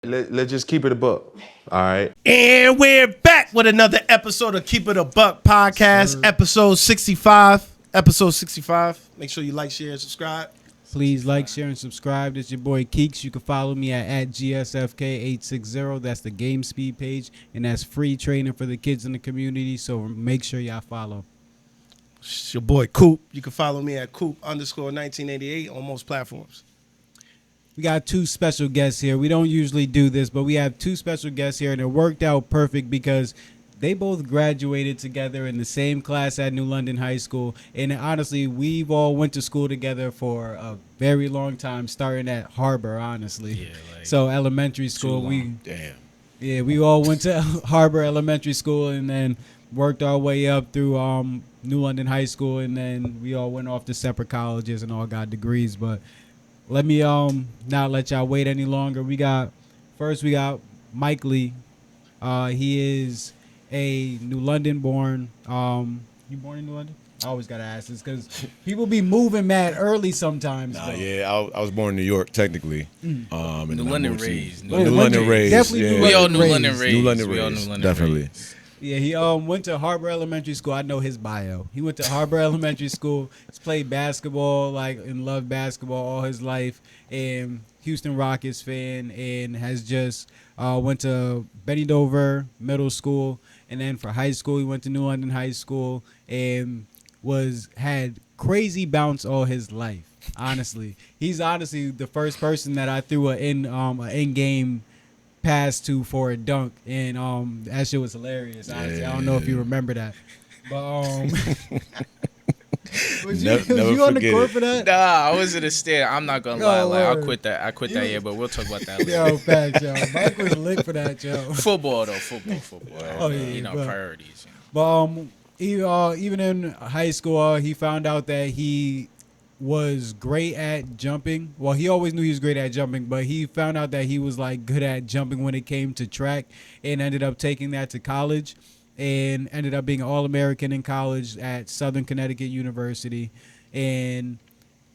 Let's just keep it a buck. All right. And we're back with another episode of Keep It a Buck podcast, episode 65. Episode 65. Make sure you like, share, and subscribe. Please like, share, and subscribe. This is your boy Keeks. You can follow me at GSFK860. That's the Game Speed page, and that's free training for the kids in the community, so make sure y'all follow. It's your boy Coop. You can follow me at Coop_1988 on most platforms. We got two special guests here. We don't usually do this, but we have two special guests here, and it worked out perfect because they both graduated together in the same class at New London High School. And honestly, we've all went to school together for a very long time, starting at Harbor, honestly. Yeah, like so elementary school, we all went to Harbor Elementary School and then worked our way up through New London High School, and then we all went off to separate colleges and all got degrees. But let me not let y'all wait any longer. We got Mike Lee. He is a New London born. You born in New London? I always gotta ask this because people be moving mad early sometimes. Yeah, I was born in New York technically. New London raised. New London raised. Definitely Yeah. We all New London raised. New London We all raised, New London definitely. raised. Yeah, he went to Harbor Elementary School. I know his bio. He went to Harbor Elementary School. He's played basketball, and loved basketball all his life. And Houston Rockets fan, and has just went to Benny Dover Middle School, and then for high school he went to New London High School, and had crazy bounce all his life. Honestly, he's honestly the first person that I threw an in-game pass to for a dunk, and that shit was hilarious. Honestly, I don't know if you remember that, but was you on the court for that? Nah, I was in a stand. I'm not gonna lie. Like I word. quit that. I quit that year, but we'll talk about that later. Yo, facts, yo. Mike was lit for that, yo. Football though, football. Oh, yeah, but- priorities. But he even in high school, he found out that he was great at jumping. Well, he always knew he was great at jumping, but he found out that he was like good at jumping when it came to track, and ended up taking that to college, and ended up being an All-American in college at Southern Connecticut University. And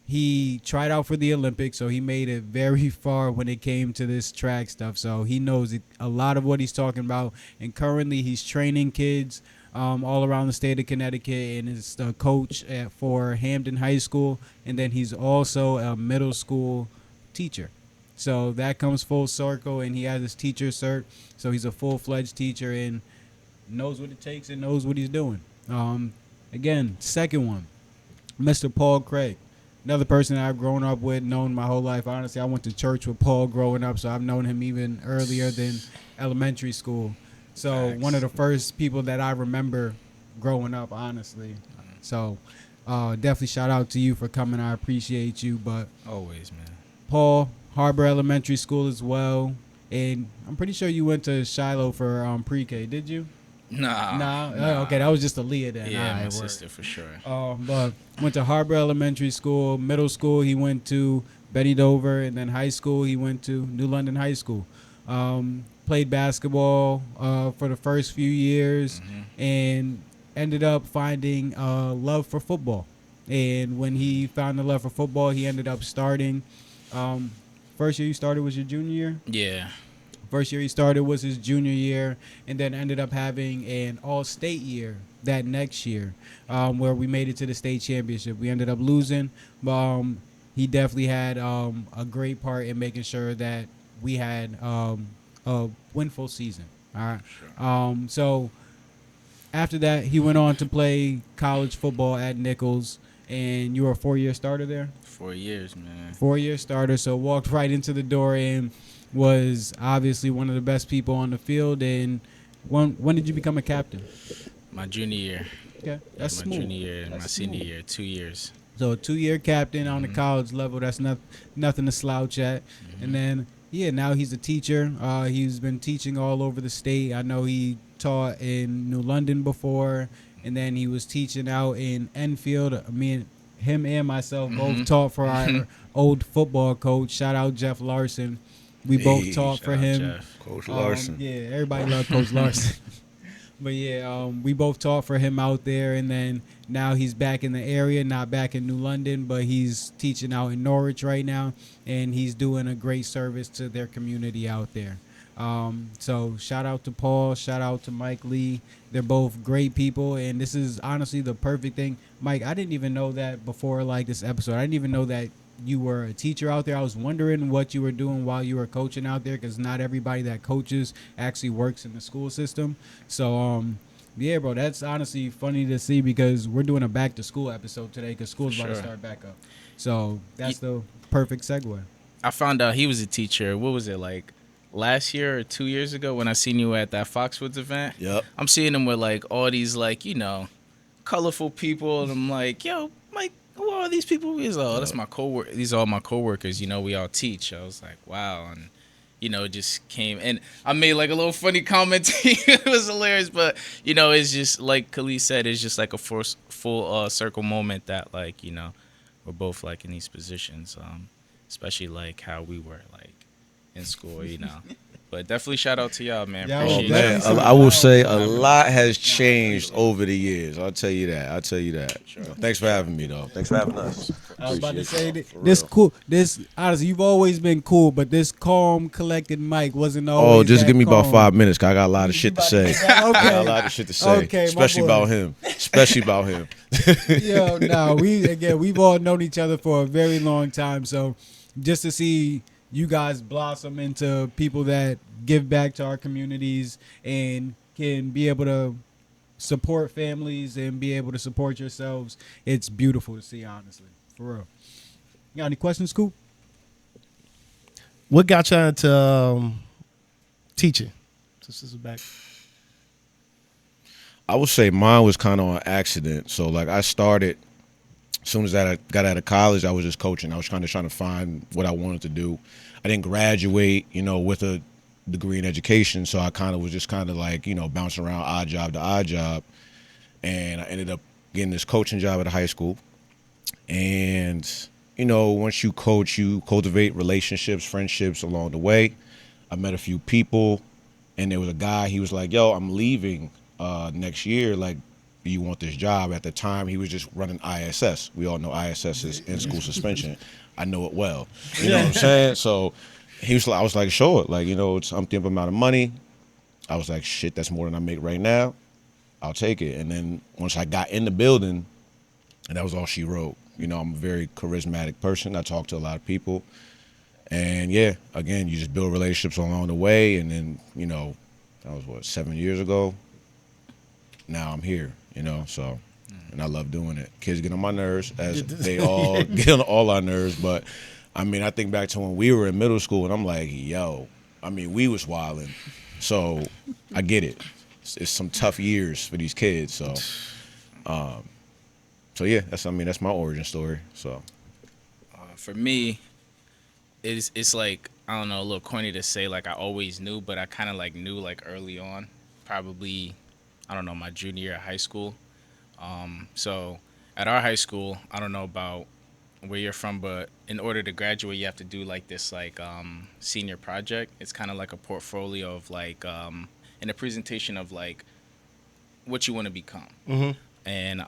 he tried out for the Olympics, so he made it very far when it came to this track stuff. So he knows a lot of what he's talking about, and currently he's training kids all around the state of Connecticut, and is the coach for Hampden High School, and then he's also a middle school teacher. So that comes full circle, and he has his teacher cert, so he's a full-fledged teacher and knows what it takes and knows what he's doing. Again, second one, Mr. Paul Craig, another person that I've grown up with, known my whole life. Honestly, I went to church with Paul growing up, so I've known him even earlier than elementary school. So one of the first people that I remember growing up, honestly. So definitely shout out to you for coming. I appreciate you. But Always, man. Paul, Harbor Elementary School as well. And I'm pretty sure you went to Shiloh for pre-K, did you? Nah. Oh, okay, that was just Aaliyah then. Yeah, All my right, word. sister for sure. But went to Harbor Elementary School. Middle school, he went to Benny Dover. And then high school, he went to New London High School. Played basketball for the first few years, and ended up finding a love for football. And when he found the love for football, he ended up starting. First year you started was your junior year? Yeah. First year he started was his junior year, and then ended up having an all-state year that next year, where we made it to the state championship. We ended up losing, but he definitely had a great part in making sure that we had a winful season. All right. So after that, he went on to play college football at Nichols, and you were a 4-year starter there? 4 years, man. 4-year starter, so walked right into the door and was obviously one of the best people on the field. And when did you become a captain? My junior year. Okay, that's my smooth. junior year and That's my senior smooth. year, 2 years. So a 2-year captain on the college level, that's nothing to slouch at. And then, now he's a teacher. He's been teaching all over the state. I know he taught in New London before, and then he was teaching out in Enfield. Him and myself both taught for our old football coach. Shout out Jeff Larson. We both taught for him. Jeff. Coach Larson. Yeah, everybody loved Coach Larson. But yeah, we both taught for him out there, and then now he's back in the area, not back in New London, but he's teaching out in Norwich right now, and he's doing a great service to their community out there. So shout out to Paul, shout out to Mike Lee. They're both great people, and this is honestly the perfect thing. Mike, I didn't even know that before like this episode. I didn't even know that you were a teacher out there. I was wondering what you were doing while you were coaching out there, because not everybody that coaches actually works in the school system. So yeah, bro, that's honestly funny to see, because we're doing a back to school episode today because school's about to Sure. start back up. So that's the perfect segue. I found out he was a teacher. What was it, like last year or 2 years ago when I seen you at that Foxwoods event? Yep. I'm seeing him with like all these like, colorful people, and I'm like, yo, Mike, who are these people? He's like, oh, that's my coworker. These are all my coworkers. We all teach. I was like, wow, and it just came, and I made like a little funny comment to you. It was hilarious, but it's just like Khalid said, it's just like a full circle moment that like we're both like in these positions, especially like how we were like in school, But definitely shout out to y'all, man. Yeah, Appreciate well, it. man, I will say a lot has changed over the years. I'll tell you that. Thanks for having me, though. Thanks for having us. I was about to say Appreciate it, this for real. cool. This honestly, you've always been cool, but this calm, collected Mike wasn't Oh, always. just that give me about calm. 5 minutes, 'cause I got a lot of shit to say. I got a Okay. lot of shit to say, Okay, my especially boy. about him. Especially about him. Yo, no, we've all known each other for a very long time. So just to see you guys blossom into people that give back to our communities and can be able to support families and be able to support yourselves, it's beautiful to see, honestly, for real. You got any questions, Coop? What got you into teaching? This is back. I would say mine was kind of on accident. So, like, I started, as soon as I got out of college, I was just coaching. I was kind of trying to find what I wanted to do. I didn't graduate, with a degree in education, so I kind of was just kind of like, bouncing around odd job to odd job. And I ended up getting this coaching job at a high school. And, once you coach, you cultivate relationships, friendships along the way. I met a few people, and there was a guy, he was like, yo, I'm leaving next year. Like, do you want this job? At the time, he was just running ISS. We all know ISS is in-school suspension. I know it well. You know what I'm saying? So I was like, sure. Like, it's umpteen amount of money. I was like, shit, that's more than I make right now. I'll take it. And then once I got in the building, and that was all she wrote. I'm a very charismatic person. I talk to a lot of people. And yeah, again, you just build relationships along the way. And then, that was 7 years ago. Now I'm here, so, and I love doing it. Kids get on my nerves, as they all get on all our nerves. But I mean, I think back to when we were in middle school, and I'm like, yo, we was wilding. So I get it. It's some tough years for these kids. So, yeah, that's my origin story. So, For me, it's like, I don't know, a little corny to say like I always knew, but I kind of like knew like early on, probably, I don't know, my junior year of high school. So at our high school, I don't know about where you're from, but in order to graduate, you have to do like this like senior project. It's kind of like a portfolio of like and a presentation of like what you want to become. Mm-hmm. And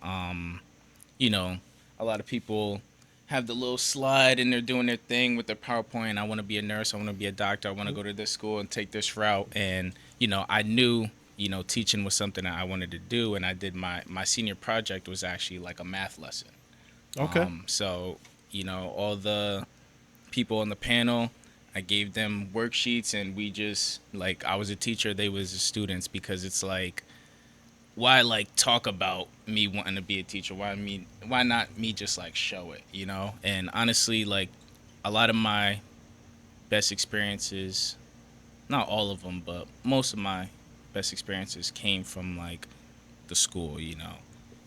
a lot of people have the little slide and they're doing their thing with their PowerPoint. I want to be a nurse. I want to be a doctor. I want to go to this school and take this route. And I knew teaching was something that I wanted to do, and I did my senior project was actually like a math lesson. Okay. So, all the people on the panel, I gave them worksheets, and we just, like, I was a teacher, they was the students, because it's like, why, like, talk about me wanting to be a teacher? Why not me just, like, show it, And honestly, like, a lot of my best experiences, not all of them, but most of my best experiences came from like the school,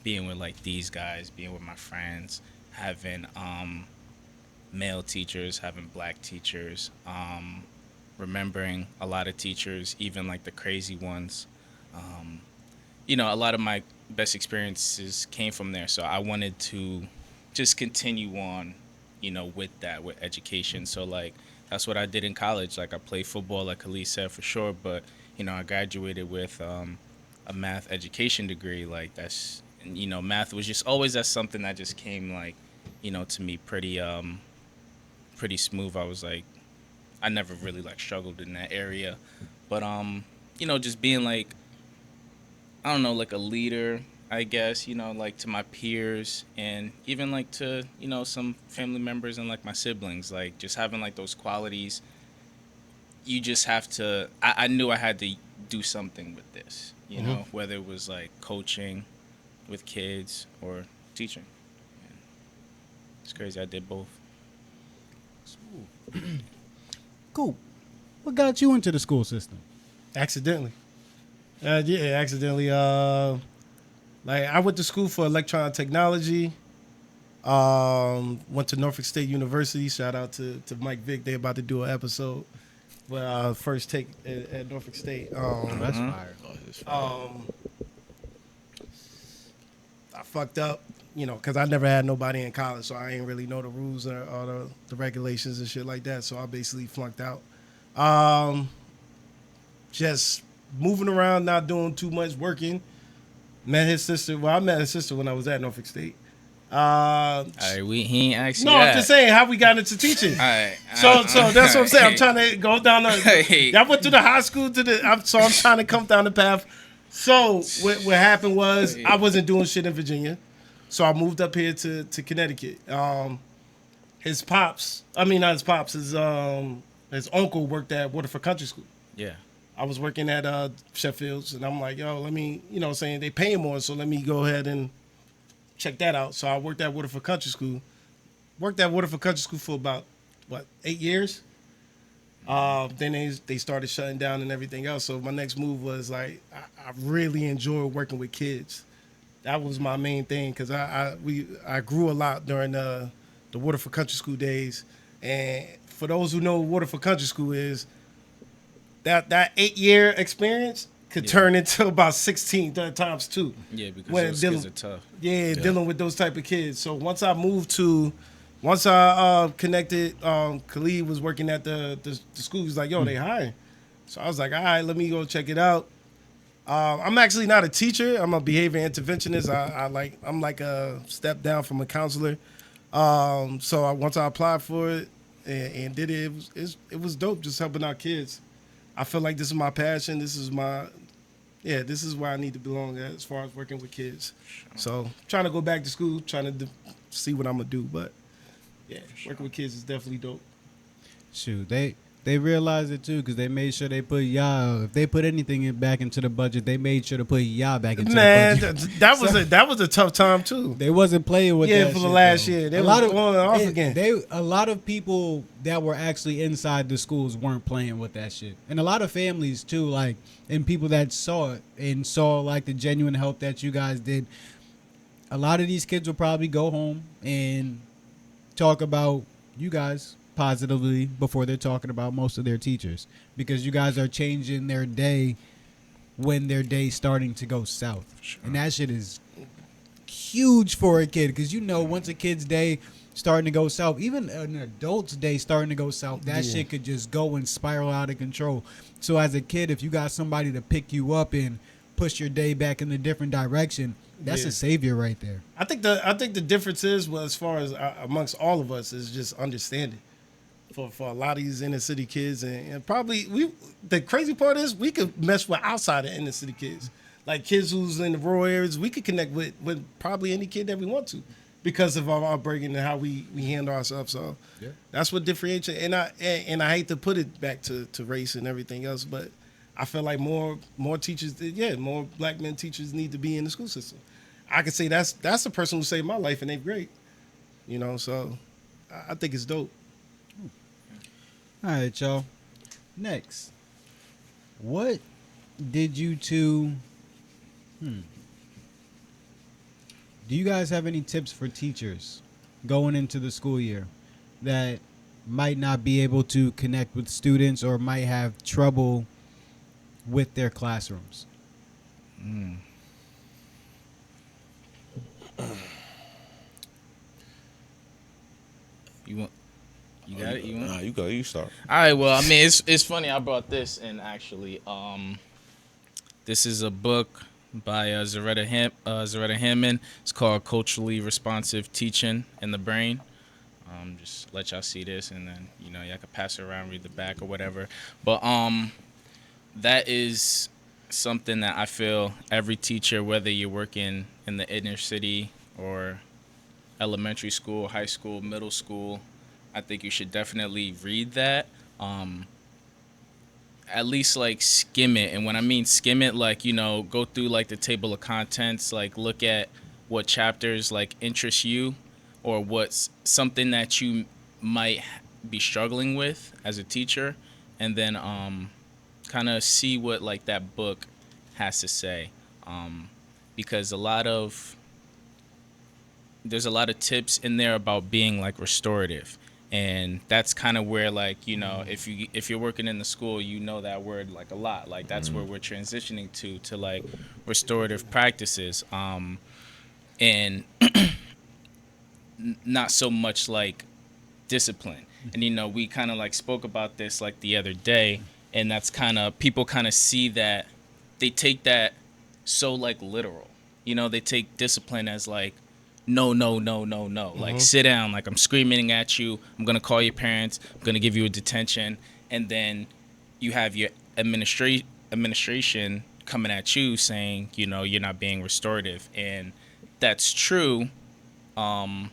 being with like these guys, being with my friends, having male teachers, having black teachers, remembering a lot of teachers, even like the crazy ones. A lot of my best experiences came from there, so I wanted to just continue on, with that, with education. So like that's what I did in college. Like I played football, like Khalid said, for sure, but I graduated with a math education degree. Like that's, you know, math was just always that's something that just came like, you know, to me pretty smooth. I was like, I never really like struggled in that area, but you know, just being like, I don't know, like a leader, I guess, you know, like to my peers and even like to, you know, some family members and like my siblings, like just having like those qualities. You just have to, I knew I had to do something with this, you know, whether it was like coaching with kids or teaching. And it's crazy. I did both. Cool. What got you into the school system? Accidentally. Yeah, accidentally. Like I went to school for electronic technology. Went to Norfolk State University. Shout out to Mike Vick. They about to do an episode. But first take at Norfolk State. That's fire. I fucked up, you know, because I never had nobody in college, so I ain't really know the rules or the regulations and shit like that. So I basically flunked out. Just moving around, not doing too much working. Met his sister. Well, I met his sister when I was at Norfolk State. All right, he ain't actually. No, I'm just saying how we got into teaching. All right. So that's what I'm saying. I'm trying to go down the. Hey. I went to the high school so I'm trying to come down the path. So what happened was I wasn't doing shit in Virginia, so I moved up here to Connecticut. His uncle worked at Waterford Country School. Yeah. I was working at Sheffield's, and I'm like, yo, let me, you know, saying they paying more, so let me go ahead and check that out. So I worked at Waterford Country School. Worked at Waterford Country School for about 8 years. Then they started shutting down and everything else. So my next move was like I really enjoyed working with kids. That was my main thing because I grew a lot during the Waterford Country School days. And for those who know what Waterford Country School is, that 8-year experience could turn into about 16 times 2. Yeah, because those kids are tough. Yeah, dealing with those type of kids. So once I connected, Khalid was working at the school. He's like, yo, they hiring. So I was like, all right, let me go check it out. I'm actually not a teacher. I'm a behavior interventionist. I'm like a step down from a counselor. So once I applied for it and did it, it was dope just helping out kids. I feel like this is my passion. This is where I need to belong at as far as working with kids. So trying to go back to school, trying to see what I'm going to do. But yeah, working with kids is definitely dope. Shoot, they realized it too because they made sure they put y'all. If they put anything back into the budget, they made sure to put y'all back into the budget. that was a tough time too. They wasn't playing with that for the shit, last though. year. They was going off again. A lot of people that were actually inside the schools weren't playing with that shit, and a lot of families too. Like, and people that saw it and saw like the genuine help that you guys did. A lot of these kids will probably go home and talk about you guys positively before they're talking about most of their teachers, because you guys are changing their day when their day's starting to go south. Sure. And that shit is huge for a kid, because you know once a kid's day starting to go south, even an adult's day starting to go south, that shit could just go and spiral out of control. So as a kid, if you got somebody to pick you up and push your day back in a different direction, that's a savior right there. I think the difference is, well, as far as amongst all of us, is just understanding. For a lot of these inner city kids, and probably the crazy part is we could mess with outside of inner city kids, like kids who's in the rural areas. We could connect with probably any kid that we want to, because of our upbringing and how we handle ourselves. So that's what differentiates. And I hate to put it back to race and everything else, but I feel like more teachers, more black men teachers need to be in the school system. I could say that's the person who saved my life in 8th grade. You know, so I think it's dope. All right, y'all. Next, what did you two... Do you guys have any tips for teachers going into the school year that might not be able to connect with students or might have trouble with their classrooms? You got it? Nah, you go. You start. All right. Well, I mean, it's funny. I brought this, and actually, this is a book by Zaretta Hammond. It's called Culturally Responsive Teaching in the Brain. Just let y'all see this, and then y'all can pass it around, read the back or whatever. But that is something that I feel every teacher, whether you're working in the inner city or elementary school, high school, middle school, I think you should definitely read that. At least like skim it. And when I mean skim it, like, go through like the table of contents, like look at what chapters like interest you or what's something that you might be struggling with as a teacher. And then kind of see what like that book has to say. Because there's a lot of tips in there about being like restorative. And that's kind of where, like, if you're working in the school, that word like a lot. Like that's where we're transitioning to like restorative practices, and not so much like discipline. And we kind of like spoke about this like the other day, and that's kind of people kind of see that they take that so like literal. They take discipline as like no. Like sit down, like I'm screaming at you, I'm gonna call your parents, I'm gonna give you a detention, and then you have your administration coming at you saying you're not being restorative. And that's true. And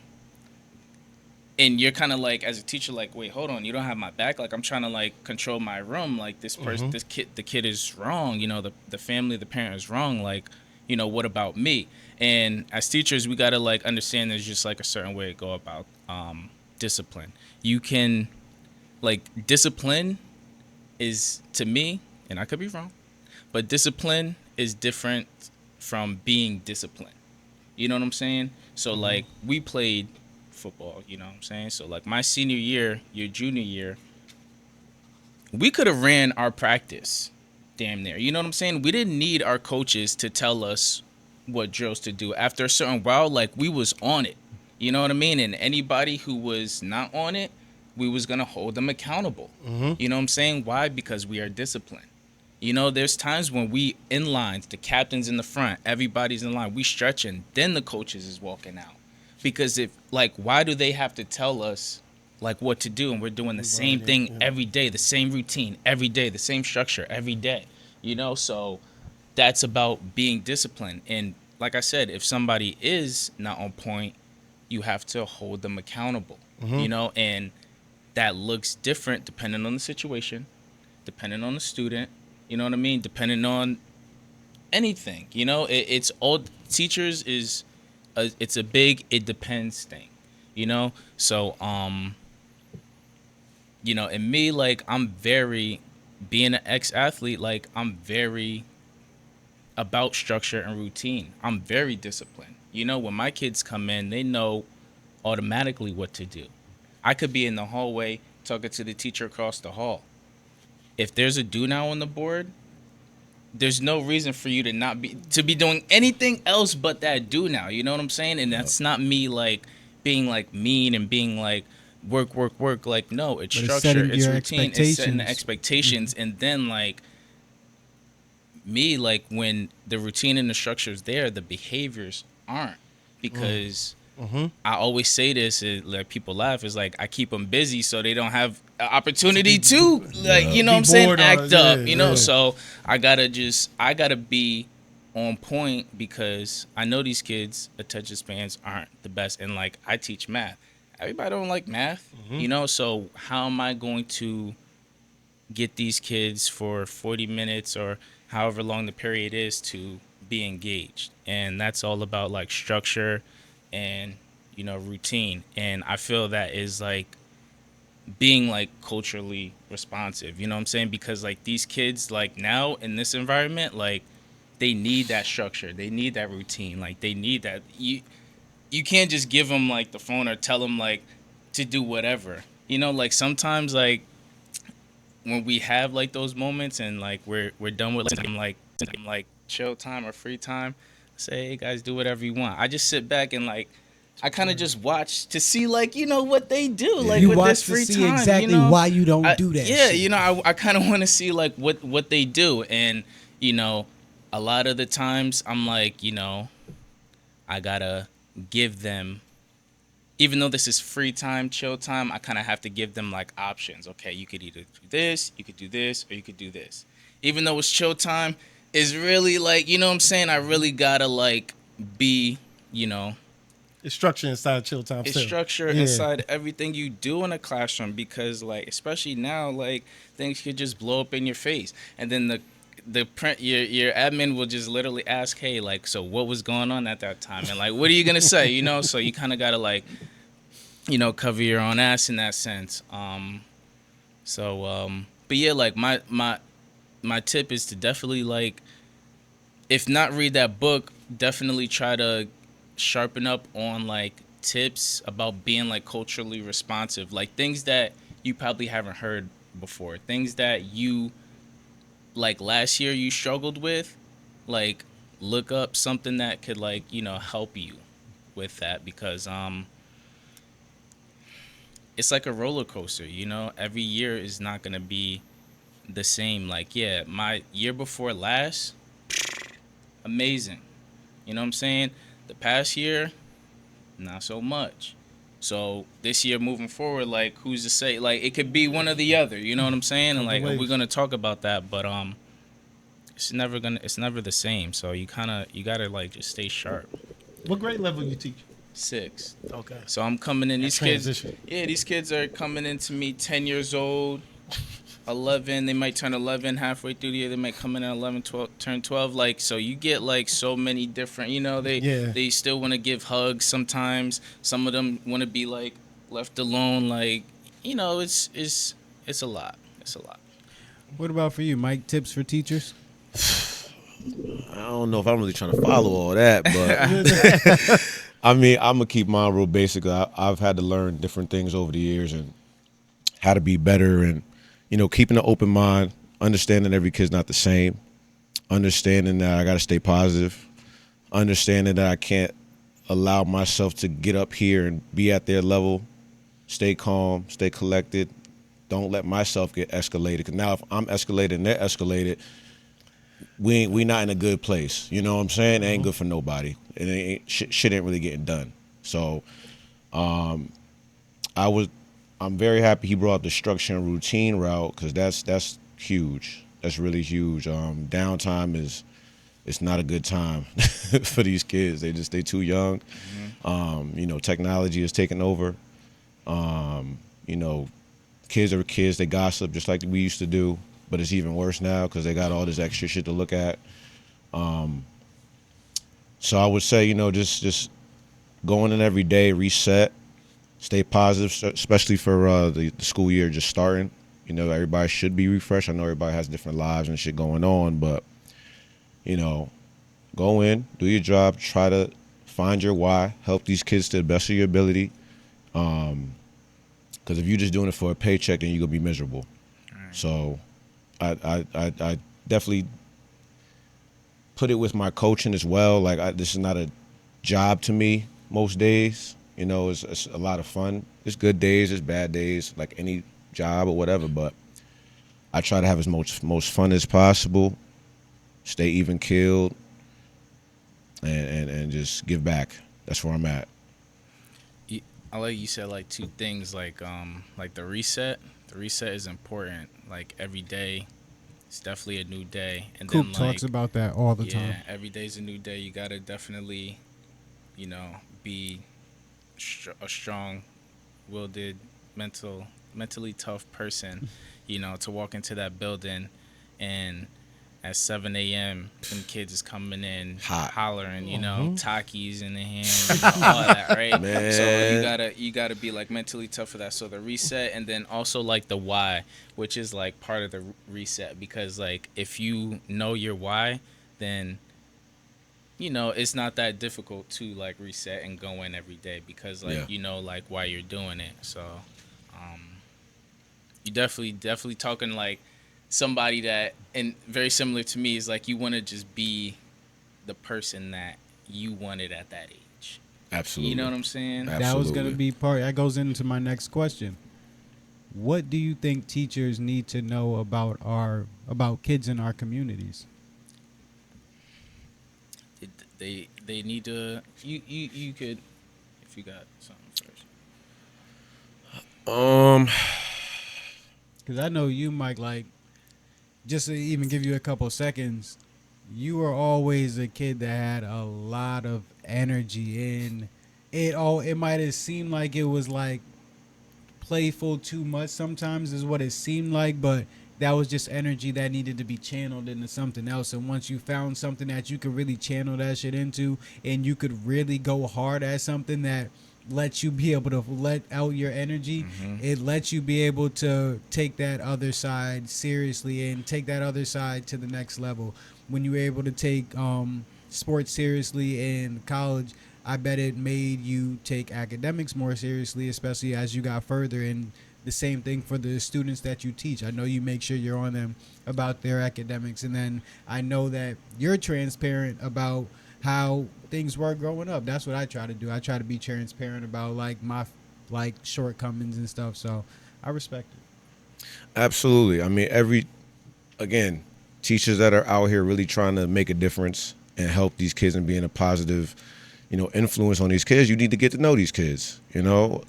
you're kind of like, as a teacher, like, wait, hold on, you don't have my back. Like I'm trying to like control my room. Like this person, the kid is wrong. The family, the parent is wrong. Like what about me? And as teachers, we got to like understand there's just like a certain way to go about discipline. You can like discipline is, to me, and I could be wrong, but discipline is different from being disciplined. You know what I'm saying? So like we played football, you know what I'm saying? So like my senior year, your junior year, we could have ran our practice damn near. You know what I'm saying? We didn't need our coaches to tell us what drills to do. After a certain while, like we was on it. You know what I mean? And anybody who was not on it, we was going to hold them accountable. You know what I'm saying? Why? Because we are disciplined. There's times when we in lines, the captain's in the front, everybody's in line, we stretching, then the coaches is walking out. Because if like, why do they have to tell us like what to do? And we're doing the same thing every day, the same routine every day, the same structure every day, so that's about being disciplined. And like I said, if somebody is not on point, you have to hold them accountable, and that looks different depending on the situation, depending on the student, you know what I mean? Depending on anything, it's all teachers is, it's a big, it depends thing, So, and me, like, being an ex-athlete, like, I'm very about structure and routine. I'm very disciplined. When my kids come in, they know automatically what to do. I could be in the hallway talking to the teacher across the hall. If there's a do now on the board, there's no reason for you to be doing anything else but that do now. You know what I'm saying? And that's not me like being like mean and being like work. Like, no, it's structure, it's routine, it's setting the expectations. And then like me, like when the routine and the structure is there, the behaviors aren't. Because I always say this, like people laugh, is like I keep them busy so they don't have an opportunity to like, you know what I'm saying, act up, so I gotta be on point because I know these kids' attention spans aren't the best. And like I teach math. Everybody don't like math, so how am I going to get these kids for 40 minutes or however long the period is to be engaged? And that's all about like structure and routine. And I feel that is like being like culturally responsive, you know what I'm saying? Because like these kids, like now in this environment, like they need that structure, they need that routine, like they need that. You can't just give them like the phone or tell them like to do whatever, like sometimes like when we have like those moments and like we're done with like chill time or free time, say, hey guys, do whatever you want. I just sit back and like I kind of just watch to see like what they do, like you with watch this free to see time. exactly why you don't do that. Yeah, shit. I kind of want to see like what they do. And a lot of the times I'm like, I gotta give them, even though this is free time, chill time, I kind of have to give them like options. Okay, you could either do this, you could do this, or you could do this. Even though it's chill time, it's really like, you know what I'm saying? I really gotta like be, you know, It's structure inside chill time. it's still. structure Yeah. inside everything you do in a classroom, because like, especially now, like things could just blow up in your face, and then the print your admin will just literally ask, hey, like, so what was going on at that time, and like, what are you gonna say, so you kind of gotta like, cover your own ass in that sense. But yeah, like my tip is to definitely, like, if not read that book, definitely try to sharpen up on like tips about being like culturally responsive, like things that you probably haven't heard before, things that you like last year you struggled with, like look up something that could like, help you with that, because it's like a roller coaster, every year is not going to be the same. Like, yeah, my year before last, amazing. You know what I'm saying? The past year, not so much. So this year moving forward, like, who's to say? Like, it could be one or the other. You know what I'm saying? And like, we're gonna talk about that, but it's never the same. So you gotta like just stay sharp. What grade level you teach? 6. Okay. So I'm coming in. These transition. kids, yeah, these kids are coming into me 10 years old, 11. They might turn 11 halfway through the year. They might come in at 11, 12, turn 12. Like, so you get like so many different. They still want to give hugs sometimes. Some of them want to be like left alone. Like, it's a lot. It's a lot. What about for you, Mike? Tips for teachers? I don't know if I'm really trying to follow all that, but I mean, I'm gonna keep mine real basic. I've had to learn different things over the years and how to be better, and keeping an open mind, understanding every kid's not the same, understanding that I got to stay positive, understanding that I can't allow myself to get up here and be at their level, stay calm, stay collected, don't let myself get escalated. Because now if I'm escalated and they're escalated, we not in a good place. You know what I'm saying? It ain't good for nobody. And it ain't, shit ain't really getting done. So I'm very happy he brought up the structure and routine route, because that's huge. That's really huge. Downtime it's not a good time for these kids. They too young. Technology is taking over. Kids are kids. They gossip just like we used to do, but it's even worse now because they got all this extra shit to look at. So I would say, just going in every day, reset, stay positive, especially for the school year just starting. Everybody should be refreshed. I know everybody has different lives and shit going on, but, go in, do your job, try to find your why, help these kids to the best of your ability. Because if you're just doing it for a paycheck, then you're going to be miserable. Right. So I definitely put it with my coaching as well. Like, this is not a job to me most days. It's a lot of fun. It's good days, it's bad days, like any job or whatever, but I try to have as most fun as possible, stay even keeled, and just give back. That's where I'm at. I like you said like two things, like the reset. The reset is important. Like every day, it's definitely a new day. And Coop then talks about that all the time. Yeah, every day's a new day. You gotta definitely, be a strong-willed, mentally tough person, to walk into that building and at 7 a.m. some kids is coming in hollering, Takis in the hand, all that, right? Man. So you gotta be like mentally tough for that. So the reset, and then also like the why, which is like part of the reset, because like if you know your why, then it's not that difficult to like reset and go in every day, because like like why you're doing it. So you definitely talking like somebody that, and very similar to me, is like you want to just be the person that you wanted at that age. Absolutely. You know what I'm saying? That was going to be that goes into my next question. What do you think teachers need to know about kids in our communities? They need to. You could, if you got something first. Um, Because I know you, Mike, like, just to even give you a couple seconds, you were always a kid that had a lot of energy, and it might have seemed like it was like playful too much sometimes is what it seemed like, but that was just energy that needed to be channeled into something else. And once you found something that you could really channel that shit into, and you could really go hard at something that lets you be able to let out your energy, it lets you be able to take that other side seriously and take that other side to the next level. When you were able to take sports seriously in college, I bet it made you take academics more seriously, especially as you got further. And the same thing for the students that you teach. I know you make sure you're on them about their academics. And then I know that you're transparent about how things were growing up. That's what I try to do. I try to be transparent about like my like shortcomings and stuff. So I respect it. absolutely. I mean, again, teachers that are out here really trying to make a difference and help these kids and being a positive, influence on these kids. You need to get to know these kids.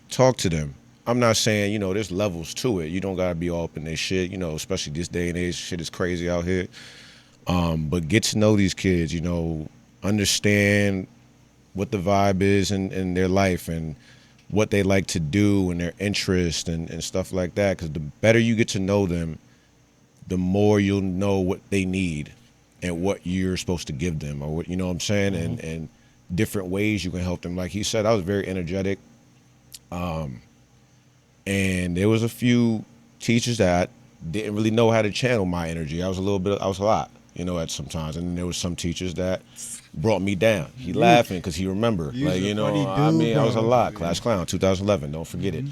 Talk to them. I'm not saying, there's levels to it. You don't gotta be all up in their shit. Especially this day and age, shit is crazy out here. But get to know these kids. Understand what the vibe is in their life and what they like to do and their interest and stuff like that. Because the better you get to know them, the more you'll know what they need and what you're supposed to give them, or what, what I'm saying, and different ways you can help them. Like he said, I was very energetic. And there was a few teachers that didn't really know how to channel my energy. I was a lot, at sometimes. And then there was some teachers that brought me down. He laughing because he remember. You's Like, a funny I dude, mean, I was a bro. lot. Class clown, 2011. Don't forget it.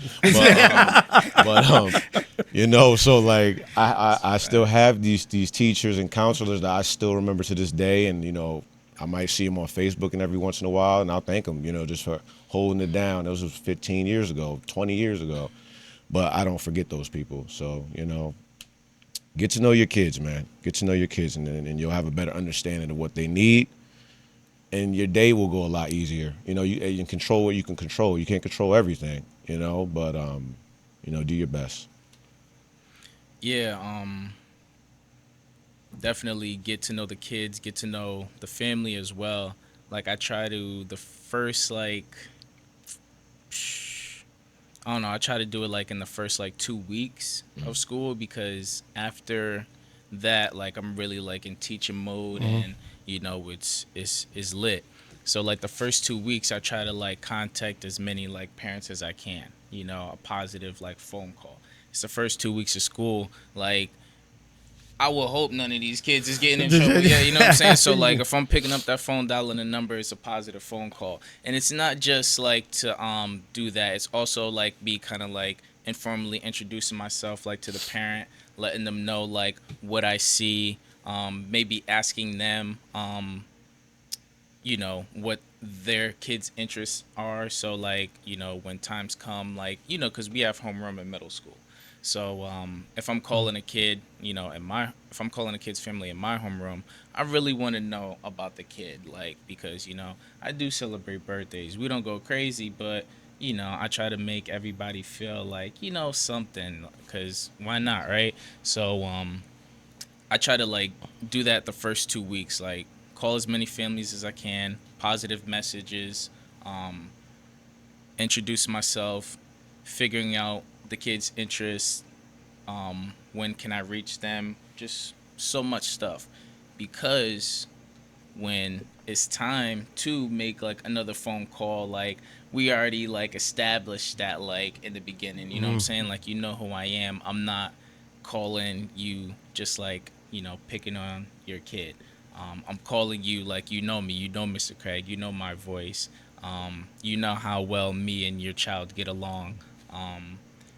So like I still have these teachers and counselors that I still remember to this day. And, I might see them on Facebook and every once in a while, and I'll thank them, just for holding it down. That was 15 years ago, 20 years ago. But I don't forget those people. So, get to know your kids, man. Get to know your kids, and you'll have a better understanding of what they need. And your day will go a lot easier. You can control what you can control. You can't control everything, but, do your best. Yeah, definitely get to know the kids, get to know the family as well. Like I try to the first I don't know, I try to do it like in the first 2 weeks of school, because after that, like I'm really like in teaching mode, and it's lit. So like the first 2 weeks I try to like contact as many like parents as I can, a positive like phone call. It's the first 2 weeks of school. Like I will hope none of these kids is getting in trouble. Yeah, you know what I'm saying? So, like, if I'm picking up that phone, dialing a number, it's a positive phone call. And it's not just, like, to do that. It's also, like, be kind of, like, informally introducing myself, like, to the parent, letting them know, like, what I see, maybe asking them, what their kids' interests are. So, like, when times come, like, because we have homeroom in middle school. So if I'm calling a kid, if I'm calling a kid's family in my homeroom, I really want to know about the kid, like, because, I do celebrate birthdays. We don't go crazy, but, I try to make everybody feel like, something, because why not, right? So I try to, like, do that the first 2 weeks, like, call as many families as I can, positive messages, introduce myself, figuring out the kids' interests, when can I reach them, just so much stuff. Because when it's time to make like another phone call, like we already like established that like in the beginning, you know what I'm saying? Like, who I am. I'm not calling you just like, picking on your kid. I'm calling you like me, Mr. Craig, my voice, you know how well me and your child get along.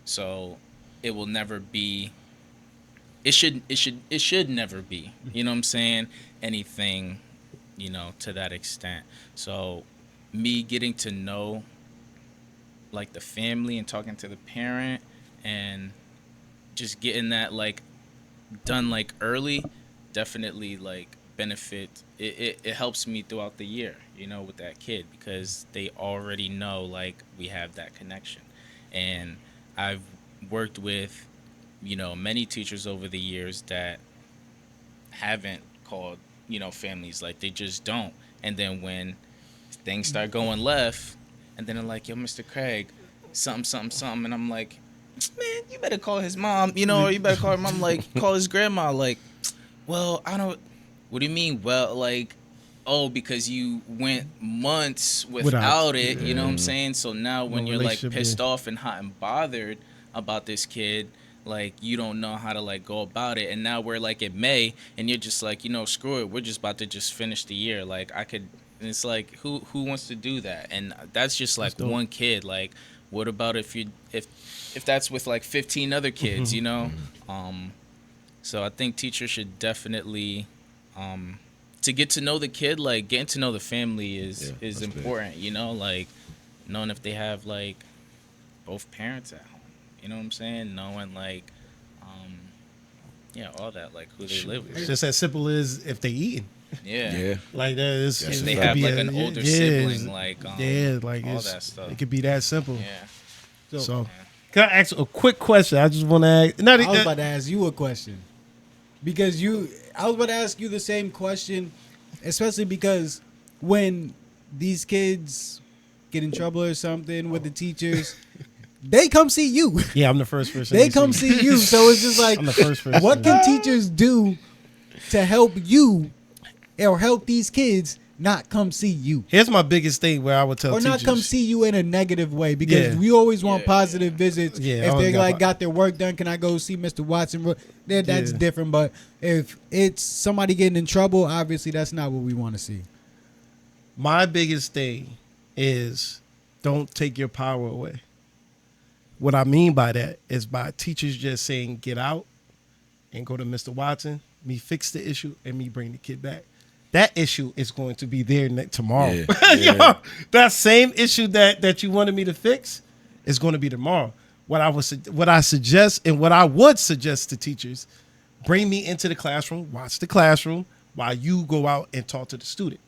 So it will never be. It should never be. You know what I'm saying? Anything, to that extent. So me getting to know like the family and talking to the parent and just getting that like done like early definitely like benefit. It helps me throughout the year, with that kid because they already know like we have that connection, and I've worked with, many teachers over the years that haven't called, families, like they just don't, and then when things start going left, and then they're like, "Yo, Mr. Craig, something, something, something," and I'm like, "Man, you better call his mom, or you better call her mom, like call his grandma." Like, well, I don't. What do you mean? Well, like, oh, because you went months without it. You know what I'm saying? So now when you're like pissed off and hot and bothered about this kid, like you don't know how to like go about it, and now we're like in May, and you're just like, screw it, we're just about to just finish the year. Like I could. And it's like, who wants to do that? And that's just like one kid. Like, what about if that's with like 15 other kids, So I think teachers should definitely, to get to know the kid, like getting to know the family is important, like knowing if they have like both parents at home, you know what I'm saying? Knowing like, all that, like who they live with. It's just as simple as if they eating. Yeah. Like that is. If they have like an older sibling, like like all that stuff. It could be that simple. Yeah. So can I ask a quick question? I just want to ask. I was about to ask you a question because I was about to ask you the same question, especially because when these kids get in trouble or something with the teachers. They come see you. Yeah, I'm the first person. They come see you. So it's just like, I'm the first person. What can teachers do to help you or help these kids not come see you? Here's my biggest thing where I would tell or teachers. not come see you in a negative way because we always want positive visits. Yeah, if they like got their work done, can I go see Mr. Watson? Then that's different. But if it's somebody getting in trouble, obviously that's not what we want to see. My biggest thing is don't take your power away. What I mean by that is by teachers just saying, get out and go to Mr. Watson, me fix the issue, and me bring the kid back. That issue is going to be there tomorrow. Yeah. That same issue that you wanted me to fix is going to be tomorrow. What I suggest and what I would suggest to teachers, bring me into the classroom, watch the classroom while you go out and talk to the student.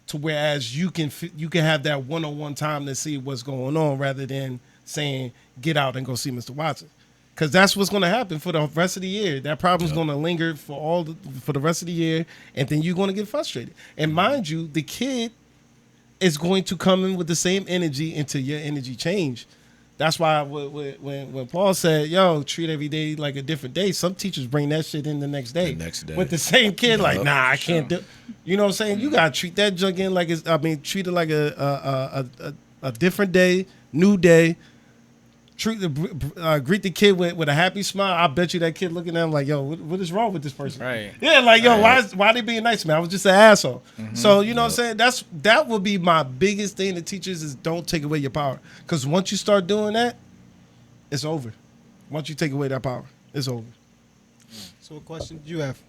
To whereas you can have that one-on-one time to see what's going on rather than saying, get out and go see Mr. Watson. Because that's what's going to happen for the rest of the year. That problem's going to linger for the rest of the year, and then you're going to get frustrated. And mind you, the kid is going to come in with the same energy until your energy change. That's why when Paul said, yo, treat every day like a different day, some teachers bring that shit in the next day. With the same kid, like, nah, I can't do. You know what I'm saying? You got to treat that junk in like treat it like a different day, new day. Greet the kid with a happy smile. I bet you that kid looking at him like, yo, what is wrong with this person? Right. Yeah, like, yo, why they being nice to me? I was just an asshole. Mm-hmm. So, you know what I'm saying? That would be my biggest thing to teachers is don't take away your power. Because once you start doing that, it's over. Once you take away that power, it's over. So what question did you have?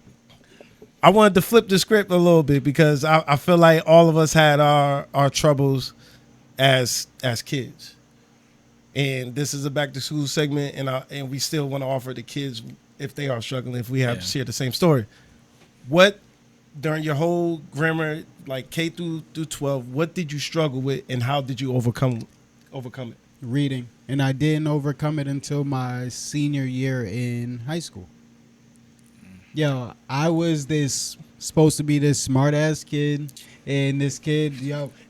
I wanted to flip the script a little bit because I feel like all of us had our troubles as kids. And this is a back to school segment, and we still want to offer the kids, if they are struggling, if we have to share the same story. What, during your whole grammar, like K through 12, what did you struggle with, and how did you overcome it? Reading. And I didn't overcome it until my senior year in high school. Yo, I was supposed to be this smart ass kid. And this kid,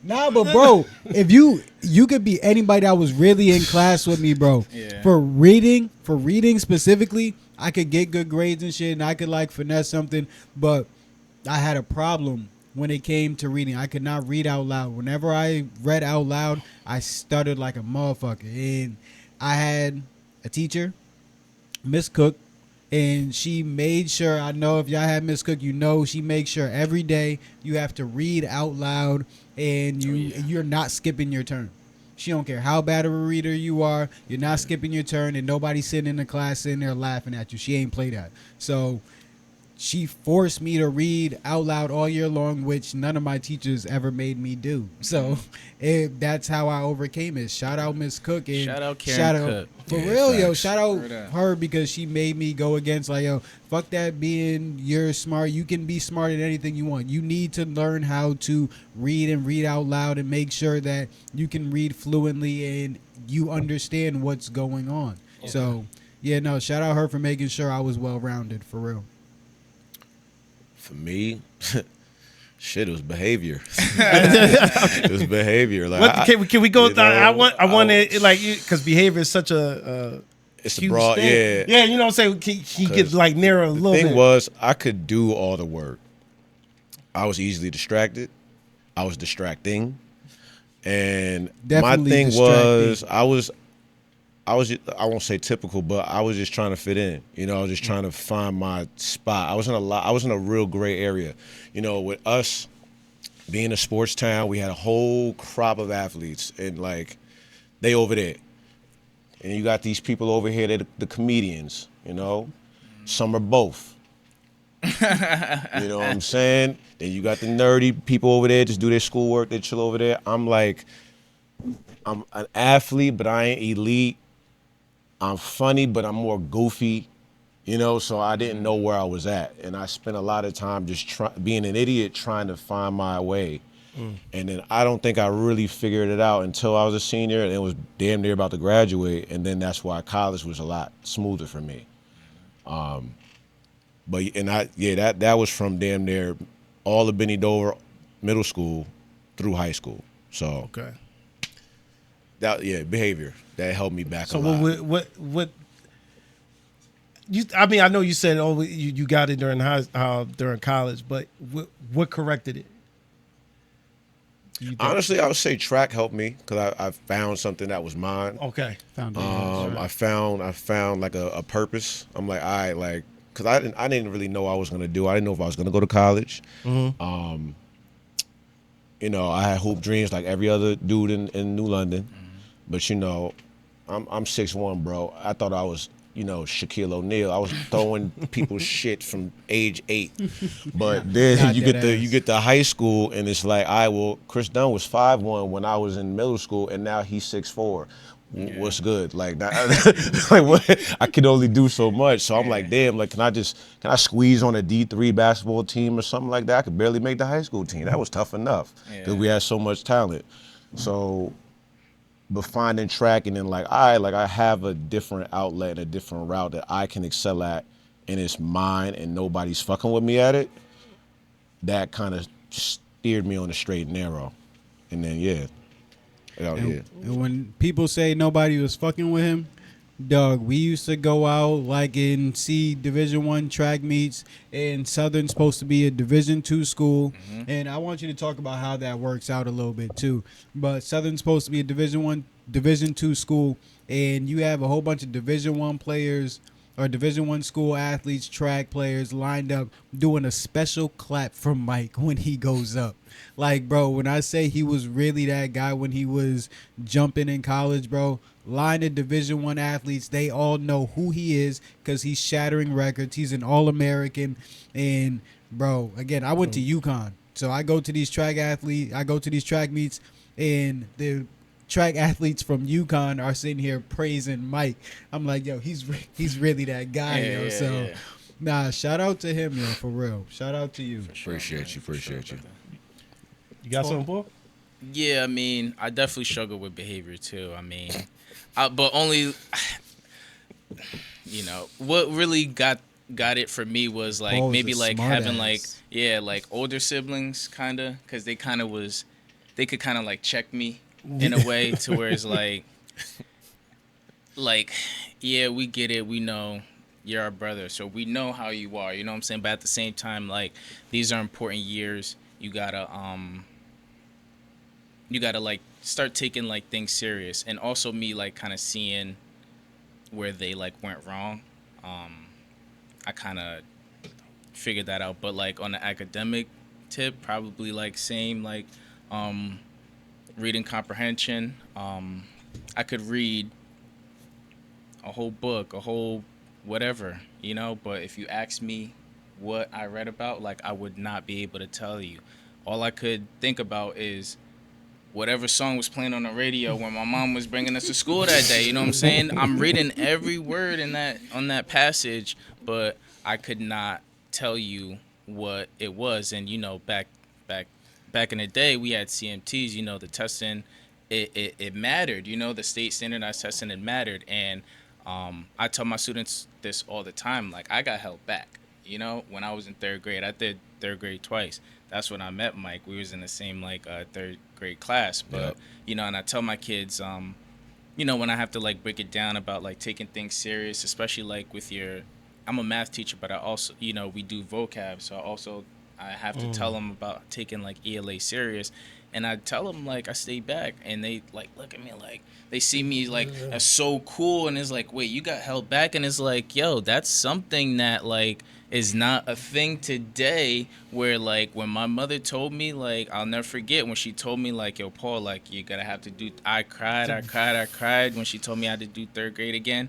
but bro, if you could be anybody that was really in class with me, bro. Yeah. For reading specifically, I could get good grades and shit, and I could like finesse something. But I had a problem when it came to reading. I could not read out loud. Whenever I read out loud, I stuttered like a motherfucker. And I had a teacher, Miss Cook. And she made sure, I know if y'all had Miss Cook, she makes sure every day you have to read out loud and you're not skipping your turn. She don't care how bad of a reader you are, you're not skipping your turn, and nobody's sitting in the class sitting there laughing at you. She ain't play that. So she forced me to read out loud all year long, which none of my teachers ever made me do. So that's how I overcame it. Shout out Miss Cook and Shout out Karen Cook. For Yeah, real, yo. facts. Shout out Word up. her because she made me go against like, yo, fuck that being you're smart. You can be smart at anything you want. You need to learn how to read and read out loud and make sure that you can read fluently and you understand what's going on. So yeah, no, shout out her for making sure I was well rounded for real. For me, shit, it was behavior. It was behavior. Like, What, can we go? you know, I want it like because behavior is such a it's a huge broad, thing. yeah. You know what I'm saying. He could 'Cause like narrow a little The thing bit. was, I could do all the work. I was easily distracted. I was distracting, and Definitely my thing was, distracting. I won't say typical, but I was just trying to fit in. You know, I was just trying to find my spot. I was in a real gray area. You know, with us being a sports town, we had a whole crop of athletes, and like they over there, and you got these people over here, they're the comedians. You know, some are both. You know what I'm saying? Then you got the nerdy people over there, just do their schoolwork, they chill over there. I'm an athlete, but I ain't elite. I'm funny, but I'm more goofy, you know, so I didn't know where I was at. And I spent a lot of time just being an idiot trying to find my way. And then I don't think I really figured it out until I was a senior and it was damn near about to graduate. And then that's why college was a lot smoother for me. That was from damn near all of Benny Dover middle school through high school. So Okay. behavior that held me back So a lot. what you? I mean, I know you said you got it during during college, but what corrected it? Do you think? Honestly, I would say track helped me because I found something that was mine. Okay. I found like a purpose. I'm like, all right, like, because I didn't really know what I was gonna do. I didn't know if I was gonna go to college. You know, I had hoop dreams like every other dude in New London, but you know, I'm 6'1", bro. I thought I was, you know, Shaquille O'Neal. I was throwing people's shit from age 8. But then Not you dead get ass. to high school and it's like, all right, well, Chris Dunn was 5'1" when I was in middle school and now he's 6'4". What's good? Like, like what? I can only do so much. So I'm like, damn, like, can I squeeze on a D3 basketball team or something like that? I could barely make the high school team. That was tough enough because we had so much talent. So, but finding track and then like, all right, like I have a different outlet and a different route that I can excel at and it's mine and nobody's fucking with me at it. That kind of steered me on the straight and narrow. And then, yeah. And when people say nobody was fucking with him, dog, we used to go out like and see Division I track meets, and Southern's supposed to be a Division II school. And I want you to talk about how that works out a little bit too. But Southern's supposed to be a Division II school, and you have a whole bunch of Division I players or Division I school athletes, track players lined up doing a special clap for Mike when he goes up. Like, bro, when I say he was really that guy when he was jumping in college, bro, line of Division I athletes, they all know who he is because he's shattering records. He's an All-American. And, bro, again, I went to UConn. So I go to these track meets, and the track athletes from UConn are sitting here praising Mike. I'm like, yo, he's really that guy, yo. So, nah, shout out to him, yo, for real. Shout out to you. Appreciate you. You got something, Paul? Yeah, I mean, I definitely struggle with behavior too. I mean, but only, you know, what really got it for me was like Paul's maybe a like smart having ass. like older siblings kind of, because they could kind of like check me in a way to where it's like, yeah, we get it, we know you're our brother, so we know how you are, you know what I'm saying? But at the same time, like, these are important years. You gotta like start taking like things serious, and also me like kind of seeing where they like went wrong. I kind of figured that out, but like on the academic tip, probably like same, like reading comprehension. I could read a whole book, a whole whatever, you know, but if you ask me what I read about, like I would not be able to tell you. All I could think about is whatever song was playing on the radio when my mom was bringing us to school that day. You know what I'm saying? I'm reading every word in that on that passage, but I could not tell you what it was. And back back in the day, we had CMTs. The testing, it mattered. The state standardized testing, it mattered. And I tell my students this all the time. Like, I got held back. When I was in third grade, I did third grade twice. That's when I met Mike. We was in the same third grade class. But and I tell my kids, when I have to like break it down about like taking things serious, especially like with I'm a math teacher, but I also we do vocab, so I have to tell them about taking like ELA serious. And I tell them like I stay back, and they like look at me like they see me like as so cool, and it's like, wait, you got held back? And it's like, yo, that's something that like is not a thing today. Where like when my mother told me, like I'll never forget when she told me like, yo, Paul, like you gotta have to do. I cried when she told me I had to do third grade again.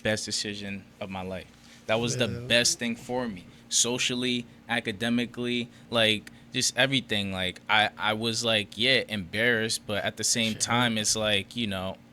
Best decision of my life. That was the best thing for me, socially, academically, like just everything. Like I was like, embarrassed, but at the same time, it's like,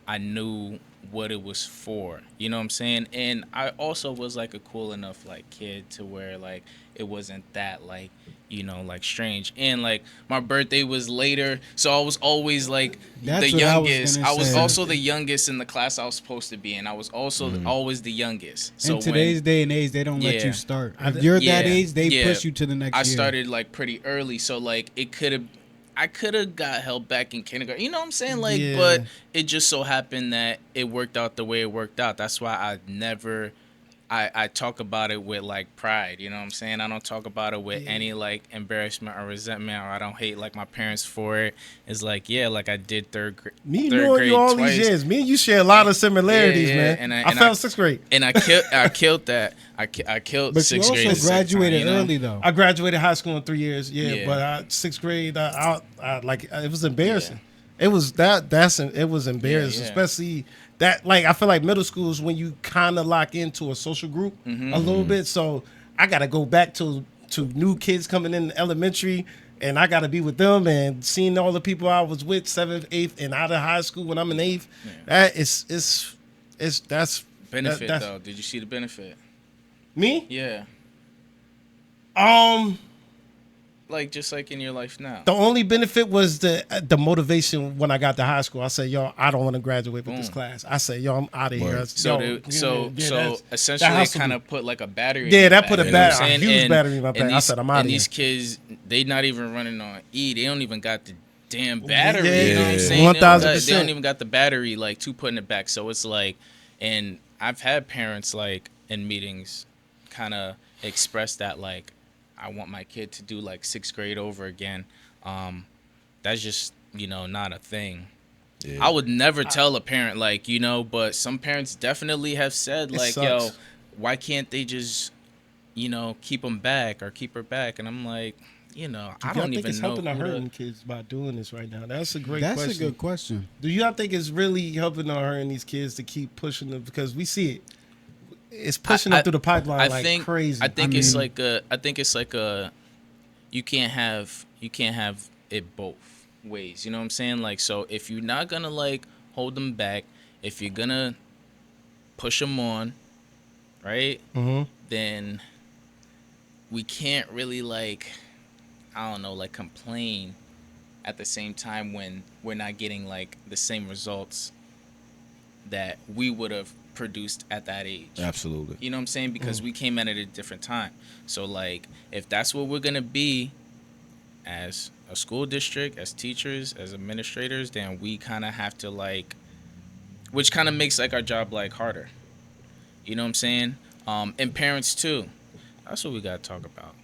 I knew what it was for. You know what I'm saying? And I also was like a cool enough like kid to where like it wasn't that like, like strange. And like my birthday was later, so I was always like That's the what youngest. I was saying. also the youngest in the class I was supposed to be in. I was also always the youngest. So in today's day and age, they don't let you start. If you're that age, they push you to the next year. I started like pretty early, so like I could have got held back in kindergarten. You know what I'm saying? Like, but it just so happened that it worked out the way it worked out. That's why I talk about it with like pride. You know what I'm saying? I don't talk about it with any like embarrassment or resentment, or I don't hate like my parents for it. It's like, like I did third grade. Me knowing you all twice. these years, me and you share a lot of similarities, man. And I felt sixth grade. And I killed that. I killed But sixth you grade. also graduated early though. I graduated high school in 3 years, but sixth grade, I like it was embarrassing. It was it was embarrassing, especially that like I feel like middle school is when you kind of lock into a social group a little bit. So I got to go back to new kids coming in elementary, and I got to be with them and seeing all the people I was with 7th, 8th, and out of high school when I'm in 8th. That that's benefit though. Did you see the benefit? Me? Yeah. Like just like in your life now. The only benefit was the motivation when I got to high school. I said, yo, I don't want to graduate with this class. I said, yo, I'm out of here. So essentially they kind of put like a battery. That put a huge battery in my back. I said, I'm out of here. And these kids, they not even running on E. They don't even got the damn battery. You know what I'm saying? 1,000%. They don't even got the battery like to put in it back. So it's like, and I've had parents like in meetings kind of express that like, I want my kid to do like sixth grade over again. That's just, not a thing. Yeah. I would never tell a parent like, but some parents definitely have said like, yo, why can't they just, keep them back or keep her back? And I'm like, I don't even know. Helping or hurting kids by doing this right now? That's a great question. That's a good question. Do y'all think it's really helping or hurting these kids to keep pushing them? Because we see it. It's pushing them through the pipeline crazy. I think it's like you can't have it both ways. You know what I'm saying? Like, so if you're not gonna like hold them back, if you're gonna push them on, right? Then we can't really like, I don't know, like complain at the same time when we're not getting like the same results that we would have produced at that age. Absolutely. You know what I'm saying? Because we came at it at a different time. So like if that's what we're gonna be as a school district, as teachers, as administrators, then we kind of have to like, which kind of makes like our job like harder. You know what I'm saying? And parents too. That's what we gotta talk about.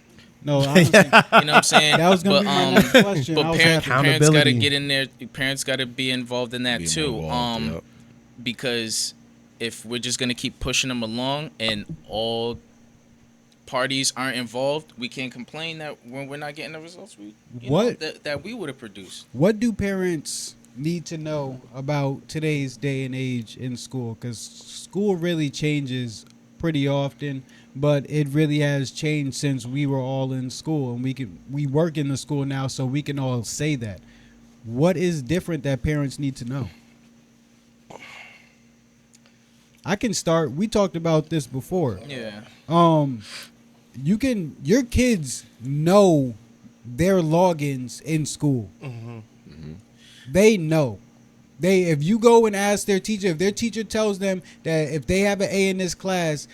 No, honestly, you know what I'm saying? That was gonna be my next question. But parents gotta get in there. Parents gotta be involved in that too. Because if we're just gonna keep pushing them along and all parties aren't involved, we can't complain that when we're not getting the results that we would have produced. What do parents need to know about today's day and age in school? Because school really changes pretty often. but it really has changed since we were all in school, and we work in the school now, so we can all say that. What is different that parents need to know? I can start. We talked about this before. Yeah. Your kids know their logins in school. They know. If you go and ask their teacher, if their teacher tells them that if they have an A in this class,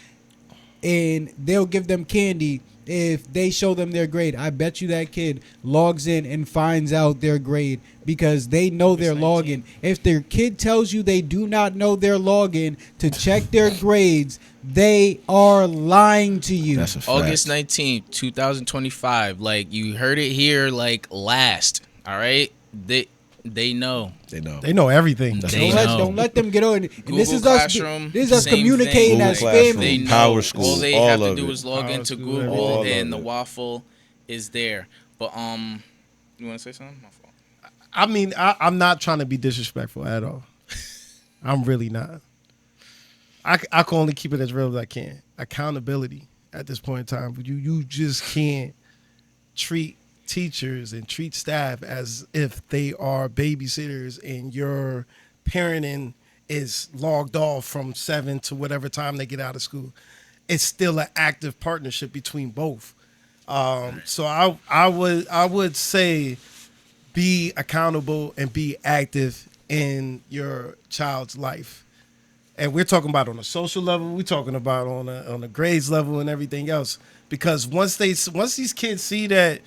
and they'll give them candy if they show them their grade, I bet you that kid logs in and finds out their grade because they know their login. If their kid tells you they do not know their login to check their grades, they are lying to you. That's a fact. August 19th, 2025. Like, you heard it here, like, last. All right? They know. They know. They know everything. They know. Don't let them get on. And this is Classroom, us. This is us same communicating thing. as Google family. Classroom, They know. Power School, All they all have to of do it. is log Power into School, Google, all and of the it. waffle is there. But you want to say something? My fault. I mean, I'm not trying to be disrespectful at all. I'm really not. I can only keep it as real as I can. Accountability at this point in time. You just can't treat teachers and treat staff as if they are babysitters and your parenting is logged off from 7 to whatever time they get out of school. It's still an active partnership between both. So I would say be accountable and be active in your child's life. And we're talking about on a social level, we're talking about on a grades level and everything else. Because once these kids see that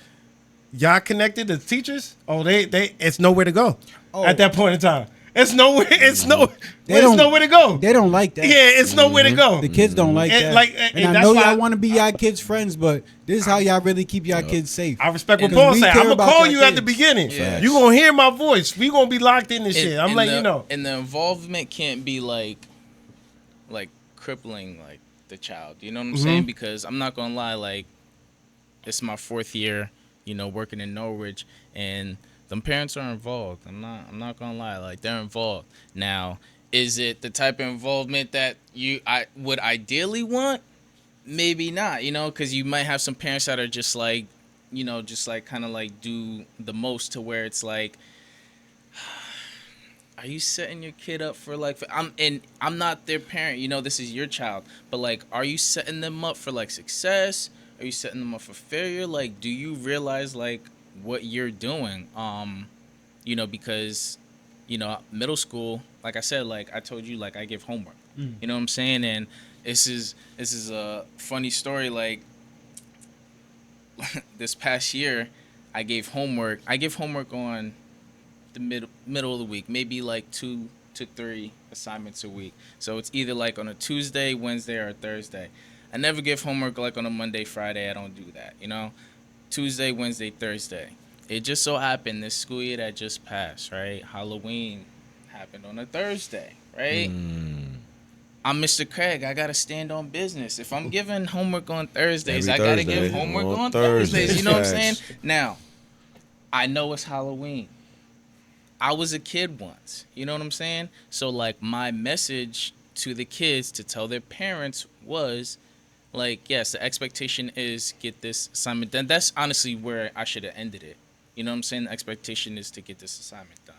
y'all connected to teachers, it's nowhere to go at that point in time. It's nowhere. It's nowhere to go. They don't like that. Yeah, it's nowhere to go. The kids don't like And, that. and And I that's know why y'all want to be y'all kids' friends, but this is how y'all really keep y'all kids safe. I respect what And Paul we said. care I'm gonna about call your you at the kids. beginning. Yeah. You gonna hear my voice. We gonna be locked in this shit. I'm letting you know. And the involvement can't be like crippling like the child. You know what I'm saying? Because I'm not gonna lie, like, it's my 4th year, working in Norwich, and them parents are involved. I'm not gonna lie, like, they're involved. Now, is it the type of involvement that I would ideally want? Maybe not, because you might have some parents that are just like, kind of like do the most to where it's like, are you setting your kid up for like, I'm not their parent, this is your child, but like, are you setting them up for like success? Are you setting them up for failure? Like, do you realize like what you're doing? Because, middle school, like I said, like I told you, like I give homework, you know what I'm saying? And this is a funny story. Like this past year, I give homework on the middle of the week, maybe like 2 to 3 assignments a week. So it's either like on a Tuesday, Wednesday, or Thursday. I never give homework like on a Monday, Friday. I don't do that, Tuesday, Wednesday, Thursday. It just so happened this school year that just passed, right? Halloween happened on a Thursday, right? I'm Mr. Craig. I got to stand on business. If I'm giving homework on Thursdays, I got to give homework on Thursdays. You know what I'm saying? Now, I know it's Halloween. I was a kid once. You know what I'm saying? So, like, my message to the kids to tell their parents was, like, yes, the expectation is get this assignment done. That's honestly where I should have ended it. You know what I'm saying? The expectation is to get this assignment done.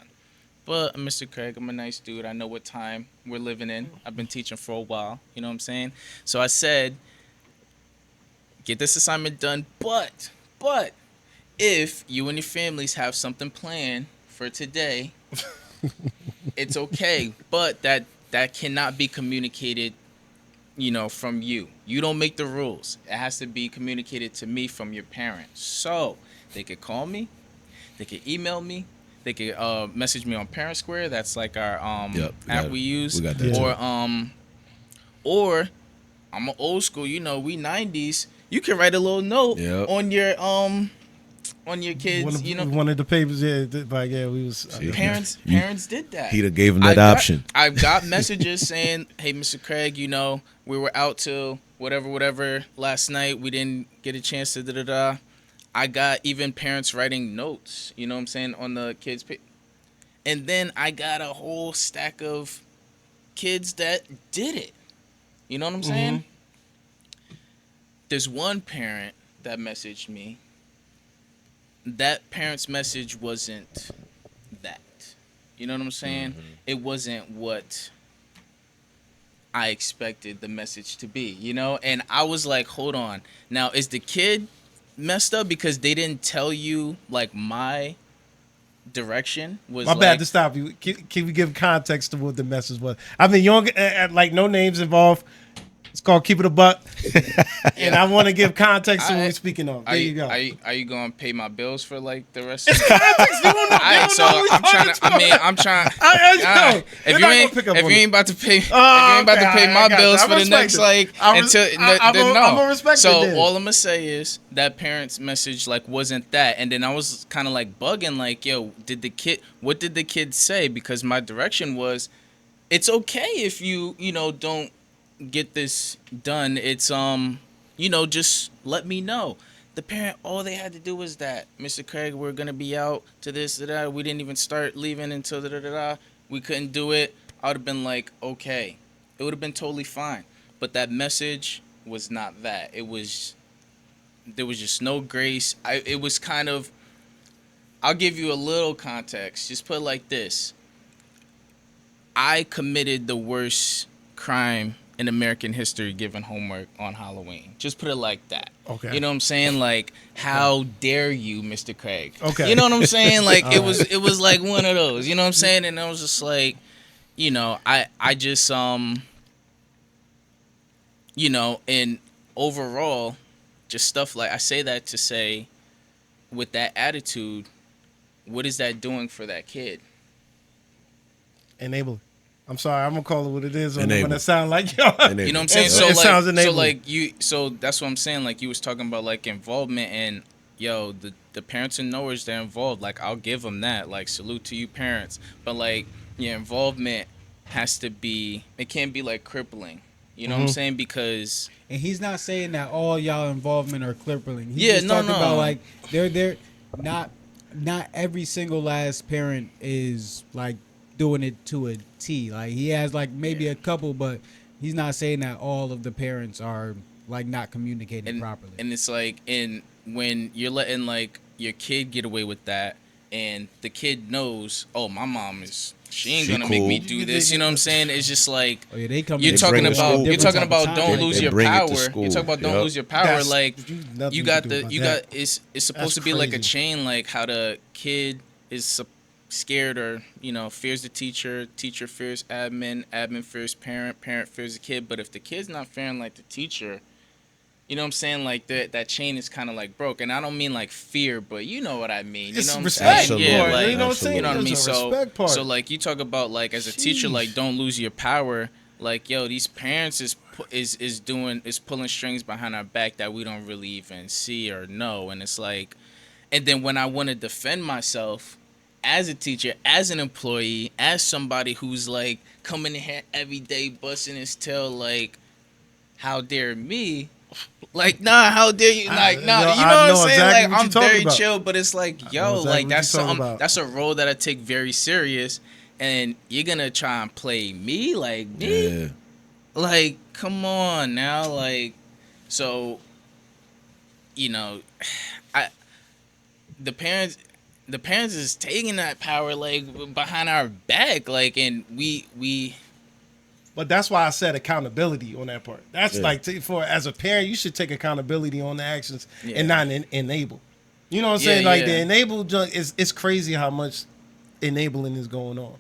But Mr. Craig, I'm a nice dude. I know what time we're living in. I've been teaching for a while. You know what I'm saying? So I said, get this assignment done. But if you and your families have something planned for today, it's okay. But that cannot be communicated, from you. You don't make the rules. It has to be communicated to me from your parents. So they could call me. They could email me. They could message me on Parent Square. That's like our app we use. We got that too. Or I'm an old school. We 90s. You can write a little note on your kids. One of the papers, we was Parents did that. He gave him that option. I've got messages saying, "Hey, Mr. Craig, we were out till whatever last night. We didn't get a chance to da-da-da." I got even parents writing notes, you know what I'm saying, on the kids' page. And then I got a whole stack of kids that did it. You know what I'm saying? there's one parent that messaged me. That parent's message wasn't that. You know what I'm saying? It wasn't what I expected the message to be, you know? And I was like, hold on. Now, is the kid messed up because they didn't tell you, like, my direction was My like, bad to stop you. Can we give context to what the message was? I mean, you don't like no names involved. It's called Keep It a Buck. And I want to give context to what we're speaking of. There you go. Are you gonna pay my bills for like the rest of the I'm trying. If you ain't about to pay my bills for the next I'm gonna respect it. So all I'm gonna say is that parent's message like wasn't that, and then I was kind of like bugging, like, yo, what did the kid say? Because my direction was, it's okay if you don't get this done. It's just let me know. The parent, all they had to do was that, Mr. Craig, we're gonna be out to this, that. We didn't even start leaving until we couldn't do it. I would have been like, okay, it would have been totally fine. But that message was not that. There was just no grace. It was kind of, I'll give you a little context. Just put it like this. I committed the worst crime in American history giving homework on Halloween. Just put it like that. Okay. You know what I'm saying? Like, how dare you, Mr. Craig? Okay. You know what I'm saying? Like, it was like one of those. You know what I'm saying? And I was just like, I just and overall, just stuff like, I say that to say, with that attitude, what is that doing for that kid? Enable. I'm sorry, I'm gonna call it what it is when Enable. it sound like yo. You know what I'm saying? Sounds enabling. So that's what I'm saying. Like, you was talking about like involvement, and yo, the parents and knowers, they're involved. Like, I'll give them that. Like, salute to you parents. But like, your involvement has to be. It can't be like crippling. You know what I'm saying? Because And he's not saying that all y'all involvement are crippling. He's Yeah, just no, talking no. about like they're not every single last parent is like doing it to a T. Like, he has like maybe a couple, but he's not saying that all of the parents are like not communicating properly. And it's like, when you're letting like your kid get away with that, and the kid knows, oh, my mom she ain't gonna make me do this. You know what I'm saying? It's just like, Oh yeah, they come. you're talking bring it to school. about don't lose They your bring it to power. school. You're talking about don't Yep. lose your power. That's- Like, nothing you you got can do the about that. it's supposed That's to be like a crazy. chain, like how the kid is scared or fears the teacher fears admin fears parent fears the kid. But if the kid's not fearing like the teacher, you know what I'm saying, like that chain is kind of like broke. And I don't mean like fear, but you know what I mean. You It's know what I'm respect. saying? Absolutely. Yeah, part, like, you know what I'm saying? you know what I mean. There's a respect part. So like, you talk about like, as a teacher, like, don't lose your power. Like, yo, these parents is pulling strings behind our back that we don't really even see or know. And it's like, and then when I want to defend myself as a teacher, as an employee, as somebody who's like coming in here every day busting his tail, like, how dare me? Like, nah, how dare you? Like, nah, yo, you know I what I'm know saying? exactly Like, what I'm you're talking very about. chill, but it's like, know yo, exactly like, what that's you're talking about. that's a role that I take very serious, and you're gonna try and play me, like, me? Yeah. Like, come on now, like, so, the parents is taking that power, like, behind our back, like, and we But that's why I said accountability on that part. That's Yeah. like, for as a parent, you should take accountability on the actions Yeah. and not enable. You know what I'm Yeah, saying? Like, yeah. the enable junk it's crazy how much enabling is going on.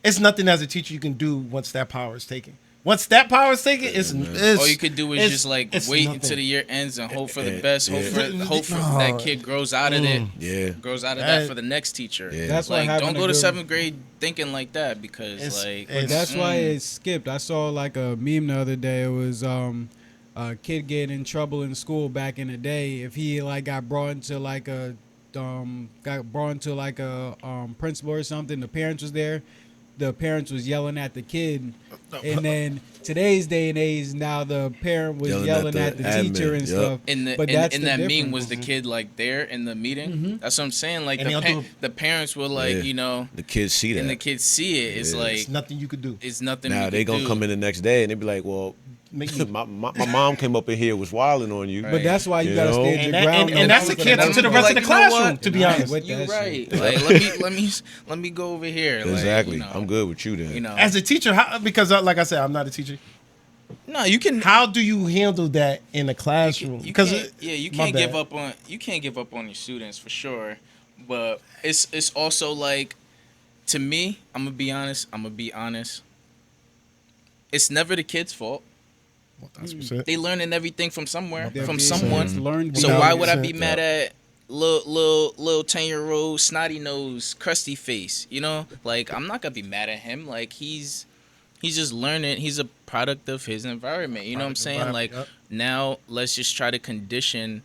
It's nothing as a teacher you can do once that power is taken. Once that power is taken, it's all you could do is just like it's wait nothing. until the year ends and hope for the Yeah. best. Hope for that kid grows out of it. Yeah. Grows out of That- that for the next teacher. Yeah. That's why like, having don't a go to good- 7th grade thinking like that, because It's- like it's- That's why it skipped. I saw like a meme the other day. It was a kid getting in trouble in school back in the day. If he like got brought into like a principal or something, the parents was there. The parents was yelling at the kid, and then today's day and age, now the parent was yelling at the admin. teacher and Yep. stuff. in the But in, that's in the that meme difference. was the kid like there in the meeting. That's what I'm saying. Like, And they'll do- the parents were like, Yeah. The kids see that. and the kids see it. It's Yeah. like It's nothing you could do. it's nothing. Now we they could gonna do. come in the next day and they be like, well, make me. my mom came up in here was wilding on you. But that's why you gotta know? stand And, your that, ground. and that's a cancer to the rest of the classroom, to be honest. With You that right. shit. Like let me go over here. Like, Exactly. you know, I'm good with you then. You know, As a teacher, because like I said, I'm not a teacher. no, you can. How do you handle that in a classroom? You Because can't, you can't give up on your students for sure. But it's also like, to me, I'm gonna be honest. It's never the kid's fault. 1,000%. They learning everything from somewhere, They're from being someone. learned So by- why would I be 1,000%, mad at little 10-year-old snotty nose, crusty face? You know, like I'm not gonna be mad at him. Like he's just learning. He's a product of his environment. You know what I'm saying? Like now, let's just try to condition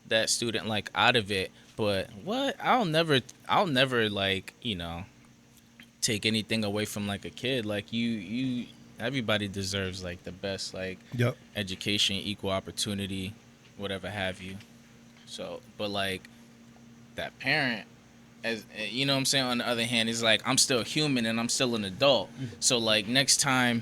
that student like out of it. But what? I'll never like, you know, take anything away from like a kid. Like you everybody deserves like the best like Yep. education, equal opportunity, whatever have you. So, but like that parent, as you know what I'm saying, on the other hand, is like I'm still human and I'm still an adult. So like next time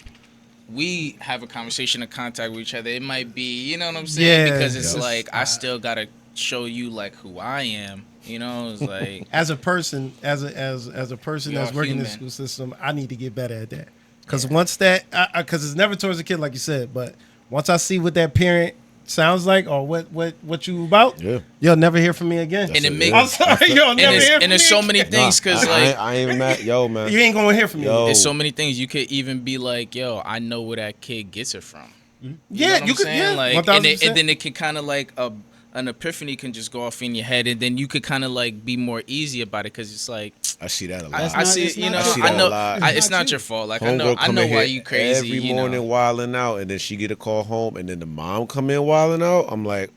we have a conversation of contact with each other, it might be, you know what I'm saying? Yeah. Because it's Yes. like I still gotta show you like who I am. You know, it's like As a person, as a person We that's are working in the human. school system, I need to get better at that. Because once that, because it's never towards the kid, like you said, but once I see what that parent sounds like or what you about, Yeah. you'll never hear from me again. and it it, makes I'm sorry, you'll never hear from and there's me so again. many things because Nah, like I ain't even mad. Yo, man. You ain't gonna hear from me. Yo. there's so many things you could even be like, yo, I know where that kid gets it from. You Yeah, know what you I'm could. saying? Yeah, Like, 1,000%. and then it can kind of like an epiphany can just go off in your head, and then you could kind of like be more easy about it because it's like I see that a lot. That's I not- see, it's you not know, I see I that a know, lot. it's not your fault. Like I know come in why here you crazy. every you morning know. wilding out, and then she get a call home, and then the mom come in wilding out. I'm like,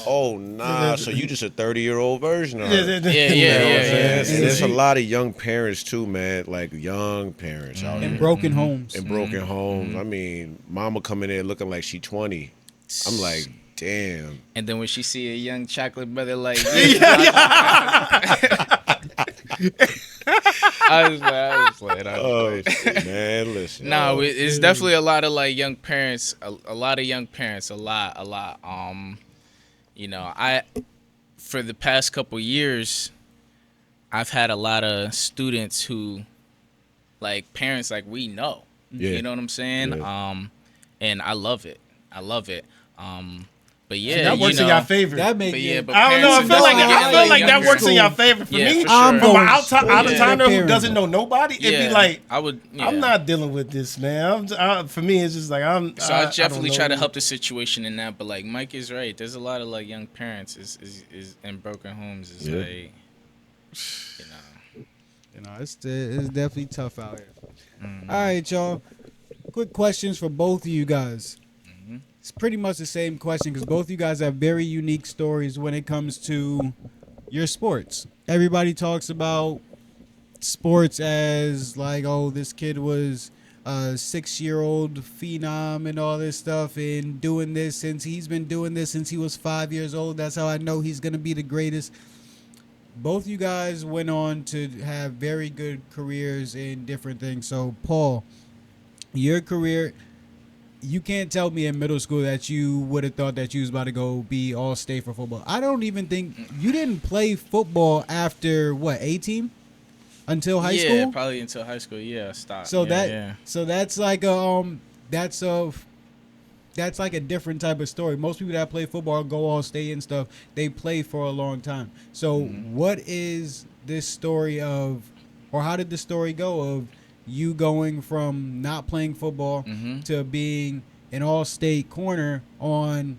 oh nah, so you just a 30-year-old version of her. Yeah, You know what I'm saying? And there's a lot of young parents too, man. Like young parents out in here broken homes. in broken homes. I mean, mama coming in looking like she 20. I'm like, damn. And then when she see a young chocolate brother like, I was like, Oh shit, man, listen. No, it's definitely a lot of like young parents, a lot of young parents, a lot. You know, for the past couple years, I've had a lot of students who, like parents, like we know, Yeah. you know what I'm saying? Yeah. And I love it. But yeah, that works you in know, your favor. That make But you. yeah, but I don't know. I parents feel are like getting I feel like that younger. works in your favor. For Yeah, me, for I'm sure. from going an straight out of to towner who parent, doesn't though. know nobody, it'd Yeah, be like, I would. Yeah. I'm not dealing with this, man. For me, it's just like So I definitely don't try to know. help the situation in that, but like Mike is right. There's a lot of like young parents is in broken homes. Is Yeah. like, you know. You know, it's definitely tough out here. All right, y'all. Quick questions for both of you guys. It's pretty much the same question because both of you guys have very unique stories when it comes to your sports. Everybody talks about sports as like, oh, this kid was a 6-year-old phenom and all this stuff and doing this since he's been doing this since he was 5 years old. That's how I know he's going to be the greatest. Both you guys went on to have very good careers in different things. So, Paul, your career, you can't tell me in middle school that you would have thought that you was about to go be all state for football. I don't even think you didn't play football after what, 18? Until high school? Yeah, probably until high school. Yeah, stop. So yeah, that's like a that's like a different type of story. Most people that play football, go all state and stuff, they play for a long time. So what is this story of, or how did the story go of you going from not playing football to being an all-state corner on,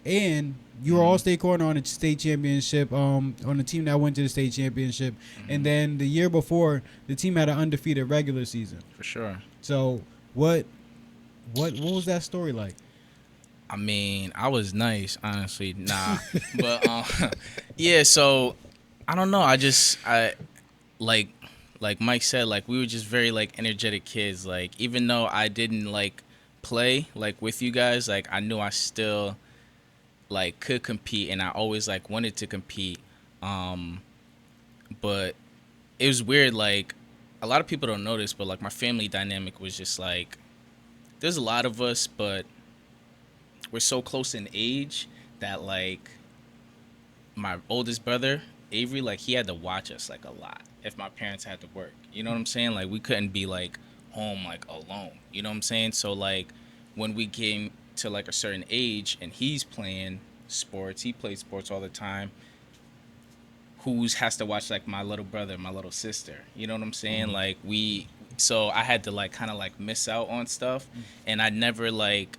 and you were all-state corner on a state championship, on a team that went to the state championship, and then the year before, the team had an undefeated regular season. for sure. So what was that story like? I mean, I was nice, honestly. Nah, but yeah. So I don't know. I like Mike said, like we were just very like energetic kids. Like even though I didn't like play like with you guys, like I knew I still like could compete, and I always like wanted to compete. But it was weird. Like a lot of people don't know this, but like my family dynamic was just like there's a lot of us, but we're so close in age that like my oldest brother Avery, like he had to watch us like a lot if my parents had to work. You know what I'm saying? Like we couldn't be like home like alone. You know what I'm saying? So like when we came to like a certain age and he's playing sports, he plays sports all the time. Who's has to watch like my little brother, my little sister? You know what I'm saying? Like so I had to like kind of like miss out on stuff, and I never like,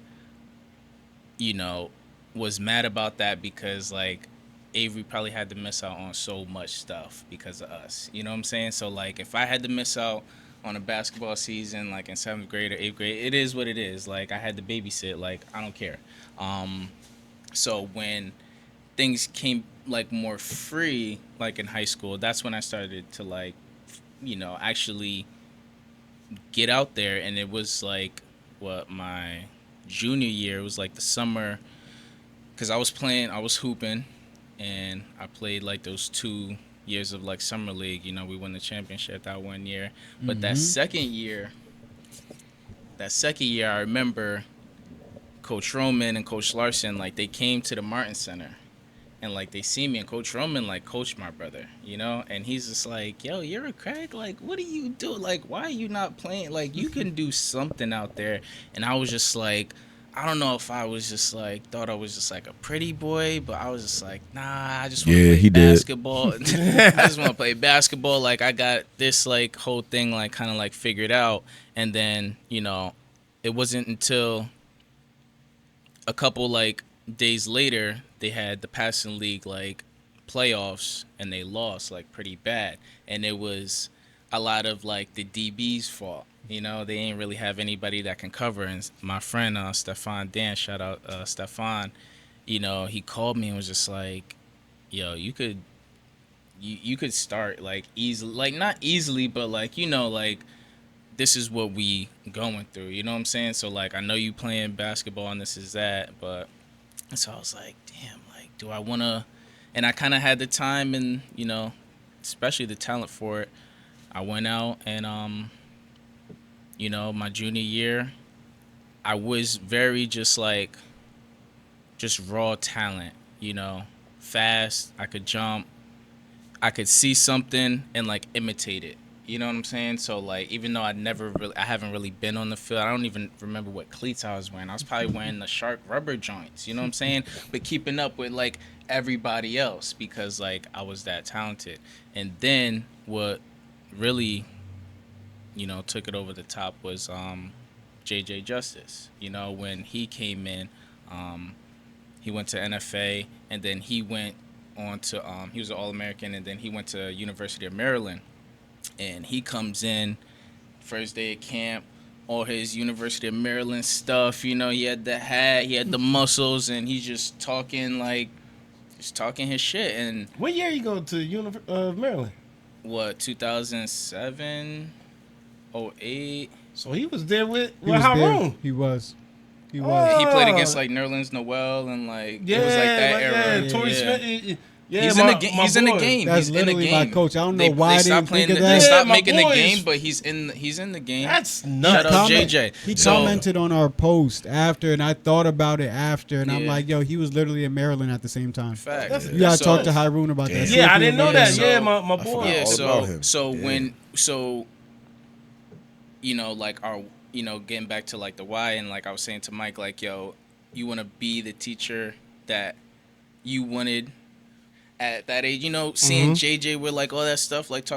you know, was mad about that because like Avery probably had to miss out on so much stuff because of us. You know what I'm saying? So like if I had to miss out on a basketball season like in 7th grade or 8th grade, it is what it is. Like I had to babysit. Like I don't care. So when things came like more free, like in high school, that's when I started to like, you know, actually get out there. And it was like my junior year, it was like the summer, because I was hooping, and I played like those 2 years of like summer league. You know, we won the championship that one year. But that second year I remember Coach Roman and Coach Larson, like they came to the Martin Center, and like they see me, and Coach Roman like coached my brother, you know, and he's just like, yo, you're a crack, like what do you do, like why are you not playing, like you can do something out there. And I was just like, I don't know if I was just like thought I was just like a pretty boy, but I was just like, nah, I just want to play basketball. I just want to play basketball. Like I got this like whole thing like kind of like figured out. And then, you know, it wasn't until a couple like days later they had the passing league like playoffs, and they lost like pretty bad, and it was a lot of like the DB's fault. You know, they ain't really have anybody that can cover. And my friend Stefan Dan, shout out Stefan, you know, he called me and was just like, yo, you could start like easily, like not easily, but like, you know, like this is what we going through, you know what I'm saying? So like I know you playing basketball and this is that, but so I was like, damn, like do I want to? And I kind of had the time and, you know, especially the talent for it. I went out and you know, my junior year, I was very just raw talent, you know, fast. I could jump. I could see something and like imitate it. You know what I'm saying? So like, even though I haven't really been on the field. I don't even remember what cleats I was wearing. I was probably wearing the Shark rubber joints. You know what I'm saying? But keeping up with like everybody else because like I was that talented. And then what really, you know, took it over the top was JJ Justice. You know, when he came in, he went to NFA, and then he went on to he was an All-American, and then he went to University of Maryland. And he comes in first day of camp, all his University of Maryland stuff. You know, he had the hat, he had the muscles, and he's just talking his shit. And what year you go to Maryland? What, 2007? 08. So he was there with He was Haroon. there. He was. He played against like Nerlens Noel and like it was like that era. Yeah, Torrey Smith. Yeah, he's in the game. That's He's in the literally game. my coach. I don't know why they they didn't stopped think of They that. stopped my making the boys. game, but he's in the game. That's Shout nuts. out JJ. He So- commented on our post after, and I thought about it after, and I'm Yeah. like, yo, he was literally in Maryland at the same time. Fact. You gotta So- talk to Haroon about that. See if Yeah, I he didn't know remembers. that. So- Yeah, my boy. Yeah, all about him. So you know, like getting back to like the why, and like I was saying to Mike, like, yo, you want to be the teacher that you wanted at that age, you know, seeing JJ with like all that stuff, like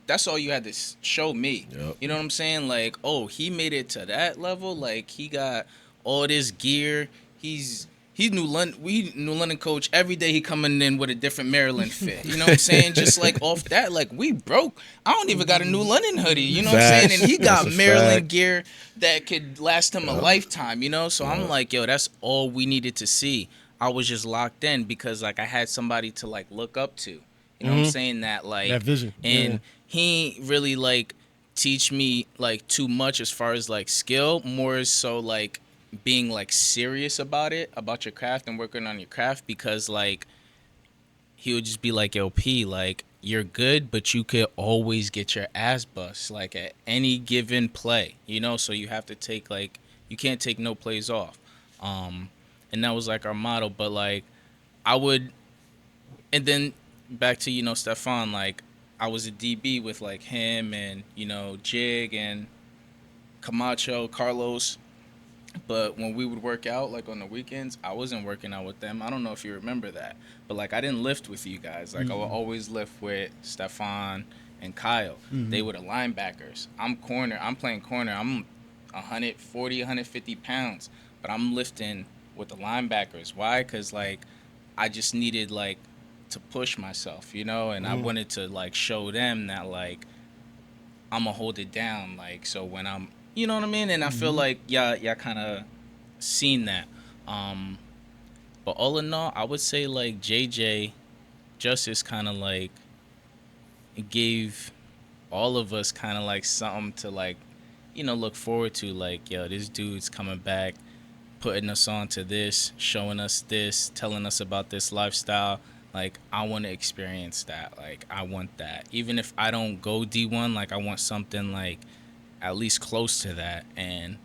that's all you had to show me. Yep. You know what I'm saying? Like, oh, he made it to that level. Like, he got all this gear. He's New London. We New London coach every day. He coming in with a different Maryland fit. You know what I'm saying? Just like off that, like we broke. I don't even got a New London hoodie. You know what I'm saying? And he got That's a Maryland fact. gear that could last him a lifetime. You know? So I'm like, yo, that's all we needed to see. I was just locked in because like I had somebody to like look up to. You know what I'm saying? That like That vision. And Yeah. he really like teach me like too much as far as like skill, more so like being like serious about your craft and working on your craft, because like he would just be like, yo, P, like you're good, but you could always get your ass bust like at any given play, you know? So you have to take like, you can't take no plays off. and that was like our motto. But like I would, and then back to Stephon, like I was a DB with like him and Jig and Camacho, Carlos. But when we would work out, like on the weekends, I wasn't working out with them. I don't know if you remember that, but like I didn't lift with you guys. Like I would always lift with Stephon and Kyle. They were the linebackers. I'm corner. I'm playing corner. I'm 140, 150 pounds, but I'm lifting with the linebackers. Why? Because like I just needed like to push myself, and I wanted to like show them that like I'm gonna hold it down. Like so when I'm you know what I mean? And I feel like y'all kind of seen that. But all in all, I would say like JJ Justice kind of like gave all of us kind of like something to like, look forward to. Like, yo, this dude's coming back, putting us on to this, showing us this, telling us about this lifestyle. Like, I want to experience that. Like, I want that. Even if I don't go D1, like, I want something like at least close to that, and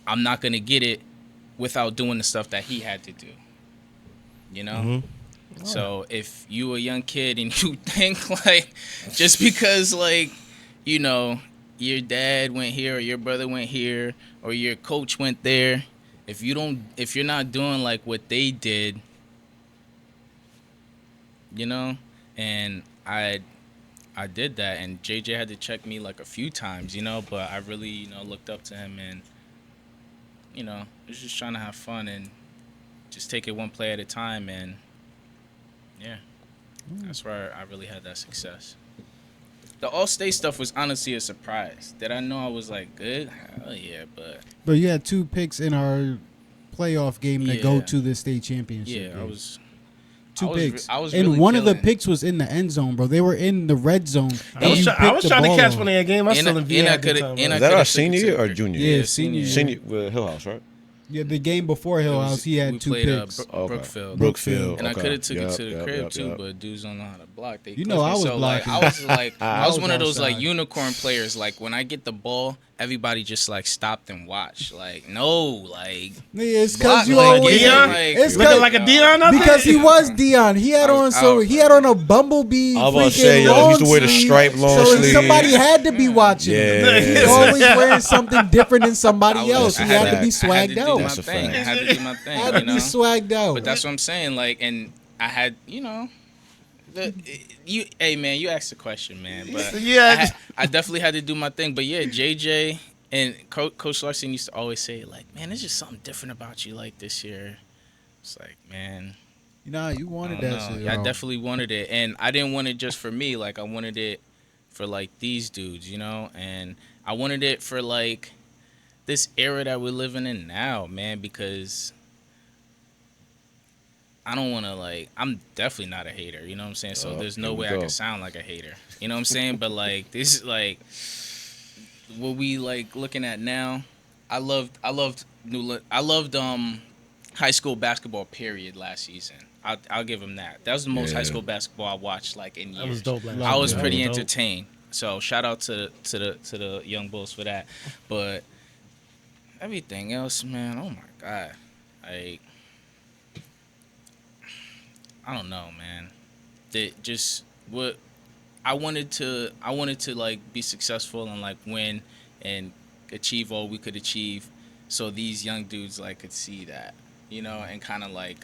I'm not gonna get it without doing the stuff that he had to do. So if you a young kid and you think like just because like your dad went here or your brother went here or your coach went there, if you're not doing like what they did, and I did that, and JJ had to check me like a few times, but I really, looked up to him, and, I was just trying to have fun and just take it one play at a time, and yeah, that's where I really had that success. The All-State stuff was honestly a surprise. Did I know I was like good? Hell yeah, but you had 2 picks in our playoff game to go to the state championship. Yeah, game. Two picks. I was and really one killing. of the picks was in the end zone, bro. They were in the red zone. I was trying to catch one of that game. I was still in VA at the time. Is that our senior year or junior? Yeah, senior. Senior with Hill House, right? Yeah, the game before Hill House, he had 2 picks. Brookfield. And I could have took it to the crib too, but dudes don't know how to block. I was blocking. I was one of those like unicorn players. Like when I get the ball, everybody just like stopped and watched. Like no, like it's because you like always Dion? it's Looking like a Dion out there? because he was Dion. He had on a bumblebee. I was about to freaking say, yo, he long used to wear the sleeve, striped long so sleeve. somebody had to be watching. Yeah. He always wearing something different than somebody else. He I had to be I swagged had to do out. my That's a thing. I fact. had to do my thing. Had to be swagged out. But that's what I'm saying. Like, and I had, hey man, you asked the question, man. But Yeah. I definitely had to do my thing. But yeah, JJ and Coach Larson used to always say, like, man, there's just something different about you, like this year. It's like, man, you wanted that shit. I definitely wanted it, and I didn't want it just for me. Like, I wanted it for like these dudes, and I wanted it for like this era that we're living in now, man, because I don't want to, like, I'm definitely not a hater, you know what I'm saying? So there's no way I can sound like a hater, you know what I'm saying? But, like, this is, like, what we, like, looking at now. I loved high school basketball, period, last season. I'll give him that. That was the most high school basketball I watched, like, in years. That was dope last I was year. pretty That was dope. entertained. So, shout out to the young bulls for that. But everything else, man, oh, my God. Like, I don't know, man. That just what I wanted to like be successful and like win and achieve all we could achieve, so these young dudes like could see that, and kind of like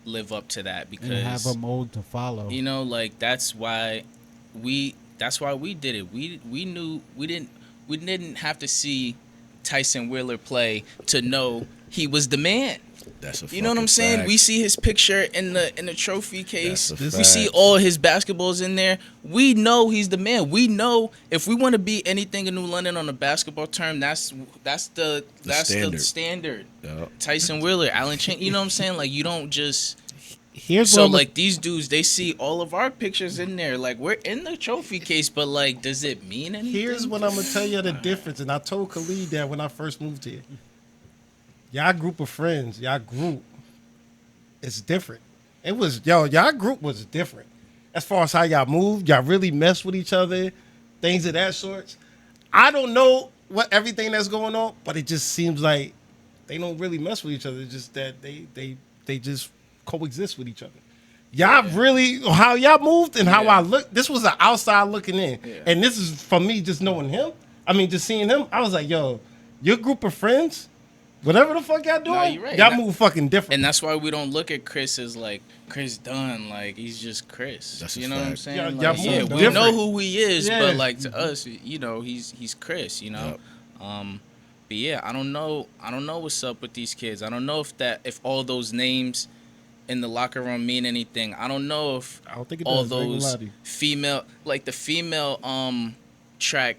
live up to that, because and have a mold to follow. Like that's why we did it. We knew we didn't have to see Tyson Wheeler play to know he was the man. That's a You know what I'm saying? fact. We see his picture in the trophy case. That's a We fact. see all his basketballs in there. We know he's the man. We know if we want to be anything in New London on a basketball term, that's the standard. Yeah. Tyson Wheeler, Allen Chen. You know what I'm saying? Like, you don't just. Here's So what like these dudes, they see all of our pictures in there. Like, we're in the trophy case, but like, does it mean anything? Here's what I'm gonna tell you the difference, and I told Khalid that when I first moved here. Y'all group of friends, y'all group, it's different. It was y'all group was different. As far as how y'all moved, y'all really mess with each other, things of that sort. I don't know what everything that's going on, but it just seems like they don't really mess with each other. It's just that they just coexist with each other. Y'all really how y'all moved and how I look. This was an outside looking in, and this is for me just knowing him. I mean, just seeing him. I was like, yo, your group of friends, whatever the fuck y'all doing, you're right. y'all move fucking different. And that's why we don't look at Chris as like Chris Dunn, like he's just Chris. That's a you know what I'm fact. saying? Y'all Like, move we different. know who he is, Yeah. but like to us, you know, he's Chris. You know, but yeah, I don't know what's up with these kids. I don't know if all those names in the locker room mean anything. I don't know if I don't think it all does, I ain't gonna lie those to you. female, like the female track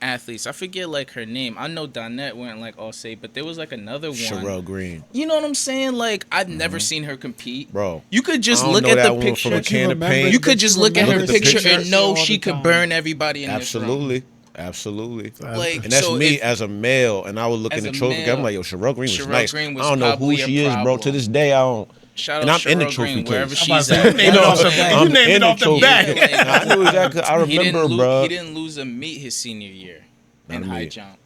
athletes. I forget like her name. I know Donette went like all say, but there was like another one. Sherelle Green. You know what I'm saying? Like I've never seen her compete. Bro, You could just I don't look know at that the woman from a picture. can of paint. You could just look at her remember the picture picture and know all she the could time. burn everybody in this room. Absolutely. Like, And that's so me if- as a male, and I would look in As the a trophy. male, I'm like, yo, Sherelle Green was Sherelle nice. Green was I don't know who probably she a is, bro. To problem. this day, I don't. Shout And out I'm in the Sherelle trophy Green, wherever case. she's I'm about to say, at. you named it I'm off the in back. trophy case. I knew exactly. I He remember, bro. He didn't lose a meet his senior year in Not a high meet. jump.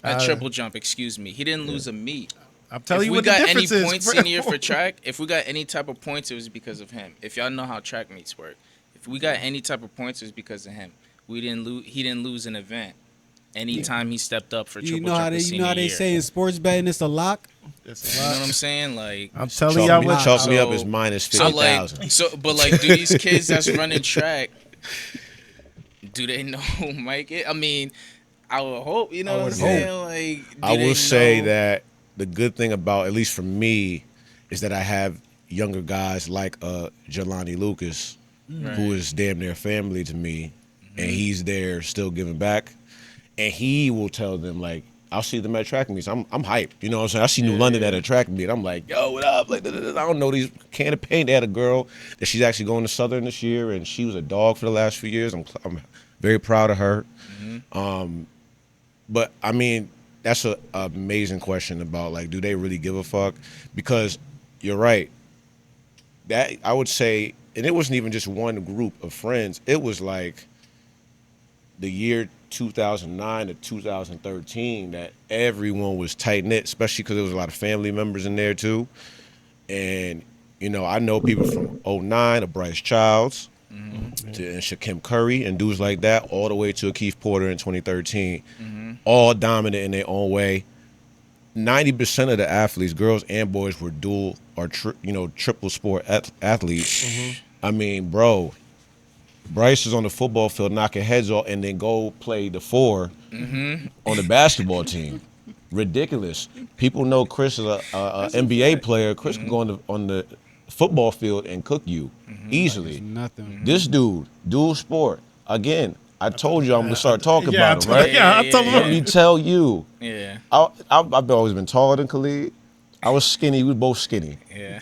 Uh, Triple jump, excuse me. He didn't lose a meet. I'm telling If you we what the got any difference is. points senior year for track, if we got any type of points, it was because of him. If y'all know how track meets work, if we got any type of points, it was because of him. We didn't lose. He didn't lose an event. Anytime he stepped up for triple You know how jump they his you know how senior they year. say in sports betting it's a lock. That's You a know lot. what I'm saying? Like, I'm telling y'all what. Chalk me up So- as minus so 50,000. like, but like, do these kids that's running track, do they know who Mike is? I mean, I would hope. You know what I'm would saying? Like, do I they will say know- that the good thing about, at least for me, is that I have younger guys like Jelani Lucas, who is damn near family to me, and he's there still giving back, and he will tell them like, I'll see them at track meets. I'm hyped. You know what I'm saying? I see New London at a track meet. I'm like, yo, what up? Like, I don't know these can of paint. They had a girl that she's actually going to Southern this year, and she was a dog for the last few years. I'm very proud of her. But I mean, that's an amazing question about like, do they really give a fuck? Because you're right. That I would say, and it wasn't even just one group of friends. It was like the year 2009 to 2013 that everyone was tight knit, especially because there was a lot of family members in there too. And you know, I know people from 2009 to Bryce Childs to Shaquem Curry and dudes like that, all the way to Keith Porter in 2013, all dominant in their own way. 90% of the athletes, girls and boys, were dual or triple sport athletes. I mean, bro, Bryce is on the football field knocking heads off and then go play the 4 on the basketball team. Ridiculous. People know Chris is a NBA player. Chris can go on the football field and cook you easily. Nothing. This dude, dual sport. Again, I told you I'm gonna start talking Yeah, about him, right? I told Let him. me tell you, Yeah, I've always been taller than Khalid. I was skinny. We were both skinny. yeah.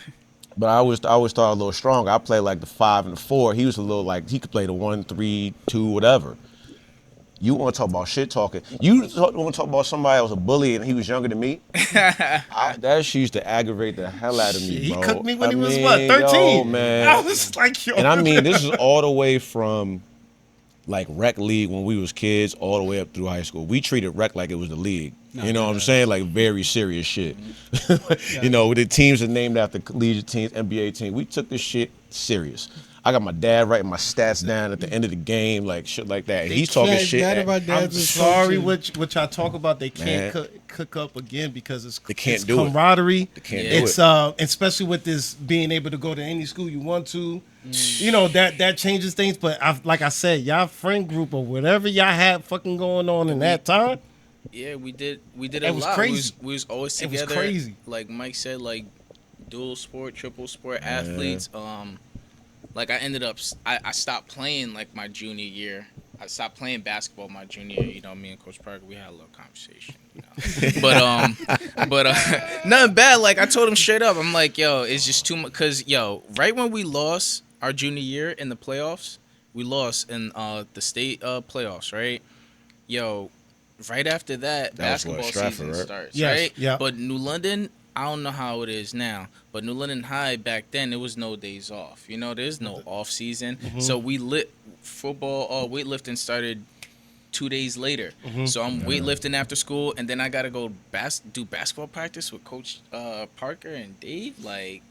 But I always thought a little stronger. I played like the 5 and the 4. He was a little like he could play the 1, 3, 2, whatever. You want to talk about shit talking? You want to talk about somebody that was a bully and he was younger than me? That shit used to aggravate the hell out of me, He bro. cooked me when I he was mean, what, 13? yo, man. I was like, yo. And I mean, this is all the way from like rec league when we was kids all the way up through high school. We treated rec like it was the league. You know what I'm saying? Like very serious shit. You know, the teams are named after collegiate teams, NBA teams. We took this shit serious. I got my dad writing my stats down at the end of the game, like shit like that. And he's talking shit. None at- of our I'm dads was sorry coaching. what y'all talk about. They can't Man. cook up again because it's They can't it's do it. camaraderie. They can't do It's especially with this being able to go to any school you want to. You know that changes things. But like I said, y'all friend group or whatever y'all had fucking going on in that time. Yeah, we did a It was lot. crazy. We was always It was together. crazy. Like Mike said, like dual sport, triple sport athletes. Like I ended up, I stopped playing like my junior year. I stopped playing basketball my junior year. You know, me and Coach Parker, we had a little conversation. You know? but nothing bad. Like I told him straight up, I'm like, yo, it's just too much. Cause yo, right when we lost our junior year in the playoffs, we lost in the state playoffs, right? Yo, right after that, That was what, basketball Stratford, season right? starts, Yes, right? yeah. But New London, I don't know how it is now, but New London High back then, it was no days off. You know, there's no off season. So we lit football, weightlifting started 2 days later. So I'm weightlifting after school, and then I gotta go do basketball practice with Coach Parker and Dave. Like,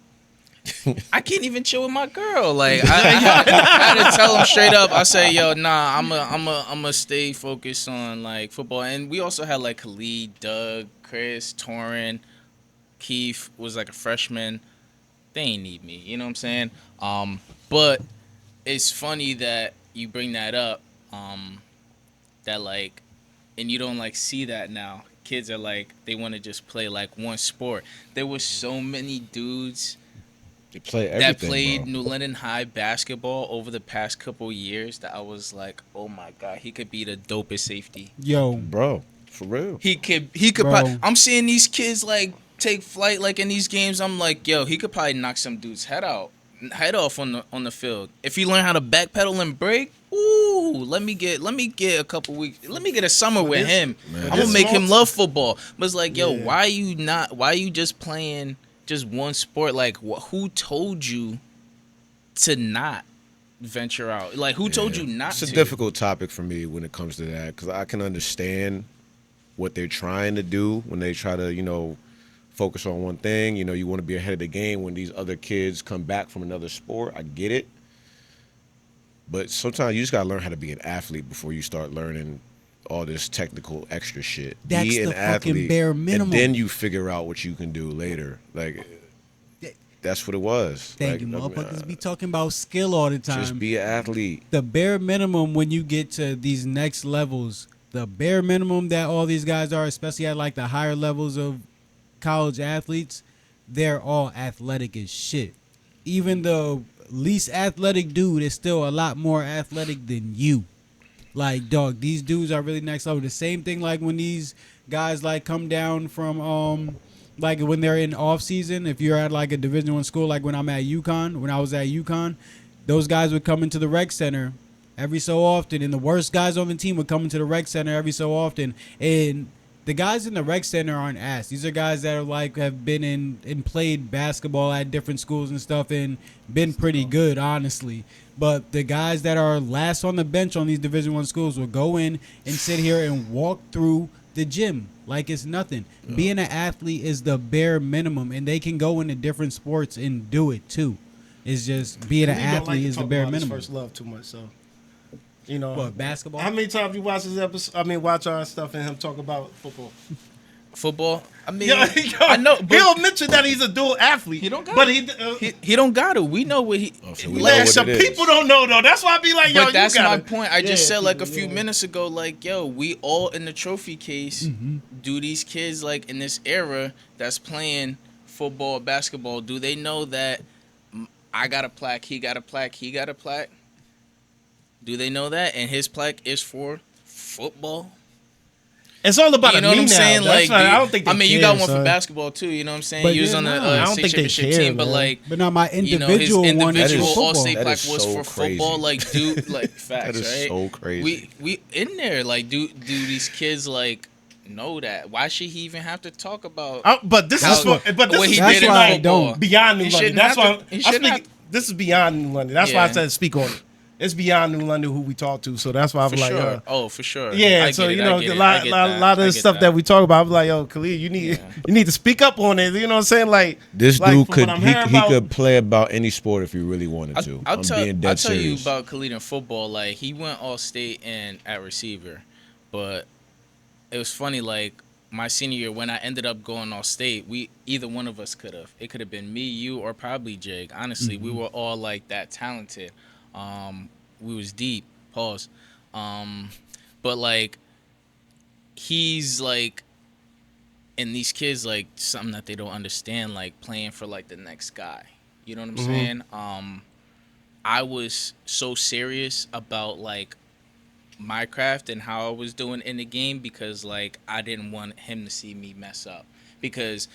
I can't even chill with my girl. Like, I had to tell him straight up. I say, yo, nah, I'm a stay focused on like football. And we also had like Khalid, Doug, Chris, Torrin, Keith was like a freshman. They ain't need me, you know what I'm saying? But it's funny that you bring that up. That like, and you don't like see that now. Kids are like, they want to just play like one sport. There was so many dudes that played bro. New London High basketball over the past couple years that I was like, oh my God, he could be the dopest safety. Yo, Bro, for real. He could. Bro. I'm seeing these kids like take flight like in these games. I'm like, yo, he could probably knock some dude's head off on the field if he learn how to backpedal and break. Ooh, let me get a couple weeks. Let me get a summer with him. Man, I'm gonna make him love football. But it's like, yo, why are you just playing just one sport? Like, who told you to not venture out? Like, who told you not to? It's a difficult topic for me when it comes to that, because I can understand what they're trying to do when they try to, focus on one thing. You want to be ahead of the game when these other kids come back from another sport. I get it. But sometimes you just got to learn how to be an athlete before you start learning all this technical extra shit. That's be an the fucking athlete, bare minimum. and then you figure out what you can do later. Like, that's what it was. thank you, motherfuckers be talking about skill all the time. Just be an athlete. The bare minimum when you get to these next levels, the bare minimum that all these guys are, especially at like the higher levels of college athletes, they're all athletic as shit. Even the least athletic dude is still a lot more athletic than you. Like, dog, these dudes are really next level. The same thing like when these guys like come down from like when they're in off season, if you're at like a Division I school, like when I'm at UConn, when I was at UConn, those guys would come into the rec center every so often, and the worst guys on the team would come into the rec center every so often. And the guys in the rec center aren't ass. These are guys that are like have been in and played basketball at different schools and stuff and been pretty good, honestly. But the guys that are last on the bench on these Division I schools will go in and sit here and walk through the gym like it's nothing. Yeah. Being an athlete is the bare minimum, and they can go into different sports and do it too. It's just being an athlete is the bare minimum. First love too much, so what, basketball? How many times you watch this episode? Watch our stuff and him talk about football. Football. I mean, I know. He'll mention that he's a dual athlete. He don't got but he don't got to. We know what he. So we know some people don't know though. That's why I be like, yo, but that's you my point. I just said like a few minutes ago, like, yo, we all in the trophy case. Do these kids like in this era that's playing football, basketball? Do they know that I got a plaque, he got a plaque, he got a plaque? Do they know that? And his plaque is for football. It's all about you know what I'm saying. Like, I don't think. You got one for basketball too. You know what I'm saying. He was on the state championship team, but like, but not my individual his one. Individual Is all-state plaque so was for crazy. football. Like, dude, like facts, that is right? so crazy. We in there. Like, do these kids like know that? Why should he even have to talk about? But this is what he did in why I football. don't. Beyond New London. That's why this is beyond New London. That's why I said speak on it. It's beyond New London who we talk to, so that's why I'm like, for sure. Yeah, so a lot of the stuff that we talk about, I'm like, yo, Khalid, you need to speak up on it. You know what I'm saying? Like this dude could play about any sport if he really wanted to. I'll tell serious. you about Khalid in football. Like, he went all state and at receiver, but it was funny. Like, my senior year when I ended up going all state, either one of us could have. It could have been me, you, or probably Jake. Honestly, we were all like that talented. We was deep, pause. But like, he's like, and these kids like something that they don't understand, like playing for like the next guy. You know what I'm saying? I was so serious about like my craft and how I was doing in the game because like I didn't want him to see me mess up, because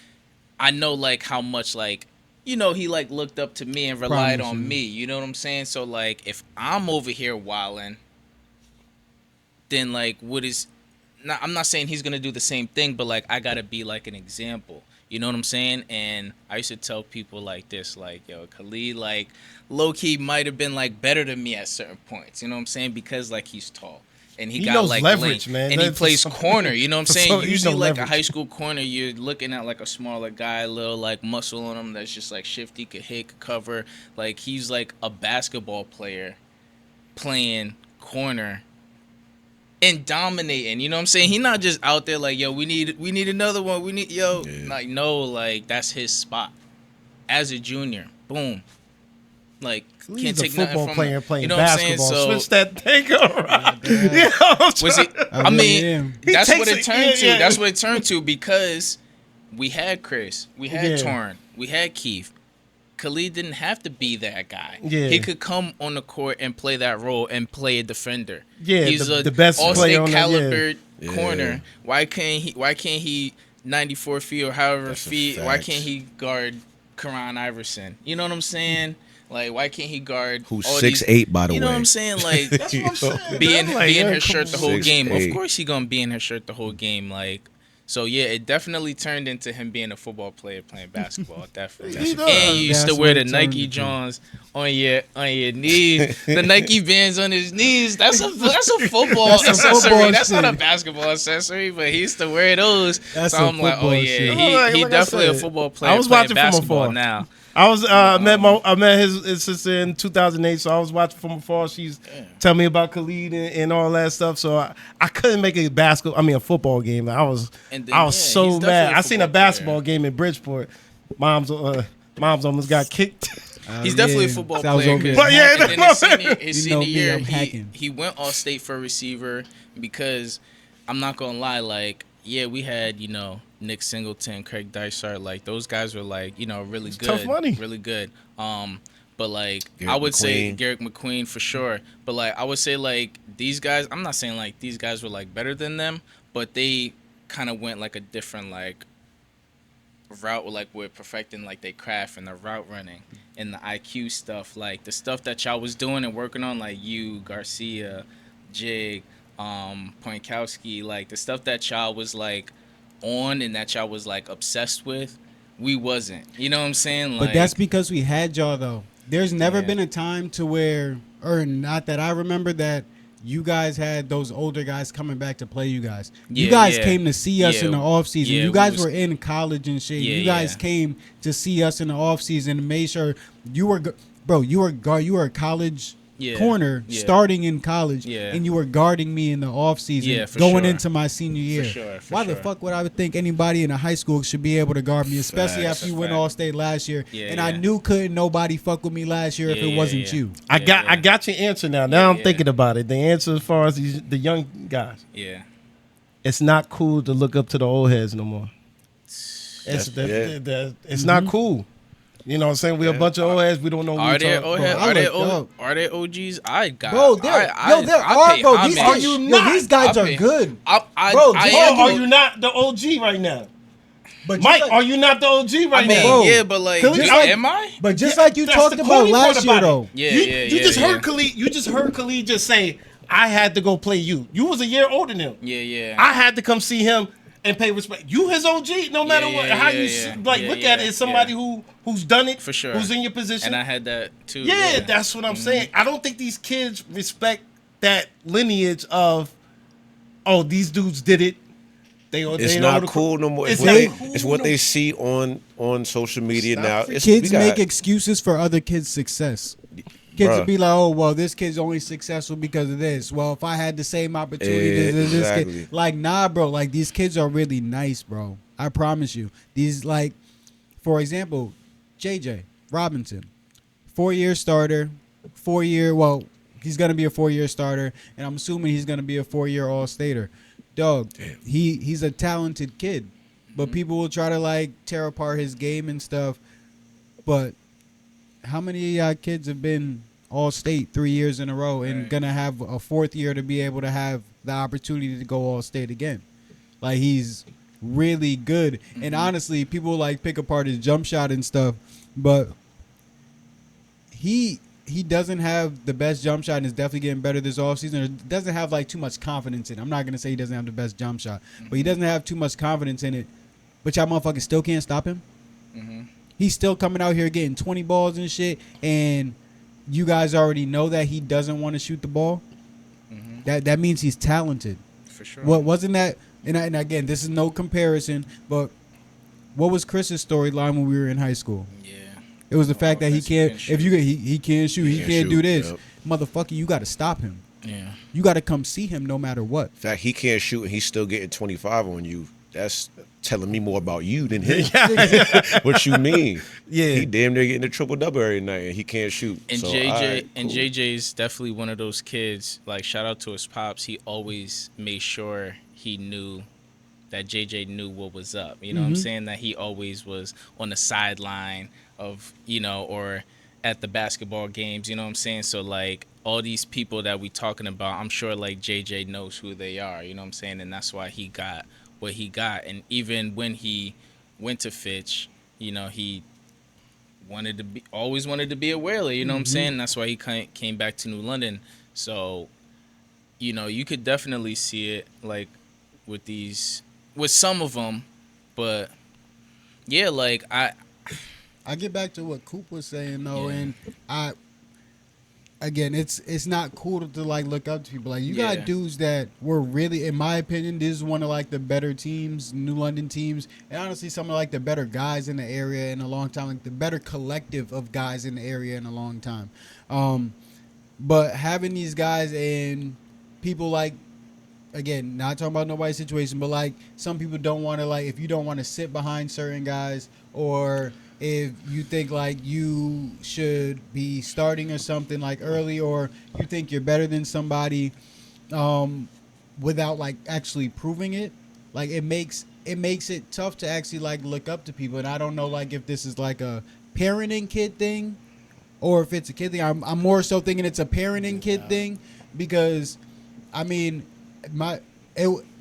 I know like how much like, he like looked up to me and relied on me. You know what I'm saying? So like, if I'm over here wilding, then like, I'm not saying he's gonna do the same thing, but like, I gotta be like an example. You know what I'm saying? And I used to tell people like this, like, yo, Khalid, like, low key might have been like better than me at certain points. You know what I'm saying? Because like, he's tall. and he He got knows like leverage, length, man. and he That's plays something- corner. You know what I'm saying? So he Usually, know like a leverage. high school corner, you're looking at like a smaller guy, a little like muscle on him that's just like shifty, could hit, could cover. Like he's like a basketball player playing corner and dominating. You know what I'm saying? He's not just out there like, yo, we need another one. We need like no, like that's his spot as a junior. Boom. Like can't He's a take nothing football from player him. playing You know what I'm saying? basketball. So Switch that thing around. You know, was it? I really mean, am. that's He what takes it it- turned yeah, to. yeah. That's what it turned to because we had Chris, we had Yeah. Torrin, we had Keith. Khalid didn't have to be that guy. Yeah. He could come on the court and play that role and play a defender. Yeah, he's the best all-state player on that, caliber yeah. corner. Why can't he 94 feet or however That's a feet? Why fact. can't he guard Karan Iverson? You know what I'm saying? Like, why can't he guard Who's all 6'8", these, by the You way. know what I'm saying? Like, That's what I'm saying. be in, man. Like, be in yeah, her shirt the whole 6'8". game. Of course he gonna be in her shirt the whole game. Like, so yeah, it definitely turned into him being a football player playing basketball. Definitely. He does. And you used That's to wear what the it turned Nike into. Johns on your knees, the Nike bands on his knees. That's a football That's a accessory. football That's not a shit. basketball accessory, but he used to wear those. That's so a I'm like, oh football yeah, shit. he Like I definitely a said, football player. I was playing watching from basketball afar. now. I was I met his sister in 2008, so I was watching from afar. She's telling me about Khalid and all that stuff. So I couldn't make a football game. I was And then, I was yeah, so he's definitely mad. a I seen a football player. basketball game in Bridgeport. Mom's almost got kicked. He's definitely a football That was player. over 'cause- there. But yeah, and then that's his You know senior me, year, I'm hacking. he went all state for receiver because I'm not gonna lie, like yeah, we had Nick Singleton, Craig Dysart, like those guys were like really good, tough money. really good. But like Garrett I would say McQueen. Garrett McQueen for sure. But like I would say like these guys, I'm not saying like these guys were like better than them, but they kind of went like a different like route with perfecting like their craft and the route running and the IQ stuff, like the stuff that y'all was doing and working on, like you, Garcia, Jig, Poinkowski, like the stuff that y'all was like on and that y'all was like obsessed with, we wasn't. You know what I'm saying? Like, But that's because we had y'all though. There's never Yeah. been a time to where, or not that I remember, that you guys had those older guys coming back to play you guys. You Yeah, guys yeah. came to see us Yeah, in the off season. yeah, You we guys was- were in college and shit. Yeah, You guys yeah. came to see us in the off season and made sure you were, you were a college Yeah, corner yeah. starting in college, Yeah. and you were guarding me in the off season Yeah, for going sure. into my senior year. sure, for Why the sure. fuck would I think anybody in a high school should be able to guard me, especially Facts. after you That's a went fact. all state last year? Yeah, and I yeah. knew couldn't nobody fuck with me last year if Yeah, it yeah, wasn't yeah. you. I Yeah, yeah. got your answer now. Now I'm yeah. thinking about it. The answer as far as the young guys, yeah. it's not cool to look up to the old heads no more. It's it's not cool. You know what I'm saying? We're a bunch of old heads. We don't know what Are we're there talking bro, I looked up. are there OGs? I got Bro, there are, pay bro. These, homage. these guys I are pay- good. I Bro, I just am Oh, are like you not the OG right now? But just Mike, like- are you not the OG right I mean, now? Bro, yeah, but like, Khalid, just, like- am I? But just Yeah, like you that's talked the about corny part last year, about it. though. Yeah, you, yeah, you yeah, just yeah. heard Khalid. You just heard Khalid just say, "I had to go play you." You was a year older than him. Yeah, yeah. I had to come see him and pay respect. You his OG, no matter Yeah, what. yeah, How yeah, you yeah. like Yeah, look yeah, at it as somebody yeah. who's done it For sure. who's in your position. And I had that too. yeah, that's what I'm saying. I don't think these kids respect that lineage of, oh, these dudes did it. It's they not know cool no more. It's It's what, not they, cool it's what no- they see on social media Stop now. freaking- It's, we Kids got- make excuses for other kids' success. Kids Bruh. would be like, "Oh, well, this kid's only successful because of this." Well, if I had the same opportunity Yeah, as this exactly. kid, like, nah, bro. Like, these kids are really nice, bro. I promise you. These, like, for example, JJ Robinson, 4-year starter, 4-year. Well, he's gonna be a 4-year starter, and I'm assuming he's gonna be a 4-year All-Stater. Dog, he's a talented kid, but people will try to like tear apart his game and stuff. But how many of y'all kids have been All-State 3 years in a row and Right. gonna have a 4th year to be able to have the opportunity to go All-State again? Like, he's really good. And honestly, people like pick apart his jump shot and stuff, but he doesn't have the best jump shot and is definitely getting better this offseason. Or doesn't have like too much confidence in it. I'm not gonna say he doesn't have the best jump shot, but he doesn't have too much confidence in it. But y'all motherfuckers still can't stop him. He's still coming out here getting 20 balls and shit, and you guys already know that he doesn't want to shoot the ball. that means he's talented. For sure. What wasn't that? And again, this is no comparison, but what was Chris's storyline when we were in high school? Yeah. It was the fact that he Offensive can't. If you he can't shoot, he can't do shoot, this, yep. motherfucker. You got to stop him. Yeah. You got to come see him no matter what. In fact, he can't shoot and he's still getting 25 on you. That's telling me more about you than him. What you mean? Yeah. He damn near getting a triple-double every night and he can't shoot. And So, JJ all right, and cool. JJ's definitely one of those kids. Like, shout out to his pops. He always made sure he knew that JJ knew what was up. You know what I'm saying? That he always was on the sideline of, or at the basketball games. You know what I'm saying? So like all these people that we talking about, I'm sure like JJ knows who they are. You know what I'm saying? And that's why he got what he got. And even when he went to Fitch, he always wanted to be a Whaler, you know what I'm saying? That's why he came back to New London. So, you could definitely see it like with some of them, but yeah, like I get back to what Coop was saying though, Yeah. and again, it's not cool to like look up to people. Like you Yeah. got dudes that were really, in my opinion, this is one of like the better teams, New London teams, and honestly, some of like the better guys in the area in a long time, like the better collective of guys in the area in a long time. But having these guys and people like, again, not talking about nobody's situation, but like some people don't want to, like, if you don't want to sit behind certain guys, or if you think like you should be starting or something like early, or you think you're better than somebody without like actually proving it, like it makes it tough to actually like look up to people. And I don't know like if this is like a parenting kid thing or if it's a kid thing. I'm more so thinking it's a parenting kid thing, because I mean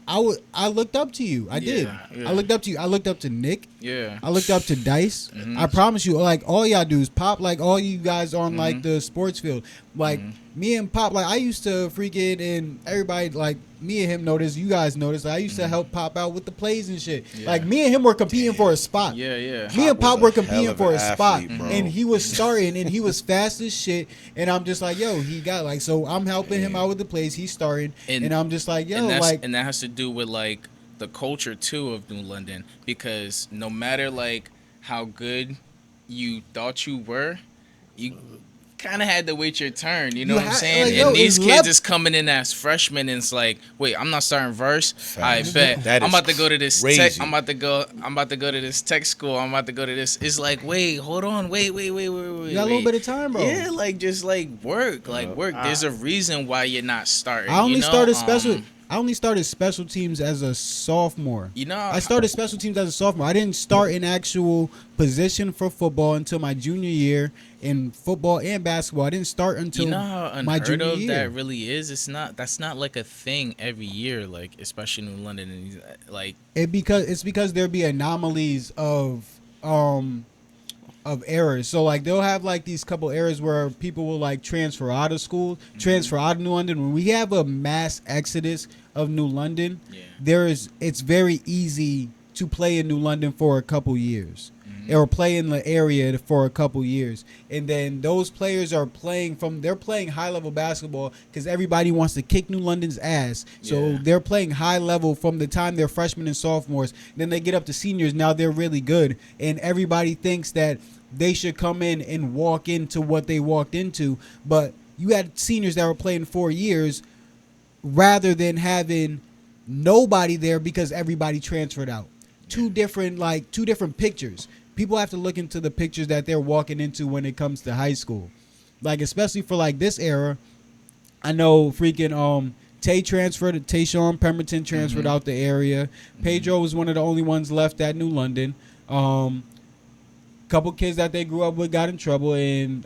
I looked up to you. I did. Yeah. I looked up to you. I looked up to Nick. yeah. I looked up to Dice. I promise you, like all y'all dudes, Pop, like all you guys on like the sports field, like me and Pop, like I used to freaking, and everybody, like me and him noticed, you guys noticed, like, I used to help Pop out with the plays and shit. Yeah. Like me and him were competing for a spot. Yeah, yeah. Me and Pop was were a hell competing of for an a spot, athlete, bro. and he was starting, and he was fast as shit. And I'm just like, yo, he got like, so I'm helping him out with the plays. He's starting, and I'm just like, yo, like, and that has to do with like the culture too of New London, because no matter like how good you thought you were, you kind of had to wait your turn. You know what I'm saying? like, and yo, these it's kids is coming in as freshmen, and it's like, wait, I'm not starting verse. I bet That I'm is about to go to this. crazy. I'm about to go to this tech school. I'm about to go to this. It's like, wait, hold on, wait. you got a little bit of time, bro. Yeah, like just like work. There's a reason why you're not starting. I only you know? started special. I only started special teams as a sophomore. I started special teams as a sophomore. I didn't start an actual position for football until my junior year in football and basketball. I didn't start until you know how my unheard junior of year. that really is. That's not like a thing every year, like especially in London, and like It's because there be anomalies of errors. So like they'll have like these couple errors where people will like transfer out of school, transfer out of New London. When we have a mass exodus of New London, it's very easy to play in New London for a couple years. Or play in the area for a couple years, and then those players are playing high level basketball because everybody wants to kick New London's ass. So they're playing high level from the time they're freshmen and sophomores. Then they get up to seniors. Now they're really good, and everybody thinks that they should come in and walk into what they walked into. But you had seniors that were playing 4 years rather than having nobody there because everybody transferred out. Two different pictures. People have to look into the pictures that they're walking into when it comes to high school. Like, especially for like this era, I know freaking Tayshawn Pemberton transferred out the area. Pedro was one of the only ones left at New London. Couple kids that they grew up with got in trouble, and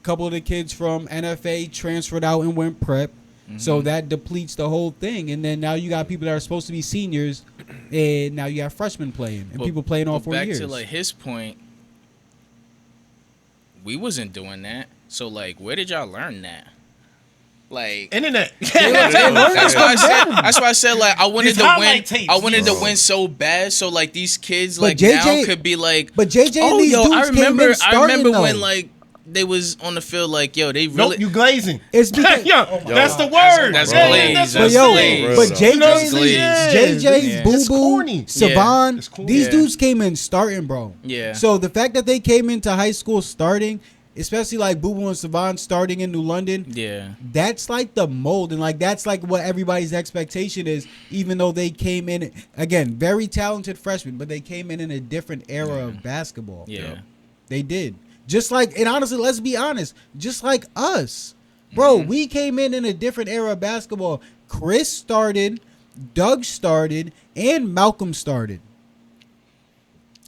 couple of the kids from NFA transferred out and went prep. So that depletes the whole thing. And then now you got people that are supposed to be seniors, and now you got freshmen playing, and people playing all 4 years. Back to like his point, we wasn't doing that. So like, where did y'all learn that? Like Internet. that's why I said like I wanted These to highlight win. tapes, I wanted bro. to win so bad. So like these kids But like JJ now could be like, But JJ and oh these yo, dudes I remember came in starting, when though. like they was on the field like, yo, they really. Nope, you glazing. It's because That's the word. That's Yeah, glaze. that's but what yo, I'm saying. but That's JJ, glaze. JJ, Boo It's Boo, corny. Savon, It's corny. these Yeah. dudes came in starting, bro. Yeah. So the fact that they came into high school starting, especially like Boo Boo and Savon starting in New London, Yeah. that's like the mold, and like that's like what everybody's expectation is. Even though they came in again, very talented freshmen, but they came in a different era of basketball. Yeah. They did. Just like, and honestly, let's be honest, just like us. Bro, we came in a different era of basketball. Chris started, Doug started, and Malcolm started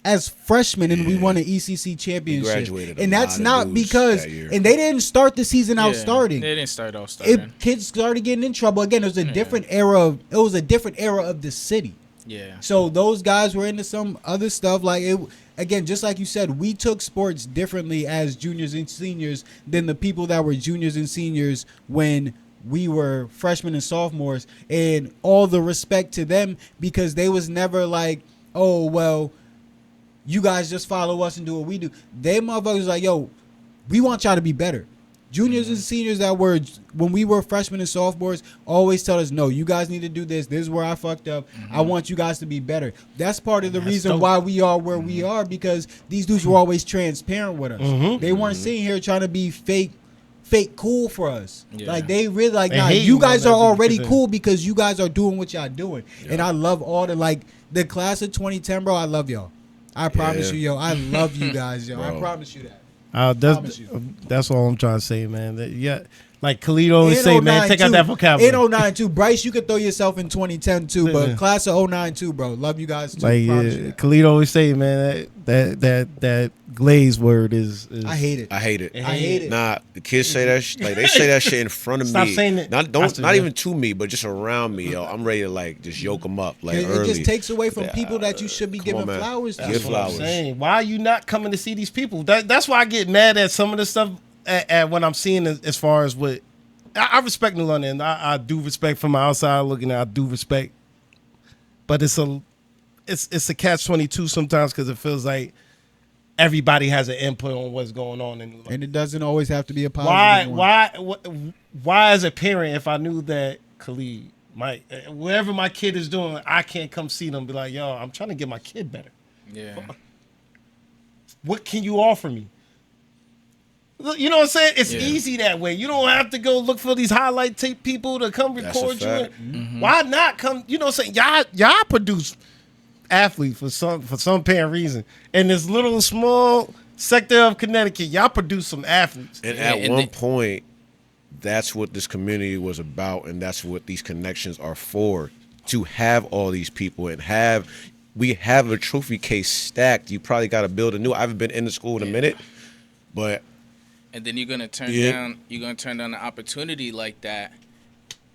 as freshmen, and we won an ECC championship. graduated a And that's lot of not dudes because, that year. and they didn't start the season out Yeah. starting. They didn't start off starting. If kids started getting in trouble again, it was a different era of, it was a different era of the city. Yeah. So those guys were into some other stuff. Like it again, just like you said, we took sports differently as juniors and seniors than the people that were juniors and seniors when we were freshmen and sophomores. And all the respect to them, because they was never like, oh well, you guys just follow us and do what we do. They motherfuckers like, yo, we want y'all to be better. Juniors and seniors that were, when we were freshmen and sophomores, always tell us, no, you guys need to do this. This is where I fucked up. I want you guys to be better. That's part of the reason dope. why we are where we are, because these dudes were always transparent with us. They weren't sitting here trying to be fake cool for us. Yeah. Like they really like, They nah, hate you you guys on are that already because cool because you guys are doing what y'all doing. And I love all the, like, the class of 2010, bro, I love y'all. I promise Yeah. you, yo. I love you guys, yo. I Bro. promise you that. Promise you. That's all I'm trying to say, man. Yeah, like Khalid always In say, man, 09 take out too. that vocabulary. In 09 too. Bryce, you could throw yourself in 2010 too, but Yeah. class of 09 too, bro. Love you guys too. Like Promise you that. Khalid always say, man, that glaze word is I hate it. I hate it. I hate it. Nah, the kids say that like they say that shit in front of Stop me. saying it. Not Faster, not man. even to me, but just around me, yo. I'm ready to like just yoke them up like It early. just takes away from people that you should be Come giving on, man. flowers to. Give That's what I'm flowers. saying. Why are you not coming to see these people? That's why I get mad at some of the stuff at what I'm seeing as far as what I respect New London. I do respect from outside looking at. I do respect, but it's a catch-22 sometimes because it feels like everybody has an input on what's going on in New London. And it doesn't always have to be a positive one. Why as a parent, if I knew that Khalid, whatever my kid is doing, I can't come see them. Be like, yo, I'm trying to get my kid better. Yeah. What can you offer me? You know what I'm saying? It's Yeah. easy that way. You don't have to go look for these highlight tape people to come That's a record you. fact. Why not come? You know what I'm saying? Y'all produce athletes for some apparent reason. In this little small sector of Connecticut, y'all produce some athletes. And Yeah, at and one they- point, that's what this community was about, and that's what these connections are for. To have all these people and we have a trophy case stacked. You probably got to build a new. I haven't been in the school in a minute, but And then you're gonna turn Yeah. down an opportunity like that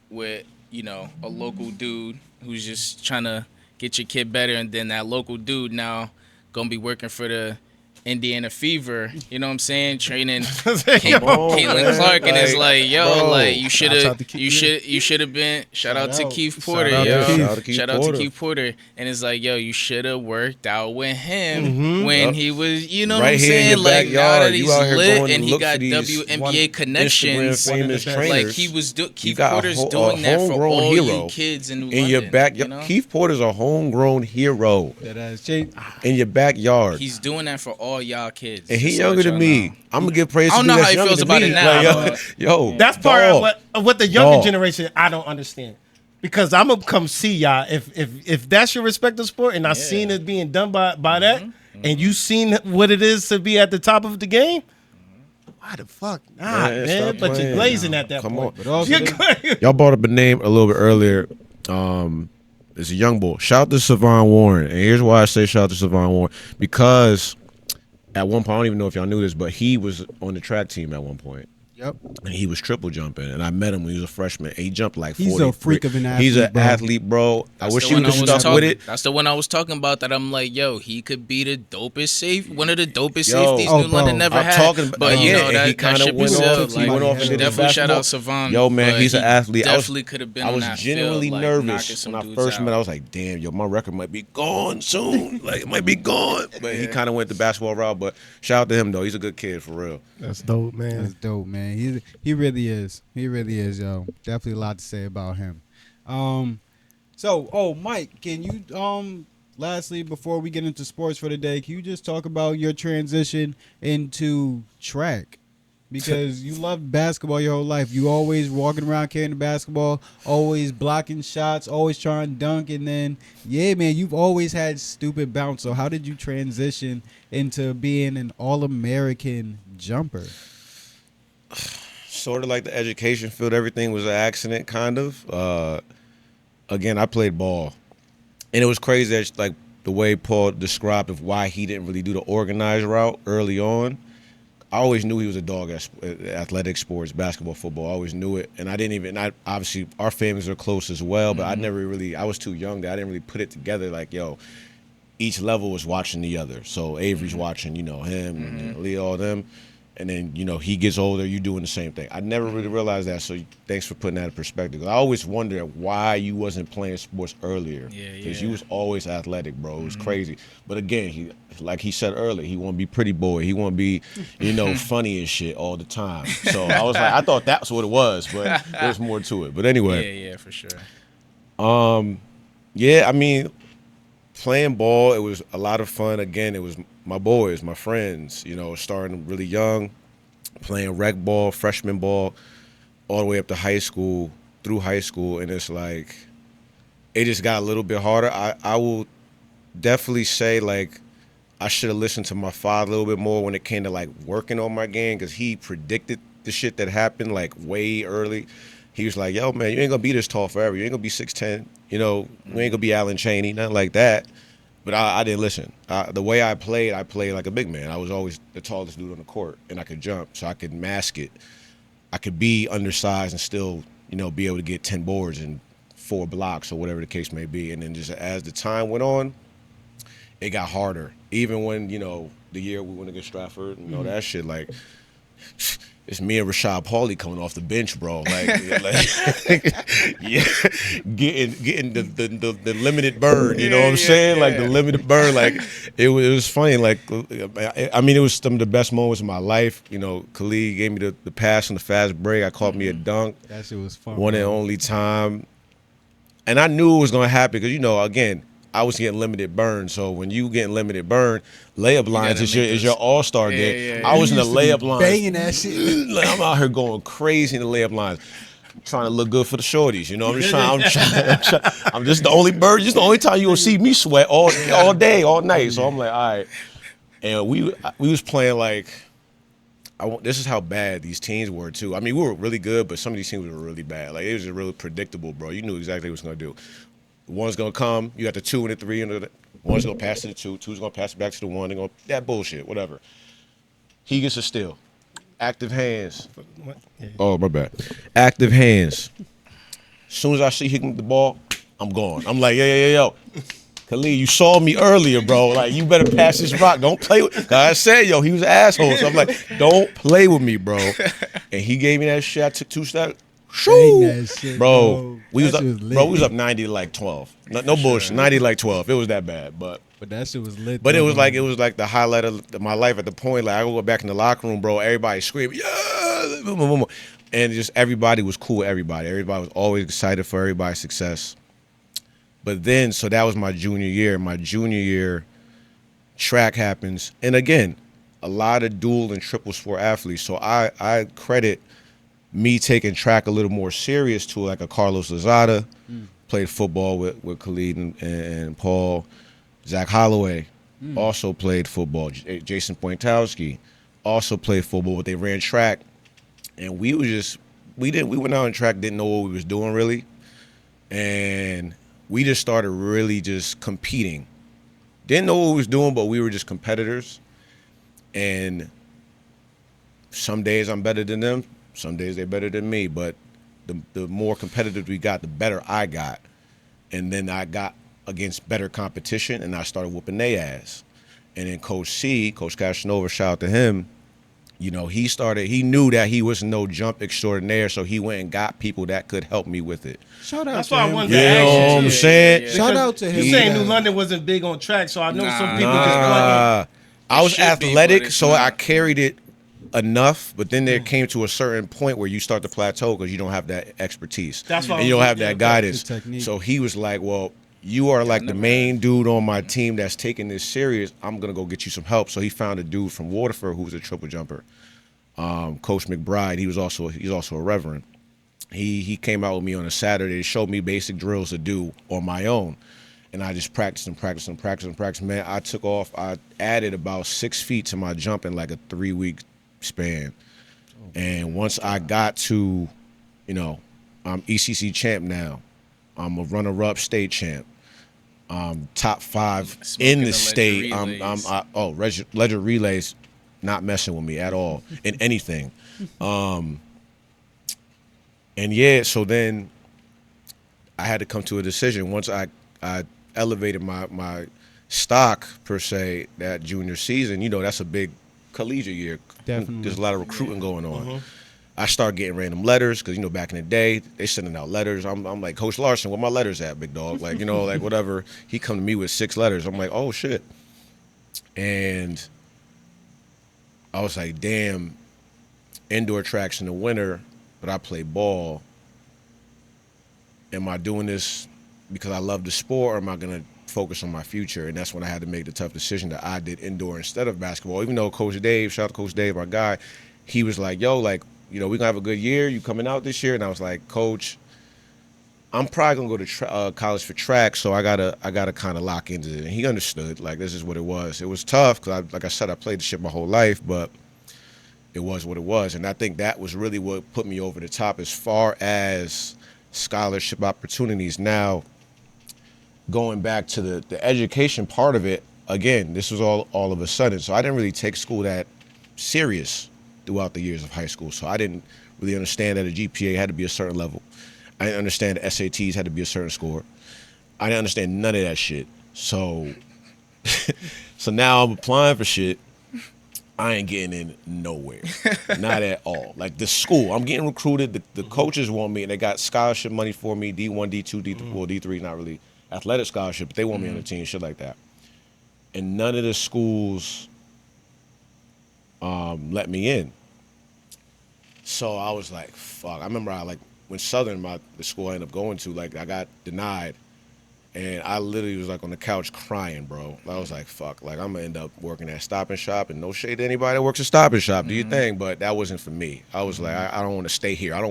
with, a local dude who's just trying to get your kid better, and then that local dude now gonna be working for the Indiana Fever, you know what I'm saying? Training Caitlin Clark, and it's like, yo, bro. like you should Shout out have, to Keith. you should have been. Shout out to out. Keith Shout Porter, out to yo. Keith. Shout out to Keith Shout out to Porter. Keith Porter, and it's like, yo, you should have worked out with him when Yup. he was, you know Right what I'm here in saying? your Like now backyard, that you he's out here lit going to and he look got for these WNBA connections, Instagram famous Like, trainers. like he was Keith You got Porter's a doing that for homegrown all hero you kids in New in your London, back. you know? Keith Porter's a homegrown hero That ass cheap. in your backyard, He's doing that for all y'all kids. and he just to younger let than y'all me. know. I'm gonna give praise. I to don't know dude how that's he younger feels than about me. it now, Like, yo, That's part dog. of what the younger Dog. generation I don't understand. Because I'm gonna come see y'all if that's your respective sport, and I seen it being done by that, and you seen what it is to be at the top of the game. Why the fuck not, Man, man? stop But you're playing. glazing at that Come point. on. But also, You're they- glazing. Y'all brought up a name a little bit earlier. It's a young bull. Shout out to Savon Warren. And here's why I say shout out to Savon Warren. Because at one point, I don't even know if y'all knew this, but he was on the track team at one point. Yep. and he was triple jumping, and I met him when he was a freshman. He jumped like 40. He's a freak of an athlete. He's an bro. athlete, bro. I wish the he one would have I was stuck talking- with it. That's the one I was talking about. That I'm like, yo, he could be the dopest one of the dopest Yo. safeties Oh, New London bro. never I'm had. talking about, but you know and he that kind shit of be went still, off. like, He went off into definitely shout basketball. out Savon. Yo, man, but he's an he athlete. Definitely could have been. I was on that genuinely field, like, knocking nervous some when I dudes first met. out. I was like, damn, yo, my record might be gone soon. Like, it might be gone. But he kind of went the basketball route. But shout out to him, though. He's a good kid, for real. That's dope, man. That's dope, man. He really is. He really is, yo. Definitely a lot to say about him. Mike, can you lastly, before we get into sports for the day, can you just talk about your transition into track? Because you loved basketball your whole life. You always walking around carrying the basketball, always blocking shots, always trying to dunk, and then man, you've always had stupid bounce. So how did you transition into being an All-American jumper? Sort of like the education field, everything was an accident, kind of. Again, I played ball, and it was crazy that, like, the way Paul described of why he didn't really do the organized route early on. I always knew he was a dog at athletic sports, basketball, football. I always knew it, and obviously our families are close as well, but I was too young that I didn't really put it together. Like, yo, each level was watching the other. So Avery's watching, him, and Leo, all them. And then, he gets older, you doing the same thing. I never really realized that, so thanks for putting that in perspective. I always wondered why you wasn't playing sports earlier. Because you was always athletic, bro. It was crazy. But again, like he said earlier, he want to be pretty boy. He want to be, funny and shit all the time. So I was like, I thought that's what it was, but there's more to it. But anyway. Yeah, for sure. I mean, playing ball, it was a lot of fun. Again, it was my boys, my friends, starting really young, playing rec ball, freshman ball, all the way up to high school, through high school, and it's like, it just got a little bit harder. I will definitely say, like, I should have listened to my father a little bit more when it came to, like, working on my game, because he predicted the shit that happened, like, way early. He was like, yo, man, you ain't going to be this tall forever. You ain't going to be 6'10". We ain't going to be Alan Chaney, nothing like that. But I didn't listen. The way I played like a big man. I was always the tallest dude on the court, and I could jump, so I could mask it. I could be undersized and still, be able to get 10 boards and 4 blocks or whatever the case may be. And then just as the time went on, it got harder. Even when, the year we went against Stratford and all that shit, like, it's me and Rashad Pauly coming off the bench, bro. Getting the limited burn. You know what I'm saying? Like the limited burn. Like it was funny. Like I mean, it was some of the best moments of my life. Khalid gave me the pass on the fast break. I caught me a dunk. That shit was fun. One and only time. And I knew it was gonna happen because again, I was getting limited burn. So when you getting limited burn, layup lines is your all-star game. I was in the layup lines. Banging that shit. Like, I'm out here going crazy in the layup lines. I'm trying to look good for the shorties. I'm just the only bird. Just the only time you gonna see me sweat all day, all night. So I'm like, all right. And we was playing like, this is how bad these teams were too. I mean, we were really good, but some of these teams were really bad. Like it was really predictable, bro. You knew exactly what it was gonna do. One's gonna come. You got the 2 and the 3, and one's gonna pass to the 2. 2's gonna pass it back to the 1. They're gonna that bullshit, whatever. He gets a steal. Active hands. Oh, my bad. Active hands. As soon as I see him with the ball, I'm gone. I'm like, yo. Khalid, you saw me earlier, bro. Like, you better pass this rock. Don't play with. I said, yo, he was an asshole. So I'm like, don't play with me, bro. And he gave me that shit. I took 2 steps. Shoo! Shit, bro, we was lit. up 90 to like 12. No bullshit, 90 to like 12. It was that bad, but that shit was lit. But it was like the highlight of my life at the point. Like I go back in the locker room, bro. Everybody screaming, yeah, and just everybody was cool with everybody. Everybody was always excited for everybody's success. But then, so that was my junior year. My junior year, track happens, and again, a lot of dual and triple sport athletes. So I credit me taking track a little more serious to like a Carlos Lozada, played football with Khalid and Paul. Zach Holloway also played football. Jason Pointowski also played football, but they ran track. And we went out on track, didn't know what we was doing really. And we just started really just competing. Didn't know what we was doing, but we were just competitors. And some days I'm better than them. Some days they're better than me, but the more competitive we got, the better I got. And then I got against better competition, and I started whooping their ass. And then Coach Casanova, shout out to him, he knew that he was no jump extraordinaire, so he went and got people that could help me with it. Shout out That's to why I him. wanted You to know ask what you. I'm saying? Shout out to him. You saying Yeah. New London wasn't big on track, so I know some Nah. people just wasn't. I was should be, but athletic, it's so not. I carried it enough, but then there came to a certain point where you start to plateau because you don't have that expertise. That's why I and you was- don't have yeah, that okay. guidance. The technique. So he was like, well, you are like the main dude on my team that's taking this serious. I'm going to go get you some help. So he found a dude from Waterford who was a triple jumper. Coach McBride, he's also a reverend. He came out with me on a Saturday, showed me basic drills to do on my own. And I just practiced. Man, I took off. I added about 6 feet to my jump in like a 3-week span. And once I got to, I'm ECC champ now. I'm a runner-up state champ. Top 5 Smoking in the the ledger state. relays. Ledger relays, not messing with me at all in anything. And yeah, so then I had to come to a decision. Once I elevated my stock per se that junior season, that's a big collegiate year. Definitely. There's a lot of recruiting going on. I started getting random letters because back in the day they sending out letters. I'm like, Coach Larson, where my letters at, big dog? Like like whatever. He come to me with 6 letters. I'm like, oh shit. And I was like, damn, indoor tracks in the winter, but I play ball. Am I doing this because I love the sport, or am I gonna focus on my future? And that's when I had to make the tough decision that I did indoor instead of basketball. Even though Coach Dave, shout out to Coach Dave, my guy, he was like, yo, like, we're gonna have a good year. You coming out this year? And I was like, Coach, I'm probably gonna go to college for track, so I gotta kind of lock into it. And he understood, like, this is what it was. It was tough because, like I said, I played the shit my whole life, but it was what it was. And I think that was really what put me over the top as far as scholarship opportunities. Now, going back to the education part of it, again, this was all of a sudden. So I didn't really take school that serious throughout the years of high school. So I didn't really understand that a GPA had to be a certain level. I didn't understand that SATs had to be a certain score. I didn't understand none of that shit. So so now I'm applying for shit. I ain't getting in nowhere. Not at all. Like the school, I'm getting recruited. The coaches want me, and they got scholarship money for me, D1, D2, D3, well, D3 not really athletic scholarship, but they want me on the team, shit like that. And none of the schools let me in. So I was like, fuck. I remember when Southern, the school I ended up going to, like, I got denied. And I literally was like on the couch crying, bro. I was like, fuck, like I'm gonna end up working at Stop and Shop, and no shade to anybody that works at Stop and Shop, do your thing, but that wasn't for me. I was like, I don't want to stay here. I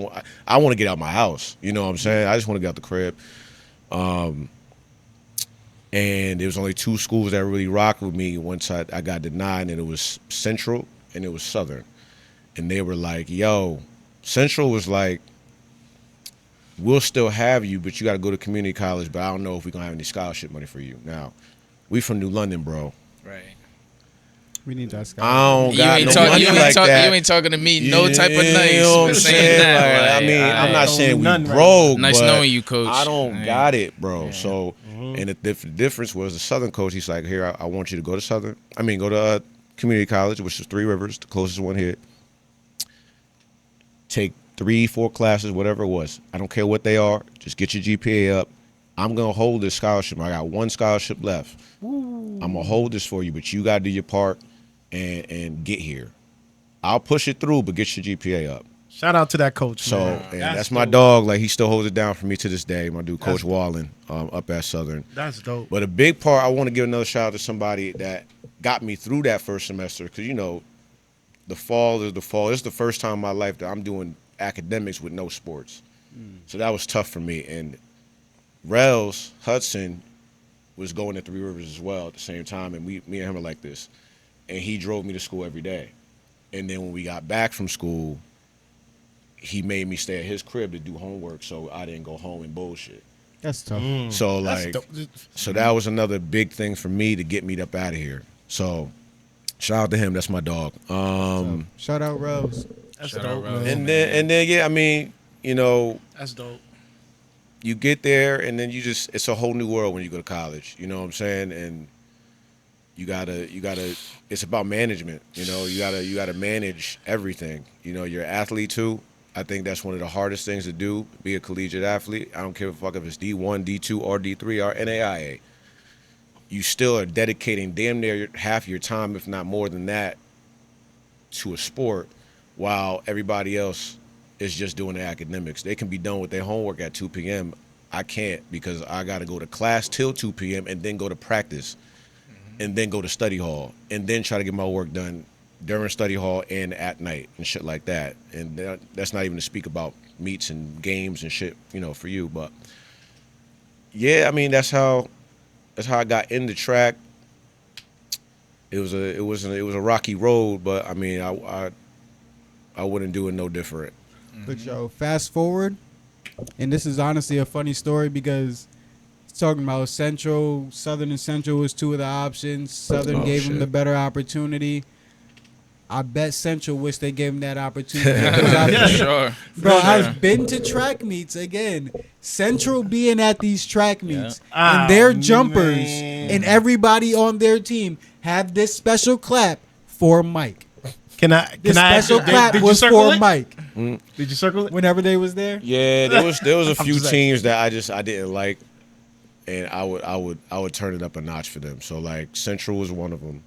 want to get out my house. You know what I'm saying? I just want to get out the crib. And there was only 2 schools that really rocked with me once I got denied, and it was Central and it was Southern. And they were like, yo, Central was like, we'll still have you, but you got to go to community college, but I don't know if we're going to have any scholarship money for you. Now, we from New London, bro. Right. We need that scholarship. I don't got no money you like that. You ain't talking to me no type of nice You know what for I'm saying that. Like, Like, I mean, I'm not saying we None right broke, Nice but knowing you, Coach. I don't Yeah. got it, bro. So, and the difference was the Southern coach, he's like, here, I want you to go to Southern. I mean, go to community college, which is 3 Rivers, the closest one here. Take 3-4 classes, whatever it was. I don't care what they are. Just get your GPA up. I'm going to hold this scholarship. I got 1 scholarship left. I'm going to hold this for you, but you got to do your part and get here. I'll push it through, but get your GPA up. Shout out to that coach. So, man. and that's my dope. dog. Like, he still holds it down for me to this day. My dude, Coach Wallen, up at Southern. That's dope. But a big part, I want to give another shout out to somebody that got me through that first semester, because, the fall is the fall. It's the first time in my life that I'm doing academics with no sports. So that was tough for me. And Rels Hudson was going to 3 Rivers as well at the same time, and me and him are like this. And he drove me to school every day. And then when we got back from school, he made me stay at his crib to do homework, so I didn't go home and bullshit. That's tough. So That's like, dope. so that was another big thing for me to get me up out of here. So shout out to him. That's my dog. Shout out Rose. That's Shout out dope, Rose, man. And then yeah, I mean, you know, That's dope. you get there and then it's a whole new world when you go to college. You know what I'm saying? And you gotta it's about management. You know, you gotta manage everything. You know, you're an athlete too. I think that's one of the hardest things to do, be a collegiate athlete. I don't care if it's D1, D2, or D3, or NAIA. You still are dedicating damn near half your time, if not more than that, to a sport, while everybody else is just doing their academics. They can be done with their homework at 2 p.m. I can't, because I got to go to class till 2 p.m. and then go to practice and then go to study hall and then try to get my work done during study hall and at night and shit like that. And that's not even to speak about meets and games and shit, you know, for you. But yeah, I mean, that's how I got into track. It was a rocky road, but I mean, I wouldn't do it no different. But yo, fast forward, and this is honestly a funny story because it's talking about Central, Southern and Central was two of the options. Southern gave him the better opportunity. I bet Central wish they gave him that opportunity. For sure. Bro, I've been to track meets again. Central being at these track meets and their jumpers and everybody on their team have this special clap for Mike. This special clap was for Mike. Did you circle it? Whenever they was there. Yeah, there was a few teams that I didn't like, and I would turn it up a notch for them. So like Central was one of them.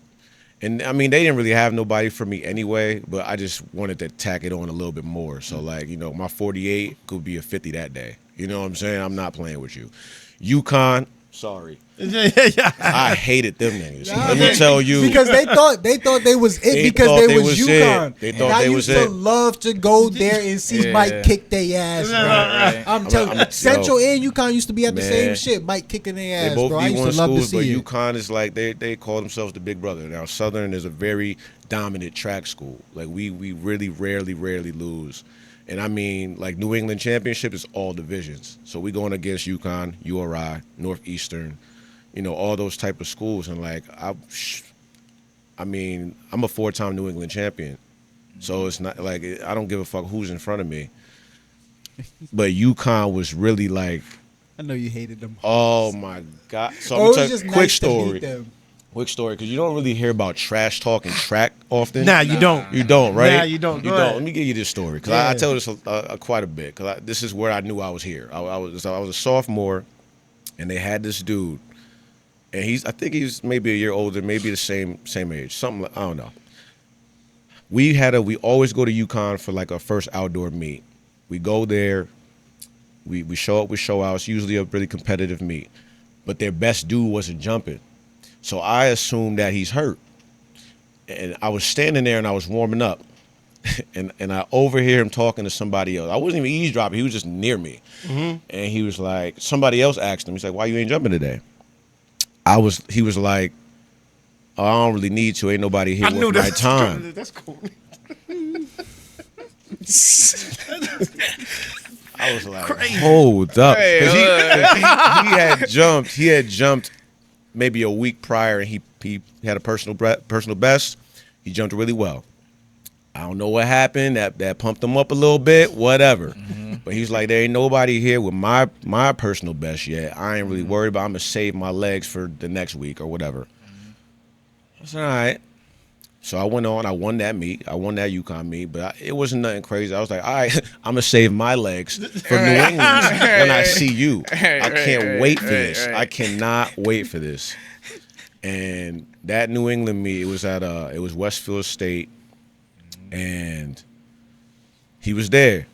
And I mean, they didn't really have nobody for me anyway, but I just wanted to tack it on a little bit more. So like, you know, my 48 could be a 50 that day. You know what I'm saying? I'm not playing with you. UConn, sorry. I hated them niggas. Let me tell you. Because they thought they was it because they was UConn. They thought I they was used it. to love to go there and see Mike kick their ass, bro. Right. I'm telling you, Central yo, and UConn used to be at the same man. shit. Mike kicking their They ass, both bro. I used D1 to love to schools, but see it. UConn is like they call themselves the big brother. Now Southern is a very dominant track school. Like we really rarely lose. And I mean, like New England Championship is all divisions. So we going against UConn, URI, Northeastern, you know, all those type of schools. And like I mean, I'm a 4-time New England champion. So it's not like I don't give a fuck who's in front of me. But UConn was really like, I know you hated them. oh my God. So Or I'm it was gonna just tell you a quick nice to meet story. them. Quick story, because you don't really hear about trash talk and track often. Nah, you don't. You don't, right? Nah, you don't. You Go don't. ahead. Let me give you this story, because Yeah. I tell this quite a bit. Because this is where I knew I was here. I was a sophomore, and they had this dude, and I think he's maybe a year older, maybe the same age, something like, I don't know. We always go to UConn for like our first outdoor meet. We go there, we show up with show outs, usually a really competitive meet, but their best dude wasn't jumping. So I assumed that he's hurt. And I was standing there and I was warming up. And I overhear him talking to somebody else. I wasn't even eavesdropping. He was just near me. Mm-hmm. And he was like, somebody else asked him, he's like, why you ain't jumping today? He was like, oh, I don't really need to. Ain't nobody here with my time. That's cool. I was like, hold up. 'Cause he had jumped maybe a week prior, and he had a personal best. He jumped really well. I don't know what happened. That pumped him up a little bit, whatever. Mm-hmm. But he's like, there ain't nobody here with my personal best yet. I ain't really worried about. I'm gonna save my legs for the next week or whatever. Mm-hmm. I said, all right. So I went on. I won that meet. I won that UConn meet, but it wasn't nothing crazy. I was like, all right, I'm gonna save my legs for New England when I see you. I can't wait for this. I cannot wait for this. And that New England meet, it was Westfield State, and he was there.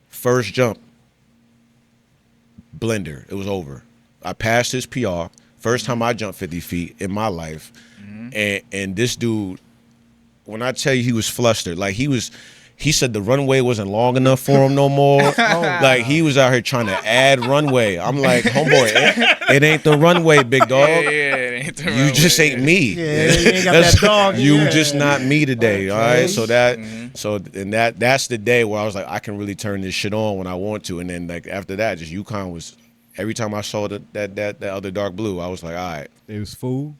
First jump, blender. It was over. I passed his PR. First time I jumped 50 feet in my life. And this dude, when I tell you he was flustered, like he said the runway wasn't long enough for him no more. Like he was out here trying to add runway. I'm like, homeboy, it ain't the runway, big dog. Yeah, it ain't the You runway. just ain't me. Yeah, you ain't got that dog. You Yeah. just not me today. All right. So that's the day where I was like, I can really turn this shit on when I want to. And then like after that, just UConn was every time I saw that other dark blue, I was like, all right. It was fool.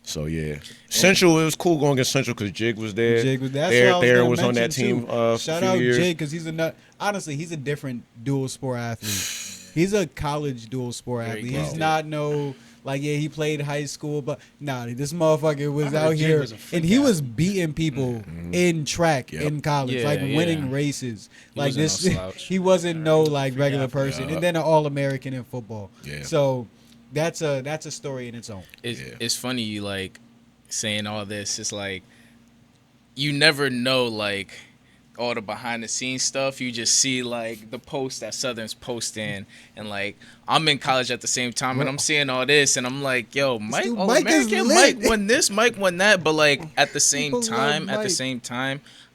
So yeah, Central. It was cool going against Central because Jig was there. Jake was that's what I was There gonna was on that mention, team. too. A Shout few out years. Jake because he's a nut. Honestly, he's a different dual sport athlete. He's a college dual sport Very athlete. He's gifted. not no like he played high school, but nah, this motherfucker was heard out Jake here was a freak and he was athlete. beating people in track Yep. in college, Yeah, like yeah. winning races. He Like wasn't this, no slouch. he wasn't no like regular athlete. person, and then an All American in football. Yeah. So that's a story in its own. It's funny you like saying all this. It's like you never know like all the behind the scenes stuff. You just see like the post that Southern's posting, and like I'm in college at the same time, and I'm seeing all this, and I'm like, yo, Mike, dude, All Mike is American, lit. Mike won this, Mike won that, but like at the same People love time, Mike.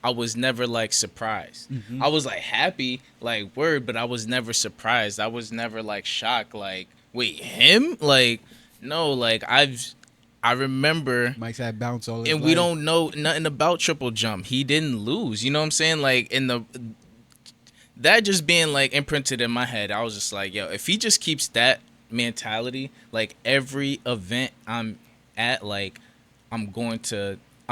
I was never like surprised. Mm-hmm. I was like happy, like word, but I was never surprised. I was never like shocked, like wait, him? Like no, like I remember, Mike's had bounce all his and life. we don't know nothing about triple jump. He didn't lose. You know what I'm saying? Like that just being like imprinted in my head. I was just like, yo, if he just keeps that mentality, like every event I'm at, like I'm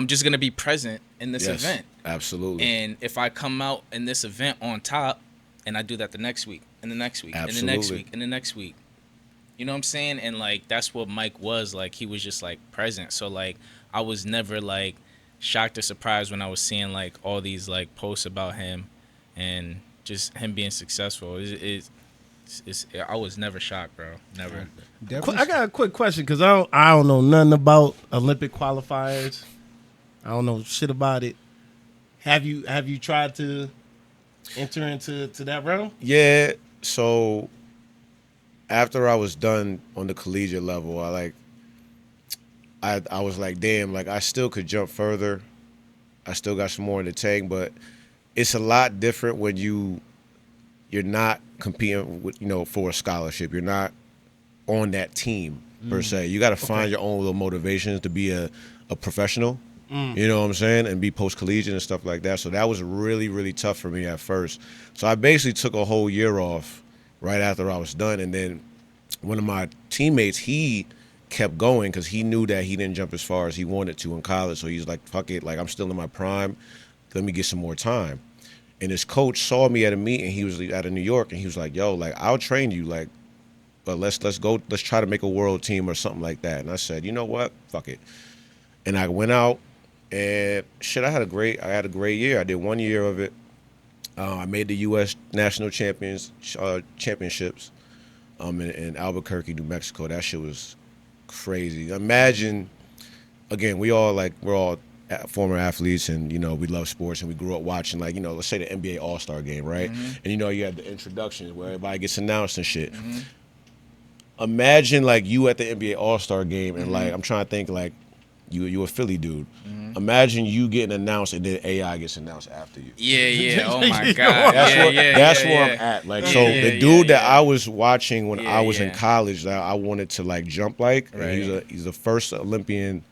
just gonna be present in this Yes, event. absolutely. And if I come out in this event on top, and I do that the next week, and the next week, and the next Absolutely. week, and the next week. You know what I'm saying? And like that's what Mike was like. He was just like present. So like I was never like shocked or surprised when I was seeing like all these like posts about him and just him being successful. I was never shocked, bro. Never. Definitely I got a quick question because I don't know nothing about Olympic qualifiers. I don't know shit about it. Have you tried to enter into that realm? Yeah, so after I was done on the collegiate level, I was like, damn, like I still could jump further. I still got some more in the tank, but it's a lot different when you're not competing with, for a scholarship. You're not on that team per se. You got to find your own little motivations to be a professional. You know what I'm saying? And be post-collegiate and stuff like that. So that was really, really tough for me at first. So I basically took a whole year off right after I was done. And then one of my teammates, he kept going because he knew that he didn't jump as far as he wanted to in college. So he's like, fuck it, like I'm still in my prime. Let me get some more time. And his coach saw me at a meeting. He was out of New York, and he was like, yo, like I'll train you, like, but let's try to make a world team or something like that. And I said, you know what? Fuck it. And I went out. And shit, I had a great year. I did 1 year of it. I made the U.S. National Championships in Albuquerque, New Mexico. That shit was crazy. Imagine, again, we're all former athletes, and we love sports, and we grew up watching let's say the NBA All-Star game, right? And you had the introductions where everybody gets announced and shit. Imagine you at the NBA All-Star game, and I'm trying to think you a Philly dude. Imagine you getting announced and then AI gets announced after you. Yeah. Oh my God. That's where I'm at. The dude that I was watching when I was in yeah. college that I wanted to jump like. Right. And he's the first Olympian.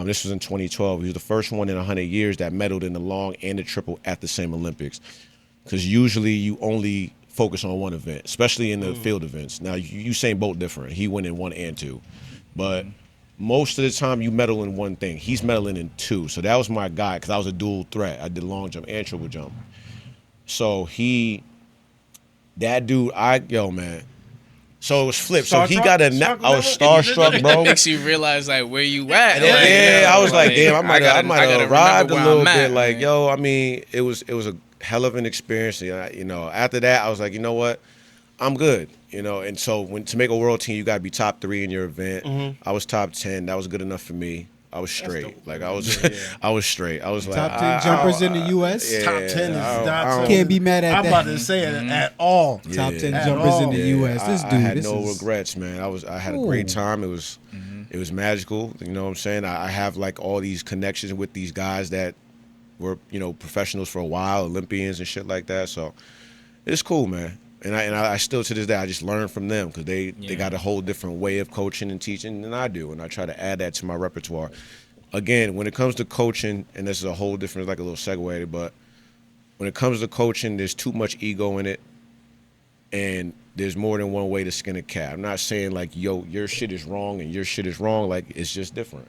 This was in 2012. He was the first one in 100 years that medaled in the long and the triple at the same Olympics. Because usually you only focus on one event, especially in the field events. Now Usain Bolt different. He went in 1 and 2, but most of the time you medal in one thing. He's medaling in 2. So that was my guy because I was a dual threat. I did long jump and triple jump. So that dude, man. So it was flipped. So he got I was starstruck, bro. It makes you realize where you at. Yeah, I was like, damn, I might have arrived a little bit. Man. It was a hell of an experience. After that, I was like, you know what? I'm good. And so to make a world team, you gotta be top 3 in your event. I was top 10. That was good enough for me. I was straight. I was straight. I was top 10 jumpers in the U.S. Top 10 is not. Can't be mad at I'm that. about to say it at all. Top 10 At jumpers in all. the U.S. This dude, I had this no is regrets, man. I had a great time. It was magical. You know what I'm saying? I have all these connections with these guys that were professionals for a while, Olympians and shit like that. So it's cool, man. And I still to this day I just learn from them because they got a whole different way of coaching and teaching than I do, and I try to add that to my repertoire. Again, when it comes to coaching, and this is a whole different a little segue, but when it comes to coaching, there's too much ego in it. and there's more than one way to skin a cat. I'm not saying like, yo, your shit is wrong and your shit is wrong. Like, it's just different.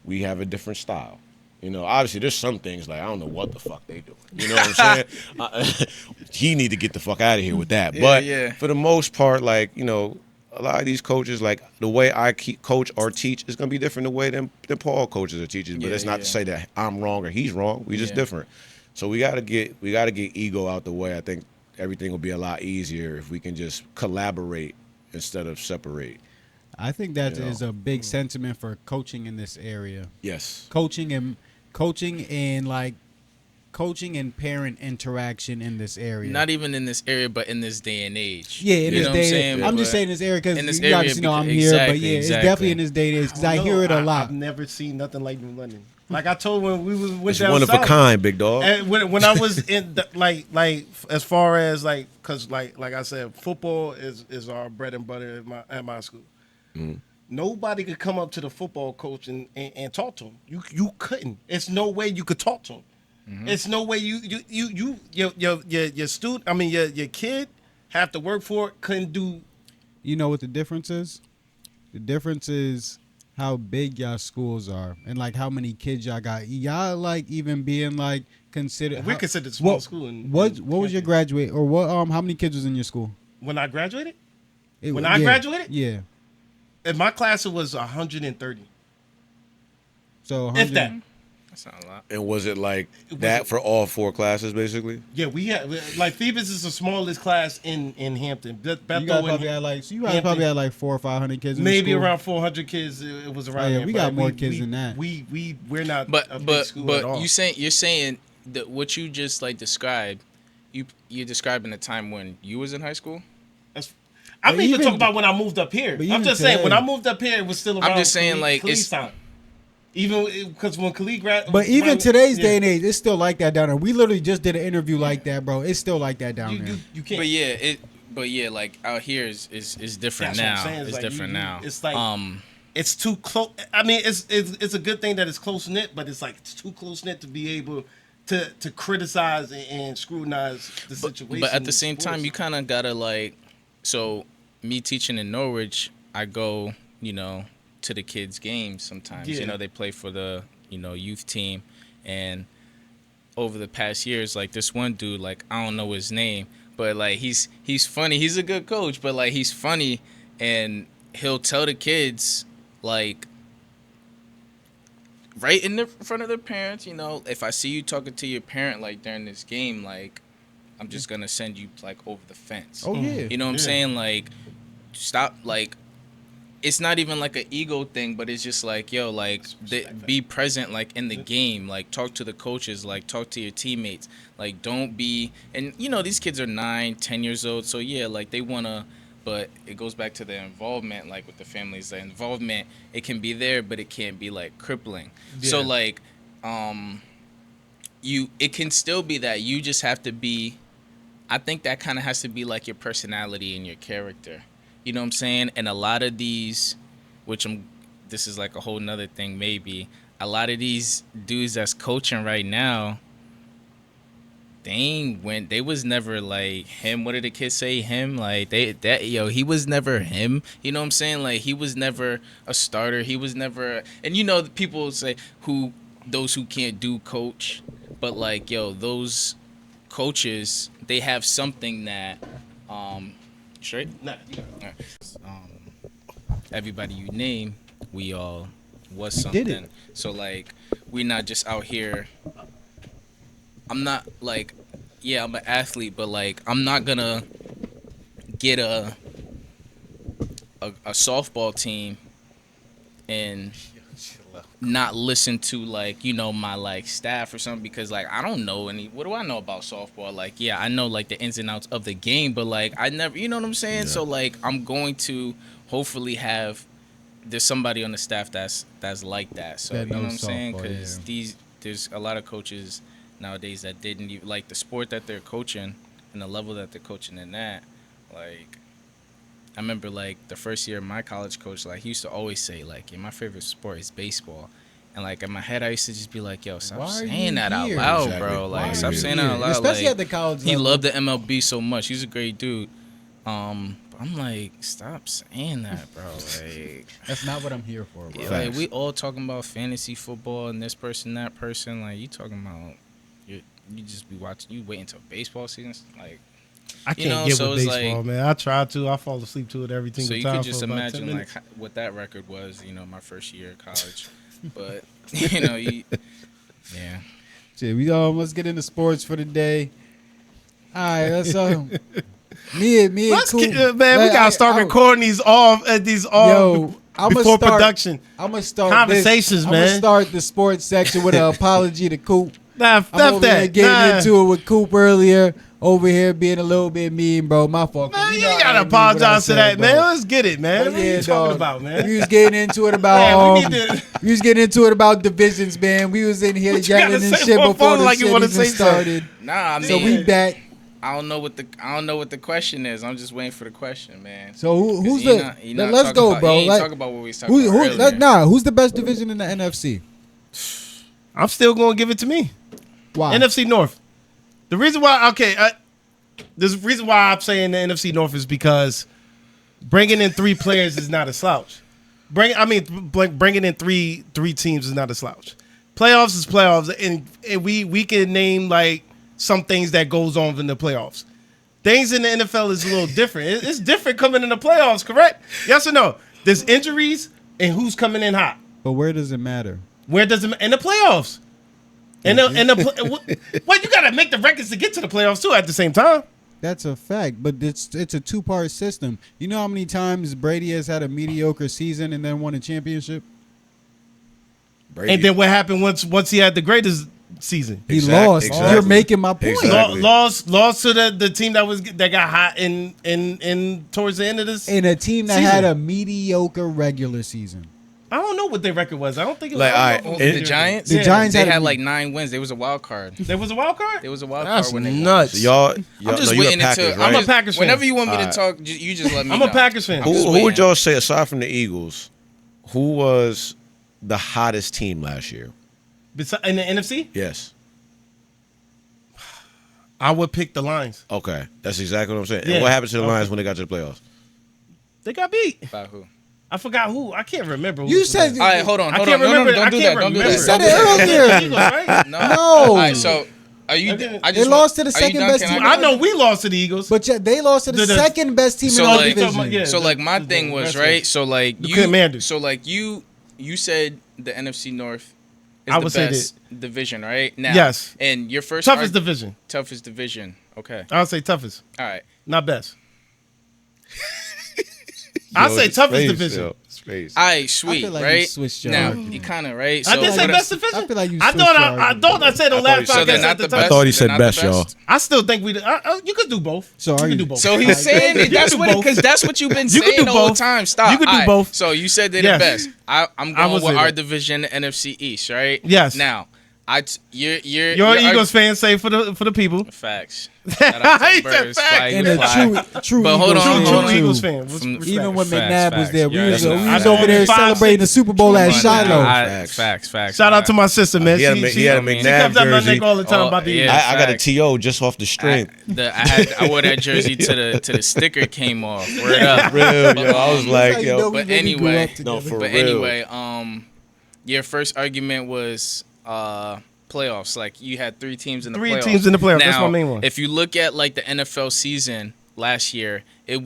We have a different style. You know, obviously there's some things like I don't know what the fuck they doing. You know what I'm saying? He need to get the fuck out of here with that. But for the most part, like, you know, a lot of these coaches, like the way I coach or teach is gonna be different the way than Paul coaches or teaches. But it's not to say that I'm wrong or he's wrong. We just different. So we gotta get ego out the way. I think everything will be a lot easier if we can just collaborate instead of separate. I think that is a big sentiment for coaching in this area. Yes. Coaching and parent interaction in this area. Not even in this area, but in this day and age. Yeah, in you this know day. what I'm saying? I'm just saying this area because you obviously know I'm here, exactly, but yeah, it's definitely in this day and age because I hear it a lot. I've never seen nothing like New London. Like I told when we went It's down one of south, a kind, big dog. and when I was in the, like as far as like, cause like I said, football is our bread and butter at my school. Nobody could come up to the football coach and talk to him. You couldn't. It's no way you could talk to him. It's no way your student. I mean your kid have to work for it. Couldn't do. You know what the difference is? The difference is how big y'all schools are and like how many kids y'all got. Y'all like even being like considered. We're considered a small school. What was your graduate or what? How many kids was in your school? When I graduated? I graduated? Yeah. In my class, it was 130. So 100, if that. That's not a lot. And was it like that for all 4 classes, basically? Yeah, we had like Phoebus is the smallest class in Hampton. you guys probably had like 400 or 500 kids. In maybe the school. around 400 kids. It was around. Yeah, there, we got more kids than that. We're not. But a big school at all. you're saying that what you just like described, you're describing a time when you was in high school. I'm But even even- talking about when I moved up here. but I'm even just saying when today- I moved up here, it was still around. I'm just saying, Khalid- like, Khalid's it's- time. Even because when Khalid graduated, But even today's day and age, it's still like that down there. We literally just did an interview like that, bro. It's still like that down there. you can't. But yeah, like out here is different That's what I'm now. saying. It's like, different now. It's like it's too close. I mean, it's a good thing that it's close knit, but it's like it's too close knit to be able to criticize and scrutinize the situation. But at the same in time, sports. you kind of gotta like. So me teaching in Norwich, I go, to the kids' games sometimes. Yeah. They play for the youth team, and over the past years, like this one dude, like I don't know his name, but like he's funny. He's a good coach, but like he's funny, and he'll tell the kids like right in the front of their parents, if I see you talking to your parent like during this game, like I'm just gonna send you like over the fence. Oh yeah. You know what I'm saying? Like stop, like it's not even like an ego thing, but it's just like, yo, like be present, like in the game, like talk to the coaches, like talk to your teammates, like don't be, and these kids are 9, 10 years old, so yeah, like they wanna, but it goes back to the involvement, like with the families, the involvement, it can be there, but it can't be like crippling. So like, it can still be that you just have to be, I think that kind of has to be like your personality and your character. You know what I'm saying? And a lot of these, this is like a whole nother thing maybe, a lot of these dudes that's coaching right now, they was never like him. What did the kids say? Him? Like he was never him. You know what I'm saying? Like he was never a starter. He was never, and people say those who can't do coach, but like, those coaches, they have something that, straight? Nah, Everybody you name, we all was did something. it. So like, we're not just out here. I'm not like, yeah, I'm an athlete, but like, I'm not gonna get a softball team and not listen to like, my like staff or something, because like I don't know what do I know about softball? Like, yeah, I know like the ins and outs of the game, but like I never, you know what I'm saying? So like I'm going to hopefully there's somebody on the staff that's like that. So That you know what knows I'm saying? softball, Because there's a lot of coaches nowadays that didn't even like the sport that they're coaching and the level that they're coaching in that. Like I remember like the first year my college coach, like he used to always say like, yeah, my favorite sport is baseball. And like in my head, I used to just be like, yo, stop Why are saying you that out here? loud, Exactly. bro. Why Like, are stop you saying here? that out loud. Especially like, at the college he level. loved the MLB so much. He's a great dude. I'm like, stop saying that, bro. Like, That's not what I'm here for, bro. yeah, like we all talking about fantasy football and this person, that person. Like, you talking about you just be watching. You wait until baseball season. Like, I can't know, get so with it's baseball, like- man. I try to. I fall asleep to it every single so you time. could just for about 10 imagine like minutes. what that record was. My first year of college, but yeah. Shit, let's get into sports for the day. All right, let's me and Let's Coop, get, man. We gotta start recording these off Yo, I'ma before start- production. I'm gonna start Conversations, I'm man. gonna start the sports section with an apology to Coop. Nah, I'm over that. here getting Nah. into it with Coop earlier. Over here being a little bit mean, bro. My fault. Man, you know ain't I gotta didn't mean what I apologize to said, that, man. bro. Let's get it, man. But What are you yeah, talking dog, about, man? We was getting into it about Man, we need to- we was getting into it about divisions, man. We was in here What you gotta yelling and say shit on the before phone the like you shit wanna even say something? started. Nah, I mean, So we back. I don't know what the question is. I'm just waiting for the question, man. So who's 'Cause the? you not let's talking go, about, bro. You ain't Like, talk about what we was talking about earlier. who's the best division in the NFC? I'm still gonna give it to me. Why? NFC North. The reason why, the reason why I'm saying the NFC North is because bringing in 3 players is not a slouch. Bringing in three teams is not a slouch. Playoffs is playoffs, and we can name like some things that goes on in the playoffs. Things in the NFL is a little different. It's different coming in the playoffs, correct? Yes or no? There's injuries and who's coming in hot. But where does it matter? Where does it in the playoffs? You gotta make the records to get to the playoffs too at the same time. That's a fact, but it's a 2-part system. You know how many times Brady has had a mediocre season and then won a championship? Brady. And then what happened once he had the greatest season? He lost. exactly. You're making my point. Exactly. Lost to the team that got hot in towards the end of this. In a team that season. had a mediocre regular season. I don't know what their record was. I don't think it was Like, I don't know all what right, their The Giants? The Giants they had had a- like 9 wins. They was a wild card. There was a wild card. They was a wild That's card when they won. nuts. So y'all I'm just you're waiting Packers, until right? I'm a Packers fan. Whenever you want me to Alright. talk, you just let me I'm know. a Packers fan. I'm just Who would waiting. y'all say, aside from the Eagles, who was the hottest team last year? In the NFC, Yes. I would pick the Lions. Okay. That's exactly what I'm saying. Yeah. And what happened to the Okay. Lions when they got to the playoffs? They got beat. By who? I forgot who. I can't remember. Who You was said that. All right, hold on. I Hold can't on. remember. No, don't do that. Don't do that. You said Don't it do that. earlier. Eagles, right? No. No. All right, so are you? Okay. I They just lost to the are you second done? best Can team. I know we lost to the Eagles. But yeah, they lost to the The- second best team So, in our like- division. Yeah. So like my the thing was Redskins. right. So like The you, Commanders. so like you said the NFC North is I the would say best division, right? Now, Yes. And your first toughest division. toughest division. Okay. I would say toughest, All right. not best. I say toughest division. Space. All right. Sweet. feel like you right. switched your now argument. you kind of right. I did say what- best division. I feel like you I switched thought your I argument. thought I said on last So podcast. they're not at the the best. time. thought he They're said not the best, y'all. I still think we. You could do both. So you are could you- do both. So he's saying You that's can what do both. because that's what you've been You can saying do the whole both. time. Stop. You can do All right, both. So you said they're Yes. the best. I'm I going would with say our that. division, the NFC East, right? Yes. Now, you're You're an Eagles fan. Say for the people. Facts. Shout out to He said Birds, facts. fly, And you a fly. true But hold Eagles on, fan, hold on. too. Eagles fan. From- Even when Facts, McNabb was facts. there, we Yeah, was that's over there Five, celebrating the six, Super Bowl at Come on, Shiloh. Facts. Facts. Shout out to my sister, man. He had a She McNabb comes out my jersey. neck all the time about the Yeah. Eagles. I got a facts. TO just off the string. I wore that jersey to the sticker came off. Word up. Real, yo. I was like, That's how you know yo. we but really grew anyway- up together. No, for But real. anyway, your first argument was playoffs. Like you had 3 teams in the Three playoffs. teams in the playoffs. Now, That's my main one. If you look at like the NFL season last year, there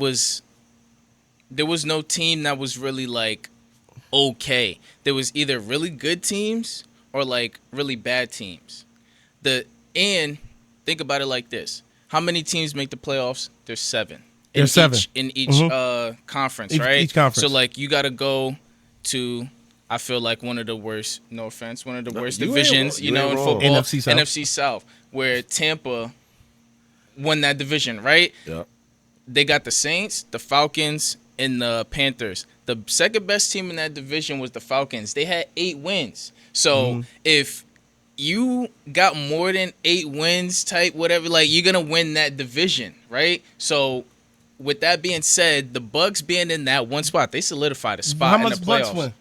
was no team that was really like okay. There was either really good teams or like really bad teams. And think about it like this: how many teams make the playoffs? There's 7. There's 7. In each conference, right? Each conference. So like you got to go to. I feel like one of the worst. No offense, one of the worst you ain't divisions. wrong. You You know, ain't in wrong. football, NFC South. where Tampa won that division, right? Yeah. They got the Saints, the Falcons, and the Panthers. The second best team in that division was the Falcons. They had 8 wins. So if you got more than 8 wins, type whatever, like you're gonna win that division, right? So with that being said, the Bucks being in that one spot, they solidified a spot How in much the Bucks playoffs. win?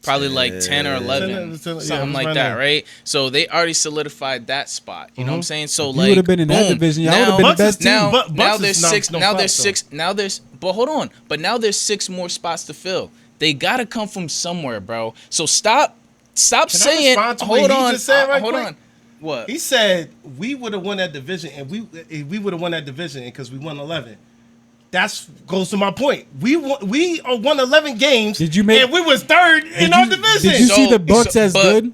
probably like 10 or 11, 10, yeah, something like right that, now. right? So they already solidified that spot. You know what I'm saying? So If you like, would've been in that boom, division, y'all now, would've been the Bucks is best team. now, Bucks now is there's no- six. no Now there's slouch, six. Now there's. But hold on. But now there's 6 more spots to fill. They gotta come from somewhere, bro. So stop Can I saying. respond to what Hold he on. just said right hold quick? on. What? He said we would have won that division, and we would have won that division because we won 11. That's goes to my point. We won 11 games. Did you make- And we was third in our division. Did you see the Bucks as but good?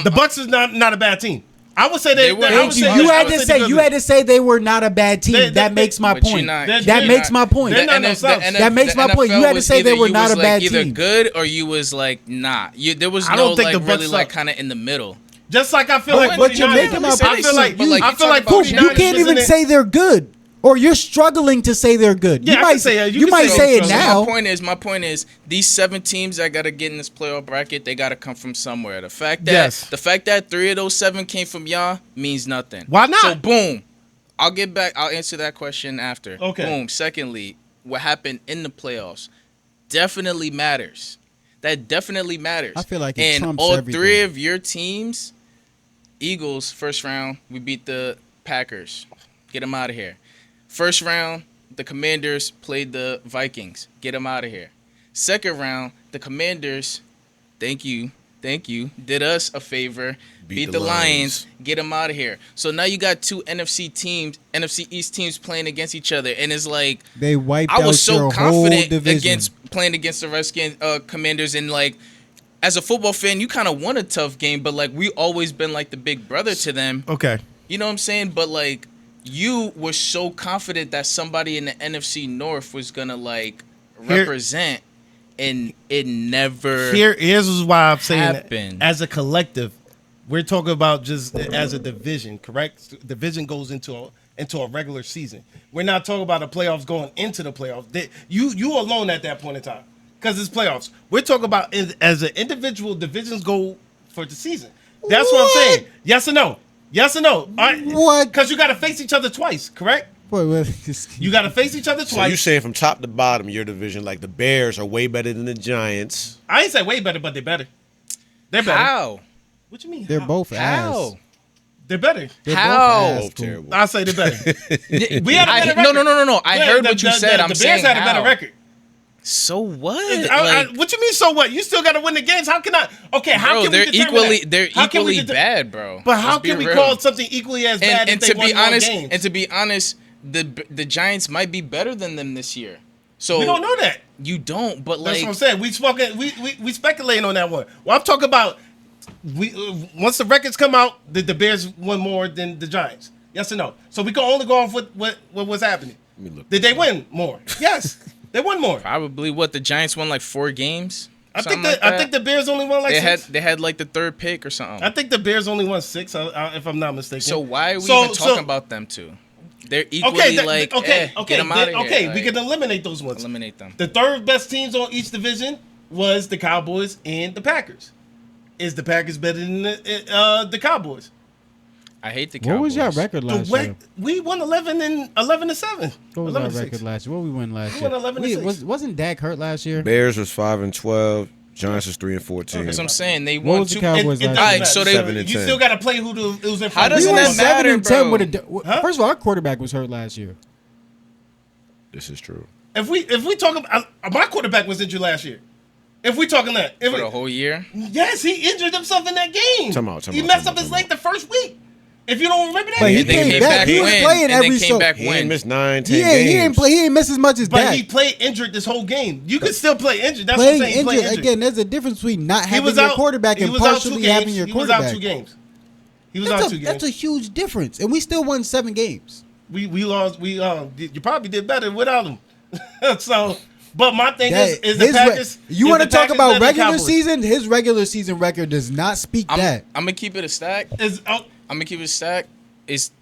The Bucks is not a bad team. I would say They that. were- I would say You that- I had would to say say the you good- had to say they were not a bad team. They- That makes my But you're point. not- That you're makes not- my point. they're not no slouch. That makes my point. You had to say they were not a bad either team. good or you was like nah. There was I no don't think like the Bucks really like suck. kind of in the middle. Just like I feel But- like but you're 49ers. making my I point. feel like But, like, I you feel talk like about 49ers You can't even isn't it? say they're good, or you're struggling to say they're good. Yeah, you I might can say that. You You can might say say it so. now. My point is, these 7 teams that gotta get in this playoff bracket, they gotta come from somewhere. The fact that 3 of those 7 came from y'all means nothing. Why not? So boom, I'll answer that question after. Okay. Boom. Secondly, what happened in the playoffs definitely matters. That definitely matters. I feel like it and trumps all everything. 3 of your teams, Eagles first round, we beat the Packers. Get them out of here. First round, the Commanders played the Vikings. Get them out of here. Second round, the Commanders, thank you, did us a favor, beat the Lions. Get them out of here. So now you got 2 NFC East teams playing against each other, and it's like They wiped I was out so your whole confident division. against playing against the Redskins Commanders, and like as a football fan, you kind of want a tough game, but like we always been like the big brother to them. Okay. You know what I'm saying? But like you were so confident that somebody in the NFC North was gonna like represent, and it never. Here's why I'm saying happened. as a collective, we're talking about just as a division, correct? Division goes into a regular season. We're not talking about the playoffs going into the playoffs. You alone at that point in time, because it's playoffs. We're talking about as an individual divisions go for the season. That's what I'm saying. Yes or no? Yes or no? All right. What? Because you got to face each other twice, correct? Wait, You got to face each other So you twice. saying from top to bottom, your division, like the Bears are way better than the Giants. I ain't say way better, but they're better. They're better. How? What you mean? they're how? both ass. How? They're better. They're How? both ass, Both too. terrible. I say they're better. We had a better No, record. no. I heard what you said. I'm the saying Bears had a better how. record. So what? What you mean? So what? You still got to win the games. How can I? Okay, how Bro, can they're we determine equally that? they're How can we equally bad, bro. But how Let's be can we real. call something equally as bad And if to they won be more honest, games? the Giants might be better than them this year. So We don't know that. You don't, but That's like what I'm saying. We speculating on that one. Well, I'm talking about once the records come out, the Bears won more than the Giants. Yes or no? So we can only go off with what was happening. Let me look Did they win more? Yes, they won more. probably what the Giants won like 4 games. I Something think like that. I think the Bears only won like they 6. they had like the 3rd pick or something. I think the Bears only won 6, if I'm not mistaken. So why are we even talking about them two? They're equally get them out of here. Okay, we Like, can eliminate those ones. eliminate them. The 3rd best teams on each division was the Cowboys and the Packers. Is the Packers better than the Cowboys? I hate the Cowboys. What was your record last year? We won 11 and 7. What was 11 our and 6. record last year? What we win last We year? won 11 and 6. Wasn't Dak hurt last year? Bears was 5-12. Giants was 3-14. That's what I'm saying. They What won was the 2. Cowboys It last doesn't year? matter. so they- 7 and You 10. still got to play who was in front. How of doesn't you. We that won matter, 7-10 with bro? a. First of all, our quarterback was hurt last year. This is true. If we talk about my quarterback was injured last year. If we talking that, for the whole year. yes, he injured himself in that game. He messed up his leg the first week. If you don't remember that, But he And then came came back. back He was win, playing and every then came so. back He ain't win. missed 9, 10 He games. ain't play. He ain't miss as much as but Dak. he played injured this whole game. You could still play injured. That's Playing what I'm saying. injured Play injured. again. There's a difference between not He having was your out. quarterback He and was out 2 partially games. having your He was out quarterback. 2 games. He was out 2 games. That's a huge difference, and we still won 7 games. We lost. You probably did better without him. So, but my thing is the His Packers. you is want to the talk Packers about better than regular Cowboys? season? His regular season record does not speak I'm that. gonna keep it a stack. I'm gonna keep it a stack.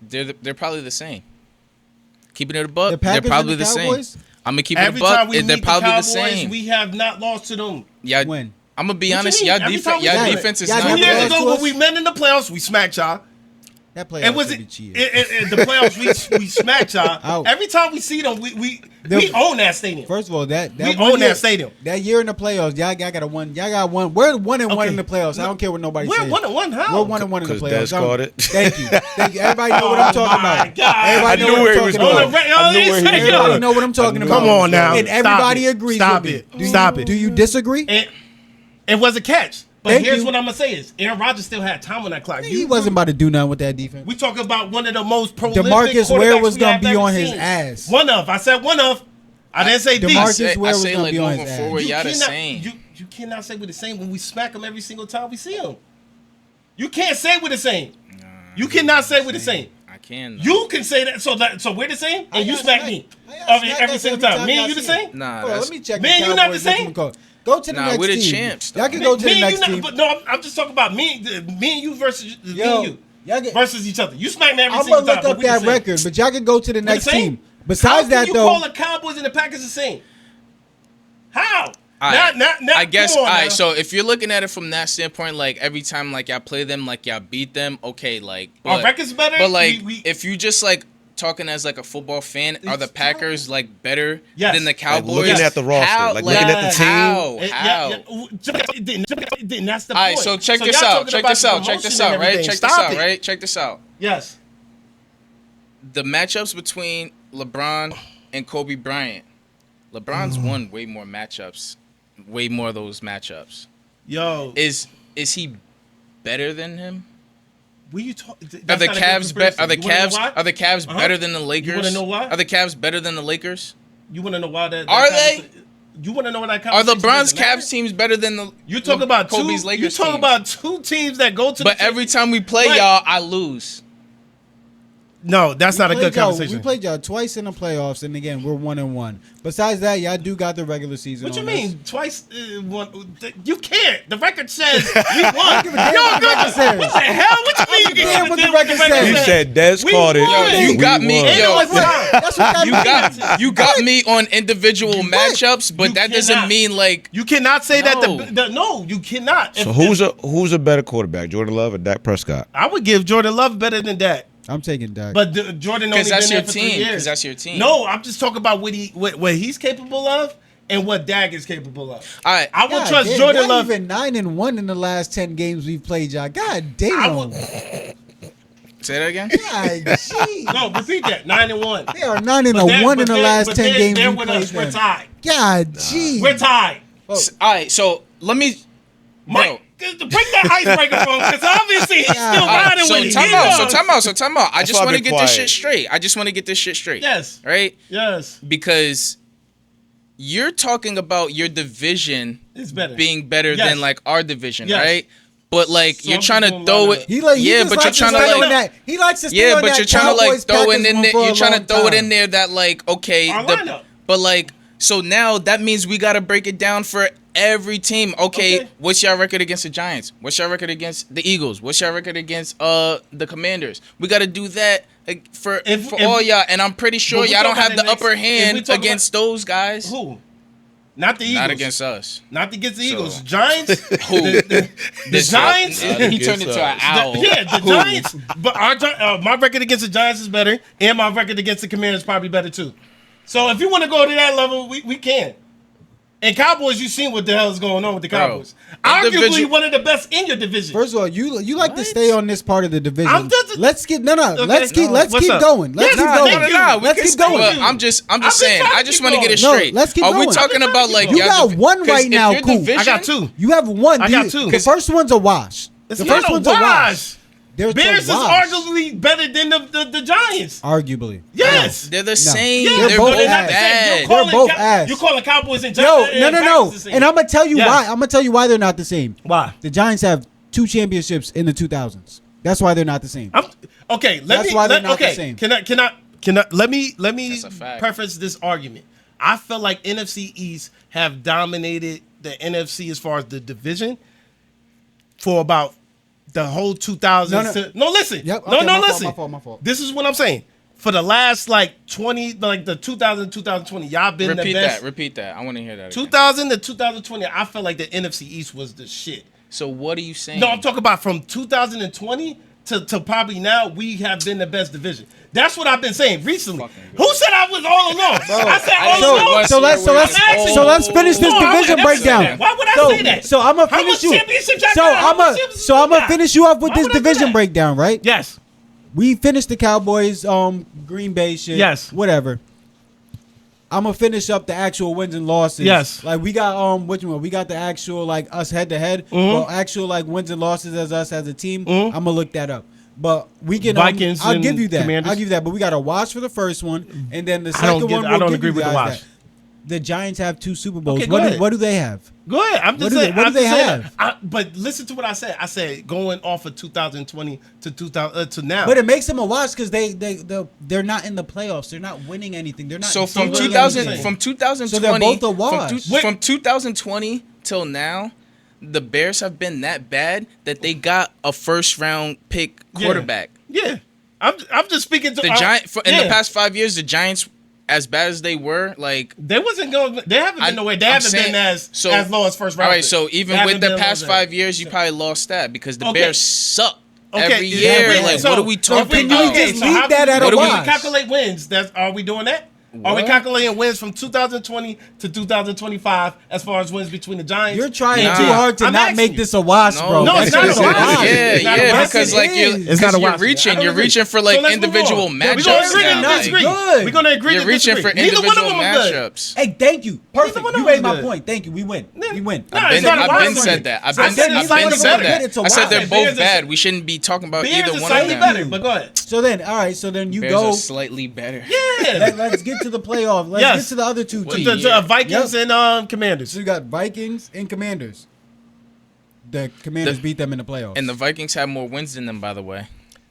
They're probably the same. Keeping it a buck, The they're Packers probably and the the same. Cowboys? I'm gonna keep it a Every time buck. we They're meet the probably the Cowboys, same. we have not lost to them. Yeah, When? I'm gonna be What you honest. mean? Y'all Every time we y'all do it. defense is Y'all not 2 never years lost good. to ago when us? we met in the playoffs, we smacked y'all. That playoff And was should it be cheated. the playoffs? We smacked y'all. Out. Every time we see them, we own that stadium. First of all, that We one own year, that stadium. That year in the playoffs, y'all got a one. Y'all got one. We're 1-1 in the playoffs. I don't care what nobody We're says. 1-1. How? We're 1-1 in the Because playoffs. Des called it. Thank you. Everybody know what I'm talking my about. God. Everybody I know knew what where I'm he was talking going. about. I knew where he was Everybody going. know what I'm talking about. Come on now. And everybody agrees Stop with it. me. Stop it. Do you disagree? It was a catch. But Thank here's you. what I'm gonna say is Aaron Rodgers still had time on that clock. He wasn't about to do nothing with that defense. We talk about one of the most prolific DeMarcus quarterbacks Ware was we gonna have be ever on his seen. ass. One of. I said one of. I didn't say DeMarcus these. Ware I was say gonna like be on moving his ass. forward, You y'all the cannot- same. You cannot say we're the same when we smack them every single time we see them. You can't say we're the same. You cannot say we're the same. I can. You can say that. So we're the same, I and you got smack smacked. me I got every smacked single every time. Me y'all and you the see it. same. Nah, Hold on, that's let me check. Man, the you not the Cowboys same? looking code. Go to the Nah, next we're the team. champs, though. Y'all can go to the Me and next you team. not, but no, I'm just talking about me and you versus me Yo, and you y'all get- versus each other. You smack me every I'm single gonna time. look up but we the that same. record, but y'all can go to the We're the next same? team. Besides How that, can you though, call the Cowboys and the Packers the same? How? Alright, Not, I guess. come on All right. now. So if you're looking at it from that standpoint, like every time like y'all play them, like y'all beat them, okay, like Our record's better. But like, We- if you just like talking as like a football fan, are the It's Packers like better Yes. than the Like, Cowboys? looking at the roster, How? like, looking at the team. How? It- How? It didn't. That's the All point. right, so check So this y'all out. talking Check about this out. Check promotion this and out. Right. everything. Check this Stop out. it. Right. Check this out. Yes. The matchups between LeBron and Kobe Bryant. LeBron's won way more matchups, way more of those matchups. Yo, Is he better than him? will you talk? Are the Cavs Are the Cavs? Are the Cavs Uh-huh. better than the Lakers? wanna know why? Are the Cavs better than the Lakers? You want to know why that? Are that they? You want to know what that? Are the conversation Bronze doesn't matter? Cavs teams better than the? You talk about Kobe's two. Lakers You talk teams? about two teams that go to. But the every time we play Right. y'all, I lose. No, that's not a good conversation. We played y'all twice in the playoffs, and again, we're 1-1. Besides that, y'all do got the regular season. What you on mean us. twice? You can't. The record says we won. give a damn what the record says. What the hell? What you mean? You damn can't what give the record says. He said Des We called it. won. You We got me. won. Yo, That's That's what that means. you got me on individual matchups, but You that doesn't cannot. mean like You cannot say No. that. No, you cannot. So If- who's a better quarterback, Jordan Love or Dak Prescott? I would give Jordan Love better than that. I'm taking Dak. But Jordan only 'Cause that's been there your for team. 3 years. 'Cause that's your team. No, I'm just talking about what he's capable of and what Dak is capable of. all right. I would God trust damn, Jordan y'all Love. even 9-1 in the last 10 games we've played, y'all. God damn. I would, Say that again. God, gee. no, repeat that. 9-1. They are 9-1 in the last 10 games They're we with played us. We're them. tied. God, gee. We're tied. Oh, All right. So let me. Mike, break that icebreaker for him, because obviously he's still Yeah. riding So with it. time He out. So knows. time out. So time out. I That's just why want to I've been get this quiet. shit straight. I just want to get this shit straight. Yes. Right. Yes. Because you're talking about your division It's better. being better Yes. than like our division, Yes. right? But like So you're I'm trying to just throw gonna it. he Yeah, just but you're likes trying to stay on like. that. He likes to stay Yeah, on but that you're trying to like Cowboys, throw it Packers in one there. for a You're trying to long throw it time. in there that like okay, Our lineup. but like so now that means we got to break it down for every team. Okay, what's your record against the Giants? What's your record against the Eagles? What's your record against the Commanders? We got to do that like, for If- all y'all, and I'm pretty sure But we y'all don't talking have about the the next- upper if we hand talking against those guys. Who? Not the Eagles. Not against us. Not against the So- Eagles. Giants. Who? The Giants. He turned into an owl. The Giants. But my record against the Giants is better, and my record against the Commanders is probably better too. So if you want to go to that level, we can. And Cowboys, you've seen what the hell is going on with the Cowboys. Arguably individual- one of the best in your division. First of all, you like to What? stay on this part of the division. I'm just- let's keep Okay. let's keep What's keep up? going. Let's Yes, keep nah, going. thank you. Let's keep going. Well, I'm just I'm just saying. trying to I just keep want to get it going. No, straight. let's keep Are we going. talking I'm about just like trying to You keep got going. one 'cause right if now, your cool. division- I got two. You have one. I got two. The first one's a wash. It's The not first a one's a wash. wash. There's Bears is a wash. arguably better than the Giants. Arguably. Yes. They're the same. Yeah, They're but both they're not ass. the same. bad. You're calling both ass. You're calling Cowboys and Yo, Giants. no. And I'm gonna tell you Yes. why. I'm gonna tell you why they're not the same. Why? The Giants have 2 championships in the 2000s. That's why they're not the same. Okay, That's why they're not the same. Can I let me That's a fact. preface this argument. I feel like NFC East have dominated the NFC as far as the division for about the whole 2000s. No, listen. Yep, No, okay, no, my fault, listen. my fault, my fault. This is what I'm saying. For the last like 20, like the 2000, 2020, y'all been Repeat the best. that. Repeat that. I want to hear that. Again. 2000 to 2020, I feel like the NFC East was the shit. So what are you saying? No, I'm talking about from 2020 to probably now, we have been the best division. That's what I've been saying recently. Who said I was all along? I said all along. So let's finish this division breakdown. Why would I say that? So I'm gonna How finish much you. championships y'all So got? How I'm much gonna championships so I'm y'all gonna got? finish you off with Why this would I do division that? breakdown, right? Yes. We finished the Cowboys, Green Bay shit. Yes. Whatever. I'm gonna finish up the actual wins and losses. Yes. Like we got which one? We got the actual like us head to head. Well, actual like wins and losses as us as a team. I'm gonna look that up. But we can Vikings I'll and give you that. Commanders? I'll give you that. But we got to watch for the first one, and then the I don't second get- one. I We'll don't give agree you with the guys watch. that. The Giants have 2 Super Bowls. Okay, go ahead. What do they have? Go ahead. I'm just What do saying. they- what I'm do they just saying. have? But listen to what I said. I said going off of 2020 to 2000 to now. But it makes them a watch because they're not in the playoffs. They're not winning anything. They're not. So from what are you 2000 saying? from 2020 So they're both a wash. from 2020 till now, the Bears have been that bad that they got a first round pick quarterback. Yeah. I'm just speaking to The Giant in the past 5 years, the Giants, as bad as they were, like They wasn't going. They haven't been nowhere. They I'm haven't saying- been as low as first round. All right, pick. so They even haven't with the been past low 5 years, you probably lost that because the Okay. Bears suck Okay, every yeah, year. wait, Like, so what are we talking if we- about? okay, Just so leave how- that at a what do we watch. calculate wins? Are we doing that? Are we What? calculating wins from 2020 to 2025 as far as wins between the Giants? You're trying Nah. too hard to I'm not asking make you. this a wash, bro. No, it's That's not a just wash. lie. Yeah, It's not a yeah, wash. because It like is. you're, It's not a you're wash. reaching, I don't you're agree. reaching for So like let's move individual on. matchups We're gonna agree now. to Like, disagree. Good. We're gonna agree you're to reaching disagree. for Neither one of individual them are good. matchups. Hey, thank you. Perfect. one of You them made my good. point. Thank you. We win. We win. Nah, I've it's been, not a I've been wash. said that. I've I been, said I've it's been not said a that. wash. It's a I said they're wash. both Bears are- bad. We shouldn't be talking about Bears either are one of slightly them. better, but go ahead. So then, all right. So then you Bears go. are slightly better. Yeah. Let's get to the playoff. Let's Yes. get to the other two What teams. do you- Vikings Yep. and Commanders. So you got Vikings and Commanders. The Commanders beat them in the playoffs. And the Vikings have more wins than them, by the way.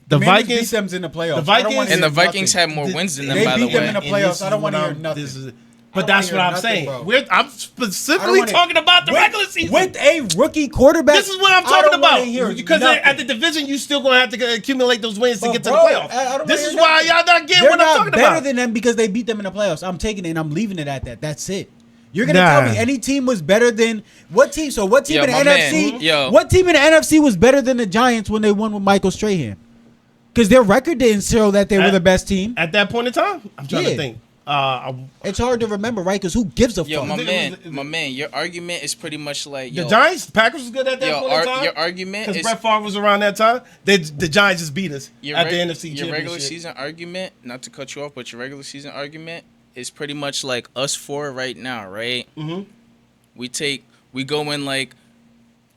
The Commanders Vikings beat them in the playoffs. the I don't Vikings- wanna And hear the Vikings nothing. have more wins than them, They by the beat them way. in the And playoffs. this I don't is wanna what hear I'm- nothing. this is- I But don't that's wanna what hear I'm nothing, saying. bro. I'm I specifically don't wanna- talking about the regular season. With a rookie quarterback. This is what I'm I talking don't wanna about. hear Because nothing. at the division, you still gonna have to accumulate those wins to But get to bro, the playoffs. I don't This wanna is hear why nothing. y'all not getting They're what I'm not talking better about. than them because they beat them in the playoffs. I'm taking it and I'm leaving it at that. That's it. You're gonna Nah. tell me any team was better than what team? So what team Yo, in the my NFC? man, yo. What team in the NFC was better than the Giants when they won with Michael Strahan? Because their record didn't show that they were the best team. At that point in time, I'm trying Yeah. to think. It's hard to remember, right? Because who gives a Yo, fuck? my man, your argument is pretty much like The yo, Giants, the Packers was good at that Yo, point in time. your argument because is Brett Favre was around that time. The Giants just beat us your at reg- the NFC your Championship. regular season argument. Not to cut you off, but your regular season argument is pretty much like us four right now, right? Mhm. We go in like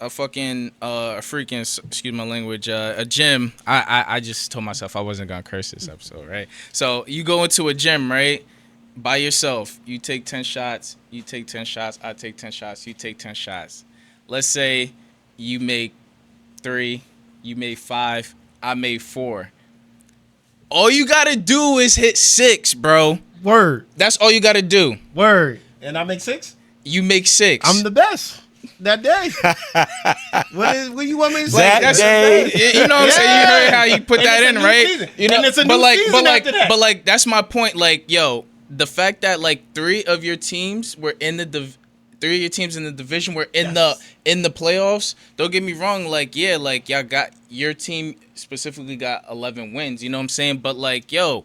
a fucking a freaking, excuse my language, a gym. I just told myself I wasn't gonna curse this episode, right? So you go into a gym, right? By yourself. You take 10 shots. You take 10 shots. I take 10 shots. You take 10 shots. Let's say you make 3. You made 5. I made 4. All you gotta do is hit 6, bro. Word, That's all you gotta do. word, and I make 6. You make 6. I'm the best that day. what you want me to say? That That's- day. You know what I'm saying? You heard how you put And that it's a in, new right? season. You know, And it's a but new like, season but like, after that. but like, that's my point. Like, yo, the fact that like 3 of your teams were in the 3 of your teams in the division were in Yes. the playoffs. Don't get me wrong. Like, yeah, like y'all got your team specifically got 11 wins. You know what I'm saying? But like, yo,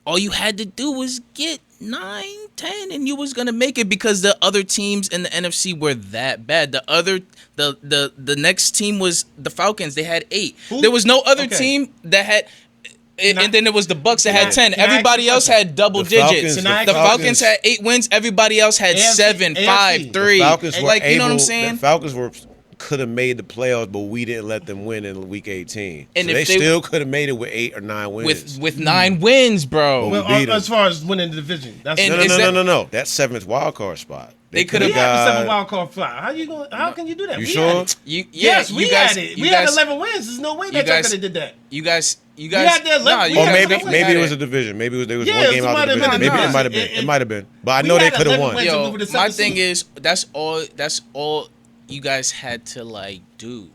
all you had to do was get 9, 10, and you was gonna make it because the other teams in the NFC were that bad. The next team was the Falcons. They had 8. Who? There was no other Okay. team that had. And I- then it was the Bucks that Can had I- 10. can I ask Everybody you a else question? had double The digits. Falcons- Can I The ask you a Falcons had 8 wins. Everybody else had AFC 7, 5, 3. The Falcons were Like, you know what I'm able- saying? The Falcons could have made the playoffs, but we didn't let them win in week 18. And so if they they- still could have made it with 8 or 9 wins. With 9 wins, bro. Well, Well, beat 'em. as far as winning the division, that's And no, no, is no, that- no, no, no. That's 7th wild card spot. They coulda we coulda had the got- 7 wild card fly. How can you do that? You We sure? had it. Yes, we guys, had it. you We guys, had 11 wins. There's no way you that y'all guys- could have did that. You guys, had that left- we you Or had guys maybe that maybe it win. was a division. Maybe it was Yeah, one it game out might of the have division. been. Maybe Nah, it might have been. It might have been. But I know we they had could have 11 won. wins. to move Yo, to the my 7th thing seed. is that's all you guys had to like do.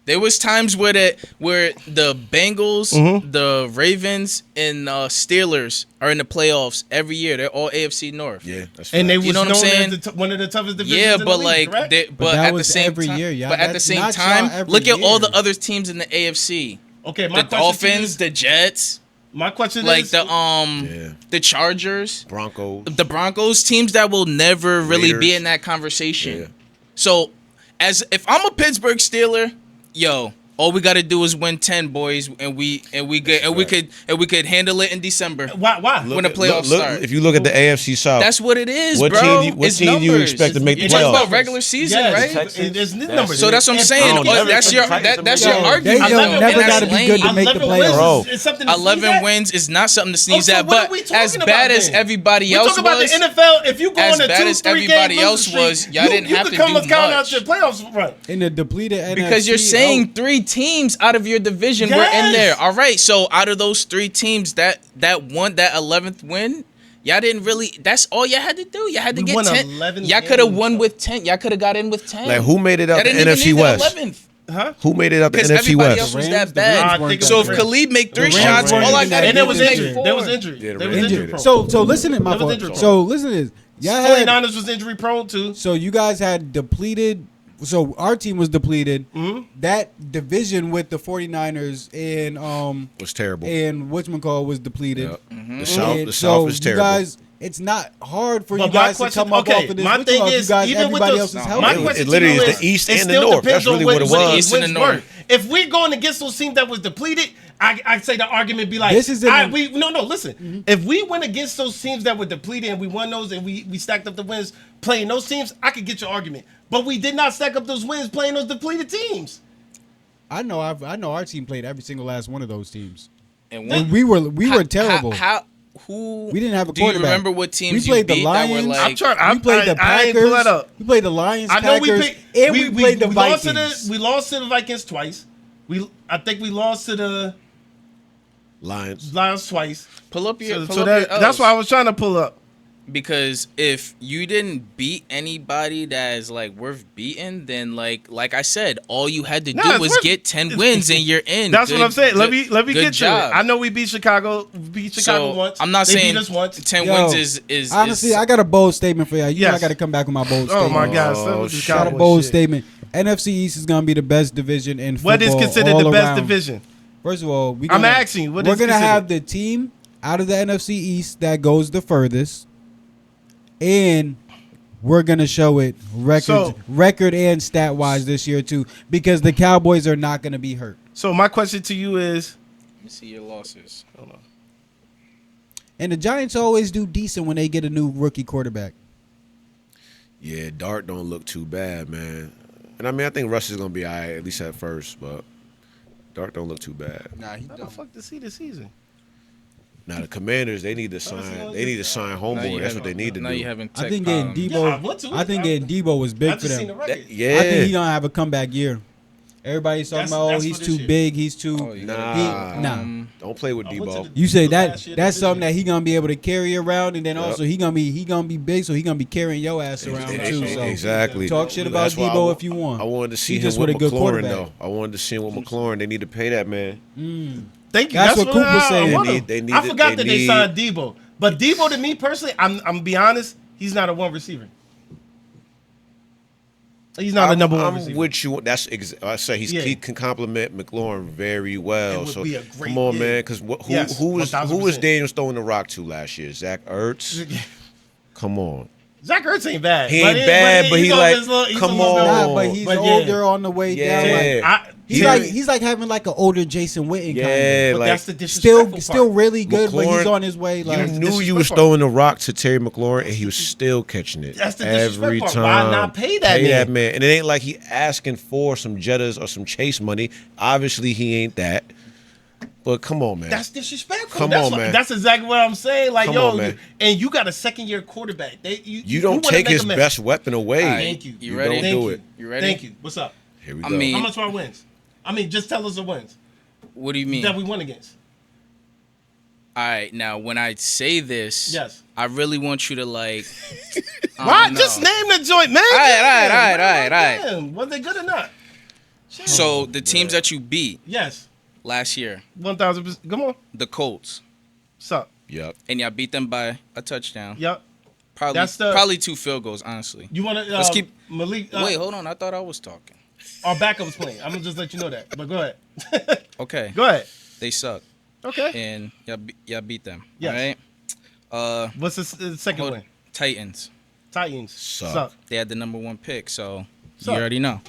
There was times where the Bengals, the Ravens, and Steelers are in the playoffs every year. They're all AFC North. Yeah, that's And they facts. was know what I'm known saying? as one of the toughest divisions. Yeah, in the but league, like, correct? But that at the was same every time, year, y'all. but at the That's same not time, y'all every look at all year. the other teams in the AFC. Okay, my The question to you Dolphins, is- the Jets, my question like is the Chargers, Broncos. the Broncos, teams that will never really be Raiders. in that conversation. Yeah. So, if I'm a Pittsburgh Steeler, yo, all we got to do is win 10, boys, and we could handle it in December. why? When the playoffs start. If you look at the AFC South, That's what it is, What bro. team It's do you numbers. expect to make the You talking playoffs? about regular season, Yes, right? There's numbers. So that's what I'm If- saying. I don't That's your never- that's Yo, your they argument. don't though, never and that's gotta be good to lame. make the 11 wins playoffs. is something to sneeze 11 at? wins is not something to sneeze so at, what are but we talking as about bad as then? everybody We else talk about was, the NFL. If you go as on a bad as 2-3 everybody game else losing was, streak, y'all didn't you have could to come do and count out much. your playoffs run. In the depleted NFC. because you're saying 3 teams out of your division were in Yes. there. All right, so out of those 3 teams that won that 11th win, y'all didn't really. That's all y'all had to do. Y'all had to We get won 10. 11 Y'all could have games, won though. with 10. Y'all could have got in with 10. like who made it Y'all out the didn't even NFC need the West? 11th. Huh? Who made it out the Because NFC everybody West? else was The that Rams bad. weren't So if that Khalid make 3 Rams shots, weren't all I even gotta that And there do was is make injury. 4. There was injury. Yeah, the There was Rams injury did it. prone. So listen to my That was fault. injury So listen to this. Y'all had 49ers was injury prone too. so you guys had depleted. So our team was depleted. Mm-hmm. That division with the 49ers and Was terrible. whatchamacallit was depleted. Yep. Mm-hmm. The South, And the so South is you terrible. guys, it's not hard for But you my guys to question- come up okay, off of this. my with thing y'all. is, you guys, even with everybody the- else is No, healthy. My It question literally to you is the East it and the still North. depends That's on really what it what was. these East and wins the were. North. If we're going against those teams that was depleted, I say the argument be like, This is listen. If we went against those teams that were depleted and we won those and we stacked up the wins playing those teams, I could get your argument. But we did not stack up those wins playing those depleted teams. I know our team played every single last one of those teams. And And we were terrible. Who? We didn't have a Do you quarterback. remember what teams we played you the beat Lions. that were like? I'm trying. We played the I ain't Packers. pull that up. We played the Lions, I know Packers, we picked, and we played the lost Vikings. we lost to the Vikings twice. I think we lost to the Lions. Lions twice. Pull up your. So, pull so up that, your that's L's. why I was trying to pull up. Because if you didn't beat anybody that is like worth beating, then like I said, all you had to do it's was worth- get 10 wins and you're in. That's what I'm saying. Let me good get job. to it. I know we beat Chicago. So Once. I'm not They saying beat us once. 10 Yo, wins is Honestly, is, I got a bold statement for y'all. You know Yes. I got to come back with my bold Oh statement. my God! Oh, Some of this shit. Got a Cowboy bold shit. statement. NFC East is going to be the best division in football. What is considered all the best around. division? First of all, I'm asking you, what we're is gonna considered? have the team out of the NFC East that goes the furthest, and we're gonna show it record and stat wise this year too, because the Cowboys are not gonna be hurt. So my question to you is, Let me see your losses. hold on. And the Giants always do decent when they get a new rookie quarterback. Yeah, Dart don't look too bad, man. And I mean, I think Russ is gonna be all right, at least at first, but Dart don't look too bad. Nah, he How the fuck to see the season? Now the Commanders, they need to sign. They need to sign Now homeboy. you That's haven't- what they need to now do. you haven't I tech, think getting Yeah, I Debo. want to. I think getting Debo was big I for just seen the them. record. Yeah. I think he gonna have a comeback year. Everybody's talking That's- about, oh, that's he's for this too year. big. He's too. Oh, you Nah. Nah. Don't play with I went to Debo. the- You say that last year that's they something did. that he gonna be able to carry around, and then Yep. also he gonna be big, so he gonna be carrying your ass around too. So Exactly. talk shit about That's why Debo if you want. I wanted to see He him just with with a good McLaurin quarterback. though. I wanted to see him with McLaurin. They need to pay that man. Thank you. That's what Coop was I saying. want They him. need- I forgot they that they need- signed Debo, but Debo to me personally, I'm gonna be honest, he's not a one receiver. He's not a number one I'm receiver. with you. I say Yeah. he can complement McLaurin very well. It would So be a great- come on, yeah. man. Because Yes, who was 1000%. Daniels throwing the rock to last year? Zach Ertz. Come on. Zach Ertz ain't bad. He ain't bad, but he on like, his little- he's come on his little- Nah, on. but he's But yeah. older on the way down. Yeah. Like, he's like having like an older Jason Witten kind Yeah, but like that's the disrespectful part. still really good, but he's McLaurin, on his way. Like you knew you disrespect was part. throwing the rock to Terry McLaurin, and he was still catching it. That's the every disrespect time. part. Why not pay that man? And it ain't like he asking for some Jettas or some Chase money. Obviously, he ain't that. But come on, man. That's disrespectful. Come that's on, man. That's exactly what I'm saying. Like, Come yo, on, man. and you got a second-year quarterback. You don't wanna take make his a mess. best weapon away. All right. Thank you. You ready? Don't Thank do you. it. You ready? Thank you. What's up? Here we I go. mean- How much our wins? I mean, just tell us the wins What do you mean? that we won against. All right, now when I say this, Yes. I really want you to like. Why? know. Just name the joint, man. All right. Damn, was they good or not? So the teams that you beat Yes. last year, 1,000%. Come on. the Colts, What's up? Yep. and y'all beat them by a touchdown. Yep. Probably, That's the- probably 2 field goals, honestly. You want to Let's keep. Malik? Wait, hold on. I thought I was talking. Our backup was playing. I'm gonna just let you know that. But go ahead. Okay. Go ahead. They suck, Okay. and y'all beat them. Yes. Right. What's the second Hold- win? Titans. Titans. Suck. They had the number 1 pick, so Suck. you already know.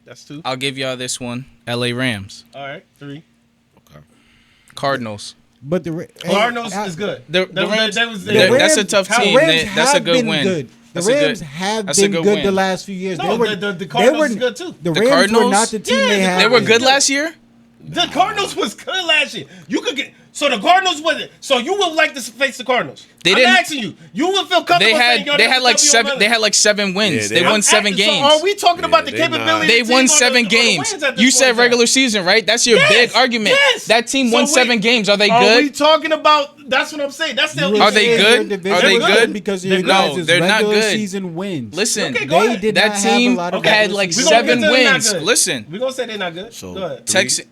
That's 2. I'll give y'all this one. LA Rams. All right. 3. Cardinals. But the Cardinals is good. The That was- Rams. that was- That's a tough the team. Rams That's a have good been win. good. The That's a Rams good- have that's a been good good win. the last few years. No, the they Cardinals were is good too. The The Rams Cardinals? were not the team Yeah, they had. They were been. good last year. The Cardinals was good last year. You could get so the Cardinals wasn't. So you would like to face the Cardinals. They I'm didn't- asking you. You would feel comfortable. They saying, had "Yo, they that's had a like W 7 over they had like 7 wins. Yeah, they won 7 So games. are we talking about the they're not. capability? They of the won team or 7 the games. wins at this You point said in regular time? season, right? That's your Yes, big argument. yes. That team So won we- 7 games. Are they Are we good? talking about? That's what I'm saying. That's the. You Are they would say good? your division Are they was good? Because of They're your good. guys' They're not regular good. season wins. Listen, Okay, go They ahead. did that not have a team lot of Okay. had regular like We season gonna seven get to they're not wins. good. Listen, We're gonna say they're not good. So- Go ahead.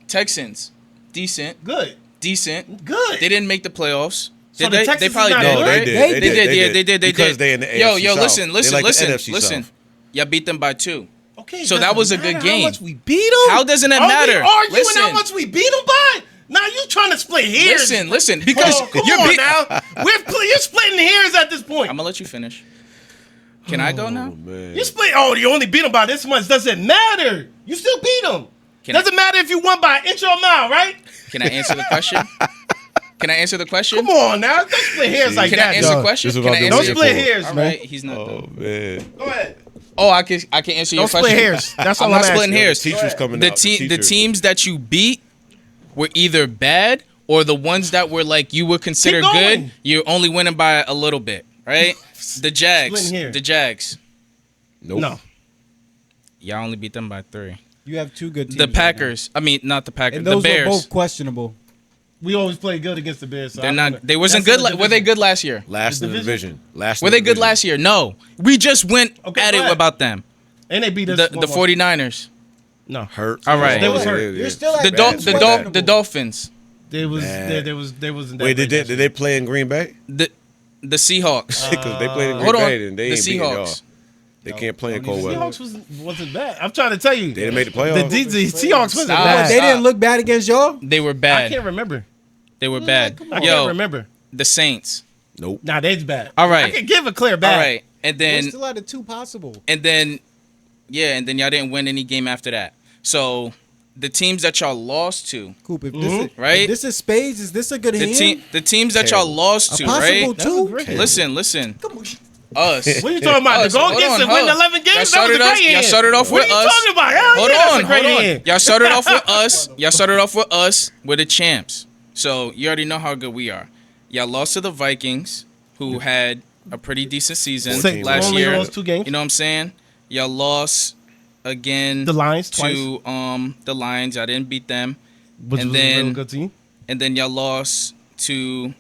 Texans, decent, Good. decent. Good. They didn't make the playoffs. So Did the they? Texans They is probably not did, good? right? They They did. did. Yeah, they did. Because they in the Yo, AFC yo, South. listen, They like the listen. NFC South. Y'all beat them by 2. Okay. So it that was a doesn't good matter game. How much we beat them? How doesn't it Are matter? We arguing Listen. how much we beat them by? Now you trying to split hairs? Listen, because Come you're on beat. now. You're splitting hairs at this point. I'm gonna let you finish. Can I go now? Man. You split. Oh, you only beat them by this much. Doesn't matter. You still beat them. Doesn't matter if you won by an inch or a mile, right? Can I answer the question? Can I answer the question? Come on now. Don't split hairs like Can that. I answer dog. the question? This is Can what I I'm answer Don't doing your split before. hairs, All man. right, he's not Oh done. man. Go ahead. Oh, I can answer your Don't split question. hairs. That's all I'm not asking. splitting hairs. Teachers coming The out. the teams that you beat were either bad or the ones that were like you would consider Keep going. good. You're only winning by a little bit, right? The Jags. Splitting hairs. The Jags. Nope. No. Y'all only beat them by 3. You have 2 good teams. The right now. Packers. I mean, not the Packers. And The those were Bears. both questionable. We always play good against the Bears. So They're I'm not. gonna- They wasn't that's good. in the Were they division. good last year? Last in the division? division. Last. Were in the they good division. last year? No. We just went Okay, at go it ahead. about them. And they beat us. The one more. 49ers. No. Hurt. All right. They was hurt. You're still at The bad. the Dolphins. They was Bad. they wasn't that Wait, great did they play in Green Bay? The Seahawks. Because they played in Green Hold on. Bay and they The ain't beating y'all. Seahawks. They can't play in The cold weather. Seahawks wasn't bad. I'm trying to tell you. They didn't make the The, playoffs. the Seahawks wasn't Stop. bad. They didn't look bad against y'all. They were I bad. can't remember. They were bad. I can't Yo, remember. the Saints. Nope. Nah, they's bad. All right. I can give a clear bad. All right. And We're then still out of 2 possible. and then y'all didn't win any game after that. So the teams that y'all lost to, Coop, if Mm-hmm. this is, Right? if this is spades, is this a good hand? the teams that y'all Terrible. lost A to, possible right? That was 2? great. Listen. Us. What are you talking about? Us. To go Hold against on, and win hold on. 11 games? Y'all That was a started great us- y'all hand. started off What with are you us. talking about? Hell Hold yeah, that's a on, great hold on. hand. Y'all started off with us. Y'all started off with us. We're the champs. So you already know how good we are. Y'all lost to the Vikings, who had a pretty decent season Saints last only year. lost 2 games. You know what I'm saying? Y'all lost again The Lions to the Lions. Y'all didn't beat them. Which and was a real then good team. and then y'all lost to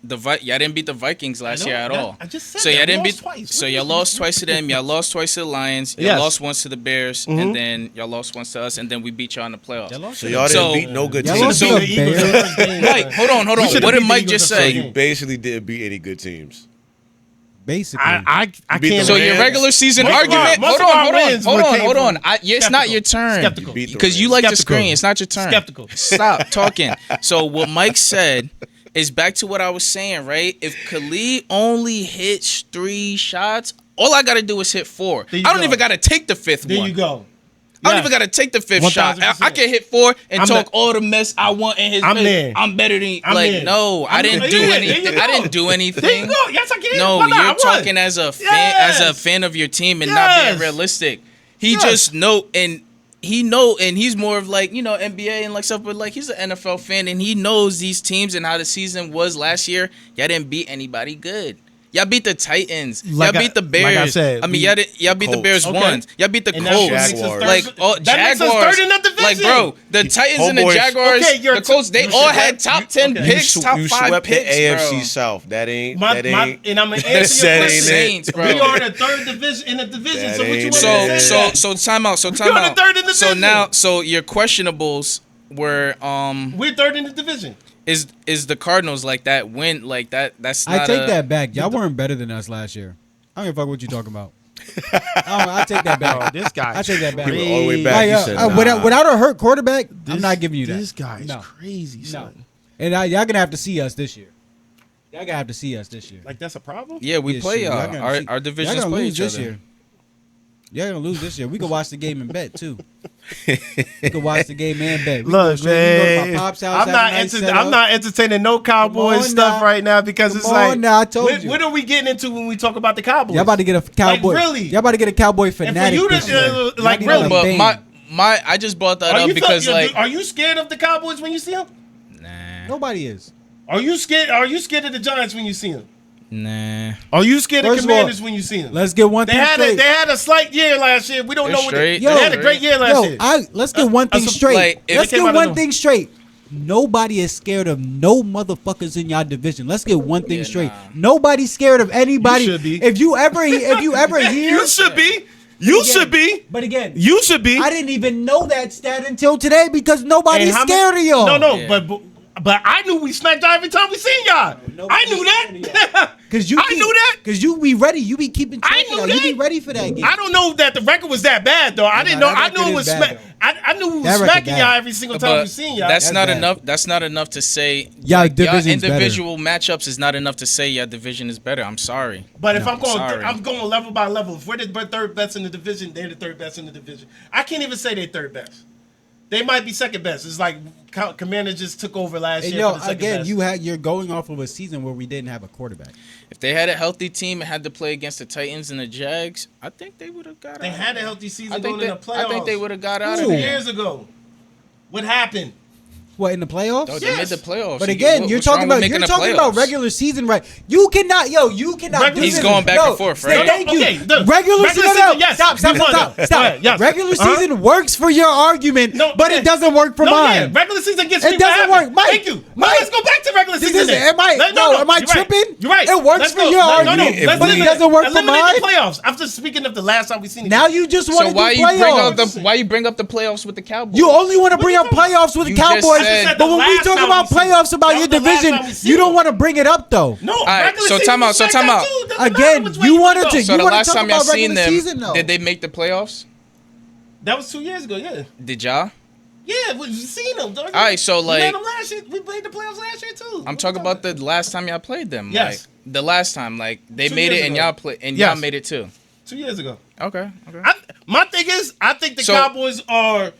y'all didn't beat the Vikings last year at all. I just said So that. y'all We didn't lost beat. twice. So What y'all is lost this? twice to them. Y'all lost twice to the Lions. Y'all Yes. lost once to the Bears, and then y'all lost once to us, and then we beat y'all in the playoffs. So y'all didn't So- beat no good Y'all teams. lost So- to the Bears. Mike, hold on. We should've What did beat the Mike Eagles just the first say? game. You basically didn't beat any good teams. Basically. I beat can't. the So Rams. your regular season Most of our- argument. most Hold of our on. wins came Hold on. from It's not your turn. Skeptical. You beat the Because you Rams. like to Skeptical. screen. It's not your turn. Skeptical. Stop talking. So what Mike said is back to what I was saying, right? If Khalid only hits 3 shots, all I got to do is hit 4. There I you don't go. even got to take the 5th There one. you go. I don't Yeah. even got to take the 5th shot. 1000%. I can hit 4 and I'm talk there. all the mess I want in his I'm face. there. I'm better than I'm like there. no, I I'm didn't there. do Yeah, there anything. you I go. didn't do anything. There you go. Yes, I can. No, Why not? I you're won. talking as a fan of your team and not Yes. being realistic. He Yes. just and he's more of like, NBA and like stuff, but like he's an NFL fan and he knows these teams and how the season was last year. Y'all didn't beat anybody good. Y'all beat the Titans. Like y'all beat the Bears. like I said, y'all beat the Bears Okay. once. Y'all beat the And that's what Colts. makes us third. Like all That makes us Jaguars. third in the division. Like bro, the Titans and the Homeboys- Jaguars, Okay, you're the Colts, they you all should- had top 10 okay. picks, top you 5 swept picks, the AFC bro. South. That ain't. and I'm gonna answer your That ain't question. it. Saints, bro. We are the third division in the division. That So what you ain't want it. to say? So time out. You're the third in the So division. now, so your questionables were We're third in the division. is the Cardinals like that win like that? That's not I take a- that back. Y'all weren't better than us last year. I don't give a fuck what you talking about. I take that back. This guy. I take that back. He went all the way back. Like, He said, nah. without a hurt quarterback, I'm not giving you that. This guy is No. crazy, No. son. And y'all gonna have to see us this year. Y'all gonna have to see us this year. Like that's a problem. Yeah, we Yes, play y'all y'all. gonna see- Our divisions y'all gonna play lose each this other. year. Y'all gonna lose this year. We can watch the game and bet too. We can watch the game and bet. We Look, can go to my man, pop's house. I'm not entertaining no Cowboys on stuff now. right now because Come it's on like, now, I told you. what are we getting into when we talk about the Cowboys? Y'all about to get a cowboy. really? Y'all about to get a cowboy and for fanatic. you this year. to like Y'all need really, a But bang. my I just brought that up because like are you scared of the Cowboys when you see them? nah. Nobody is. Are you scared? Are you scared of the Giants when you see them? Nah. Are you scared First of of all, Commanders when you see them? Let's get one They thing straight. they had a slight year last year. We don't They're know what straight. they had a great year last year. Let's get one thing straight. like, if Let's it came get out of one the- thing straight. Nobody is scared of no motherfuckers in y'all division. Let's get one thing Yeah, straight. nah. Nobody's scared of anybody. You should be. If you ever hear, You should be. You should be. But again, You should be. I didn't even know that stat until today because nobody's And how scared many- of y'all. No, Yeah. but I knew we smacked y'all every time we seen y'all. I knew that. Cause you I knew that. Cause you be ready. You be keeping track I of knew y'all. You be that. ready for that game. I don't know that the record was that bad though. I didn't know. that I knew record it is was bad, smack. though. I knew we That was record smacking bad. y'all every single time we But seen y'all. that's not bad. enough. That's not enough to say Y'all y'all division's better. individual matchups is not enough to say your division is better. I'm sorry. But if No, I'm going level by level. If we're the third best in the division, they're the third best in the division. I can't even say they're third best. They might be second best. It's like Commanders just took over last And year. yo, for the second again, best. you're going off of a season where we didn't have a quarterback. If they had a healthy team and had to play against the Titans and the Jags, I think they would have got They out. had a healthy season I going think in the playoffs. I think they would have got out 2 of there. years ago. What happened? What in the playoffs? Oh, they Yes. made the playoffs. But again, you're what's wrong talking with about making the about playoffs? regular season, right? You cannot do He's this. going back and forth, say right? Thank you. Okay, the regular regular season, season, yes. stop, We won it. Go ahead, yes. Regular Uh-huh. season works for your argument, No, but yeah. it doesn't work for No, mine. yeah, regular season gets It me doesn't what happened. work. Mike, Thank you. Mike, Let's go back to regular This season. is- am I- then. no, am I you're right. tripping? You're right. It works Let's for go. your No, argument, let's but it eliminate- doesn't work for eliminate mine. the playoffs. I'm just speaking of the last time we seen it. Now you just want So to why do you bring up playoffs. the why you bring up the playoffs with the Cowboys? You only want to bring you up talking playoffs with the You just Cowboys, said but when we last talk time about we seen playoffs it. about That your was the last division, time we seen you don't it. want to bring it up though. No, right, regular so season time out, was so smacked time out. too. Doesn't matter Again, which way you go. wanted to- So you the wanna last talk time y'all about seen regular them, season, though. did they make the playoffs? That was 2 years ago. Yeah. Did y'all? Yeah, we seen them. Dog. All right, so, we like- made them last year. We played the playoffs last year too. I'm talking about the last time y'all played them. Yes. Like, the last time, like they 2 made years it and ago. y'all play and Yes. y'all made it too. 2 years ago. Okay. My thing is, I think the So- Cowboys are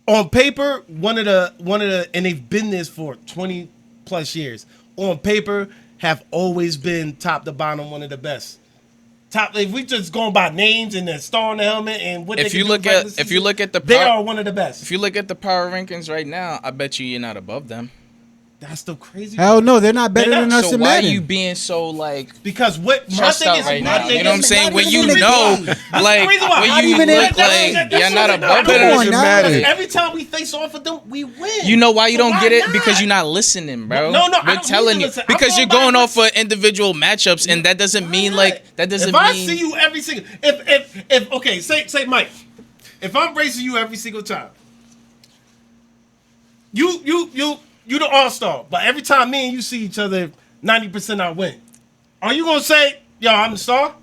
on paper one of the, and they've been this for 20 plus years. On paper, have always been top to bottom one of the best. Top. If we just going by names and the star on the helmet and what If they can you do look regular at- if season, you look at the they power- are one of the best. If you look at the power rankings right now, I bet you're not above them. That's the crazy. Hell part. no, they're not better They're than not. us So in why are Madden. you being so like Because what my stressed thing out is, right my now? thing You know what I'm is- saying? When not you even know, in like crazy why. when Not you even look in- like That's you're what not it- above no, Come on, them. now. Every time we face off with them, we win. You know why you So don't why get it? not? Because you're not listening, bro. No, I we're don't telling need to you listen. I'm because you're going going by off for individual matchups, and that doesn't mean like that doesn't If mean. I see you every single, if okay, say Mike, if I'm racing you every single time, you the all-star, but every time me and you see each other, 90% I win. Are you gonna say, yo, I'm the star?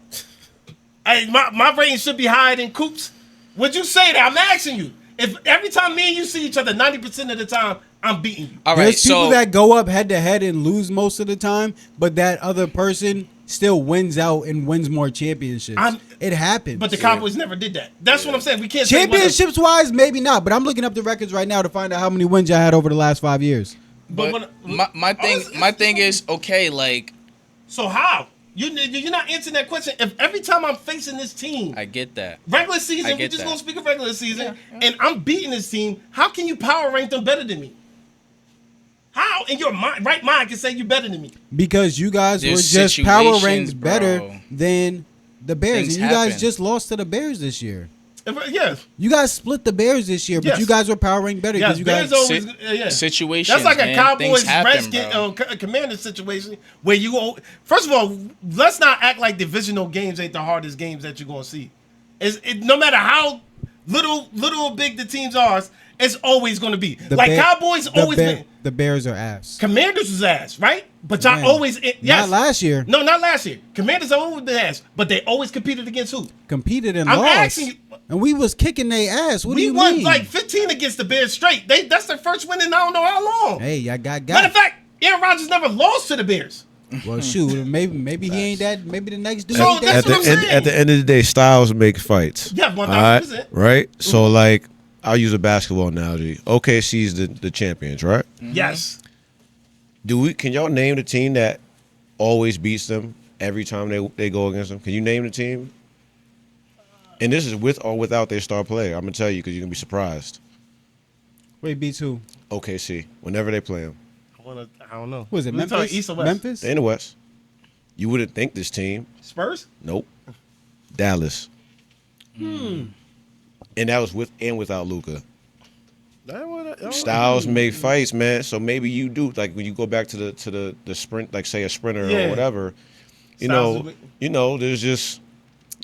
Hey, my rating should be higher than Coop's? Would you say that? I'm asking you. If every time me and you see each other, 90% of the time, I'm beating you. All right, There's people so that go up head to head and lose most of the time, but that other person still wins out and wins more championships. It happens. But the Cowboys never did that. That's what I'm saying. We can't say championships wise, maybe not. But I'm looking up the records right now to find out how many wins y'all had over the last 5 years. but my thing is okay. Like So how? You're not answering that question. If every time I'm facing this team, I get that. regular I season, we're get just that. gonna speak of regular season, and I'm beating this team, how can you power rank them better than me? How in your right mind can say you better than me? Because you guys were There's just power situations, ranked better bro. than the Bears. Things And you guys happen. just lost to the Bears this year. Yes. You guys split the Bears this year, but Yes. you guys were power ranked better because Yes, you Bears guys. always yeah. Situations, That's like a man. Cowboys Things happen, Redskins bro. Commander situation where first of all, let's not act like divisional games ain't the hardest games that you're gonna see. No matter how little or big the teams are, it's always gonna be Cowboys always been. The Bears are ass. Commanders was ass, right? But y'all Man. always yes. Not last year. No, not last year. Commanders have always been ass, but they always competed against who? Competed and I'm lost. asking you- And we was kicking their ass. What do We you won mean? like 15 against the Bears straight. That's their first win in I don't know how long. Hey, y'all got Matter of fact, Aaron Rodgers never lost to the Bears. Well, shoot, maybe he ain't that. Maybe the next dude. So ain't that's that. what I'm saying. At the end of the day, styles make fights. Yeah, All right, 1,000%. right. So like, I'll use a basketball analogy. OKC's the champions, right? Yes. Can y'all name the team that always beats them every time they go against them? Can you name the team? And this is with or without their star player. I'm gonna tell you because you're gonna be surprised. Wait, B2. OKC, whenever they play them, I don't know. Was it We talking Memphis? East or West? Memphis? they in the West. You wouldn't think this team. Spurs? Nope. Dallas. And that was with and without Luka. Styles make fights, man. So maybe you do like when you go back to the sprint, like say a sprinter Yeah. or whatever. Styles There's just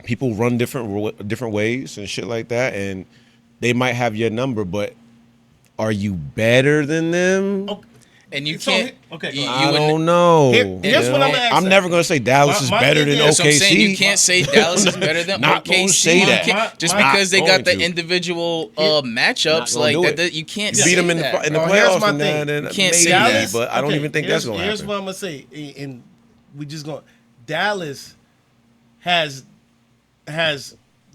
people run different ways and shit like that, and they might have your number, but are you better than them? Okay. And you So, can't. okay, go you, ahead. you I wouldn't- don't know. Here's what I'm gonna ask I'm that. never gonna say Dallas is My better thing than is- OKC. That's what I'm saying. You can't say Dallas is better than Not OKC. gonna say that. Just My- because they not got going the to. individual Not matchups gonna like do that, it. that you can't beat say them in that. the Here's playoffs my and thing. then You can't say maybe, that. but I don't even think that's gonna Here's happen. what I'm gonna say, and we just going. Dallas has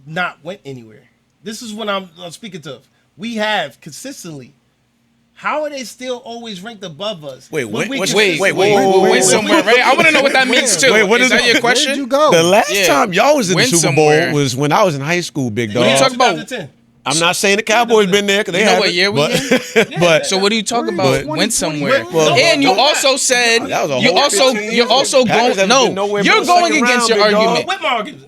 not went anywhere. This is what I'm speaking to. We have consistently. How are they still always ranked above us? Wait, When we what's- consist- wait, Win somewhere, right? I want to know what that means too. Wait, what is is that it? your question? Where'd you go? The last Yeah. time y'all was in the Win Super somewhere. Bowl was when I was in high school, big dog. What are you talking about? 2010. I'm not saying the Cowboys been there because they You know haven't. what year we in? but So what are you talking Where about? is Win 2020? somewhere. Well, And you no, also said That was a you whole also 15 you're years also ago. Packers going haven't been nowhere you're but the going second against round, your big dog. argument. With my argument.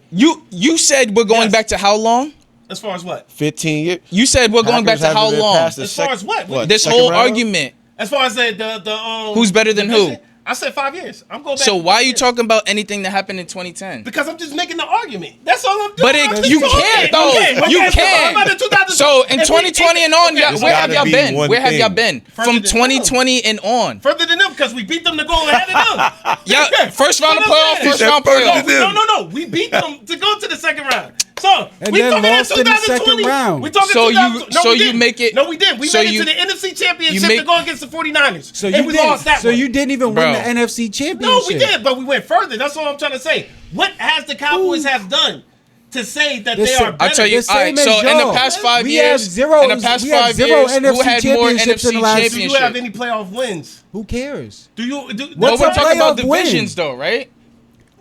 You said we're going Yes. back to how long? As far as what? 15 years. You said we're going back Packers to how haven't been long? past the As far as what? This second whole round? argument. As far as the Who's better than division, who? I said 5 years. I'm going back. So to why are 5 you years. talking about anything that happened in 2010? Because I'm just making the argument. That's all I'm doing. But I'm just you talking. can't though. Okay, You okay, so can't. how about the 2000 So in if we- 2020 and on, okay, y'all- There's where have gotta y'all be been? one Where have y'all thing. been? Further From than 2020 and on. Further than them because we beat them to go ahead of them. Yeah, first round of That's what I'm playoff, saying. first round further playoff. than them. No. We beat them to go to the second round. So And we then talking lost in the second 2020. round. We talking So 2000 you- no, so we you didn't. make it- No, we did. We so made it you- to the NFC Championship make- to go against the 49ers. So and you we didn't. lost that So one. you didn't even Bro. win the NFC Championship. No, we did, but we went further. That's all I'm trying to say. What has the Cowboys have done to say that they Listen, are better? I'll tell you. The All right. same So as in the y'all. past 5 We years, have zero- in the past we have 5 zero years, who NFC had more championships in NFC the last- Do you championship? have any playoff wins? Who cares? Do you? Well, What's we're a talking about playoff win? divisions, though, right?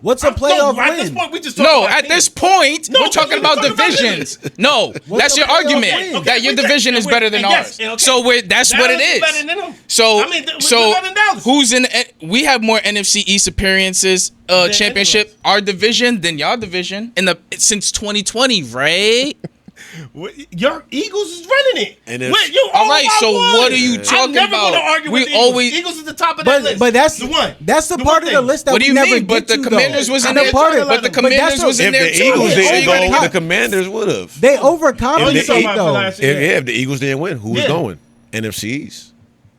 What's a playoff no, at this win? point, we just talking No, about at teams. this point, No, we're talking we're about talking about divisions. No, What's that's a your playoff argument win? Okay, that your we- division is we- better than and yes, ours. and okay. So that's what it Dallas is better is. than them. So, I mean, we're better than Dallas. who's in? We have more NFC East appearances, championship, our division than y'all division since 2020, right? Your Eagles is running it. And if- Wait, you All right, by so one. what are you I'm talking never about? gonna argue We with the Eagles. always- Eagles is the top of that list. But that's the one. That's the The part one of the thing. list that What do we you never mean? But get the to, Commanders though. was in The there part too. of- But the but that's Commanders what- was in If there the too. Eagles They didn't go, overcome- the Commanders would have. They Oh, you overcompensated talking about though. last year? If the Eagles didn't win, who was Yeah. going? NFC East.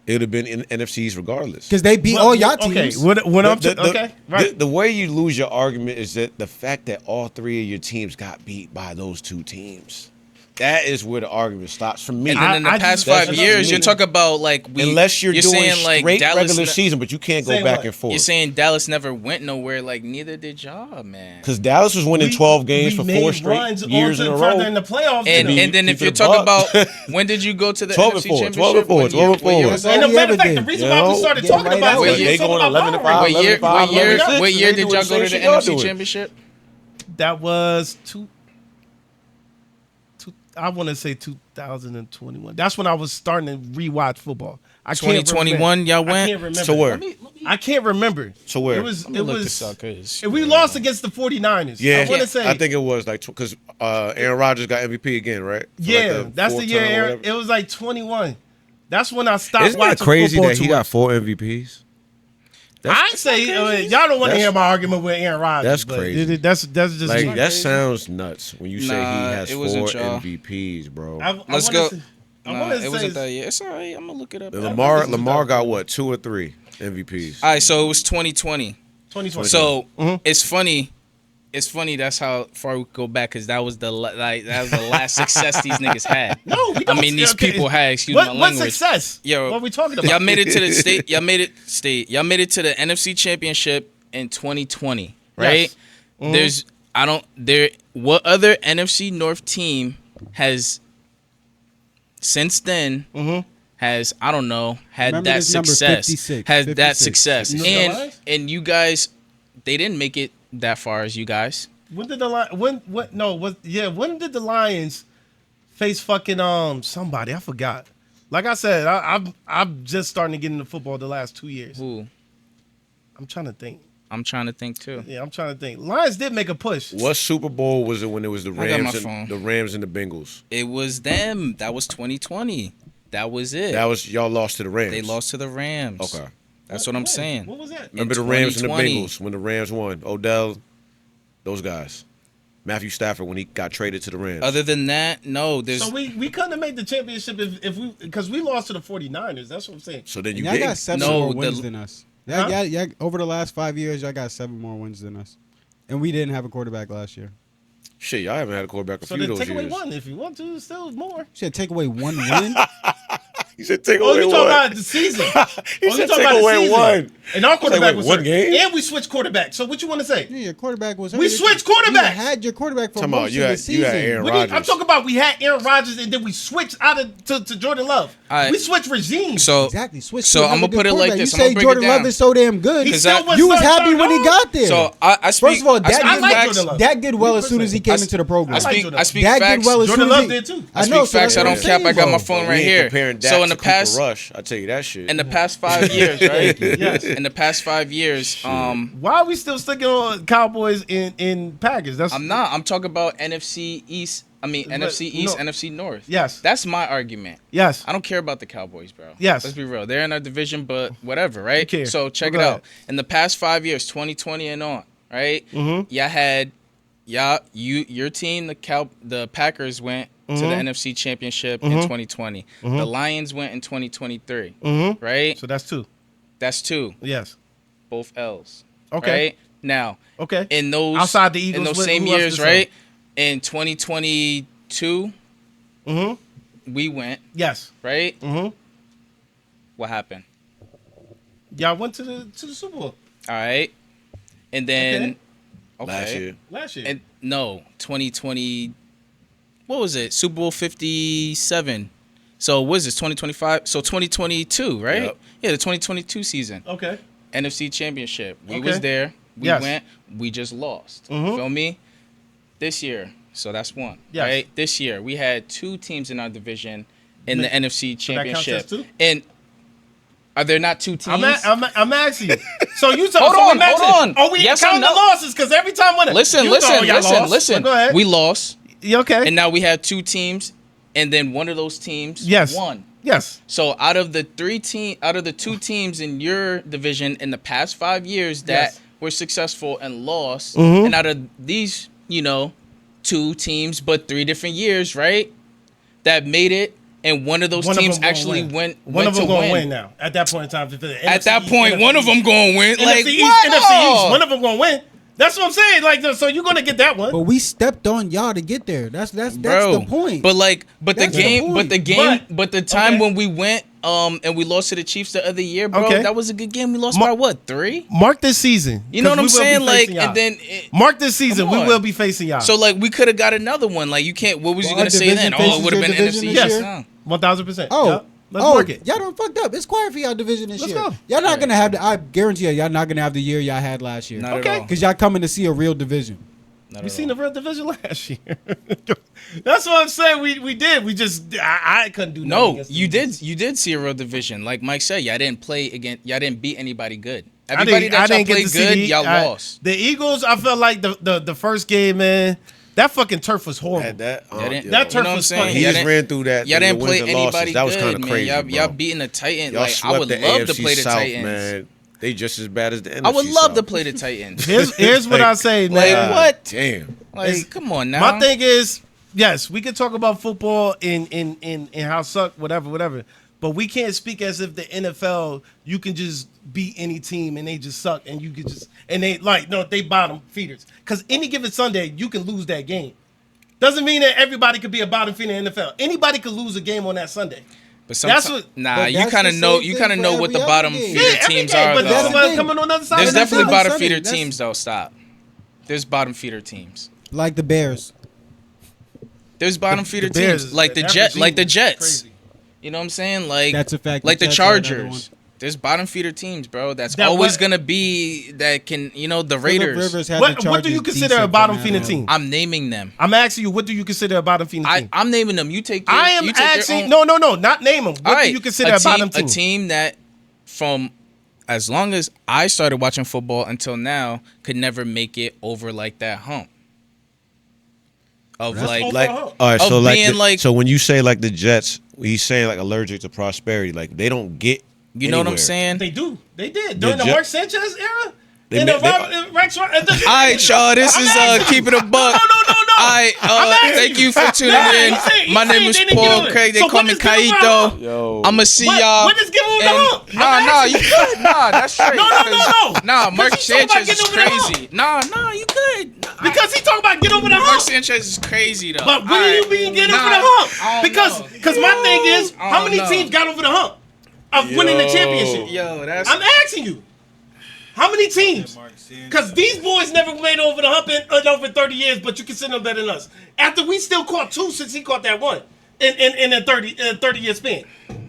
It would have been in NFC East regardless. Because they beat Well, all y'all okay, teams. what I'm The- okay, right. The way you lose your argument is that the fact that all three of your teams got beat by those two teams. That is where the argument stops for me. And then in the I past just- 5 that's years, what you're I talking about like Unless you're doing saying like straight Dallas regular season, but you can't go Saying back what? and forth. You're saying Dallas never went nowhere. Like neither did y'all, man. Because Dallas was winning 12 games for made 4 straight runs years in a further row. in the playoffs. And than them. and then if keep it you're a talking buck. about when did you go to the 12 and NFC 4, Championship? 12 and 4, What 12 and year- what year 4. was That's that? And all the he matter ever of fact, the did. reason You why we know? started Get talking right about out it, there. we They was talking going about 11 and Byron. 5, What year? 11 and 5, What year? 11 and 6. What year They did doing y'all the go to same the shit y'all NFC doing. Championship? That was I want to say 2021. That's when I was starting to rewatch football. I can't 2021 y'all I went? can't remember. So where? I can't remember. So where? It was. Let me look this up, 'cause- We lost against the 49ers. Yeah, I want to say. I think it was like because Aaron Rodgers got MVP again, right? For Yeah, like that's the fourth year. time or Aaron, whatever. it was like 21. That's when I stopped Isn't watching that crazy football that he too got much. 4 MVPs? I say y'all don't want to That's- hear my argument with Aaron Rodgers. that's but crazy. That's just Like me. that sounds nuts when you say he Nah, has it 4 wasn't y'all. MVPs, bro. Let's go. I Nah, wanna it say wasn't it's- that year. It's all right. I'm gonna look it up. And I Lamar think it's got what 2 or 3 MVPs? All right, so it was 2020. 2020. So it's funny. It's funny. That's how far we go back because that was the last success these niggas had. No, we I don't. mean these Okay. people had. Excuse What my language. success? Yo, What are we talking about? Y'all made it to the state. Y'all made it to the NFC Championship in 2020, right? Yes. What other NFC North team has since then has I don't know had Remember that this number, success 56, has that 56. success You know the Lions? and you guys they didn't make it that far as you guys. When did the when did the Lions face fucking somebody? I forgot. Like I said, I'm just starting to get into football the last 2 years. Who? I'm trying to think. I'm trying to think too. Yeah, I'm trying to think. Lions did make a push. What Super Bowl was it when it was the I got my Rams phone. and the Rams and the Bengals? It was them. That was 2020. That was it. That was y'all lost to the Rams. They lost to the Rams. Okay. That's what I'm saying. What was that? Remember the Rams and the 2020. Bengals when the Rams won? Odell, those guys. Matthew Stafford when he got traded to the Rams. Other than that, no. There's So we couldn't have made the championship if we because we lost to the 49ers. That's what I'm saying. so then you Y'all did. got 7 No, more the- wins than us. Huh? Yeah, over the last 5 years, y'all got 7 more wins than us. And we didn't have a quarterback last year. Shit, y'all haven't had a quarterback a So few then of those take away years. one if you want to. Still more. Should take away 1 win. He said take Oh, away you one. talking about the season? He Oh, you said talking take about the away season? one. And our quarterback wait, was one hurt. game? And we switched quarterback. So what you want to say? Yeah, your quarterback was hurt. We switched You quarterbacks. had your quarterback for Talking about most you of the had- season. you had Aaron What do you- Rodgers. I'm talking about we had Aaron Rodgers and then we switched out to Jordan Love. Alright. We switched regimes. so Exactly. Switch. So to I'm another gonna put it good like quarterback. this. You I'm gonna say break it Jordan down. Love is so damn good. He still was You was starting happy when he off. got there. So I speak. First of all, I Dak speak did, like facts. Jordan Love. Dak did well as soon as he came I- into the program. I speak Dak facts. did well as Jordan soon as Love he did too. I know, speak so facts. that's I what don't I'm cap. I saying, got my bro. phone We right ain't here. comparing Dak So in to the past, Cooper Rush, I tell you that shit. in the past 5 years, right? Yes. In the past 5 years, Why are we still sticking on Cowboys in Packers? That's I'm not. I'm talking about NFC East. I mean But NFC East, no. NFC North. Yes. That's my argument. Yes. I don't care about the Cowboys, bro. Yes. Let's be real. They're in our division, but whatever, right? Who cares? So check Go it ahead. out. In the past 5 years, 2020 and on, right? Mm-hmm. Y'all had your team, the Packers went to the NFC Championship in 2020. The Lions went in 2023. Right? So that's two. That's 2. Yes. Both L's. Okay. Right? Now, Okay. in those Outside the Eagles, in those who same else years, is right? In 2022, we went, Yes. right? Mm-hmm. What happened? Y'all went to the Super Bowl All right. And then okay. Last year. last year. And no, 2020 what was it? Super Bowl 57. So what is this, 2025? So 2022, right? Yep. Yeah, the 2022 season. okay. NFC Championship. We Okay. was there. We Yes. went. We just lost. Mhm. Feel me? This year, so that's one. Yes. Right? This year, we had 2 teams in our division in the NFC So that counts Championship. as 2? And are there not 2 teams? I'm asking you. So you talk, Hold so on, imagine, hold on. Are we Yes or counting the no? losses? Because every time when Listen, you listen, go, y'all listen, lost. listen. Go ahead. We lost, Yeah, okay. and now we have 2 teams, and then one of those teams Yes. won. Yes. So out of the 2 teams in your division in the past 5 years that Yes. were successful and lost, Mhm. and out of these, 2 teams, but 3 different years, right? That made it, and one of those One of teams them gonna actually win. went One of them to going to win. win now. At that point in time. At that point, one of them going to win. Like, NFC East, what? NFC East. One of them going to win. That's what I'm saying. Like, so you're going to get that one. But we stepped on y'all to get there. That's Bro, the point. But That's the point. but the time okay. when we went and we lost to the Chiefs the other year, bro, Okay. that was a good game. We lost by what, 3? Mark this season. You know what I'm 'cause we will be saying? Like, facing y'all. and then Mark this season. Come We on. will be facing y'all. so like we could have got another one. Like you can't. What was you Well, gonna our say then? division Oh, it faces would have your been division NFC. this Yes. year? No. 1000%. Oh, Yeah. Let's mark it. Y'all done fucked up. It's quiet for y'all division this Let's year. go. Y'all not gonna have I guarantee y'all not gonna have the year y'all had last year. Not Okay. at all. Because y'all coming to see a real division. Not We at seen all. the real division last year. That's what I'm saying. We did. We just I couldn't do nothing No, against the you Eagles. did. You did see a real division. Like Mike said, y'all didn't play against. Y'all didn't beat anybody good. I Everybody didn't that y'all get to played see good, the- y'all I- lost. The Eagles, I felt like the first game, man. That fucking turf was horrible. That didn't- That turf You know what I'm was saying? fucking. He Y'all just didn't- ran through that. Y'all through didn't the play wins and losses. anybody That was good, kind of man. crazy, Y'all bro. beating the Titans. Y'all Like I swept would the love to AFC play the South, Titans. man. They just as bad as the NFC I would love to South. play the Titans. Here's what I say, man. Like what? Damn. Like come on now. My thing is, yes, we can talk about football in how suck, whatever. But we can't speak as if the NFL, you can just beat any team and they just suck and you could just and they they bottom feeders. Because any given Sunday, you can lose that game. Doesn't mean that everybody could be a bottom feeder in the NFL. Anybody could lose a game on that Sunday. But That's sometimes, what- nah, But you that's kind of the know. same You thing kind of for know what every the other bottom game. feeder every teams game, are. but Though. there's That's somebody the coming on the other side. There's of that definitely field. bottom Sunday, feeder that's- teams though. Stop. There's bottom feeder teams. Like the Bears. There's bottom feeder The Bears, teams like the that Jet, regime like the is Jets. crazy. You know what I'm saying? Like That's a fact. Like the Jets are another Chargers. one. There's bottom feeder teams, bro. That's That always what- gonna be that can the Phillip Raiders. Rivers had the What do Chargers you consider decent a bottom for feeder now. team? I'm naming them. I'm asking you, what do you consider a bottom feeder team? I'm naming them. You take. Your, I am you take actually your own, no, not name them. What All right, do you consider a bottom team? A team that, from as long as I started watching football until now, could never make it over like that hump. Of like, over Like, a hump. all right, Of so being so when you say like the Jets, he's saying like allergic to prosperity. Like they don't get. you know what I'm anywhere. saying? They do. They did during the Jet- Mark Sanchez era. They In ma- the they- Robert Rex. All right, y'all. This I'm is asking keep it a buck. No. All right, asking thank you. you for tuning Nah, in. he's saying- My he's name saying is they didn't Paul get it. Craig. They So call what me is give him a Kaito. hump? Yo. I'ma see What- y'all. what is give him the and- hump? I'm Nah, you asking good. Nah, that's straight. No. Nah, Mark Because he's talking about Sanchez is getting over the hump. crazy. Nah, you good. Nah, Because he talking about get over the Mark hump. Sanchez is crazy though. But when All do you right. mean get Nah, over the I hump? don't Because know. my thing is, I how don't many know. teams got over the hump of winning the championship? Yo, that's I'm asking you. How many teams? Because these boys never made over the hump in over 30 years, but you consider them better than us. After we still caught two since he caught that one in a 30-year span.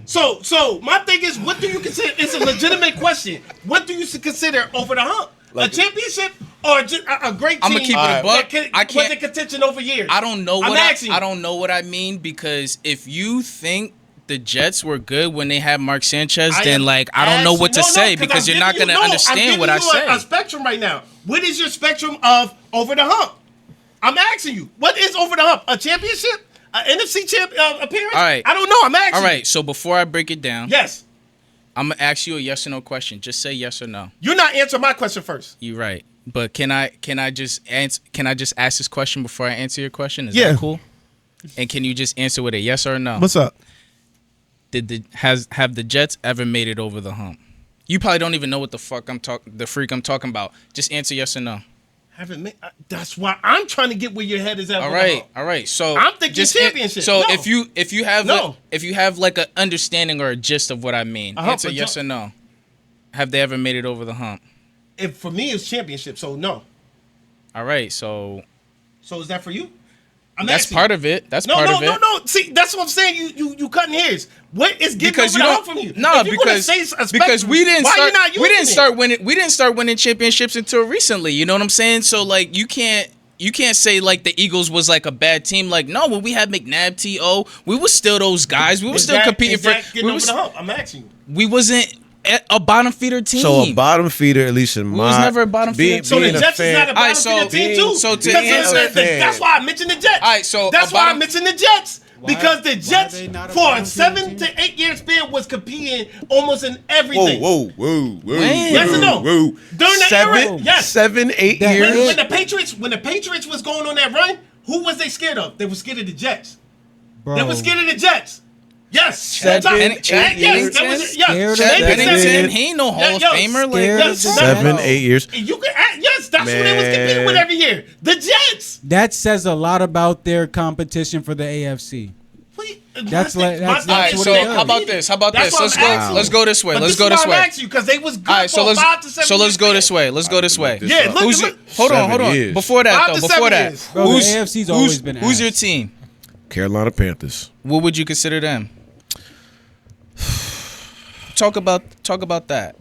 So my thing is, what do you consider? It's a legitimate question. What do you consider over the hump? A championship or just a great team? I'ma keep it a buck. that I can't- was in contention over years. I don't know I'm what asking you. I don't know what I mean, because if you think the Jets were good when they had Mark Sanchez, then like I don't know what to say, because you're not gonna understand what I say. A spectrum right now. What is your spectrum of over the hump? I'm asking you. What is over the hump? A championship? An NFC champ appearance? All right. I don't know. I'm asking. All right, so before I break it down, Yes. I'm gonna ask you a yes or no question. Just say yes or no. You're not answering my question first. You're right, but can I just answer? Can I just ask this question before I answer your question? Is Yeah. that cool? And can you just answer with a yes or a no? up? Have the Jets ever made it over the hump? You probably don't even know what the fuck I'm talking about. Just answer yes or no. Haven't made. That's why I'm trying to get where your head is at. All with the right, hump. all right. So I'm thinking championship. So No. if you have No. if you have like an understanding or a gist of what I mean, A hump answer or yes jump. or no. Have they ever made it over the hump? If for me it's championship, so no. All right, so So is that for you? I'm that's asking part you. of it. That's No, part no, of it. no. See, that's what I'm saying. You cutting hairs. What is getting Because over you the don't hump from you? No, If you're gonna because say a spectrum, because we didn't why start you not we didn't using it? start winning championships until recently. You know what I'm saying? So like you can't say like the Eagles was like a bad team. Like no, when we had McNabb, T.O., we was still those guys. We were Is still that- competing is that for. getting We, over was, the hump. I'm asking you. we wasn't a bottom feeder team. So a bottom feeder, at least in my. was never a bottom feeder So the being a Jets is fan- not a All right, bottom so- feeder team too. so to Because answer- that's why I mentioned the Jets. All right, so that's a why I bottom- mentioned the Jets. Because the why are Jets, they not a for a bottom feeder 7 team? to 8 year span, was competing almost in Whoa, everything. whoa. Yes or no? Whoa. During the era, yes. 7, 8 That- years. When the Patriots was going on that run, who was they scared of? They were scared of the Jets. Bro. They were scared of the Jets. Yes. Seven, Chad yes. That was, Pennington? yes. Scared of Chad the Pennington. Pennington, he ain't no Hall of Yo, Famer. Like, scared yes, of the 7, Jets. 8 years. You can, yes, that's what they was competing with Man. every year. The Jets. That says a lot about their competition for the AFC. That's My like- thing- that's my all right, thing what is it so does. how about this? How about That's this? what Let's I'm go. asking Let's you. go this way. But Let's this go is this why I'm way. asking you because they was good All right, so for let's 5 to 7 so let's years go span. this way. Let's go this way. Yeah, look, Who's look. hold on, hold 7 on. years. Before that 5 though, to before 7 that, years. Bro, the AFC's always been who's your ass. team? Carolina Panthers. What would you consider them? Talk about that.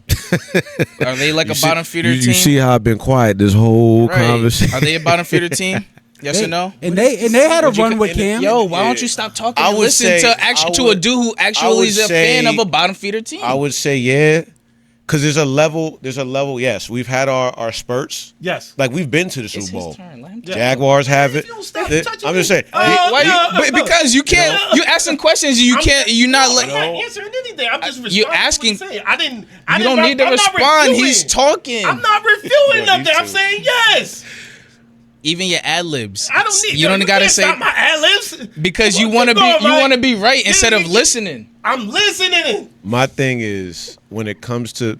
Are they like a bottom feeder team? You see how I've been quiet this whole conversation. Are they a bottom feeder team? Yes or no? And they had a run with Cam. Yo, why don't you stop talking I and would listen say- to a dude who actually is a fan of a bottom feeder team? I would say yeah, because there's a level. Yes, we've had our spurts. Yes. Like we've been to the It's Super his Bowl. turn. Let him Jaguars have it. You don't stop I'm touching just me. saying. Because you can't. You asking questions. You can't. You're not I'm like. not answering anything. I'm just responding. You're to what asking- he's saying. I didn't. You don't need to I'm not respond. reviewing. He's talking. I'm not reviewing Yeah, me nothing. I'm too. saying yes. Even your ad libs. I don't need. You don't gotta can't say stop my ad libs because Come you on, want to keep be. going, You right? want to be right instead of yeah. listening. I'm listening. My thing is when it comes to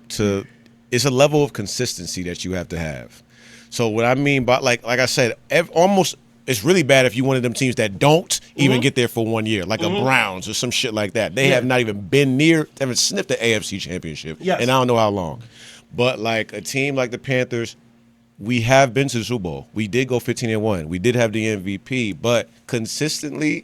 it's a level of consistency that you have to have. So what I mean by like I said, almost it's really bad if you one of them teams that don't even get there for 1 year, like a Browns or some shit like that. They have not even been near, haven't sniffed the AFC Championship, Yes. and I don't know how long. But like a team like the Panthers, we have been to the Super Bowl. We did go 15-1. We did have the MVP, but consistently,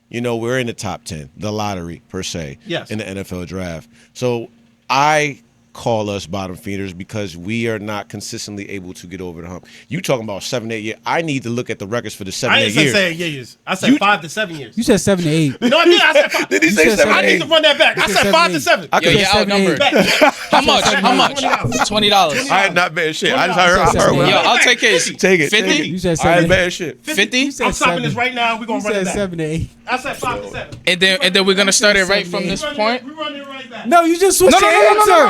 you know, we're in the top 10, the lottery per se, Yes. in the NFL draft. So I call us bottom feeders because we are not consistently able to get over the hump. You talking about 7, 8 years? I need to look at the records for the 7, I 8 didn't years. say years. I said 5 to 7 years. You said 7 to 8. No, I did. I said 5. Did he You say said 7, I need 8? to run that back. I said 5 to 7. I Yo, could you're said 7 to 8. outnumbered. How much? How much? $20. I ain't not bad shit. I just $20. heard. I heard Yo, what Yo, I'll take his. Take it. 50? Take it. You said I 7 ain't to 8. bad shit. 50? said I'm stopping 7. this right now. We're You going to run it said back. 7 to 8. I said 5 to 7. And then we're gonna start it right from this point. We run it right back. No, you just switched your answer.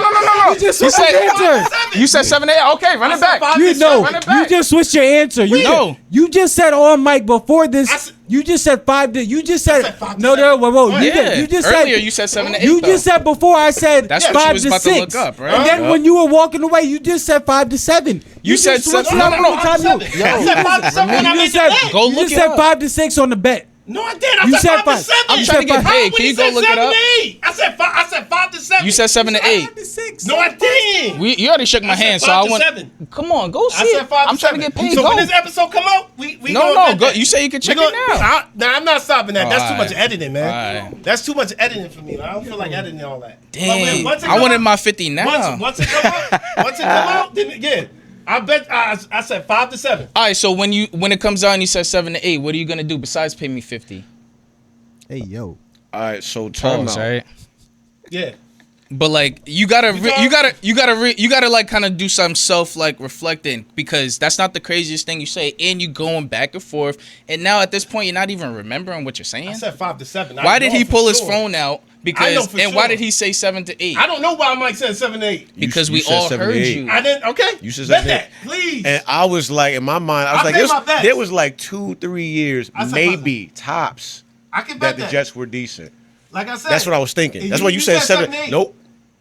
You just switched your answer. You said 7, 8. Okay, run it back. You know, Run it you back. just switched your answer. No. You just said on mic before this. I said- You just said 5 to. You just said, said 5 to no, 7. whoa. Yeah. You just Earlier said you said 7 to 8. You just said before I said That's what you 5 was to about to 6. look up, right? And then when you were walking away, you just said 5 to 7. You said just switched 7 it up no, every time you- I said 5 to 7 when I You made just the said, bet. Go you look just it said up. 5 to 6 on the bet. No, I did. I You said said 5 five. to 7. I'm trying to get paid. Can you go look it up? I said 5 to 7. You said 7 to 8. 5 to 6. No, I didn't. You already shook my I said hand, so 5 I to want. 7. Come on, go see I it. said 5 I'm to trying to 7. get paid. So Go. when this episode come out, we No, gonna bet go. that. You say you can check We it gonna- now. Nah, I'm not stopping that. That's too Alright. much editing, man. Alright. That's too much editing for me. I don't feel like editing all that. Dang, Once it I come wanted out- my 50 now. Once it come out, then yeah. I bet I said 5 to 7. All right, so when it comes out and you said 7 to 8, what are you gonna do besides pay me 50? Hey, yo. All right, so time out. right? Yeah. But like you gotta like kind of do some self like reflecting because that's not the craziest thing you say, and you going back and forth, and now at this point you're not even remembering what you're saying. I said 5 to 7. Why did he pull his phone? phone out? I know Because for and why sure. did he say 7 to 8? I don't know why Mike said 7 to 8. Because You we said all 7 to heard 8. you. I didn't. Okay. You said bet 7 to that, 8. please. And I was like, in my mind, I was I like, made my bets. there was like 2-3 years, I said maybe tops, I can that bet the that. Jets were decent. Like I said, That's what I was thinking. And That's why you said 7. 7 to 8. Nope.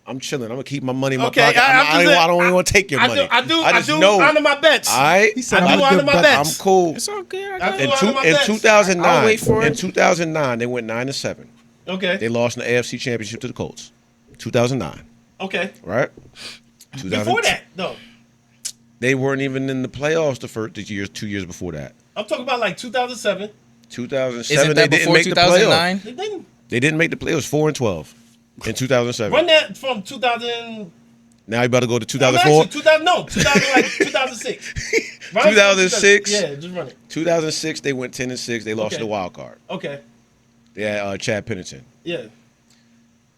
I'm chilling. I'm gonna keep my money in my Okay, pocket. I don't even want to take your I money. I just do know. honor my bets. All right. He said, I I'm do a honor good my bet. bets. I'm cool. It's all good. I do In, honor my bets. 2009, I'll wait for in it. 2009, they went 9-7. Okay. They lost in the AFC Championship to the Colts. 2009, Okay. right? Before that, though, They weren't even in the playoffs the years, 2 years before that. I'm talking about like 2007. 2007, Isn't they that didn't before make the playoffs. 2009? They didn't They didn't make the playoffs. 4-12 in 2007. run that from 2000. Now you about to go to I'm 2004. actually 2000. No, 2006. Run it from 2006? Yeah, just run it. 2006, they went 10-6. They lost Okay. the wild card. Okay. They had Chad Pennington. Yeah.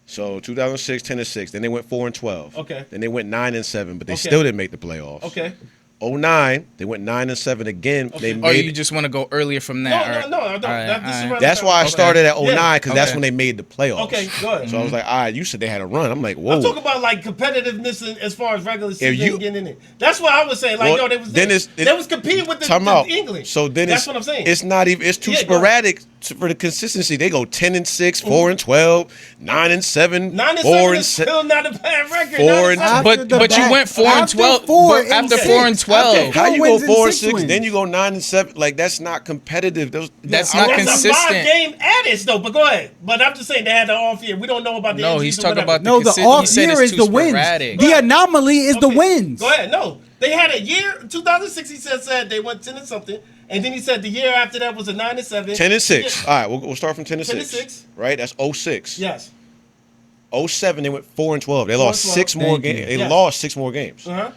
So 2006, 10-6. Then they went 4-12. Okay. Then they went 9-7, but they Okay. still didn't make the playoffs. Okay. 09, they went 9-7 again. Okay. They Or made you just want to go earlier from No, that? no, I don't. All right, This is all right. That's why I Okay. started at 09 Yeah. because that's Okay. when they made the playoffs. Okay, go ahead. So I was like, all right, you said they had a run. I'm like, whoa. I'm talking about like competitiveness as far as regular season you- getting in it. That's what I was saying. Like, Well, yo, they was then they was competing with the Time out. English. So then that's it's what I'm saying. It's not even. It's too Yeah, go sporadic for the consistency. They go 10-6, 4-12, 9-7, 9 and 4 7 and is 7. still not a bad record. 4 9 and- and 7. But the you back- went 4 and after 12. 4 but and after 6. 4 and 12. Okay. How you 4 go wins and 4 and 6 6, wins. then you go 9 and 7? Like that's not competitive. That's not That's consistent. a 5-game adage, though. But go ahead. But I'm just saying they had the off year. We don't know about the No, injuries he's or talking whatever. about the No, the consi- off he said year it's is too the wins. sporadic. The anomaly is the Okay, wins. Go ahead. No, they had a year. 2006. He said they went 10 and something, and then he said the year after that was a 9 and 7. 10-6. Yeah. All right, we'll start from 10-6. 10-6. Right, that's 06. Yes. 07, they went 4-12. They lost 6 more Thank you. games. They Yes. lost 6 more games. Uh-huh.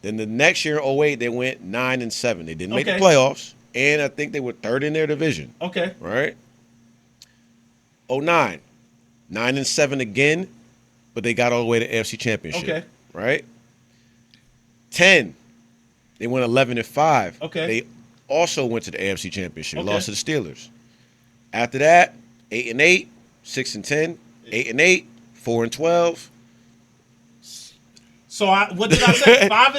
Then the next year, 08, they went 9-7. They didn't make the Okay. playoffs, and I think they were third in their division. Okay. Right? 09, 9-7 again, but they got all the way to AFC Championship. Okay. Right? 10, they went 11-5. Okay. They also went to the AFC Championship. Okay. Lost to the Steelers. After that, 8-8, 6-10, 8-8, 4-12. So what did I say? 5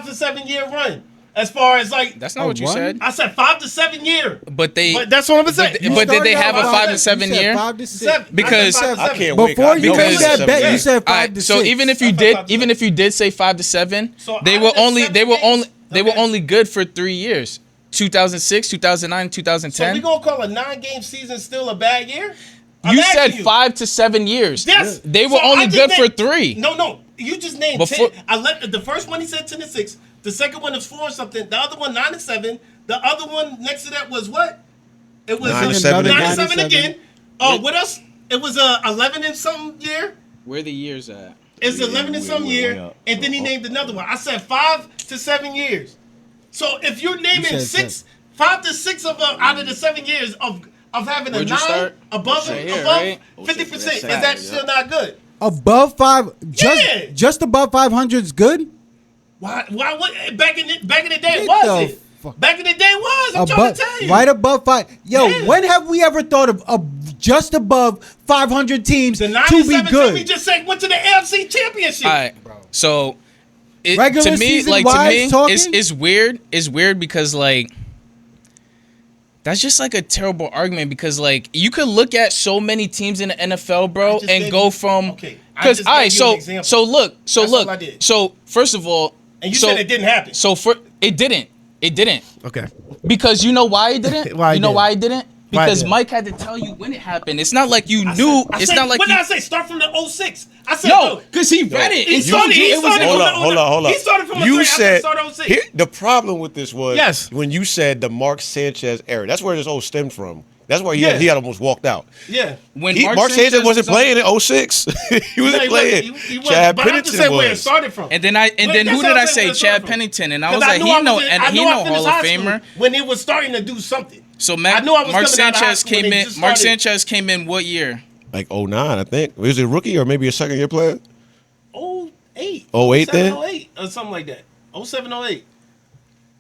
to 7 year run. As far as like, That's not what you what? said. I said 5 to 7 year. But they. But that's what I'm saying. But did they have a Started out 5 to you 7 said year? 5 to 6. Seven. Because- I said 5 to I 7. can't wait. Before you Because- made that bet, you said 5 Alright, to 6. so even if you That's did, 5 to 7. did say 5 to 7, So they I were did only 7 they were games. only they were Okay. only good for 3 years. 2006, 2009, So 2010. we gonna call a 9-game season still a bad year? You I'm said asking you. 5 to 7 years. Yes. They were So only I just good for named- 3. No. You just named Before- 10. I let the first one he said 10-6. The second one is 4 something. The other one 9-7. The other one next to that was what? It was 9-7 9-7 again. again. Oh, what else? It was 11 and something year. Where the years at? It's 11 and some way year, up. and then he named another one. I said 5 to 7 years. So if you're naming said 6, 5 to 6 of out of the 7 years of having a Where'd you 9 start? above Right here, above right? 50%, is That's that sad, still not good? Above 5, Yeah. just above 500 is good? Why? Back in the day, Get was the it? fuck- Back in the day, was. I'm trying Above, to tell you. right above 5. Yo, Yeah. when have we ever thought of just above 500 teams The to 97 be team we good? just said went to the AFC Championship. All right. So Regular to me, season like to wise me, talking? it's weird. It's weird because like that's just like a terrible argument because like you could look at so many teams in the NFL, I bro, just and gave go you- from okay, I because just all right. gave you an So example. so look. So That's look. all I did. So first of all, And you so, said it didn't happen. So for it didn't. It didn't. Okay. Because you know why it didn't? Why it you know didn't? why it didn't? Why it Because didn't? Mike had to tell you when it happened. It's not like you knew. I It's said, not like what you. did I say? Start from the 06. I said No, because he read it. He and started. told you He it was started. in- Hold up. He started from a You 3. said I started 06. here, the problem with this was Yes. when you said the Mark Sanchez era. That's where this all stemmed from. That's why Yeah. he had almost walked out. Yeah. when Mark Sanchez wasn't was on- playing in 06. He wasn't No, playing. he wasn't. Chad But I'm just Pennington saying where it was. started from. And then Wait, who that's did what I I'm saying, say? where it started Chad from. Pennington, and I 'Cause was like, knew he I know, was in- and I he knew I know finished Hall of high school Famer. when it was starting to do something. So I knew I was Mark coming out of high Sanchez school when came they in. just Mark started. Sanchez came in what year? Like 09, I think. Was it a rookie or maybe a second year player? 08. 08 then? 08 or something like that. 07, 08.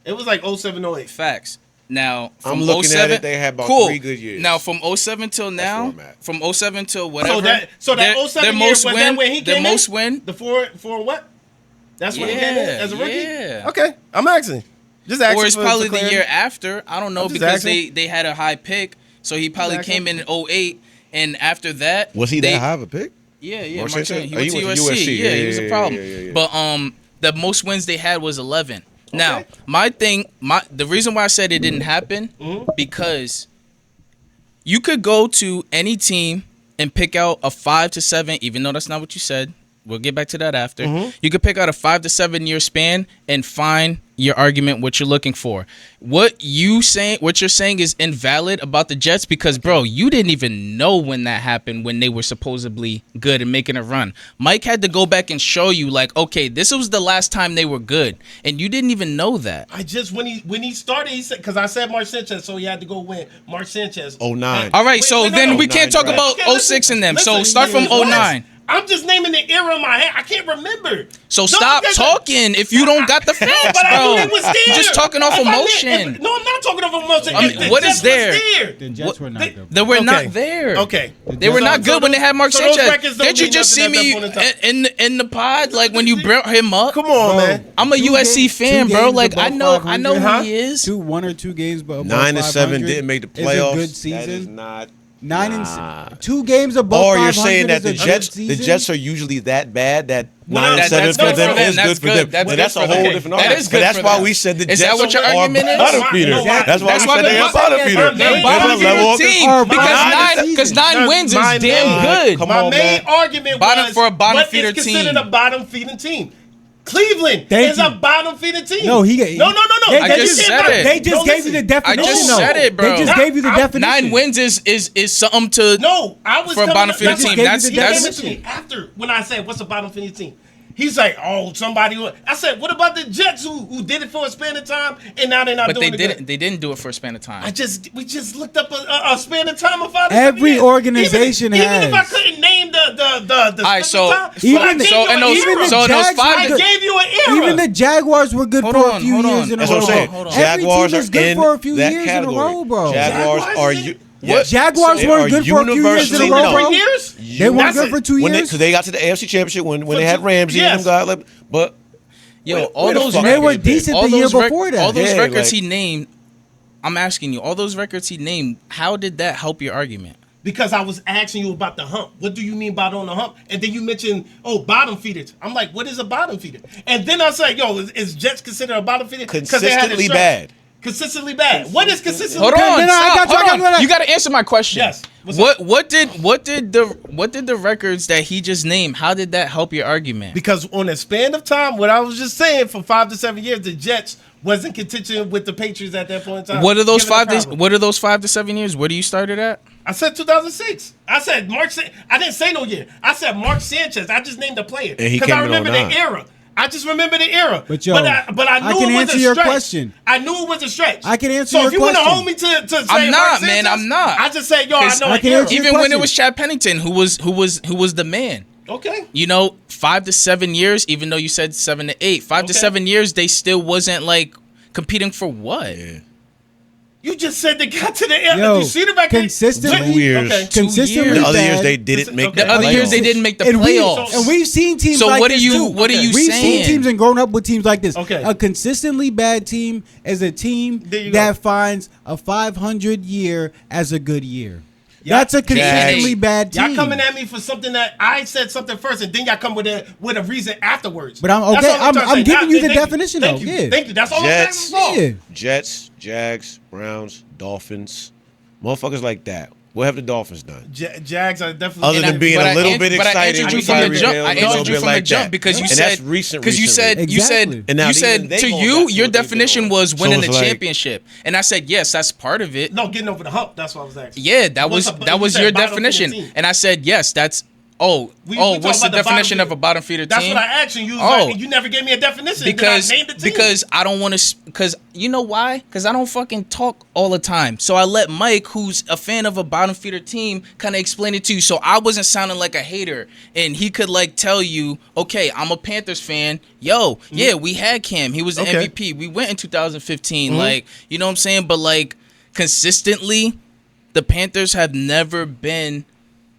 It was like 07, 08. Facts. Now from I'm looking at 07 it, they had about cool. 3 good years. Now from 07 till now, where I'm at. from 07 till whatever. So that their 07 year, was that when he their came most in? win. The four what? That's when he came in Yeah, as a rookie? yeah. Okay, I'm asking. Just asking. Or it's for probably the clarity. year after. I don't know I'm just because asking. they had a high pick, so he probably asking. came in 08, and after that Was he they, that high of a pick? Yeah, yeah. Mark Mark Sanchez? Sanchez. He Oh, went to USC. Yeah, he was a problem. yeah. But the most wins they had was 11. Now, the reason why I said it didn't happen because you could go to any team and pick out a 5 to 7, even though that's not what you said. We'll get back to that after. You could pick out a 5 to 7 year span and find your argument what you're looking for. What you're saying is invalid about the Jets because, bro, you didn't even know when that happened when they were supposedly good and making a run. Mike had to go back and show you, like, okay, this was the last time they were good, and you didn't even know that. I just when he started, he said because I said Mark Sanchez, so he had to go win. Mark Sanchez. 09. All right, so then we 09 can't talk draft. about Okay, 06 in them. listen, So start from what? 09. I'm just naming the era in my head. I can't remember. So No, stop because- talking if you don't got the facts, But I knew bro. it was there. You're just talking off If I knew- emotion. no, I'm not talking off emotion. I mean, If the what is Jets was there? The Jets were not good. They were Okay. not there. Okay. They were So- not good so when they those- had Mark so those Sanchez. records don't Did you mean just see nothing at me that point in time. in the pod, like when you brought him up? Come on, Bro, man. I'm a 2 USC games- fan, 2 bro. games Like I above know 500, who he is. 1 or 2 games above 9-7 500 didn't make the is playoffs. a good That is season. not. 2 games above Or 500 you're saying that is a the good Jets season? are usually that bad that Well, 9-7 that's for good them for them. is That's good for good. them. That's But good that's for a them. whole Okay. different That argument. is But good that's for why them. we said the Is Jets that what your are argument is? bottom feeder. No, That's why That's we why said they're they are bottom bottom feeder. feeder. They're There's bottom a feeder level of team My because main- nine wins is damn good. Come My on, main man. argument Bottom was for a bottom what feeder is considered team. a bottom feeding team. Cleveland Thank is you. a bottom feeding team. No, No. They You I just can't said buy- it. They just No, gave you listen. the definition. I just said it, bro. They just gave you the definition. 9 wins is something to. No, I was For a coming bottom up- feeding that's team, what- that's- he that's- came to me after when I said what's a bottom feeding team. He's like, oh, somebody. I said, what about the Jets who did it for a span of time and now they're not But doing they it didn't. good? They didn't do it for a span of time. We just looked up a span of time of 5 to 7 Every years. organization even has. if I couldn't name the All right, so time, Even but I the- gave so you in an those era. so in those Jags five- I good- gave you an era. Even the Jaguars were good Hold for on, a few hold years on. in a That's row. what I'm saying. Hold on. Every Jaguars team is are good in for a few that years category. in a row, bro. Jaguars Jaguars are is you. in- Yes. Jaguars They weren't are good for a few years in a universally row, known. bro. 3 years? They weren't That's good it. for 2 When years. they got to the AFC Championship when they had two- Ramsey yes. and them guys, but Yo, where all the those fuck They were they been? decent the year before that. All those Yeah, records like- he named. I'm asking you, all those records he named. How did that help your argument? Because I was asking you about the hump. What do you mean by on the hump? And then you mentioned, bottom feeders. I'm like, what is a bottom feeder? And then I said, is Jets considered a bottom feeder? 'Cause they had Consistently insurance. bad. Consistently bad. What is consistently Hold bad? on, no, I stop, got you, hold I got on. you. You got to answer my question. Yes. What's What did the records that he just named? How did that help your argument? Because on a span of time, what I was just saying, for 5 to 7 years, the Jets wasn't contention with the Patriots at that point in time. What are those Given the 5 to problem. What are those 5 to 7 years? Where do you started at? I said 2006. I said I didn't say no year. I said Mark Sanchez. I just named the player. And he Because came I in remember 09. the era. I just remember the era. But, yo, but I knew I can it was answer a your stretch. question. I knew it was a stretch. I can answer so your if you want to question. hold me to say I'm Mark not, man, Sanchez, I'm not. I just said, I 'Cause know I an can era. answer your Even when question. it was Chad Pennington who was the man. Okay. 5 to 7 years. Even though you said 7 to 8, 5 to Okay. 7 years, they still wasn't like competing for what? Yeah. You just said they got to the era. Yo, You see the back consistently- 2 years. Okay. Consistently The other years bad. they didn't make Okay. The other years they didn't make the and playoffs. we've seen teams So like what are this you- too. what are you We've saying? seen teams and grown up with teams like this. Okay. A consistently bad team is a team There you that go. finds a 500 year as a good year. Yeah. That's a consistently Jags. bad team. Y'all coming at me for something that I said something first, and then y'all come with a reason afterwards. But I'm That's okay. all trying to I'm say. giving you the Thank definition, Thank though. you. Yeah. Thank you. That's all Jets. I'm saying. Yeah. Jets, Jags, Browns, Dolphins, motherfuckers like that. What have the Dolphins done? Jags are definitely Other than being a little bit but I exciting, answered you with from the Tyreek jump. Hill, I a little answered you bit from like the jump that. because you And said that's recent. because you said Exactly. And now you even said they to going you back to your what they've been definition on. was So winning it's the like- championship, and I said yes, that's part of it. No, getting over the hump. That's what I was asking. Yeah, that What's was up? that You was said your bottom definition, feeder team. and I said yes, that's. We What's talk the about the definition bottom of a bottom feeder That's team? what I asked you. You was Oh. like, you never gave me a definition. Because then I named the team. because I don't want to because you know why? Because I don't fucking talk all the time. So I let Mike, who's a fan of a bottom feeder team, kind of explain it to you. So I wasn't sounding like a hater, and he could like tell you, okay, I'm a Panthers fan. Yo, yeah, we had Cam. He was the Okay. MVP. We went in 2015. Like, you know what I'm saying? But like consistently, the Panthers have never been.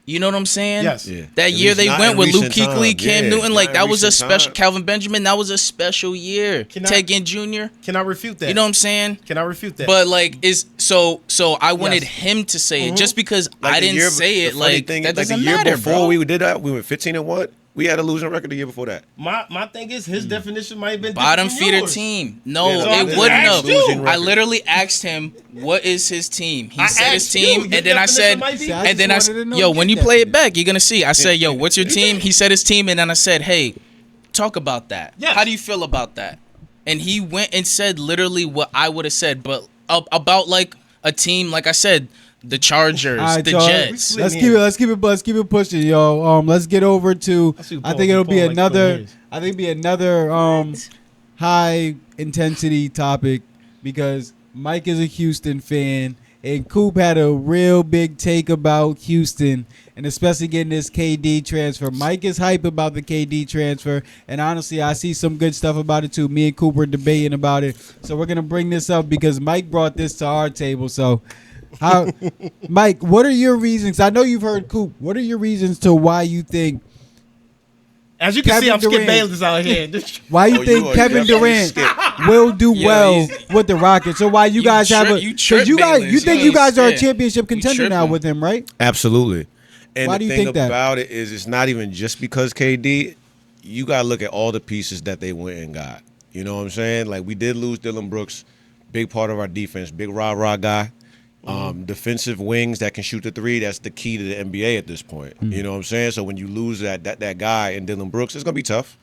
You know what I'm saying? Yes. Yeah. That At year least they not went in with Luke recent Kuechly, time. Cam Yeah, Newton. not Like in that was a recent special. time. Calvin Benjamin. That was a special year. Can I- Ted Ginn Jr. Can I refute that? You know what I'm saying? Can I refute that? But like is so I wanted Yes. him to say it just because Like I the didn't year- say it. the funny Like thing that is, like doesn't the year matter, before bro. we did that, we went 15-1. We had a losing record the year before that. my thing is his definition might have been Bottom different than feeder yours. team. No, Yeah, so I it just wouldn't asked have. you. I literally asked him, "What is his team?" He I said his asked you. team, Your and then I said, definition might be- See, I and then just wanted to know yo, your when you play it definition. back, you're gonna see. I said, "Yo, what's your team?" He said his team, and then I said, "Hey, talk about that. Yes. How do you feel about that?" And he went and said literally what I would have said, but about like a team, like I said, the Chargers, All right, the y'all, Jets. Let's keep it pushing, yo. Let's get over to. see I Paul- think it'll be Paul likes another. players. I think it'll be another high intensity topic because Mike is a Houston fan and Coop had a real big take about Houston and especially getting this KD transfer. Mike is hype about the KD transfer, and honestly, I see some good stuff about it too. Me and Coop were debating about it, so we're gonna bring this up because Mike brought this to our table. So. Mike, what are your reasons? I know you've heard Coop. What are your reasons to why you think As you can see, Kevin I'm Skip Durant. Bayless out here. why you Oh, think you are Kevin definitely Durant Skip. will do Yeah, well he's- with the Rockets? So why you guys have a you 'cause trip you guys Bayless. you think Yeah, you guys are a yeah. championship contender now tripping. with him, right? Absolutely. And Why the do you thing think that? about it is it's not even just because KD. You got to look at all the pieces that they went and got. You know what I'm saying? Like, we did lose Dylan Brooks, big part of our defense, big rah-rah guy. Defensive wings that can shoot the three, that's the key to the NBA at this point. You know what I'm saying? So when you lose that guy in Dylan Brooks, it's going to be tough.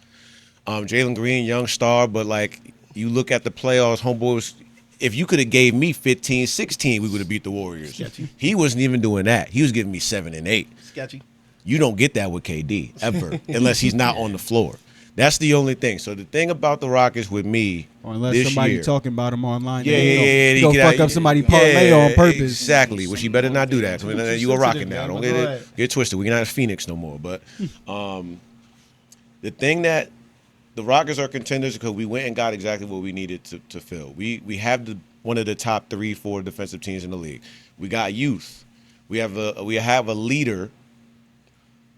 Jalen Green, young star, but like you look at the playoffs, homeboy was. If you could have gave me 15, 16, we would have beat the Warriors. Sketchy. He wasn't even doing that. He was giving me 7 and 8. Sketchy. You don't get that with KD ever, unless he's not on the floor. That's the only thing. So the thing about the Rockets with me, Or unless this somebody year, talking about him online. yeah, He he go get fuck out- up somebody parlay on purpose. Exactly, which he better not do that. You a Rocket now. Don't Go ahead. get twisted. We're not Phoenix no more. But the thing that the Rockets are contenders because we went and got exactly what we needed to fill. We have one of the top 3, 4 defensive teams in the league. We got youth. We have a leader.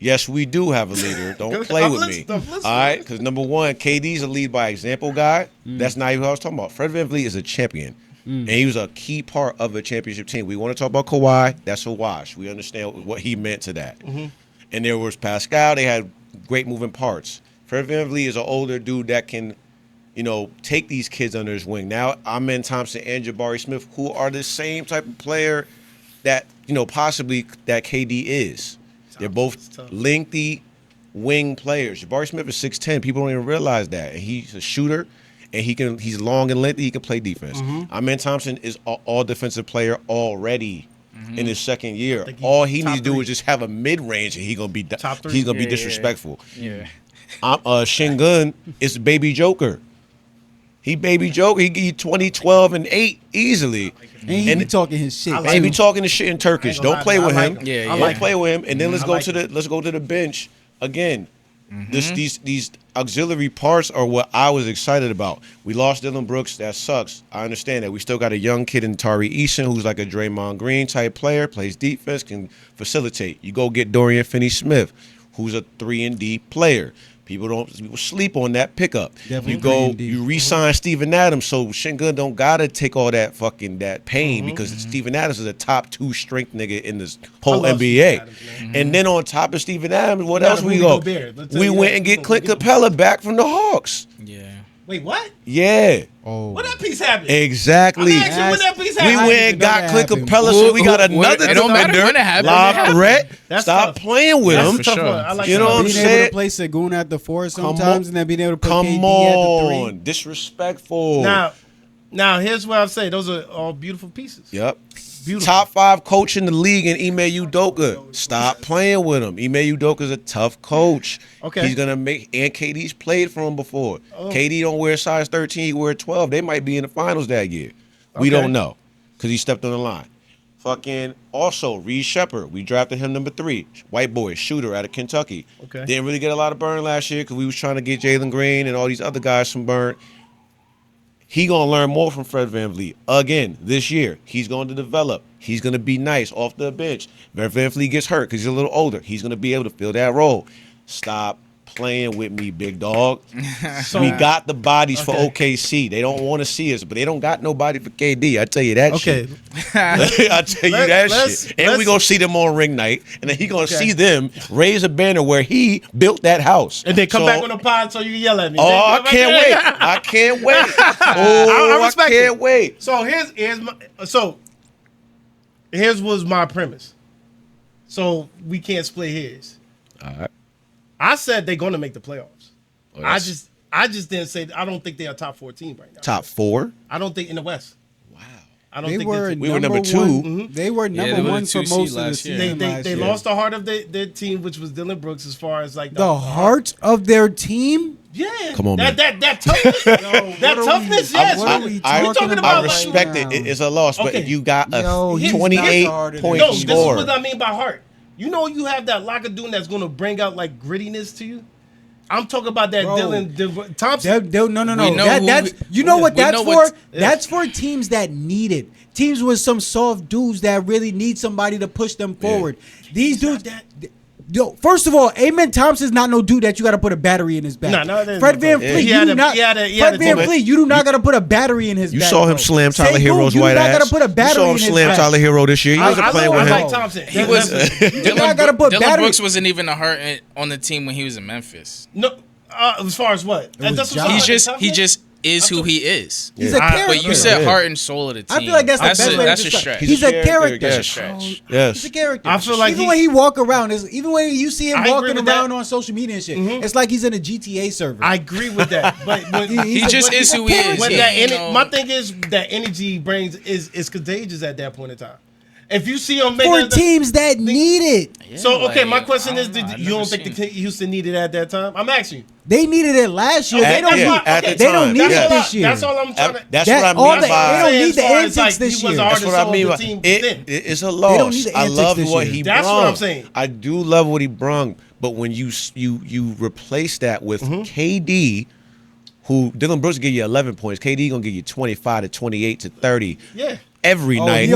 Yes, we do have a leader. Don't play with me. All right? Because number one, KD's a lead by example guy. That's not even what I was talking about. Fred VanVleet is a champion. And he was a key part of a championship team. We want to talk about Kawhi. That's a wash. We understand what he meant to that. And there was Pascal. They had great moving parts. Fred VanVleet is an older dude that can, take these kids under his wing. Now, Amen Thompson and Jabari Smith, who are the same type of player that, possibly that KD is. They're both lengthy wing players. Jabari Smith is 6'10". People don't even realize that. And he's a shooter, and he's long and lengthy. He can play defense. Amen Thompson is an all-defensive player already in his second year. All he needs to do is just have a mid-range, and he's gonna be disrespectful. Yeah. Shingun is baby Joker. He baby Joker. He give you 20, 12, and 8 easily. And he be talking his shit. And he be talking the shit in Turkish. Don't play with him. Yeah, Don't play with him. And then let's go to the bench again. These auxiliary parts are what I was excited about. We lost Dylan Brooks. That sucks. I understand that. We still got a young kid in Tari Eason who's like a Draymond Green type player, plays defense, can facilitate. You go get Dorian Finney-Smith, who's a 3-and-D player. People sleep on that pickup. Definitely You re-sign Steven Adams, so Shingun don't gotta take all that pain because Steven Adams is a top 2 strength nigga in this whole NBA. Adams, and then on top of Steven Adams, what else we go? We went and get Clint Capella back from the Hawks. Yeah. Wait, what? Yeah. Oh. What that piece happened? Exactly. I'm asking when that piece We happened. went and got Clint Capella, so we got another It don't matter defender. when it happened. Live threat. That's Stop tough. playing with That's him. a tough sure. one. I like You know that. what I'm Being saying? able to play Sagoon at the 4 sometimes, and then being able to put Come KD on. at the 3. Disrespectful. Now here's what I'm saying. Those are all beautiful pieces. Yep. Beautiful. Top 5 coach in the league in Ime Udoka. Stop playing with him. Ime Udoka's a tough coach. Okay. He's gonna make, and KD's played for him before. KD don't wear size 13, he wear 12. They might be in the finals that year. We Okay. don't know. Because he stepped on the line. Fucking also Reed Shepard. We drafted him number 3. White boy, shooter out of Kentucky. Okay. Didn't really get a lot of burn last year because we was trying to get Jalen Green and all these other guys some burn. He gonna learn more from Fred VanVleet again this year. He's going to develop. He's gonna be nice off the bench. Fred VanVleet gets hurt because he's a little older. He's gonna be able to fill that role. Stop playing with me, big dog. We got the bodies for OKC. They don't want to see us, but they don't got nobody for KD. I tell you that shit. I tell you that shit. And we gonna see them on ring night, and then he gonna see them raise a banner where he built that house. And then come back on the pod so you can yell at me. Oh, I can't wait. I can't wait. Oh, I respect can't it. wait. So here's was my premise. So we can't split hairs. All right. I said they're gonna make the playoffs. Oh, I that's- just didn't say I don't think they're a top 14 right now. Top 4. I don't think in the West. Wow. I don't They think were We were number 2. They were Yeah, number they were the 1 for 2 seed most of the last year. season. they last they year. lost the heart of their team, which was Dylan Brooks, as far as like the heart of their team. Yeah, Come on, man. that toughness, that toughness. Yes, what are we I talking about I right respect now? it. It's a loss, but Okay. you got a Yo, he's 28 not harder point than No, you. this is score. what I mean by heart. You know, you have that locker dude that's going to bring out like grittiness to you. I'm talking about that Bro. Dylan Thompson. No. We know That's who- you know what we that's know for. what's- That's for teams that need it. Teams with some soft dudes that really need somebody to push them forward. These dudes. Yo, first of all, Amen Thompson's not no dude that you got to put a battery in his back. No, there's Fred no- VanVleet, He you had do a- not. he had a- Fred VanVleet, you do not got to put a battery in his You back. saw him bro. slam Tyler Sekou, Hero's you white do not ass. got to put a You battery saw him in his slam back. Tyler Hero this year. He wasn't playing with like him. Thompson. You not gotta put Dylan battery. Brooks wasn't even a hurt on the team when he was in Memphis. No, as far as what? was That's John. what I'm He saying. just is who he is. He's a character. But you said heart and soul of the team. I feel like that's the best way to that's a describe. stretch. He's a character. That's a stretch. Yes. He's a character. I feel like even when he walk around, even when you see him I agree walking with around that. on social media and shit, it's like he's in a GTA server. I agree with that, but when, He just is who he is. when He, that you know, my thing is that energy he brings is contagious at that point in time. If you see him for teams that need it. yeah, so okay, my like, question I is, don't know. I've you don't never think seen the Houston needed it at that time? I'm asking you. They needed it last year. Okay, They don't that's need. why- at the okay, They don't time, need yeah. it this year. That's all I'm trying to. That's That- what I all mean the- by. they don't need As the far as, antics like, this he was year. the That's That's hardest what I soul mean. of By, the team then. it's a don't loss. need the I antics love this what year. he That's brung. what I'm saying. I do love what he brung, but when you replace that with KD, who Dylan Brooks give you 11 points, KD gonna give you 25 to 28 to 30 Yeah. every Oh, night. he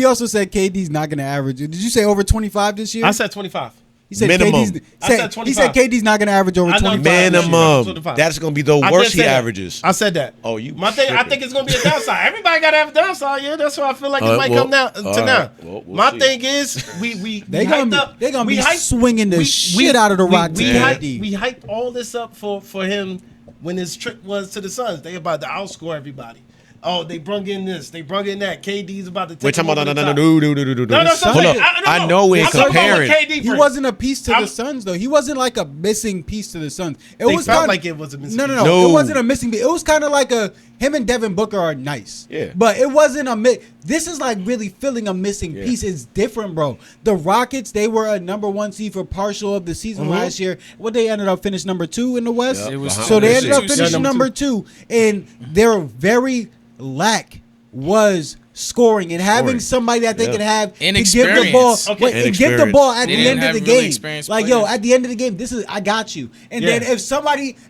also said KD's not going to average. Did you say over 25 this year? I said 25. He said minimum. KD's, I said he said 25. KD's not going to average over I know 25. Minimum. 25. That's gonna be the I worst did he say that. averages. I said that. Oh, you My thing, I tripping. think it's gonna be a downside. Everybody gotta have a downside. Yeah, that's why I feel like it All right, might well, come down all to right. now. Well, we'll My see. thing is, we They hyped gonna up. be, they gonna we be hyped- swinging the shit out of the rock to KD. We hyped all this up for him when his trip was to the Suns. They about to outscore everybody. Oh, they brung in this. They brung in that. KD's about to take. We're talking him about over the top. no. No, Suns- Hold up. I know we're I'm talking about what comparing. KD He brings. wasn't a piece to the I'm- Suns, though. He wasn't like a missing piece to the Suns. It They was felt kinda, like it was a missing no. piece. No. It wasn't a missing piece. It was kind of like him and Devin Booker are nice. Yeah. But it wasn't a this is like really filling a missing Yeah. piece. It's different, bro. The Rockets, they were a number 1 seed for partial of the season last year. What they ended up finishing number 2 in the West. Yep. It was So they ended up two finishing seed. number 2, and their very lack was scoring and having Scoring. somebody that they Yeah. could have And to give the ball, experience. Okay. and give the ball at They the didn't end of the have really game. experienced Like, players. at the end of the game, I got you. And Yeah. then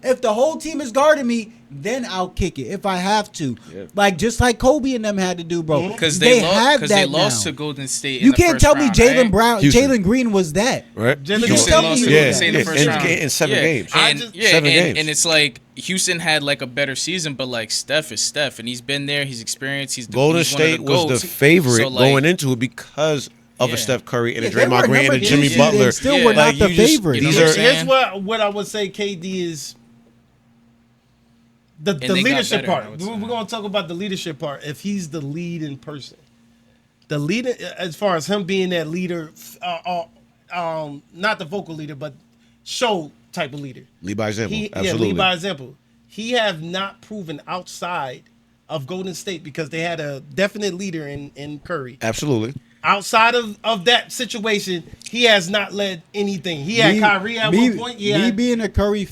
if the whole team is guarding me, then I'll kick it if I have to. Yeah. Like just like Kobe and them had to do, bro. Because they have that lost now. to Golden State. You in the can't first tell me round, Jalen right? Brown, Houston. Jalen Green was that. Right? Jalen You Green- can't tell me lost he to was Golden that. State in the Yeah, first in- round. in 7 games. I just- Seven games. And it's like Houston had like a better season, but like Steph is Steph, and he's been there, he's experienced, he's Golden he's one of State the was the GOATs. favorite So, like, going into it because of Yeah. a Steph Curry and a Yeah, they were Draymond Green and a number Jimmy two seed Butler. and still Yeah. were not Like, the you just- favorite. you know These what I'm are saying? Here's what I would say KD is the they got leadership better, part. I would We're say. going to talk about the leadership part. If he's the lead in person, the leader, as far as him being that leader, not the vocal leader, but show type of leader. Lead by example. Yeah, Absolutely. lead by example. He have not proven outside of Golden State because they had a definite leader in Curry. Absolutely. Outside of that situation, he has not led anything. He had Kyrie at one point. Me being a Curry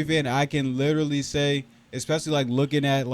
fan, I can literally say, especially like looking at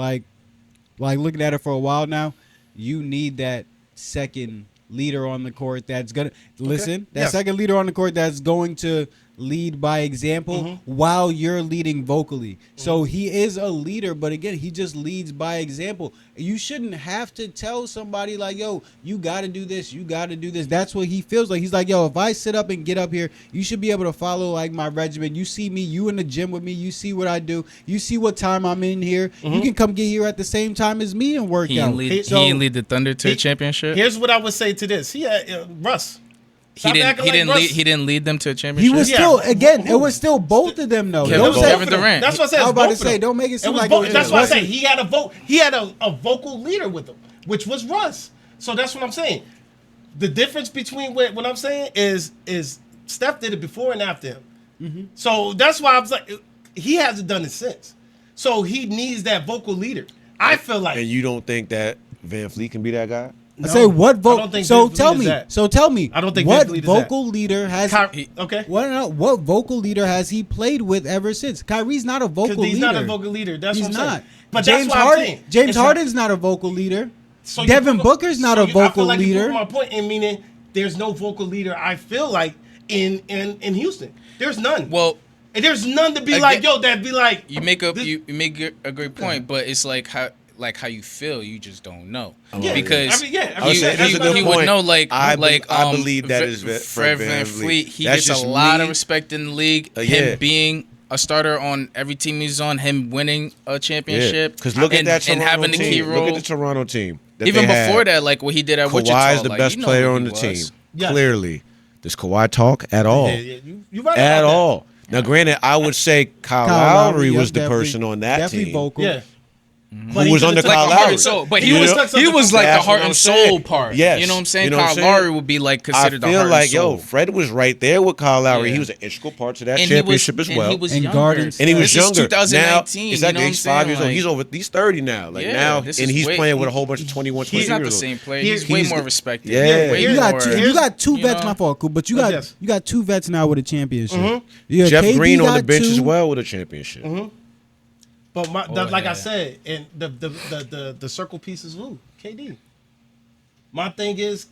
looking at it for a while now, you need that second leader on the court that's gonna listen. That Yes. second leader on the court that's going to lead by example while you're leading vocally. So he is a leader, but again, he just leads by example. You shouldn't have to tell somebody like, yo, you got to do this, you got to do this. That's what he feels like. He's like, yo, if I sit up and get up here, you should be able to follow like my regimen. You see me, you in the gym with me, you see what I do, you see what time I'm in here. You can come get here at the same time as me and work He out. didn't lead, So- he didn't lead the Thunder to a He- championship. Here's what I would say to this. He had Russ. He Stop didn't. acting He like didn't Russ. lead. He didn't lead them to a He championship. was Yeah. still, again, Who- it was still both of them though. Kevin Don't say, Durant. That's what I said. I was it's about to both of say, them. don't make it seem was like both. it That's why I wasn't. say he had a vote. He had a vocal leader with him, which was Russ. So that's what I'm saying. The difference between what I'm saying is Steph did it before and after him. So that's why I was like, he hasn't done it since. So he needs that vocal leader. I feel like. And you don't think that Van Fleet can be that guy? I say what I don't vote? think So Van Vliet tell is me. that. So tell me. I don't think what Van Vliet is that. vocal leader has. Okay. What vocal leader has he played with ever since? Kyrie's not a vocal Because leader. he's not a vocal leader. That's He's what I'm not. saying. But James that's what I'm saying. James It's Harden's not a vocal leader. So you Devin prove- Booker's not so a I vocal feel like you leader. prove my point in meaning there's no vocal leader. I feel like in Houston, there's none. Well, And there's none to be Again- like, yo, that'd be like. you make this- you make a great point, but it's like how you feel. You just don't know Yeah. because I mean, yeah, I would say that's a good he point. would know like I I believe that is Fred Van Fleet. He That's gets a just lot me. of respect in the league. Yeah. Him being a starter on every team he's on, him winning a championship, Because look at and, that Toronto and having a team. key Look role. at the Toronto team. that Even they had. before that, like what he did at Wichita, Kawhi is the like, best you know player who on he the team. was. Yes. Clearly. Does Kawhi talk at all? Yeah, you right At about that. all. Now, granted, I would say Kyle Lowry was the person on that definitely team. vocal. Yeah. Who was under Kyle Lowry. But You he was know? he was like the That's heart what I'm and soul saying. part. Yes. You know what I'm saying? You know what I'm Kyle saying? Lowry would be like I considered the feel heart like, and soul. yo, Fred was right there with Kyle Lowry. Yeah. He was an integral part to that And championship as and well. he was And younger. Garden And he was This is younger. 2019. Now, exactly. You know He's 5 years what old. I'm saying? He's 30 now. Like Yeah, now, this and is he's way- playing with a whole bunch of 21, 22 He's not years the old. same player. He's- He's way he's more the- respected. Yeah. Way You got more, two you vets, know? my fault, cool, but you got Yes. you got two vets now with a championship. Yeah, Jeff KD Green on the got bench as two. well with a championship. But like yeah. I said, and the circle piece is who? KD. My thing is,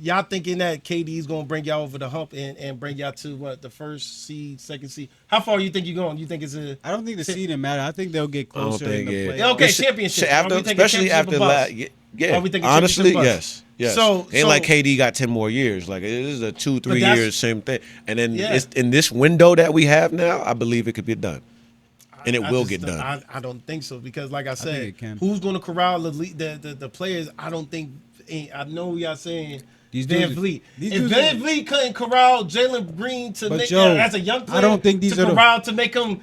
y'all thinking that KD is gonna bring y'all over the hump and bring y'all to what, the first seed, second seed? How far you think you're going? You think it's a? I don't think the seeding matter. I think they'll get I don't closer in think the it. play. Yeah, okay, It's- championship. After, Are we thinking especially championship after or bust? yeah. Are we thinking Honestly, championship or bust? yes. So- Ain't like KD got 10 more years. Like it is a 2-3 that's- years, same thing. And then Yeah. it's, in this window that we have now, I believe it could be done, and it I will just get don't- done. I don't think so because, like I said, it can. who's going to corral the players? I don't think. I know y'all saying These Van dudes- Vliet. these If dudes Van are- Vliet couldn't corral Jalen Green to But make Joe, as a young player, I don't think these to are the- corral to make him.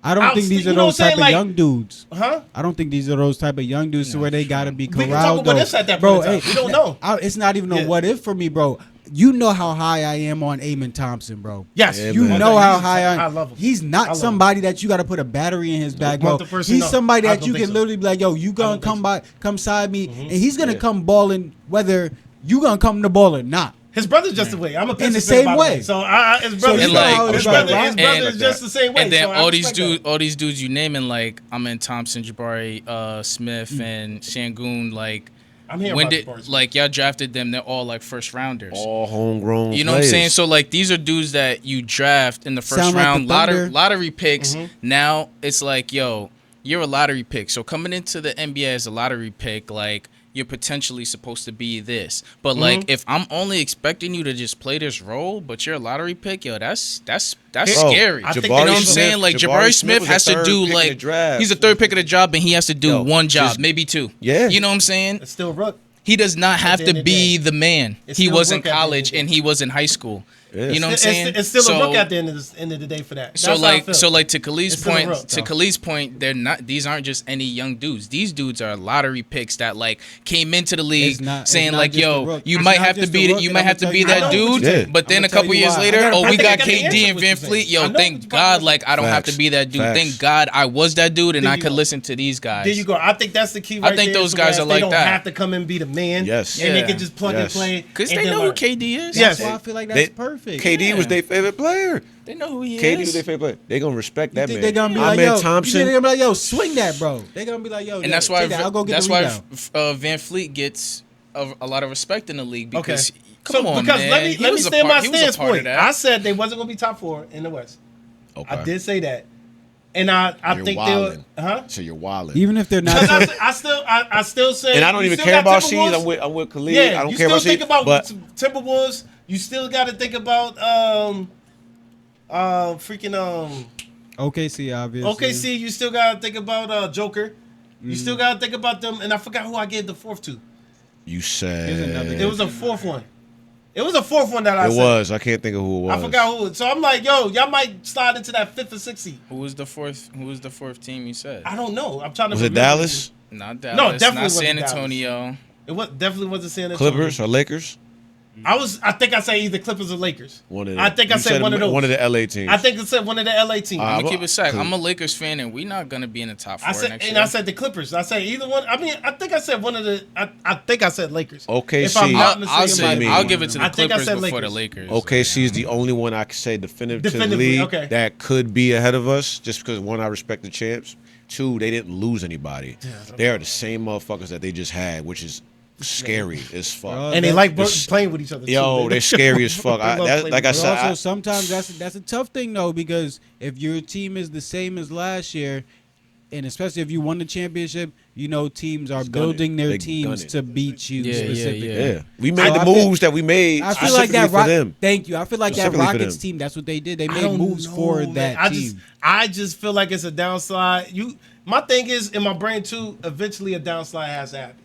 I don't think these You are know those what I'm type saying? of Like- young dudes. Huh? I don't think these are those type of young dudes to where they gotta be We can corralled. talk about though. this at that bro. point in time. We don't know. It's not even a Yeah. what if for me, bro. You know how high I am on Amon Thompson, bro. Yes, Yeah, You man. know how He's- high I love him. He's I not love somebody that you got to put a battery in his back, bro. Want the person, He's no. somebody I that don't you think can so. literally be like, yo, you gonna don't think come side me, and he's gonna come balling whether you gonna come the ball or not. His brother's just the way. I'm a In the Pistons fan, same by the way. So his brother, you know how his his brother, brother- his brother is and- just the same way. And then so I all these respect that. dudes you naming, like Amen Thompson, Jabari Smith, and Shangoon, like I'm hearing when about did Jabari Smith. like y'all drafted them? They're all like first rounders. All homegrown. You know what I'm saying? players. So like these are dudes that you draft in the first Sound like round, the Thunder. lottery picks. Mm-hmm. Now it's like, yo, you're a lottery pick. So coming into the NBA as a lottery pick, like you're potentially supposed to be this. But Mm-hmm. like if I'm only expecting you to just play this role, but you're a lottery pick, yo, that's Bro, scary. I think You know what I'm Smith- saying? Like Jabari Jabari Smith was the has to third do pick in the like draft. he's the third pick of the job and he has to do Yo, one job, just- maybe two. Yeah. You know what I'm saying? It's still Rook. He does not have the to end of the be day. the man. It's He still was in work at the end of college the and day. he was in high school. Yes. You know what I'm saying? It's still So- a Rook at the end of the day for that. So That's how I like, feel. so like to Khalid's It's still a point, Rook, to though. Khalid's point, they're not. These aren't just any young dudes. These dudes are lottery picks that like came into the league It's saying not like, just a "Yo, Rook. you It's might not have to just be a that. Rook, You and might I'ma have to tell be you that why. dude." Yeah. But then I'ma a couple tell you years why. later, I oh, we think I got got the KD answer and what Van you're saying. Fleet. Yo, I know thank what you're God, about. like I don't have to Facts. be that dude. Facts. Thank God I was that dude and There I you could go. listen to these guys. There you go. I think that's the key. Right think there, those so guys that are they like don't that. have to come and be the man. Yes. and they Yeah. can just plug and Yes. play. Because and they then know who learn. KD is. Yes. That's why I feel like They- that's perfect. KD was Yeah. their favorite player. They know who he KD was is. their favorite player. They gonna respect You that think man. they're gonna be I like, mean, yo, Thompson. you think they're gonna be like, yo, swing that, bro. They're gonna be like, yo, And that's why take that. I'll go get that's the why rebound. Van Fleet gets a lot of respect in the league because Okay. come on, because man. let me He let me was a stand part- my he was a stance part of point. that. I said they wasn't gonna be top 4 in the West. Okay. I did say that, and I You're think wildin'. they'll. So you're wilding. Even if they're not, Because I still say, And I don't you even still care got about Timberwolves. seeds. I'm with Khalid. Yeah, I don't you care still about think seeds. about But Timberwolves. You still got to think about freaking OKC, obviously. OKC. You still got to think about Joker. You Mm. still got to think about them. And I forgot who I gave the fourth to. you Here's another said It was a fourth one. It was a fourth one that I it said. was. I can't think of who it was. I forgot who. So I'm like, yo, y'all might slide into that 5th or 6th seed. Who was the fourth team you said? I don't know. I'm trying to. Was it remember. Dallas, Not Dallas. definitely not San wasn't Dallas. Antonio. It was definitely wasn't San Antonio. Clippers, or Lakers? I think I said either Clippers or Lakers. One of I think I you said one of those. One of the LA teams. I think I said one of the LA teams. I'm I'm gonna keep it sack. cool. I'm a Lakers fan, and we're not gonna be in the top 4 I said, next and year. I said the Clippers. I said either one. I mean, I think I said one of the. I think I said Lakers. OKC. If I'm not I'll mistaken, say me. I'll give it to the I think I Clippers said before the Lakers. Lakers. OKC is the only one I can say definitively Definitively, okay. that could be ahead of us, just because one, I respect the champs. Two, they didn't lose anybody. They are the same motherfuckers that they just had, which is scary as fuck. And they like playing with each other. Yo, too. they're scary as fuck. They love playing Like I with But said, also, sometimes that's a tough thing though, because if your team is the same as last year, and especially if you won the championship, you know teams are gun building it. their They teams gun it. to beat you Yeah, yeah, specifically. yeah. yeah, we made So the I feel- moves that we made. I feel like that. specifically for them. Thank you. I feel like that Specifically for Rockets them. team. That's what they did. They I made don't moves know, for man. that team. I just feel like it's a downslide. My thing is in my brain too. Eventually, a downslide has to happen.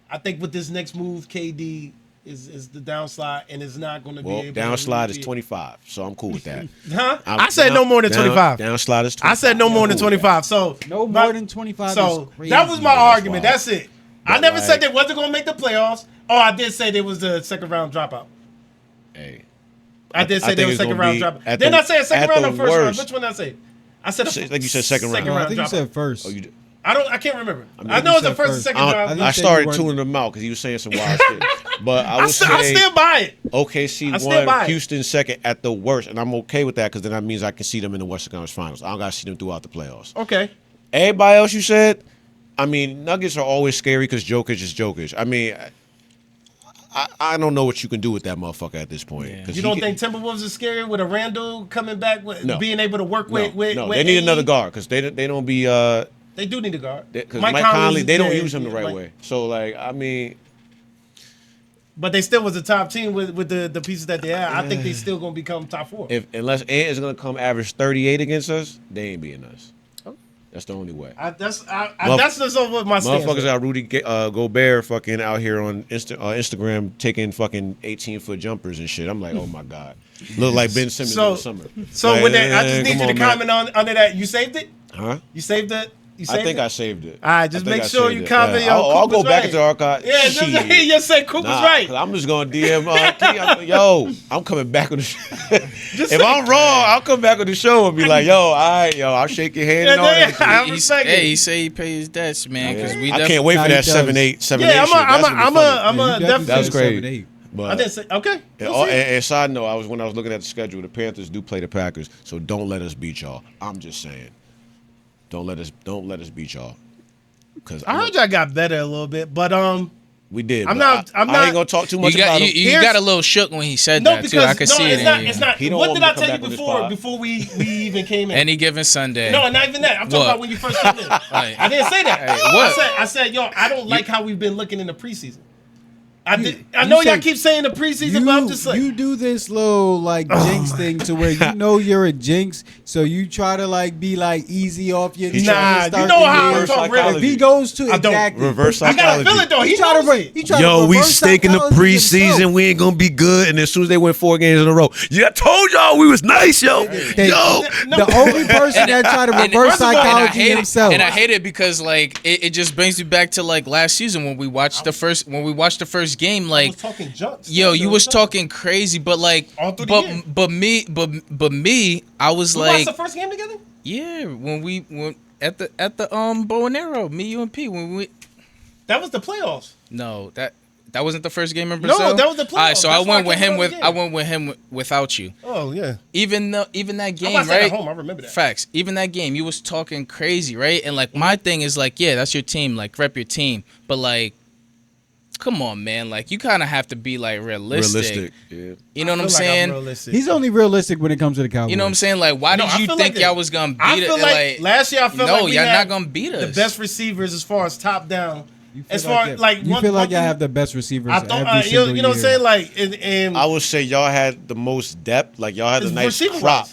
I think with this next move, KD is the downslide, and it's not going to be Well, able downslide to is 25, so I'm cool with that. Huh? I said no more than 25. Downslide is 25. I said no more than 25. So No more than 25 So is crazy. that was my argument. wild. That's it. I But never like- said they wasn't going to make the playoffs. Oh, I did say they was the second round dropout. Hey, I did say I they think was it's second gonna round be dropout. at Didn't the- I say a second at round the or first round? worst. Which one did I say? I said Like you said, second round. No, I round think you dropout. said first. oh, you did. I can't remember. mean, I know you it's the said first and first. second I round. think I you said started you weren't- tuning them out because he was saying some wild shit. But I I would say stand by it. OKC I stand by won, it. Houston second at the worst, and I'm okay with that because then that means I can see them in the Western Conference Finals. I don't got to see them throughout the playoffs. Okay. Everybody else you said, I mean, Nuggets are always scary because Jokic is Jokic. I mean, I don't know what you can do with that motherfucker at this point. Yeah. 'Cause You he don't can- think Timberwolves is scary with a Randall coming back, with No. being able to work No, with no, with they need AE? another guard because they don't be They do need a guard. because Mike Conley they don't use him the right Mike- way. So like I mean, But they still was a top team with the pieces that they had. I think they still gonna become top 4. unless Ant is gonna come average 38 against us, they ain't beating us. That's the only way. That's just over my stance. Motherfuckers got Rudy Gobert fucking out here on Instagram taking fucking 18-foot jumpers and shit. I'm like, oh my god, look like Ben Simmons in the summer. So Like, with that, I just need come you to on, man. comment on under that. You saved it? Huh? You saved it? You saved I think it? I saved it. All right, just I think make I sure saved you it. comment. Yeah. Yo, I'll go Coop back is into the archive. Yeah, Shit. just say Coop Nah, is right. 'cause I'm just gonna DM. Yo, I'm coming back on the show. If say- I'm wrong, I'll come back on the show and be like, yo, all right, yo, I'll shake your hand and all that shit. I He's, respect hey, it. he say he pays his debts, man. Because we I can't wait Nah, for he that does. 7-8 Yeah, shit. I'm That's gonna be funny. a definitely. That's crazy. 7-8. But I didn't say okay. And, We'll see. and side note, when I was looking at the schedule, the Panthers do play the Packers, so don't let us beat y'all. I'm just saying, don't let us beat y'all. Because I heard y'all got better a little bit, but we did. I'm but not- I ain't gonna talk too much You got about you, him. you Here's- got a little shook when he said no, that because too. I could see it. it's in not. you. It's not. He don't What want did me I to come tell you back on this before? pod. Before we even came in. Any given Sunday. No, not even that. I'm talking What? about when you first came in. I didn't say that. Hey, what? I said, yo, I don't like how we've been looking in the preseason. I you know y'all said- keep saying the preseason, but I'm just like, you do this little like jinx thing to where you know you're a jinx, so you try to like be like easy off your. Nah, trying to you start know the how year. I'm talking psychology. If he goes to I don't. exactly Reverse I gotta psychology. feel it though. He He try to knows it. he try Yo, to we reverse stinking the psychology himself. preseason. We ain't gonna be good. And as soon as they went 4 games in a row, I told y'all we was nice, yo. They- Yo, No. The only person that tried to And- reverse first of all, psychology himself. And I hate it because like it just brings me back to like last season when we watched the first game. I Like, was talking junk. yo, you was talking crazy, but like, All through the year. but me, I was We watched like, the first game together. yeah, when we went at the bow and arrow, me, you, and P, when we That was the playoffs. no that wasn't the first game in No, Brazil. that was the All right, playoffs. so That's I why went with I can't him remember the I game. went with him without you. Oh yeah. Even that I game, watched that right? at home. I remember that. Facts. Even that game, you was talking crazy, right? And like my thing is like, yeah, that's your team, like rep your team, but like, come on, man, like you kind of have to be like realistic. Yeah. You know what I'm I feel like I'm saying? realistic. He's only realistic when it comes to the Cowboys. You know what I'm saying? Like, why No, did I you feel think like y'all that- was gonna I beat feel it? like last year I felt no, like we y'all had not gonna beat us. the best receivers as far as top down. You feel As far like you one, feel like one y'all thing- have the best receivers I thought every single you know what I'm saying, like and I would say y'all had the most depth. Like y'all had a It's nice receiver-wise. crop.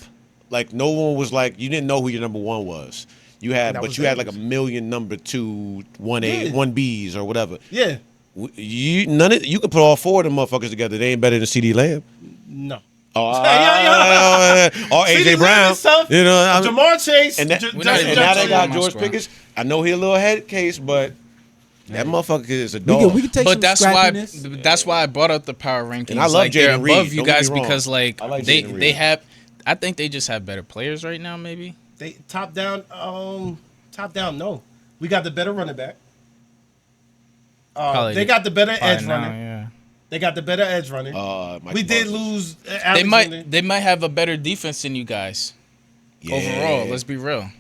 Like no one was like you didn't know who your number one was. You had, That but was you had like theirs. a million number 2, 1A, Yeah. 1Bs or whatever. yeah, You could put all 4 of them motherfuckers together. They ain't better than CD Lamb. no. Oh, Yeah. or CD AJ Lamb Brown. is tough. You know, I mean, Jamar Chase, and, that, J- and We're not Justin even now they Jefferson. got talking George about Pickens. I know he a little head case, but that motherfucker is a dog. we can take But some that's why I brought up the power rankings. And I love like, they're Jaden Reed, above you don't get guys me wrong. because like I like they Jaden Reed. they have. I think they just have better players right now. Maybe. They top down. No, we got the better running back. Probably They got the better Probably edge now, runner. yeah. They got the better edge runner. Michael We did Parsons. lose. They Alexander. might have a better defense than you guys Yeah. overall. Let's be real.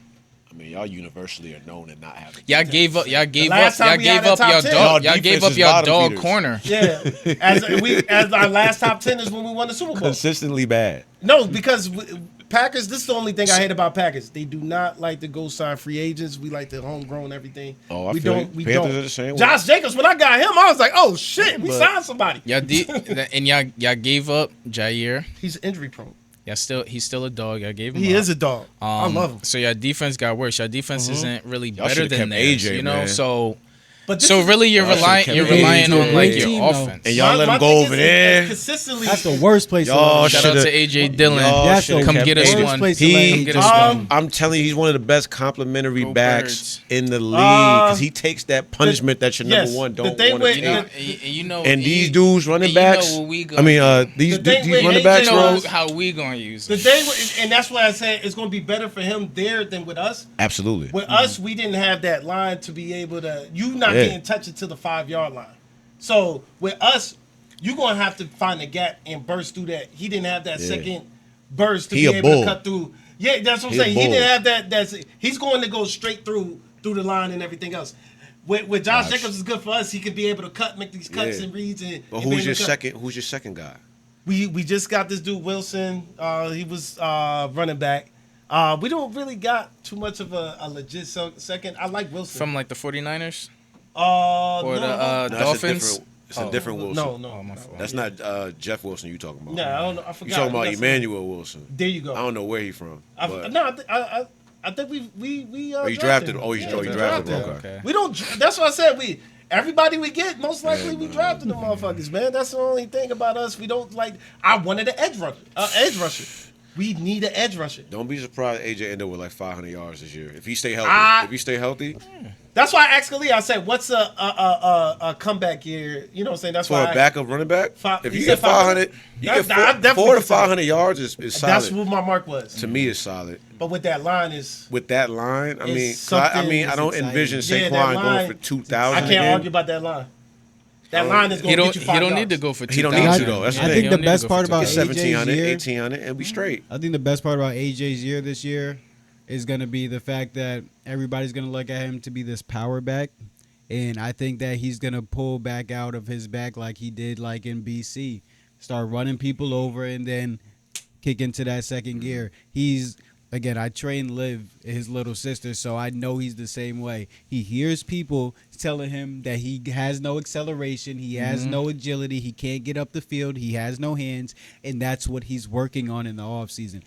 I mean, y'all universally are known to not have. Y'all gave up. Y'all gave last up. time Y'all we had gave a up top your 10. dog. Y'all Y'all gave defense up is your bottom dog feeders. corner. Yeah, as our last top 10 is when we won the Super Bowl. Consistently bad. No, because Packers. This is the only thing I hate about Packers. They do not like to go sign free agents. We like the homegrown everything. Oh, I we feel don't. you. We Panthers don't. are the same way. Josh Jacobs. When I got him, I was like, oh shit, we signed somebody. Y'all gave up Jair. He's injury prone. He's still a dog. Y'all gave him. He up. is a dog. I love him. So your defense got worse. Your defense isn't really Y'all better should've than kept theirs. AJ, You know, man. so But this So is- really, you're I should've kept relying AJ on like great your team, though. offense. And y'all let my him go thing over is there. consistently. That's the worst place. Y'all to Shout shoulda- out to AJ Dillon. Y'all That's the shoulda Come kept get us AJ. worst one. place to let him He, get go. us one. I'm telling you, he's one of the best complimentary Go backs Birds. in the league because he takes that punishment that your yes, number one the don't thing want with- to You know, take. you know, And these you- dudes running and backs. You know what we I mean, gonna do. these The thing these with running AJ backs, You know Rose. how we gonna use The it. thing, and that's why I said it's going to be better for him there than with us. Absolutely. With us, we didn't have that line to be able to. You not Yeah. getting touched to the 5-yard line. So with us, you're gonna have to find a gap and burst through that. He didn't have that Yeah. second burst to He be a able bull. to cut through. Yeah, that's what I'm He a saying. He bull. didn't have that. He's going to go straight through the line and everything else. With Josh Gosh. Jacobs is good for us. He could be able to cut, make these cuts Yeah. and reads. And But and be who's able your to cut. second? Who's your second guy? We just got this dude Wilson. He was running back. We don't really got too much of a legit second. I like Wilson. From like the 49ers no, or the No, that's Dolphins. It's a different Wilson. no, Oh, my fault. That's not Jeff Wilson you talking about. No, I don't know. I forgot. You talking about That's- Emmanuel Wilson. There you go. I don't know where he from. But No, I think we he's drafted. him. Oh, he's Yeah, drafted. him. Okay. We don't. That's what I said. Everybody we get, most likely we drafted the motherfuckers, man. That's the only thing about us. We don't like. I wanted an edge rusher. We need an edge rusher. Don't be surprised AJ ended up with like 500 yards this year. If he stay healthy. I- If he stay healthy. That's why I asked Khalid. I said, "What's a comeback year?" You know what I'm saying? That's For why a backup running back, Five- if he you said get 500, you That- get I four, definitely 4 to consider it. 500 yards is solid. That's what my mark was. To me, is solid. But with that line is, With that line, I It's mean, something- I don't it's envision exciting. Yeah, Saquon that going line- for 2,000 I can't again. argue about that line. That line is He going to don't. get you He 5 don't yards. need to go for 2,000. He don't need to, though. That's the I thing. think He the don't need to best go part for about Get 2,000. 1,700, AJ's year, 1,800, and be straight. I think the best part about AJ's year this year is going to be the fact that everybody's going to look at him to be this power back. And I think that he's going to pull back out of his back like he did like in BC. Start running people over and then kick into that second gear. Again, I train Liv, his little sister, so I know he's the same way. He hears people telling him that he has no acceleration, he has no agility, he can't get up the field, he has no hands, and that's what he's working on in the offseason.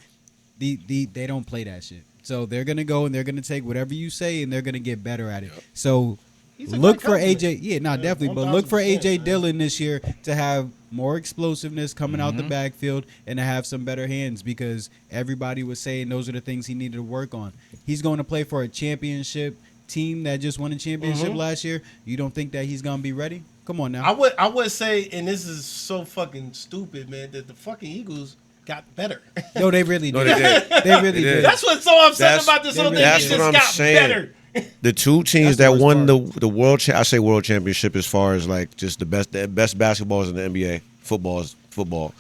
They don't play that shit. So they're going to go and they're going to take whatever you say and they're going to get better at it. So He's a look great for compliment. AJ. Yeah, not definitely, but look for 1000%, AJ man. Dillon this year to have more explosiveness coming out the backfield and to have some better hands because everybody was saying those are the things he needed to work on. He's going to play for a championship team that just won a championship last year. You don't think that he's going to be ready? Come on now. I would say, and this is so fucking stupid, man, that the fucking Eagles got better. No, they really No, did. they did. They really They did. did. That's what's so upset That's- about this whole thing. that's It what just I'm got saying. better. The two teams That's the that worst won part. the world, I say world championship as far as like just the best basketballs in the NBA. Football.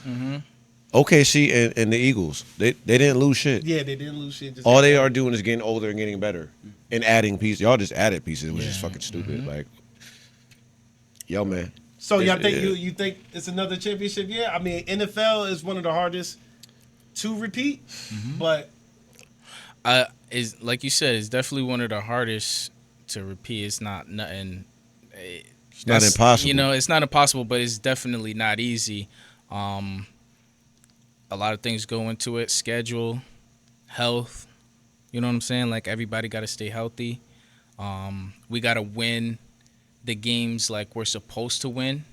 OKC and the Eagles. They didn't lose shit. Yeah, they didn't lose shit. Just All got they better. are doing is getting older and getting better and adding pieces. Y'all just added pieces, which is fucking stupid. Like, yo, man. So y'all It's- think yeah. you think it's another championship year? I mean, NFL is one of the hardest to repeat, but Is like you said, it's definitely one of the hardest to repeat. It's not nothing. It's not impossible. You know, it's not impossible, but it's definitely not easy. A lot of things go into it: schedule, health. You know what I'm saying? Like everybody got to stay healthy. We got to win the games like we're supposed to win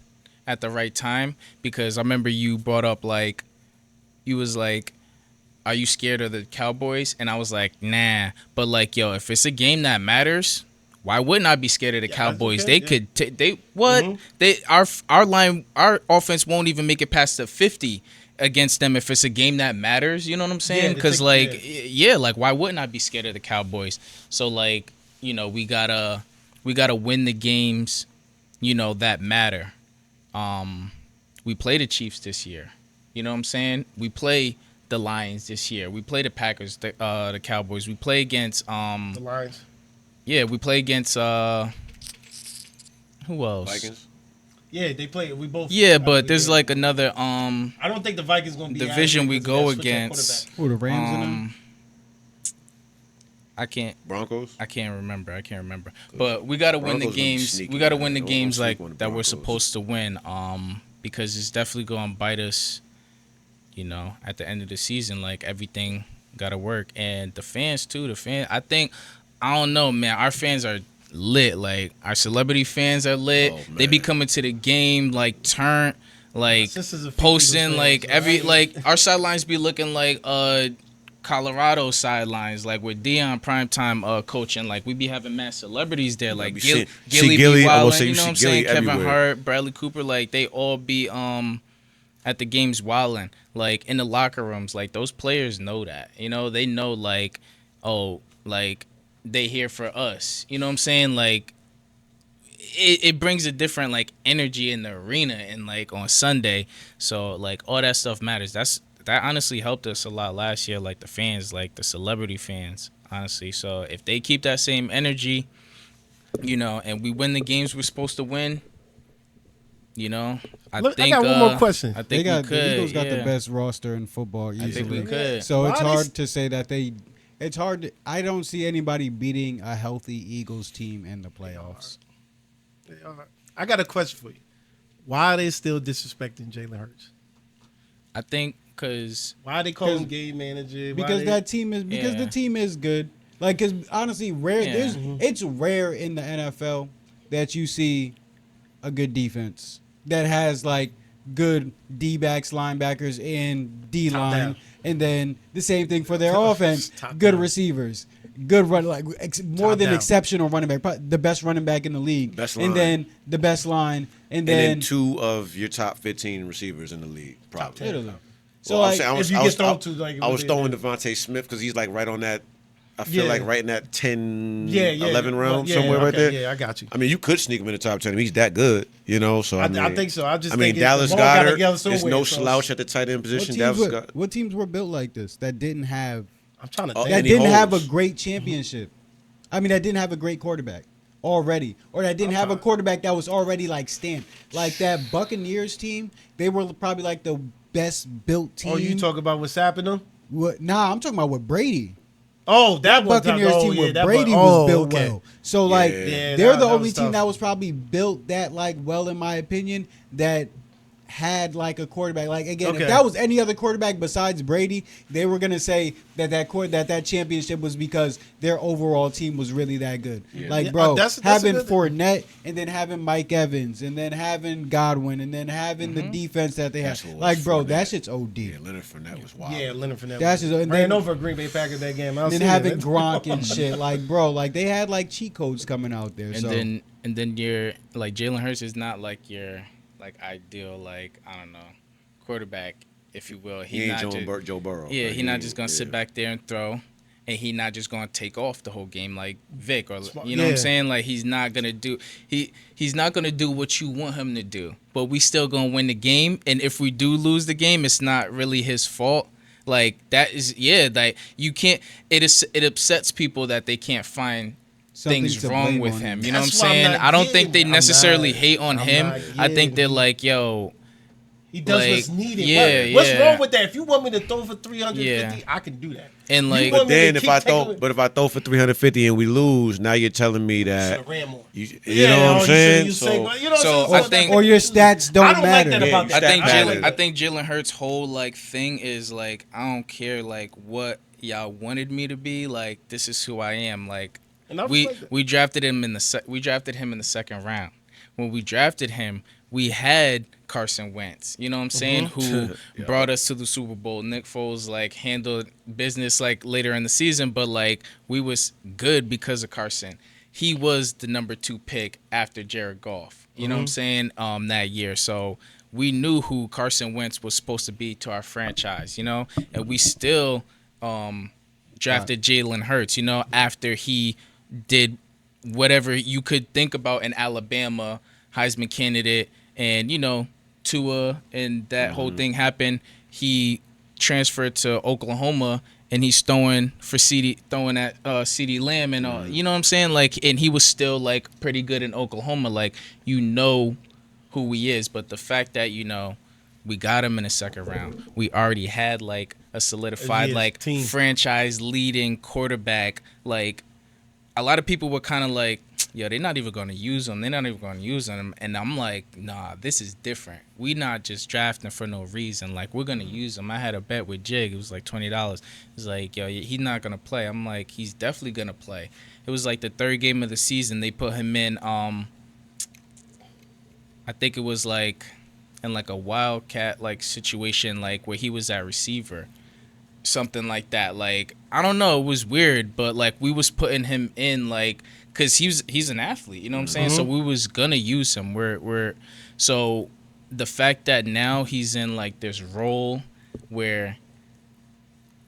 at the right time. Because I remember you brought up like, you was like, are you scared of the Cowboys? And I was like, nah. But like, yo, if it's a game that matters, why wouldn't I be scared of the Cowboys? okay, They could, they what? They our offense won't even make it past the 50 against them if it's a game that matters. You know what I'm saying? they Because take- like, yeah, like why wouldn't I be scared of the Cowboys? So like, you know, we gotta win the games, you know, that matter. We play the Chiefs this year. You know what I'm saying? We play the Lions this year. We play the Packers, the Cowboys. We play against the Lions. yeah, we play against who else? Vikings. Yeah, they play. We both. Yeah, but there's yeah. like another I don't think the Vikings gonna be division as we good go because they gotta switch against. Who, the Rams and them? I can't Broncos. remember. But we got to win the Broncos gonna be games. sneaky, We got to man. win the Don't games sleep like on the that we're Broncos. supposed to win. Because it's definitely going to bite us. You know, at the end of the season, like everything got to work, and the fans too. I think, I don't know, man. Our fans are lit. Like our celebrity fans are lit. Oh, They be man. coming to the game like turn, like sisters are few posting Eagles like fans, so every I- like our sidelines be looking like Colorado sidelines, like with Dion primetime coaching. Like we be having mass celebrities there, like be Gilly see be Gilly, I will wildin', say you you know see what I'm saying? Gilly Kevin everywhere. Hart, Bradley Cooper, like they all be at the games wildin', like in the locker rooms. Like those players know that, you know, they know like, oh, like they here for us, you know what I'm saying? Like it brings a different like energy in the arena and like on Sunday. So like all that stuff matters. That honestly helped us a lot last year, like the fans, like the celebrity fans, honestly. So if they keep that same energy, you know, and we win the games we're supposed to win, you know, I Look, I think got one more question. I think They got we could. the Eagles got yeah. the best roster in football I think easily. we could. So it's Why they hard to say that they. It's hard. I don't see anybody beating a healthy Eagles team in the playoffs. I got a question for you. Why are they still disrespecting Jalen Hurts? I think because Why are they calling him game manager? Why Because they- that team is because Yeah. the team is good. Like, cause honestly, rare. Yeah. It's rare in the NFL that you see a good defense that has like good D backs, linebackers, and D Top line, down. and then the same thing for their offense. Top Good down. receivers, good run, like more Top than down. exceptional running back, probably the best running back in the league, Best and line. then the best line, and And then, then 2 of your top 15 receivers in the league, probably. literally. So Well, like, if you get thrown to, like, I was what they throwing do. Devontae Smith because he's like right on that. I feel Yeah. like right in that 10, Yeah, 11 round, Well, yeah, somewhere right okay, there. Yeah, I got you. I mean, you could sneak him in the top 10. He's that good, you know. So I, I think so. I just mean, think Dallas the ball gotta Goddard go is somewhere, no so- slouch at the tight end what position. teams, Dallas were, Goddard. what teams were built like this that didn't have I'm trying to Oh, think. that and he didn't have a holds. great championship? I mean, that didn't have a great quarterback already, or that didn't have a quarterback that was already like stamped. Like that Buccaneers team, they were probably like the best built team. Oh, you talk about what's happening? What? Nah, I'm talking about with Brady. Oh, that was Buccaneers team yeah, with that Brady was was built okay. well. So like Yeah, they're that- the that only was team tough. that was probably built that like well, in my opinion, that had like a quarterback. Like again, Okay. if that was any other quarterback besides Brady, they were gonna say that championship was because their overall team was really that good. Like Yeah, bro, that's a having good- Fournette and then having Mike Evans and then having Godwin and then having the defense that they had. That's what was Like bro, Fournette. that shit's OD. Yeah, Leonard Fournette was wild. Yeah, Leonard Fournette. That's just- and ran then- over a Green Bay Packers that game. I And then having Gronk and shit, like bro, like they had like cheat codes coming out there. and so then you're like Jalen Hurts is not like your like ideal like I don't know quarterback, if you will. He ain't not just, Joe Burrow. yeah, Like, he not just gonna sit yeah. back there and throw, and he not just gonna take off the whole game like Vic or Smart- you know what I'm yeah. saying. Like he's not gonna do he's not gonna do what you want him to do. But we still gonna win the game, and if we do lose the game, it's not really his fault. Like that is like you can't. It upsets people that they can't find Something things to wrong blame with on him. him. You know what I'm That's why I'm saying? not I don't think they getting- I'm necessarily not- hate on I'm him. not I think getting- they're like, yo, He does like, what's needed. yeah, What's yeah. wrong with that? If you want me to throw for 350, Yeah. I can do that. and You like, want But me to then if keep I taking throw, it- but if I throw for 350 and we lose, now you're telling me that Should've ran more. you Yeah, know what I'm saying? You So say, you know what I'm So saying? I think- or your stats don't I don't matter. like that about Yeah, that. I think stat Jalen, valid. I think Jalen Hurts' whole like thing is like, I don't care like what y'all wanted me to be. Like this is who I am. Like And I we respect that. we drafted him in the second round. When we drafted him, we had Carson Wentz, you know what I'm saying, who brought us to the Super Bowl. Nick Foles like handled business like later in the season, but like we was good because of Carson. He was the number 2 pick after Jared Goff. You know what I'm saying? That year. So we knew who Carson Wentz was supposed to be to our franchise, you know, and we still drafted Jalen Hurts, you know, after he did whatever you could think about an Alabama Heisman candidate, and you know Tua, and that whole thing happened. He transferred to Oklahoma, and he's throwing at CeeDee Lamb, and you know what I'm saying, like, and he was still like pretty good in Oklahoma, like you know who he is. But the fact that you know we got him in the second round, we already had like a solidified Yeah, like team. franchise leading quarterback. Like a lot of people were kind of like, yo, they're not even going to use him. They're not even going to use him. And I'm like, nah, this is different. We not just drafting for no reason. Like, we're going to use him. I had a bet with Jig. It was like $20. It's like, yo, he's not going to play. I'm like, he's definitely going to play. It was like the third game of the season. They put him in, I think it was like in like a wildcat like situation, like where he was at receiver. Something like that. Like, I don't know. It was weird, but like we was putting him in like, cause he's an athlete, you know what I'm saying? So we was gonna use him. So the fact that now he's in like this role where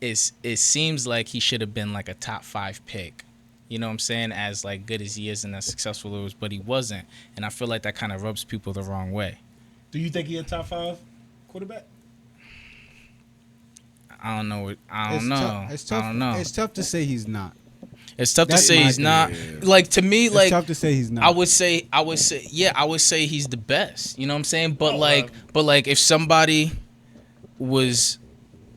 it seems like he should have been like a top 5 pick. You know what I'm saying? As like good as he is and as successful as he was, but he wasn't. And I feel like that kind of rubs people the wrong way. Do you think he a top 5 quarterback? I don't know. I don't know. It's tough. I don't know. It's tough to say he's not. It's tough to That's say my he's not. opinion. Like, to me, like, It's tough to say he's not. I would say he's the best. You know what I'm saying? But Oh, like if somebody was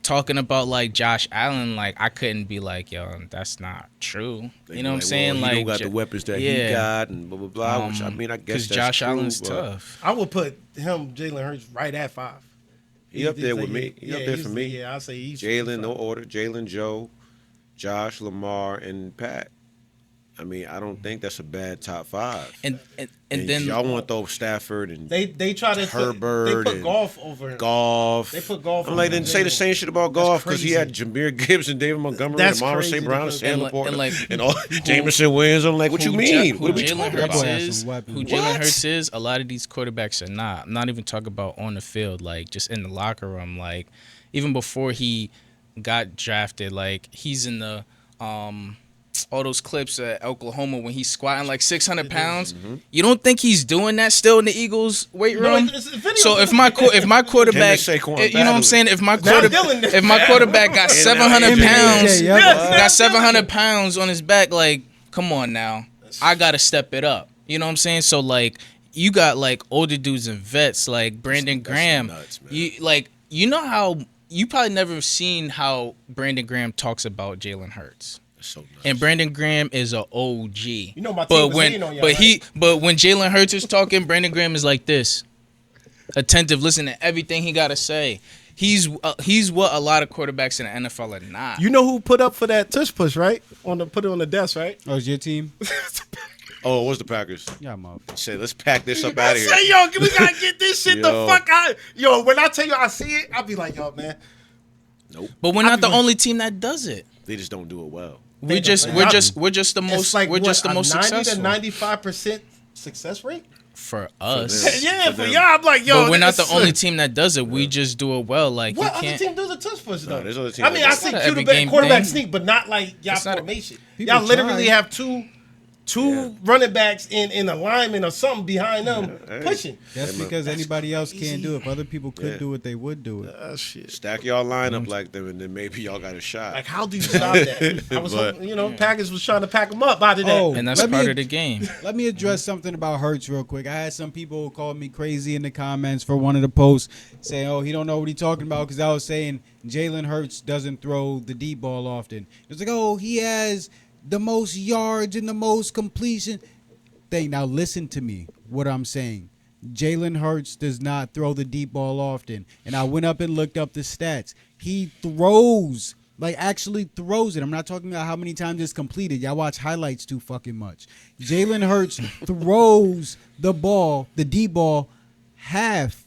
talking about like Josh Allen, like I couldn't be like, yo, that's not true. You know what I'm saying? Well, like, he don't got the weapons that he got and blah blah blah. Which I mean, I guess that's Josh true, Allen's but tough. I would put Jalen Hurts, right at 5. He up there with me. He up there he's- for me. Yeah, I'll say he's Jalen, no order. Jalen, Joe, Josh, Lamar, and Pat. I mean, I don't think that's a bad top 5. And then y'all want to throw Stafford and They try to Herbert they put and golf over him. Golf. They put Golf I'm over like, didn't say the Jalen. same shit about Golf because he crazy. had Jameer Gibbs and David Montgomery That's and Amon crazy St. Brown and because- Sam and Laporte like- and all Jameson Williams. I'm like, what you mean? Who What are we Jalen talking Hurts about? has is? some weapons. Who Jalen Hurts is? A lot of these quarterbacks are not. I'm not even talking about on the field. Like just in the locker room. Like even before he got drafted, like he's in the all those clips at Oklahoma when he's squatting like 600 pounds. You don't think he's doing that still in the Eagles weight No, room? it's video. So if my quarterback, Him and Saquon you know what I'm battling. saying? If my Dylan- quarterback got 700 AJ. pounds, Yeah, yeah. got 700 pounds on his back, like come on now, I gotta step it up. You know what I'm saying? So like you got like older dudes and vets like Brandon Graham. nuts, man. You know how you probably never seen how Brandon Graham talks about Jalen Hurts. So nuts. And Brandon Graham is a OG. You know my team but was when hating on y'all, but when Jalen Hurts is talking, Brandon Graham is like this, attentive, listen to everything he gotta say. He's what a lot of quarterbacks in the NFL are not. You know who put up for that tush push, right? Put it on the desk, right? Oh, it's your team? Oh, it was the Packers. Yeah, I'm up. Say, let's pack this up out I of here. say, yo, we gotta get this shit the Yo. fuck out. Yo, when I tell you I see it, I'll be like, yo, man. Nope. But we're not the only team that does it. They just don't do it well. We're just the most It's like we're just the what, most a 90 successful to 95% success rate. for us. them. Yeah, For for them. y'all, I'm like, yo. But we're not the this- only team that does it. We just do it well. Like What you other can't. team does a tush push though? there's other teams I mean, that I do see it. Not Cuda every back game quarterback thing. sneak, but not like y'all It's not a- formation. People Y'all literally try. have two running backs in a lineman or something behind them pushing. That's because anybody else can't do it. If other people could Yeah. do it, they would do it. Shit. Stack y'all line up like them, and then maybe y'all got a shot. Like, how do you stop that? I was, But- hoping, Packers was trying to pack them up out of that. Oh, And that's Let me- part of the game. Let me address something about Hurts real quick. I had some people who called me crazy in the comments for one of the posts saying, oh, he don't know what he's talking about because I was saying Jalen Hurts doesn't throw the deep ball often. It was like, oh, he has the most yards and the most completion thing. Now listen to me, what I'm saying. Jalen Hurts does not throw the deep ball often. And I went up and looked up the stats. He throws, like actually throws it. I'm not talking about how many times it's completed. Y'all watch highlights too fucking much. Jalen Hurts throws the ball, the deep ball, half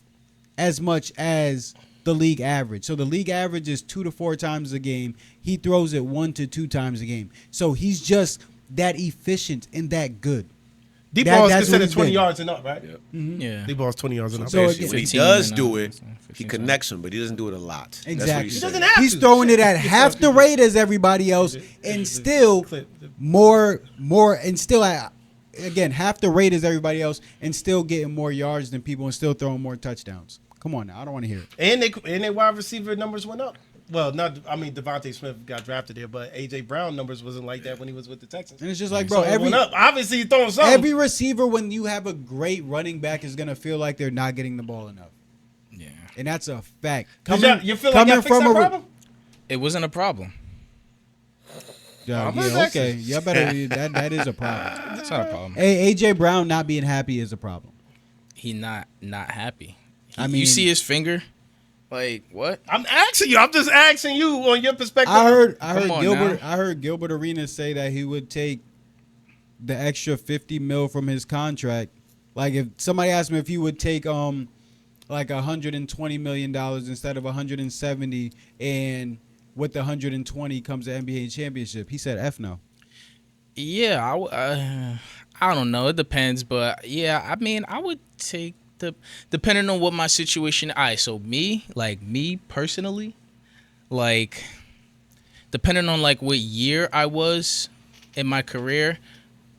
as much as the league average. So the league average is 2 to 4 times a game. He throws it 1 to 2 times a game. So he's just that efficient and that good. Deep That- ball is that's what considered he's 20 been. yards and up, right? Yeah. Deep ball is 20 yards and up. So When he 15 does and do up, it, 15, he connects them, but he doesn't do it a lot. That's what Exactly. he's He saying. doesn't have He's to. throwing it at Shit. half the rate as everybody else and still more and still at, again, half the rate as everybody else and still getting more yards than people and still throwing more touchdowns. Come on now, I don't want to hear it. And their wide receiver numbers went up. Well, Devontae Smith got drafted there, but A.J. Brown numbers wasn't like that when he was with the Texans. And it's just like, So bro, it went up. Obviously, he's throwing something. every receiver when you have a great running back is gonna feel like they're not getting the ball enough. Yeah. And that's a fact. You feel like y'all fixed that problem? It wasn't a problem. Yeah, I'm gonna okay. Y'all better. That is a problem. That's not a problem. Hey, AJ Brown not being happy is a problem. He not happy. I You mean- see his finger? Like what? I'm asking you. I'm just asking you on your perspective. I heard Come on Gilbert. now. I heard Gilbert Arenas say that he would take the extra $50 million from his contract. Like if somebody asked him if he would take like $120 million instead of 170, and with the 120 comes the NBA championship, he said F no. Yeah, I don't know. It depends, but yeah, I mean, I would take depending on what my situation. All right, so me personally, like depending on like what year I was in my career,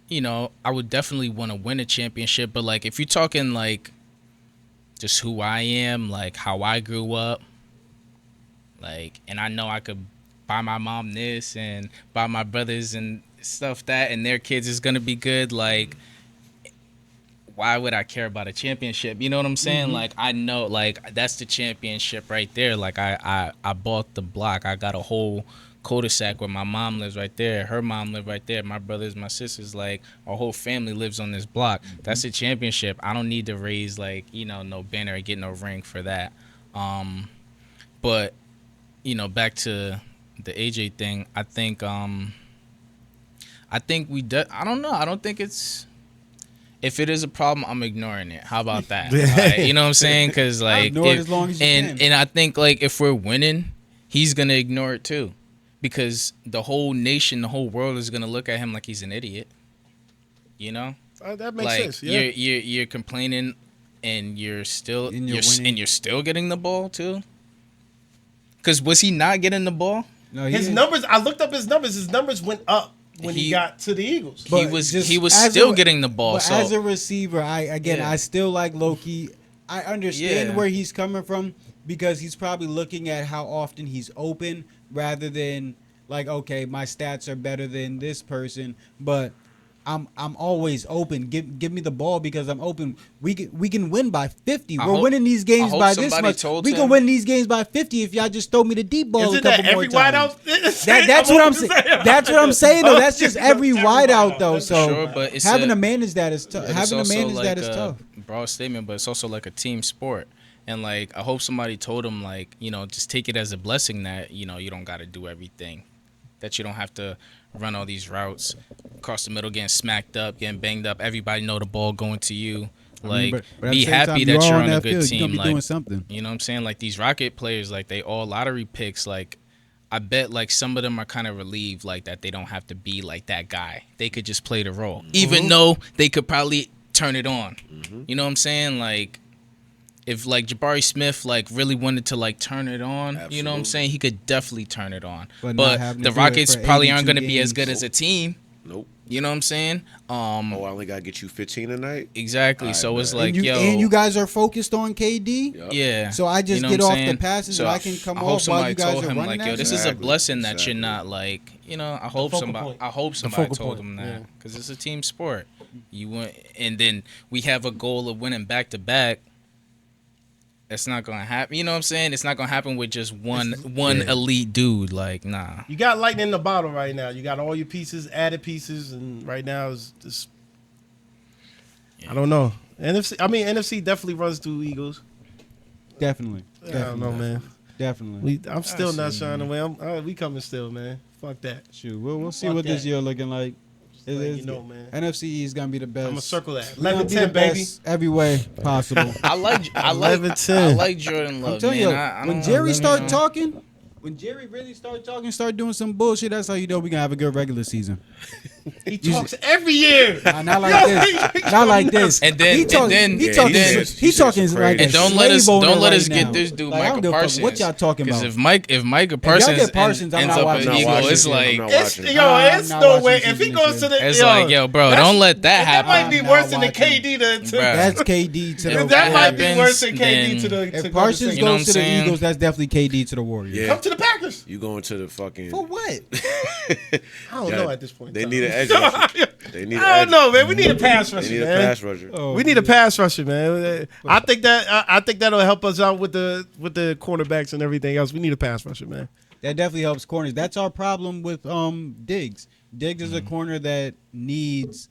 you know, I would definitely want to win a championship. But like if you're talking like just who I am, like how I grew up, like, and I know I could buy my mom this and buy my brothers and stuff that, and their kids is gonna be good, like why would I care about a championship? You know what I'm saying? Like I know, like that's the championship right there. Like I bought the block. I got a whole cul-de-sac where my mom lives right there. Her mom lives right there. My brothers, my sisters, like our whole family lives on this block. That's a championship. I don't need to raise like, you know, no banner or get no ring for that. But you know, back to the AJ thing, I think I don't know. I don't think it's. If it is a problem, I'm ignoring it. How about that? Like, you know what I'm saying? Because like, ignore it as long as you can. And I think like if we're winning, he's gonna ignore it too, because the whole nation, the whole world is gonna look at him like he's an idiot. You know? That makes Like sense. Yeah. you're complaining, and you're still And you're winning. and you're still getting the ball too. Because was he not getting the ball? No, His numbers. I looked up his numbers. His numbers went up when he He- got to the Eagles. But he was just still as a- getting the ball. But So as a receiver, I Yeah. still like Loki. I understand Yeah. where he's coming from, because he's probably looking at how often he's open rather than like, okay, my stats are better than this person, but I'm always open. Give me the ball because I'm open. We can win by 50. We're winning these games hope by this somebody much. told We can him. win these games by 50 if y'all just throw me the deep ball a Isn't couple that more every times. wideout? That's what I'm saying. That's what I'm saying. Though that's just every wideout though. So Sure, but it's having a- to manage that is tough. But it's Having to also manage like that is a tough. broad statement, but it's also like a team sport. And like I hope somebody told him, like, you know, just take it as a blessing that, you know, you don't got to do everything, that you don't have to run all these routes across the middle, getting smacked up, getting banged up. Everybody know the ball going to you. Like, But at the be same happy time, that you are you're on on a that good field. You're team. gonna be doing Like, something. you know what I'm saying? Like these Rocket players, like they all lottery picks. Like I bet like some of them are kind of relieved, like that they don't have to be like that guy. They could just play the role, even though they could probably turn it on. You know what I'm saying? Like if like Jabari Smith like really wanted to like turn it on, you know what I'm Absolutely. saying? He could definitely turn it on. But not But having the to do it Rockets for probably aren't 82 going to be as good games. as a team. Nope. You know what I'm saying? Oh, I only gotta get you 15 tonight. Exactly. I So it's bet. like, and yo, you guys are focused on KD. Yup. yeah. So I just You know get what I'm off the saying? passes So and I can come I hope off while somebody you guys told are him running like, yo, that this shit. is a Exactly. blessing that you're Exactly. not like, you know. I hope focal somebody, point. I hope somebody focal told point, him that, yeah. because it's a team sport. You want, and then we have a goal of winning back to back. It's not gonna happen. You know what I'm saying? It's not gonna happen with just one elite dude. Like, nah. You got lightning in the bottle right now. You got all your pieces, added pieces, and right now is just. I don't know. NFC definitely runs through Eagles. Definitely. I don't know, man. Definitely. I'm still not shining away. We coming still, man. Fuck that. Shoot, we'll see Fuck what this that. year looking like. Just letting you know, man. NFC is gonna be the best. I'm gonna circle that. We're gonna be 11-10, the baby. best every way possible. I like 11-10. Jordan Love. I'm telling man. you, I when don't Jerry know, start you know. talking, when Jerry really start talking, start doing some bullshit, that's how you know we gonna have a good regular season. He talks every year. Not like this. Not like this. And then- he talking. and then- he and talking. then- He talking And like a And don't let us slave owner don't let right us get now. this dude Like, I don't Micah give a fuck Parsons. what y'all talking Because about? if Micah Parsons, get Parsons, I'm ends not up watching an it. Eagle, watching it's it. like I'm not It's, watching it. yo, I'm it's not no watching way. this If he shit, goes to man. the, it's yo, like, yo, bro, that's- don't let that that happen. might be I'm worse not than the watching KD to. Bruh. That's KD to the. If That might be happens, worse than KD then- to the. If to Parsons You know what goes I'm to the saying? Eagles, that's definitely KD to the Warriors. Yeah. come to the Packers. You going to the fucking? For what? I don't Yeah, know at this point. They in need an time. edge rusher. They need. I don't know, man. We need a pass rusher, They need a man. pass rusher. Oh, We need a pass rusher, man. I think that'll help us out with the cornerbacks and everything else. We need a pass rusher, man. That definitely helps corners. That's our problem with Diggs. Diggs is a corner that needs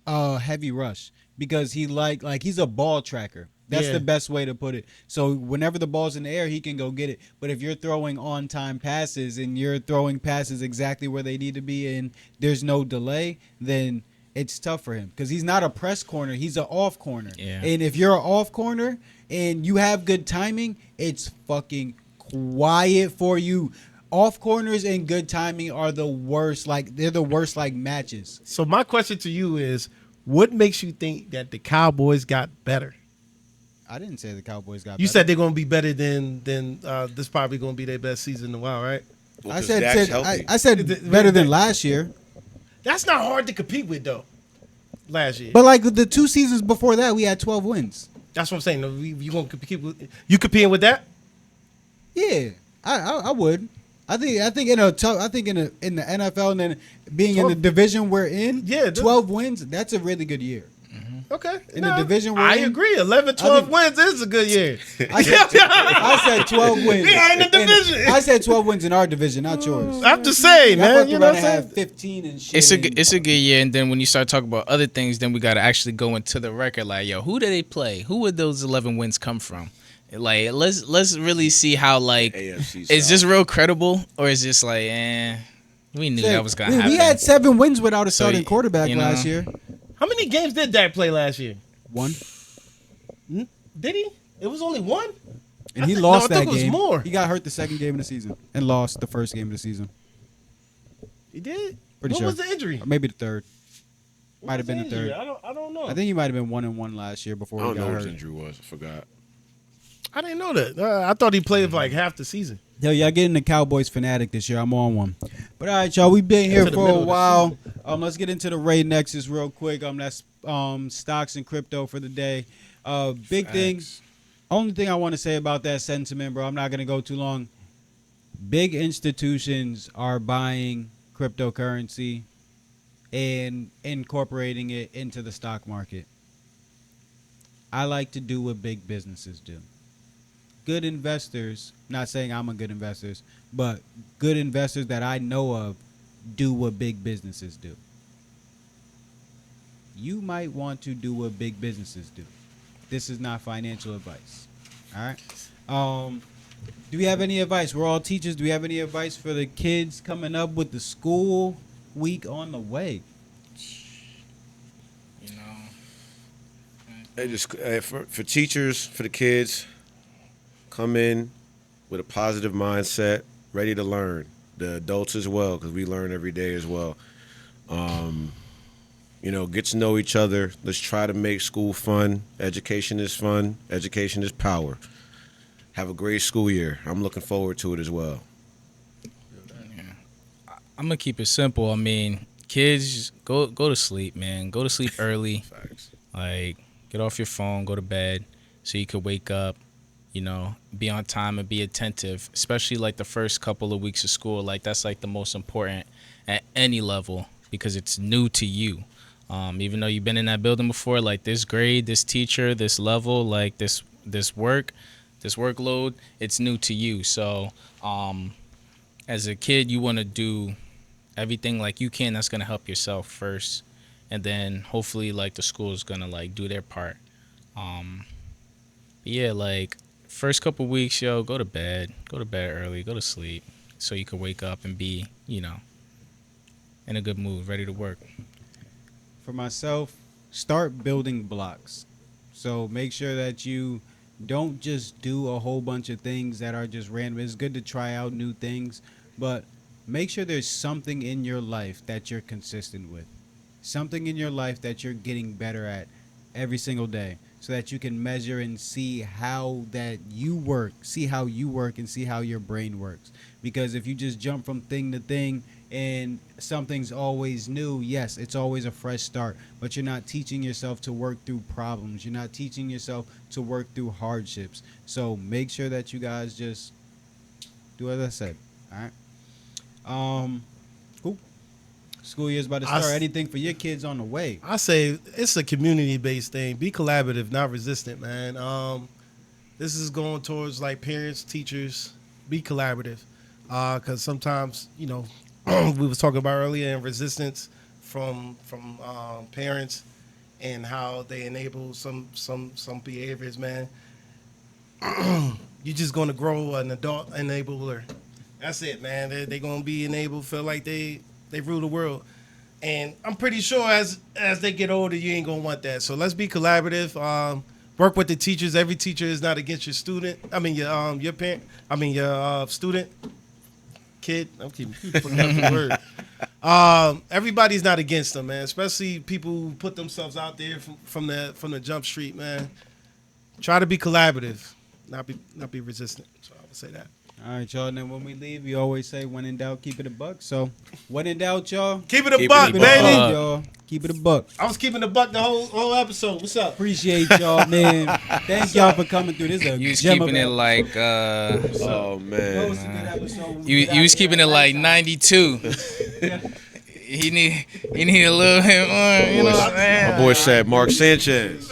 a heavy rush because he like he's a ball tracker. That's Yeah. the best way to put it. So whenever the ball's in the air, he can go get it. But if you're throwing on-time passes and you're throwing passes exactly where they need to be and there's no delay, then it's tough for him because he's not a press corner. He's an off corner. Yeah. And if you're an off corner and you have good timing, it's fucking quiet for you. Off corners and good timing are the worst. Like they're the worst like matches. So my question to you is, what makes you think that the Cowboys got better? I didn't say the Cowboys got You better. said they're going to be better than this probably going to be their best season in a while, right? I said better than last year. That's not hard to compete with though. Last year, But like the 2 seasons before that, we had 12 wins. that's what I'm saying. You going to compete with you competing with that? Yeah, I would. I think in the NFL and then being in the division we're in, Yeah, 12 wins, that's a really good year. Okay. In the division we're I in, agree. 11, 12 think- wins is a good year. I said 12 wins. We are in the division. I said 12 wins in our division, not yours. I'm just saying, I man. fucked You know around what and I'm had saying? 15 and shit. It's a good year, and then when you start talking about other things, then we got to actually go into the record. Like, yo, who did they play? Who would those 11 wins come from? Like, let's really see how like AFC is South. this real credible or is this like, we knew that was gonna happen. We had 7 wins without a So, starting quarterback you know. last year. How many games did Dak play last year? 1. Did he? It was only one? And I he think- lost no, I that think it was game. more. He got hurt the second game of the season and lost the first game of the season. He did? Pretty what sure. was the injury? Or maybe the third. What Might was have been the injury? third. I don't know. I think he might have been 1-1 last year before I he don't know got what his hurt. injury was. I forgot. I didn't know that. I thought he played for like half the season. Yo, y'all getting the Cowboys fanatic this year. I'm on one. But all right, y'all, we've been here To the for middle a of the while. Let's get into the Ray Nexus real quick. That's stocks and crypto for the day. Big things. Only thing I want to say about that sentiment, bro, I'm not going to go too long. Big institutions are buying cryptocurrency and incorporating it into the stock market. I like to do what big businesses do. Good investors, not saying I'm a good investor, but good investors that I know of do what big businesses do. You might want to do what big businesses do. This is not financial advice. All right. Do we have any advice? We're all teachers. Do we have any advice for the kids coming up with the school week on the way? You know, They just for teachers, for the kids, come in with a positive mindset, ready to learn. The adults as well, because we learn every day as well. Get to know each other. Let's try to make school fun. Education is fun. Education is power. Have a great school year. I'm looking forward to it as well. I'm gonna keep it simple. I mean, kids, go to sleep, man. Go to sleep early. Facts. Like, get off your phone, go to bed, so you could wake up, be on time and be attentive. Especially like the first couple of weeks of school. Like that's like the most important at any level because it's new to you. Even though you've been in that building before, like this grade, this teacher, this level, like this workload, it's new to you. So, as a kid, you want to do everything like you can that's going to help yourself first, and then hopefully like the school is going to like do their part. Yeah, like first couple weeks, yo, go to bed early, go to sleep so you can wake up and be, in a good mood, ready to work. For myself, start building blocks. So make sure that you don't just do a whole bunch of things that are just random. It's good to try out new things, but make sure there's something in your life that you're consistent with. Something in your life that you're getting better at every single day so that you can measure and see how that you work, see how you work and see how your brain works. Because if you just jump from thing to thing and something's always new, yes, it's always a fresh start, but you're not teaching yourself to work through problems. You're not teaching yourself to work through hardships. So make sure that you guys just do as I said. All right. Cool. School year's about to start. Anything for your kids on the way? I say it's a community-based thing. Be collaborative, not resistant, man. This is going towards like parents, teachers, be collaborative, because sometimes we was talking about earlier in resistance from parents and how they enable some behaviors, man. You're just gonna grow an adult enabler. That's it, man. They're gonna be enabled, feel like they rule the world. And I'm pretty sure as they get older, you ain't gonna want that. So let's be collaborative. Work with the teachers. Every teacher is not against your student. I mean your parent. I mean your student, kid. I'm keep putting out the word. Everybody's not against them, man. Especially people who put themselves out there from the jump street, man. Try to be collaborative, not be resistant. So I would say that. All right, y'all. And then when we leave, we always say, when in doubt, keep it a buck. So, when in doubt, y'all, Keep it a Keep it buck, a baby. buck. y'all, keep it a buck. I was keeping the buck the whole episode. What's up? Appreciate y'all, man. Thank y'all for coming through. This is a You was gem of keeping it an like Oh man. episode. Good episode. you was keeping it like 92. He need a little bit more, you know what I'm saying? My boy said Mark Sanchez.